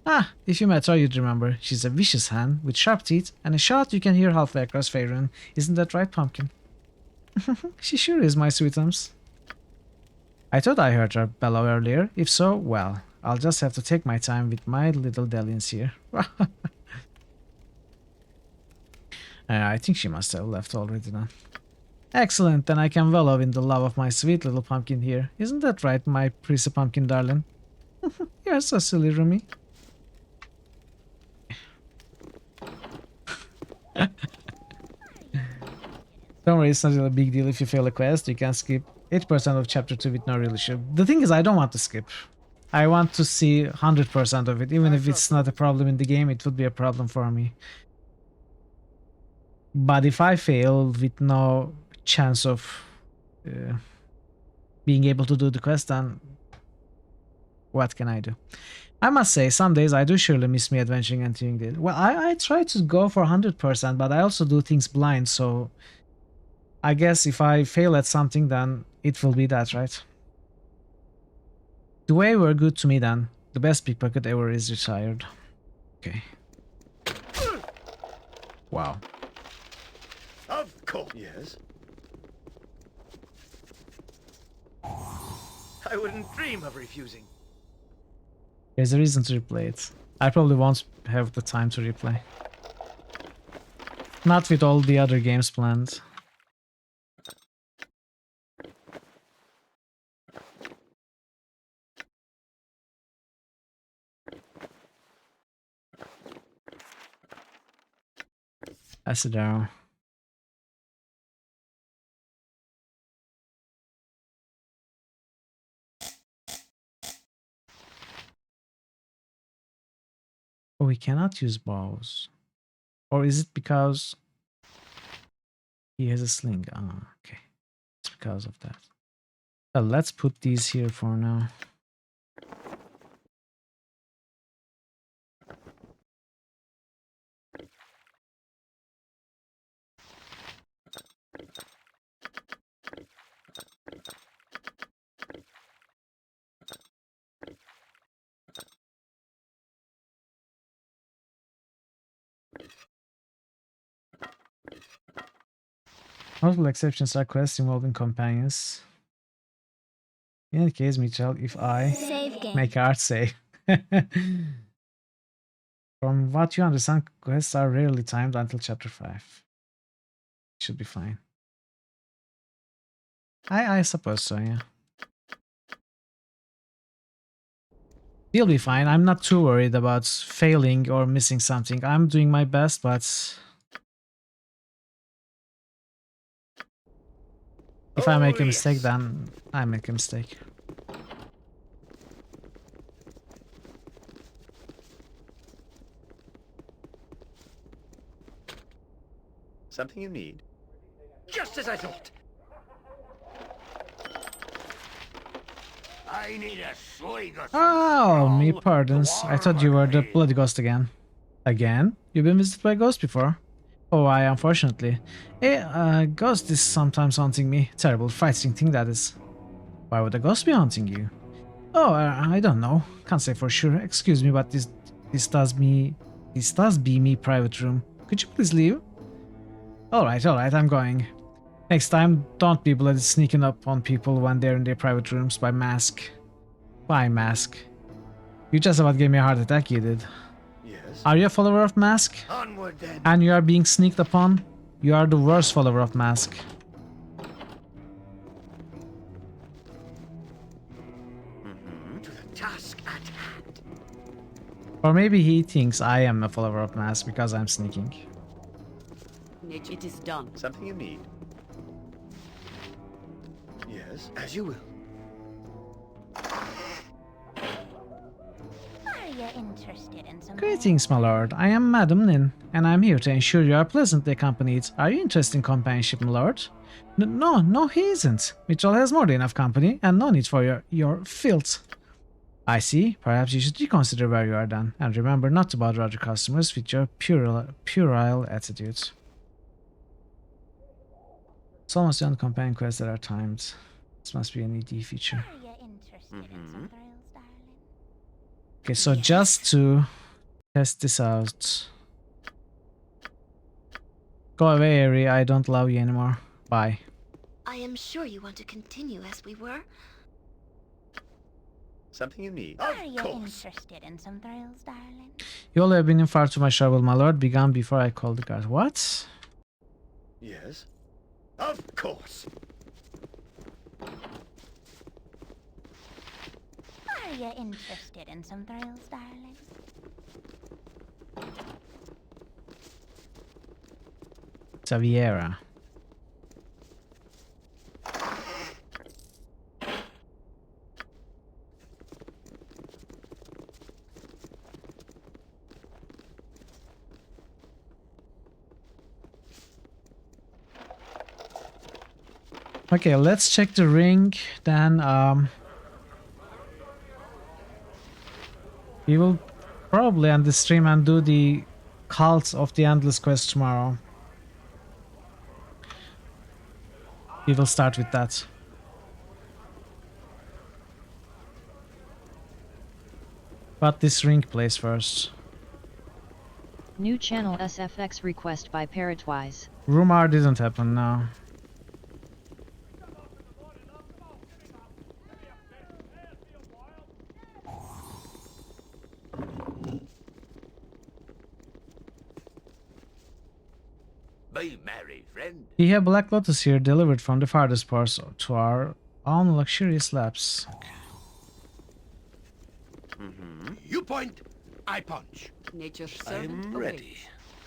Ah, if you met her you'd remember. She's a vicious hand, with sharp teeth, and a shout you can hear halfway across Faerun. Isn't that right, Pumpkin? She sure is, my sweetums. I thought I heard her bellow earlier. If so, well, I'll just have to take my time with my little Delians here. I think she must have left already then. Excellent, then I can wallow in the love of my sweet little pumpkin here. Isn't that right, my pretty pumpkin darling? You're so silly, Rumi. Don't worry, it's not really a big deal if you fail a quest. You can skip 8% of chapter 2 with no real issue. The thing is, I don't want to skip. I want to see 100% of it. Even if it's not a problem in the game, it would be a problem for me. But if I fail with no chance of being able to do the quest, then what can I do? I must say, some days I do surely miss me adventuring and doing it. Well, I try to go for 100%, but I also do things blind, so I guess if I fail at something, then it will be that, right? The way were good to me then. The best pickpocket ever is retired. Okay. Wow. Of course. Yes. I wouldn't dream of refusing. There's a reason to replay it. I probably won't have the time to replay. Not with all the other games planned. I sit down. Oh, we cannot use bows. Or is it because he has a sling? Ah, okay. It's because of that. Well, let's put these here for now. Notable exceptions are quests involving companions. In any case, Mitchell, if I make art save. From what you understand, quests are rarely timed until chapter 5. Should be fine. I suppose so, yeah. He'll be fine. I'm not too worried about failing or missing something. I'm doing my best, but if I make a mistake, then I make a mistake. Something you need? Just as I thought. I need a swig of Oh, me pardons. I thought you were the bloody ghost again. Again? You've been visited by ghosts before? Oh, I unfortunately. Ghost is sometimes haunting me. Terrible, frightening thing that is. Why would a ghost be haunting you? Oh, I don't know. Can't say for sure. Excuse me, but this does be me private room. Could you please leave? Alright, I'm going. Next time, don't be bloody sneaking up on people when they're in their private rooms by mask. Why mask? You just about gave me a heart attack, you did. Yes. Are you a follower of mask? Onward then. And you are being sneaked upon? You are the worst follower of mask. To the task at hand. Or maybe he thinks I am a follower of mask because I'm sneaking. It is done. Something you need? Yes, as you will. Are you interested in some? Greetings, my lord. I am Madam Nin, and I'm here to ensure you are pleasantly accompanied. Are you interested in companionship, my lord? No, he isn't. Mitchell has more than enough company, and no need for your filth. I see. Perhaps you should reconsider where you are then, and remember not to bother other customers with your puerile attitudes. It's almost the only companion quests that are timed. This must be an ED feature. Are you interested in some thrills, darling? Okay, so just to test this out. Go away, Ari. I don't love you anymore. Bye. I am sure you want to continue as we were. Something you need? Are you interested in some thrills, darling? You all have been in far too much trouble, my lord. Begone before I call the guard. What? Yes? Of course. Are you interested in some thrills, darling? Xaviera. Okay, let's check the ring, then we will probably end the stream and do the Cult of the Endless Quest tomorrow. We will start with that. But this ring plays first. New channel SFX request by Parrotwise. Rumor didn't happen, no. Be merry, friend. We have Black Lotus here, delivered from the farthest parts to our own luxurious labs. You point, I punch. Nature's servant I'm awaits. ready,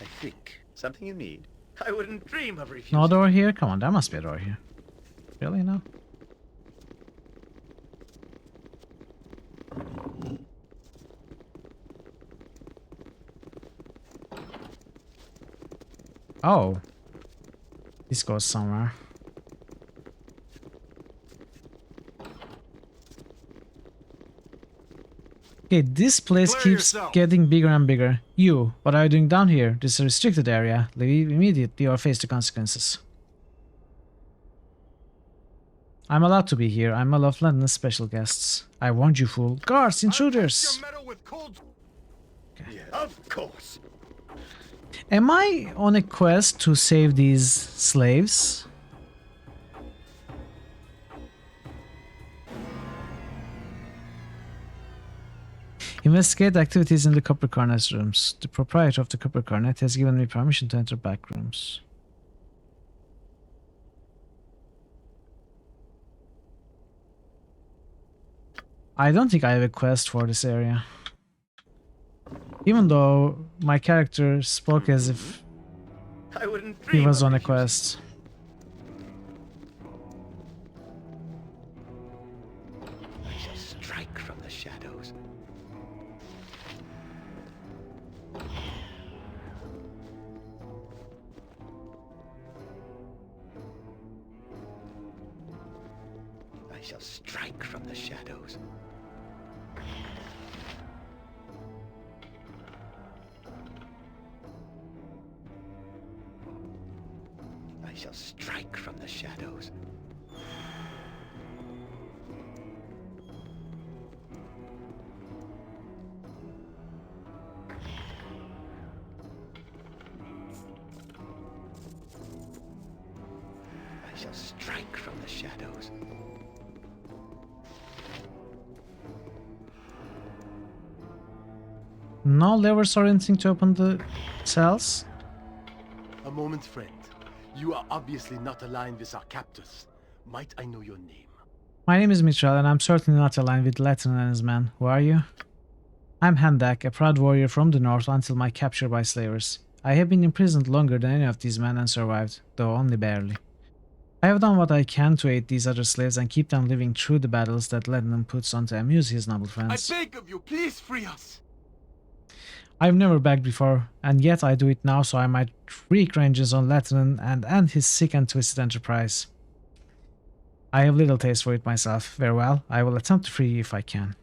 I think. Something you need? I wouldn't dream of refusing. No door here? Come on, there must be a door here. Really, no? Oh. This goes somewhere. Okay, this place keeps getting bigger and bigger. You, what are you doing down here? This is a restricted area. Leave immediately or face the consequences. I'm allowed to be here. I'm all of London's special guests. I warned you, fool. Guards, intruders! Okay. Yeah, of course. Am I on a quest to save these slaves? Investigate activities in the Copper Cornet rooms. The proprietor of the Copper Cornet has given me permission to enter back rooms. I don't think I have a quest for this area. Even though my character spoke as if I wouldn't he was on a quest. I shall strike from the shadows. I shall strike from the shadows. I shall strike from the shadows. I shall strike from the shadows. No levers or anything to open the cells? A moment, friend. You are obviously not aligned with our captors. Might I know your name? My name is Mitchell, and I'm certainly not aligned with Latin and his men. Who are you? I'm Handak, a proud warrior from the north until my capture by slavers. I have been imprisoned longer than any of these men and survived, though only barely. I have done what I can to aid these other slaves and keep them living through the battles that Lebanon puts on to amuse his noble friends. I beg of you, please free us! I've never begged before, and yet I do it now so I might wreak vengeance on Latin and end his sick and twisted enterprise. I have little taste for it myself. Very well, I will attempt to free you if I can.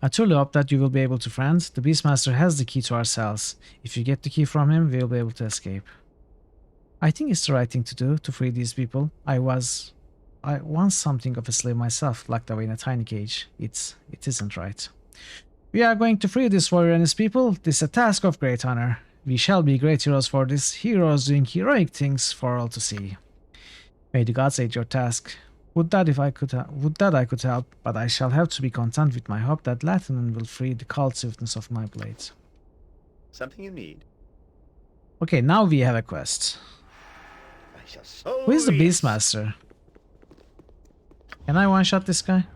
I truly hope that you will be able to, friend. The Beastmaster has the key to our cells. If you get the key from him, we will be able to escape. I think it's the right thing to do, to free these people. I once something of a slave myself, locked away in a tiny cage. It isn't right. We are going to free this warrior and his people. This is a task of great honor. We shall be great heroes for this, heroes doing heroic things for all to see. May the gods aid your task. Would that I could help, but I shall have to be content with my hope that Latin will free the cold swiftness of my blades. Something you need? Okay, now we have a quest. I shall Who is the Beastmaster? Can I one-shot this guy?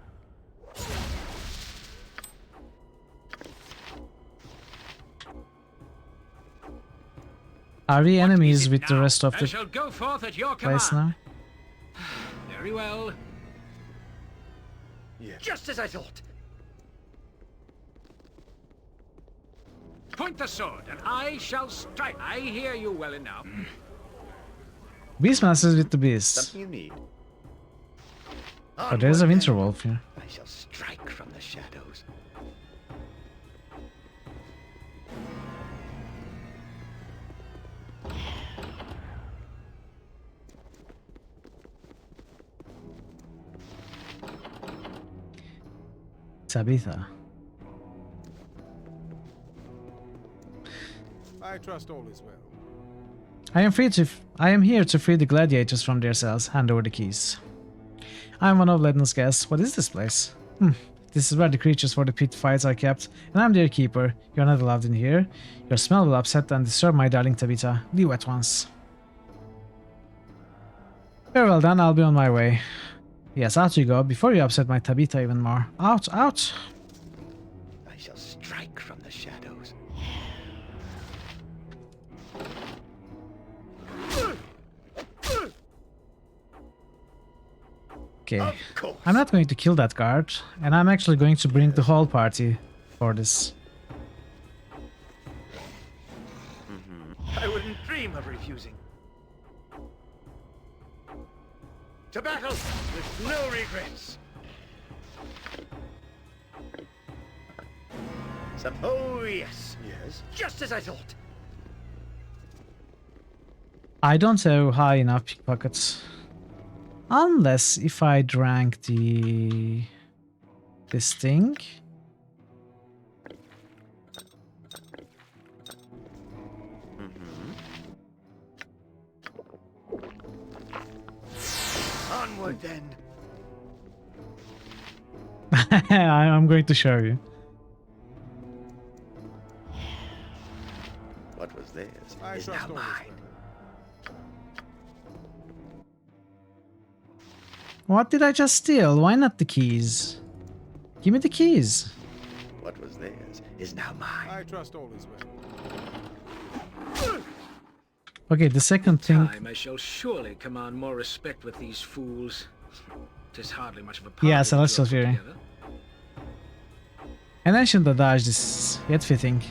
Are we enemies with the rest of I the shall go forth at your place command. now? Very well. Yes. Just as I thought. Point the sword, and I shall strike. I hear you well enough. Beastmasters with the beast. Something you need? Oh, there's a winter wolf here. I shall strike from the shadows. Tabitha. I trust all is well. I am here to free the gladiators from their cells. Hand over the keys. I am one of Ledden's guests. What is this place? This is where the creatures for the pit fights are kept, and I'm their keeper. You're not allowed in here. Your smell will upset and disturb my darling Tabitha. Leave at once. Very well then, I'll be on my way. Yes, out you go, before you upset my Tabitha even more. Out, out! I shall strike from the shadows. Okay, I'm not going to kill that guard, and I'm actually going to bring the whole party for this. I wouldn't dream of refusing. To battle with no regrets. Oh yes, yes, just as I thought. I don't have high enough pickpockets. Unless if I drank this thing. Onward then. I'm going to show you. What was theirs is now mine. What did I just steal? Why not the keys? Give me the keys. What was theirs is now mine. I trust all is well. Okay, the second thing. Time I shall surely command more respect with these fools. 'Tis hardly much of a party. Yeah, Celestial Fury. An ancient adage, this yet fitting.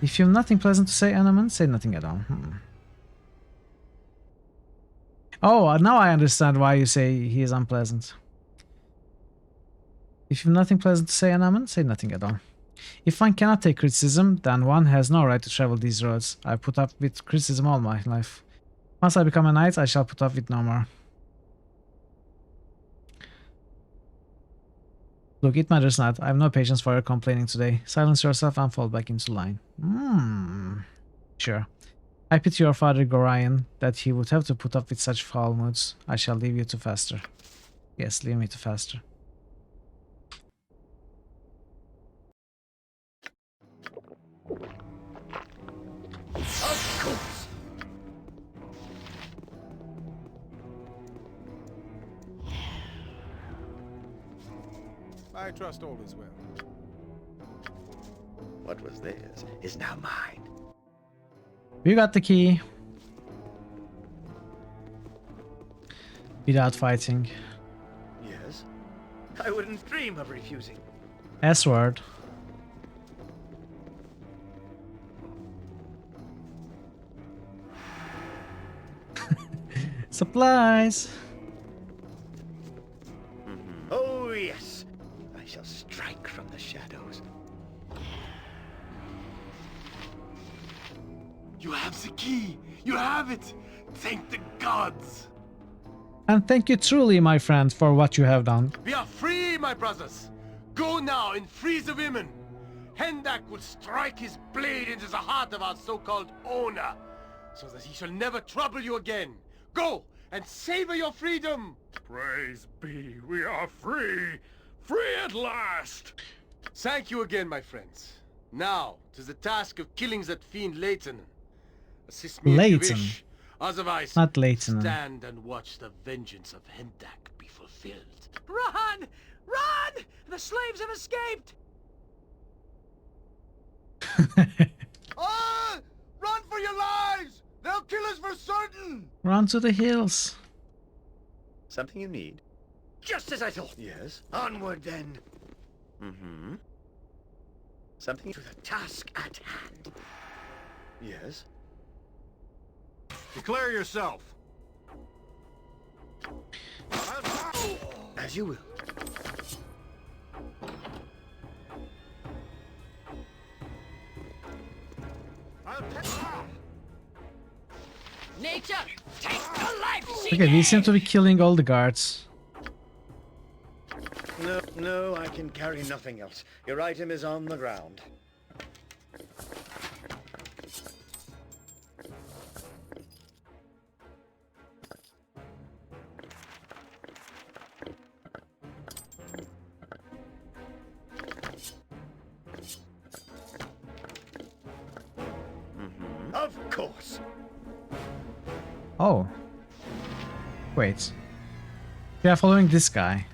If you've nothing pleasant to say, Anoman, say nothing at all. Oh, now I understand why you say he is unpleasant. If you've nothing pleasant to say, Anoman, say nothing at all. If one cannot take criticism, then one has no right to travel these roads. I've put up with criticism all my life. Once I become a knight, I shall put up with no more. Look, it matters not. I have no patience for your complaining today. Silence yourself and fall back into line. Sure. I pity your father, Gorion, that he would have to put up with such foul moods. I shall leave you to fester. Yes, leave me to fester. Of course. I trust all is well. What was theirs is now mine. We got the key. Without fighting. Yes. I wouldn't dream of refusing. S-word. Supplies. Oh yes. I shall strike from the shadows. You have the key! You have it! Thank the gods! And thank you truly, my friend, for what you have done. We are free, my brothers! Go now and free the women! Hendak will strike his blade into the heart of our so-called owner, so that he shall never trouble you again. Go and savor your freedom! Praise be, we are free! Free at last! Thank you again, my friends. Now, to the task of killing that fiend Leighton. Assist me if you Leighton. wish. Otherwise, Not Leighton. stand and watch the vengeance of Hendak be fulfilled. Run! Run! The slaves have escaped! Ah! Run for your lives! They'll kill us for certain! Run to the hills. Something you need? Just as I thought. Yes. Onward then. Mm-hmm. Something? To the task at hand. Yes. Declare yourself. As you will. Nature, take the life she Okay, we seem to be killing all the guards. No, I can carry nothing else. Your item is on the ground. Of course. Oh. Wait. We are following this guy.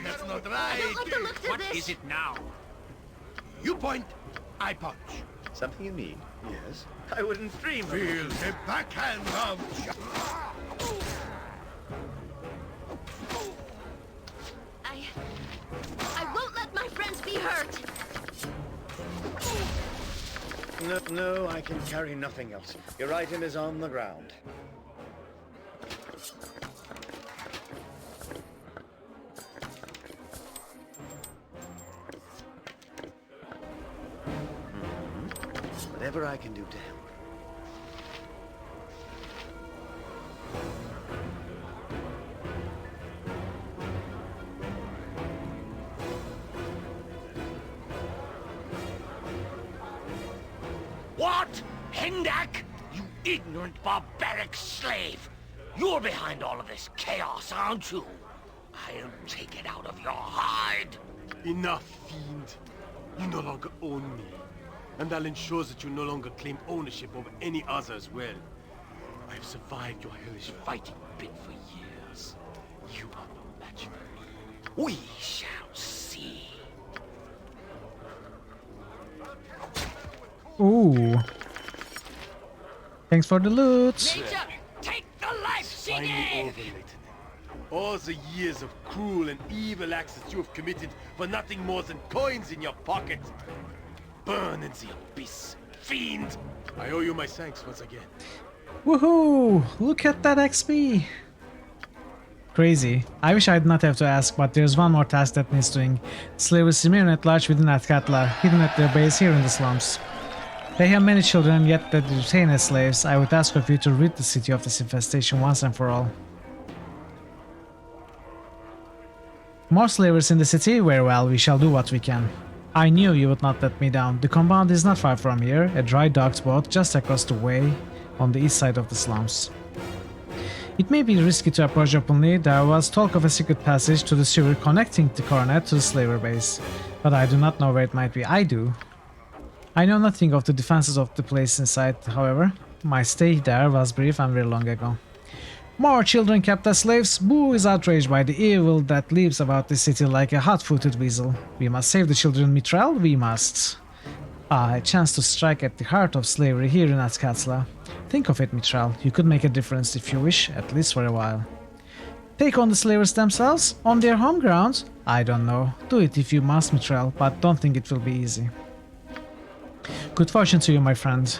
That's not right. What is it now? You point, I punch. Something you need? Yes. I wouldn't dream of Feel the backhand of... I won't let my friends be hurt. No, I can carry nothing else. Your item is on the ground. Whatever I can do to help. What? Hendak? You ignorant, barbaric slave! You're behind all of this chaos, aren't you? I'll take it out of your hide. Enough, fiend. You no longer own me. And I'll ensure that you no longer claim ownership over any other as well. I have survived your hellish fighting pit for years. You are no match for me. We shall see. Ooh. Thanks for the loot. Nature, take the life she Finally gave! over, Leighton. All the years of cruel and evil acts that you have committed for nothing more than coins in your pocket. Burn in the abyss, fiend! I owe you my thanks once again. Woohoo! Look at that XP! Crazy. I wish I did not have to ask, but there's one more task that needs doing. Slaves remain at large within Atkatla, hidden at their base here in the slums. They have many children, yet they retain as slaves. I would ask of you to rid the city of this infestation once and for all. More slavers in the city? Very well, we shall do what we can. I knew you would not let me down. The compound is not far from here, a dry docked boat just across the way on the east side of the slums. It may be risky to approach openly. There was talk of a secret passage to the sewer connecting the coronet to the slaver base, but I do not know where it might be. I do. I know nothing of the defenses of the place inside, however. My stay there was brief and very long ago. More children kept as slaves? Boo is outraged by the evil that lives about this city like a hot-footed weasel. We must save the children, Mithril, we must. Ah, a chance to strike at the heart of slavery here in Atkatla. Think of it, Mithril, you could make a difference if you wish, at least for a while. Take on the slavers themselves? On their home ground? I don't know. Do it if you must, Mithril, but don't think it will be easy. Good fortune to you, my friend.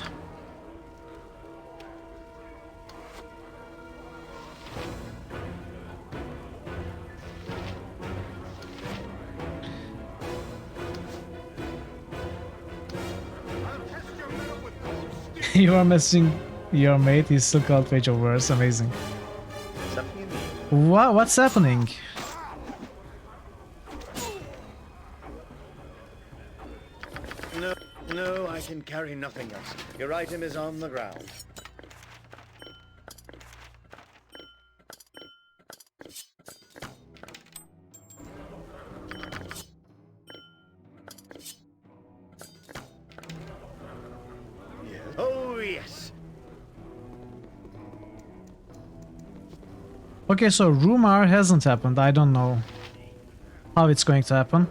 You are messaging your mate, he's still called page of words, amazing. Wow, what's happening? No, I can carry nothing else. Your item is on the ground. Yes. Oh, yes. Okay, so rumor hasn't happened. I don't know how it's going to happen.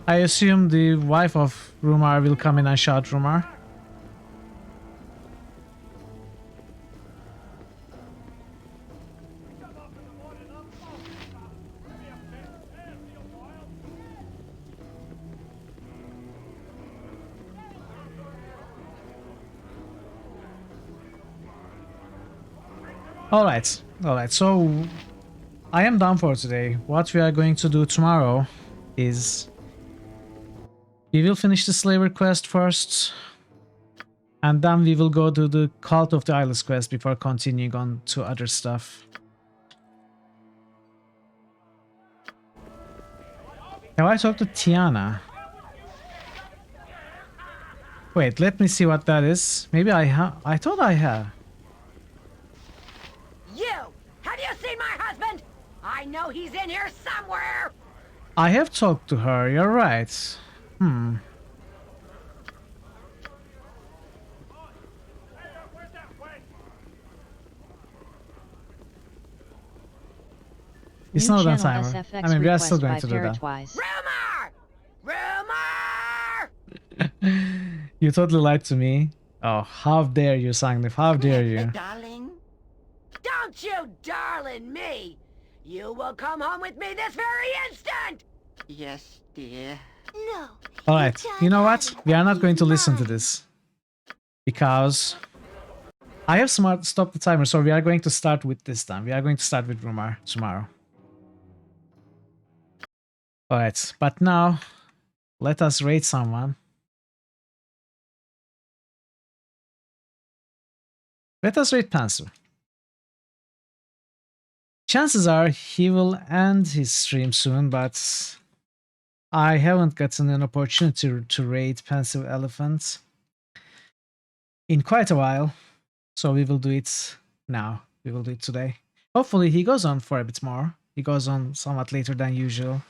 I assume the wife of Rumar will come in and shout Rumar. Alright, so I am done for today. What we are going to do tomorrow is we will finish the slaver quest first, and then we will go to the Cult of the Eyeless quest before continuing on to other stuff. Have I talked to Tiana? Wait, let me see what that is. Maybe I have. I thought I have. You! Have you seen my husband? I know he's in here somewhere! I have talked to her, you're right. It's New not that channel timer. SFX I mean, we are still request going by to do that. Rumor! You totally lied to me. Oh, how dare you, Sangnif, how dare you. Darling? Don't you darling me! You will come home with me this very instant! Yes, dear. No. Alright, you know what? We are not going to listen to this. Because I have stopped the timer, so we are going to start with this time. We are going to start with Rumar tomorrow. Alright, but now let us rate someone. Let us rate Panzer. Chances are he will end his stream soon, but I haven't gotten an opportunity to rate Pensive Elephant in quite a while, so we will do it now. We will do it today. Hopefully he goes on for a bit more. He goes on somewhat later than usual,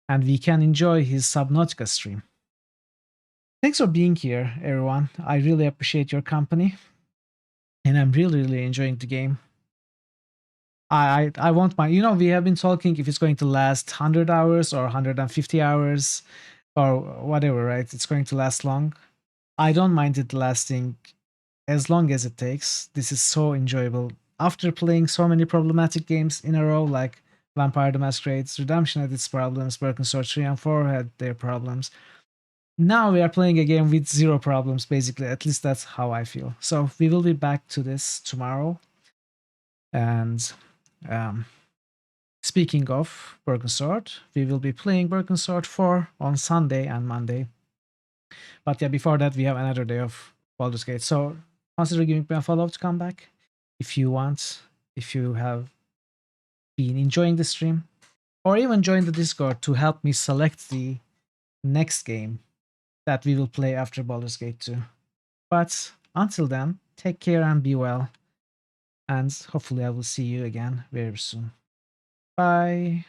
and we can enjoy his Subnautica stream. Thanks for being here, everyone. I really appreciate your company, and I'm really enjoying the game. I won't mind. You know, we have been talking if it's going to last 100 hours or 150 hours or whatever, right? It's going to last long. I don't mind it lasting as long as it takes. This is so enjoyable. After playing so many problematic games in a row, like Vampire the Masquerade, Redemption had its problems, Broken Sword 3 and 4 had their problems. Now we are playing a game with zero problems, basically. At least that's how I feel. So we will be back to this tomorrow. And speaking of Broken Sword, we will be playing Broken Sword 4 on Sunday and Monday. But yeah, before that, we have another day of Baldur's Gate. So consider giving me a follow to come back if you want, if you have been enjoying the stream, or even join the Discord to help me select the next game that we will play after Baldur's Gate 2. But until then, take care and be well. And hopefully I will see you again very soon. Bye.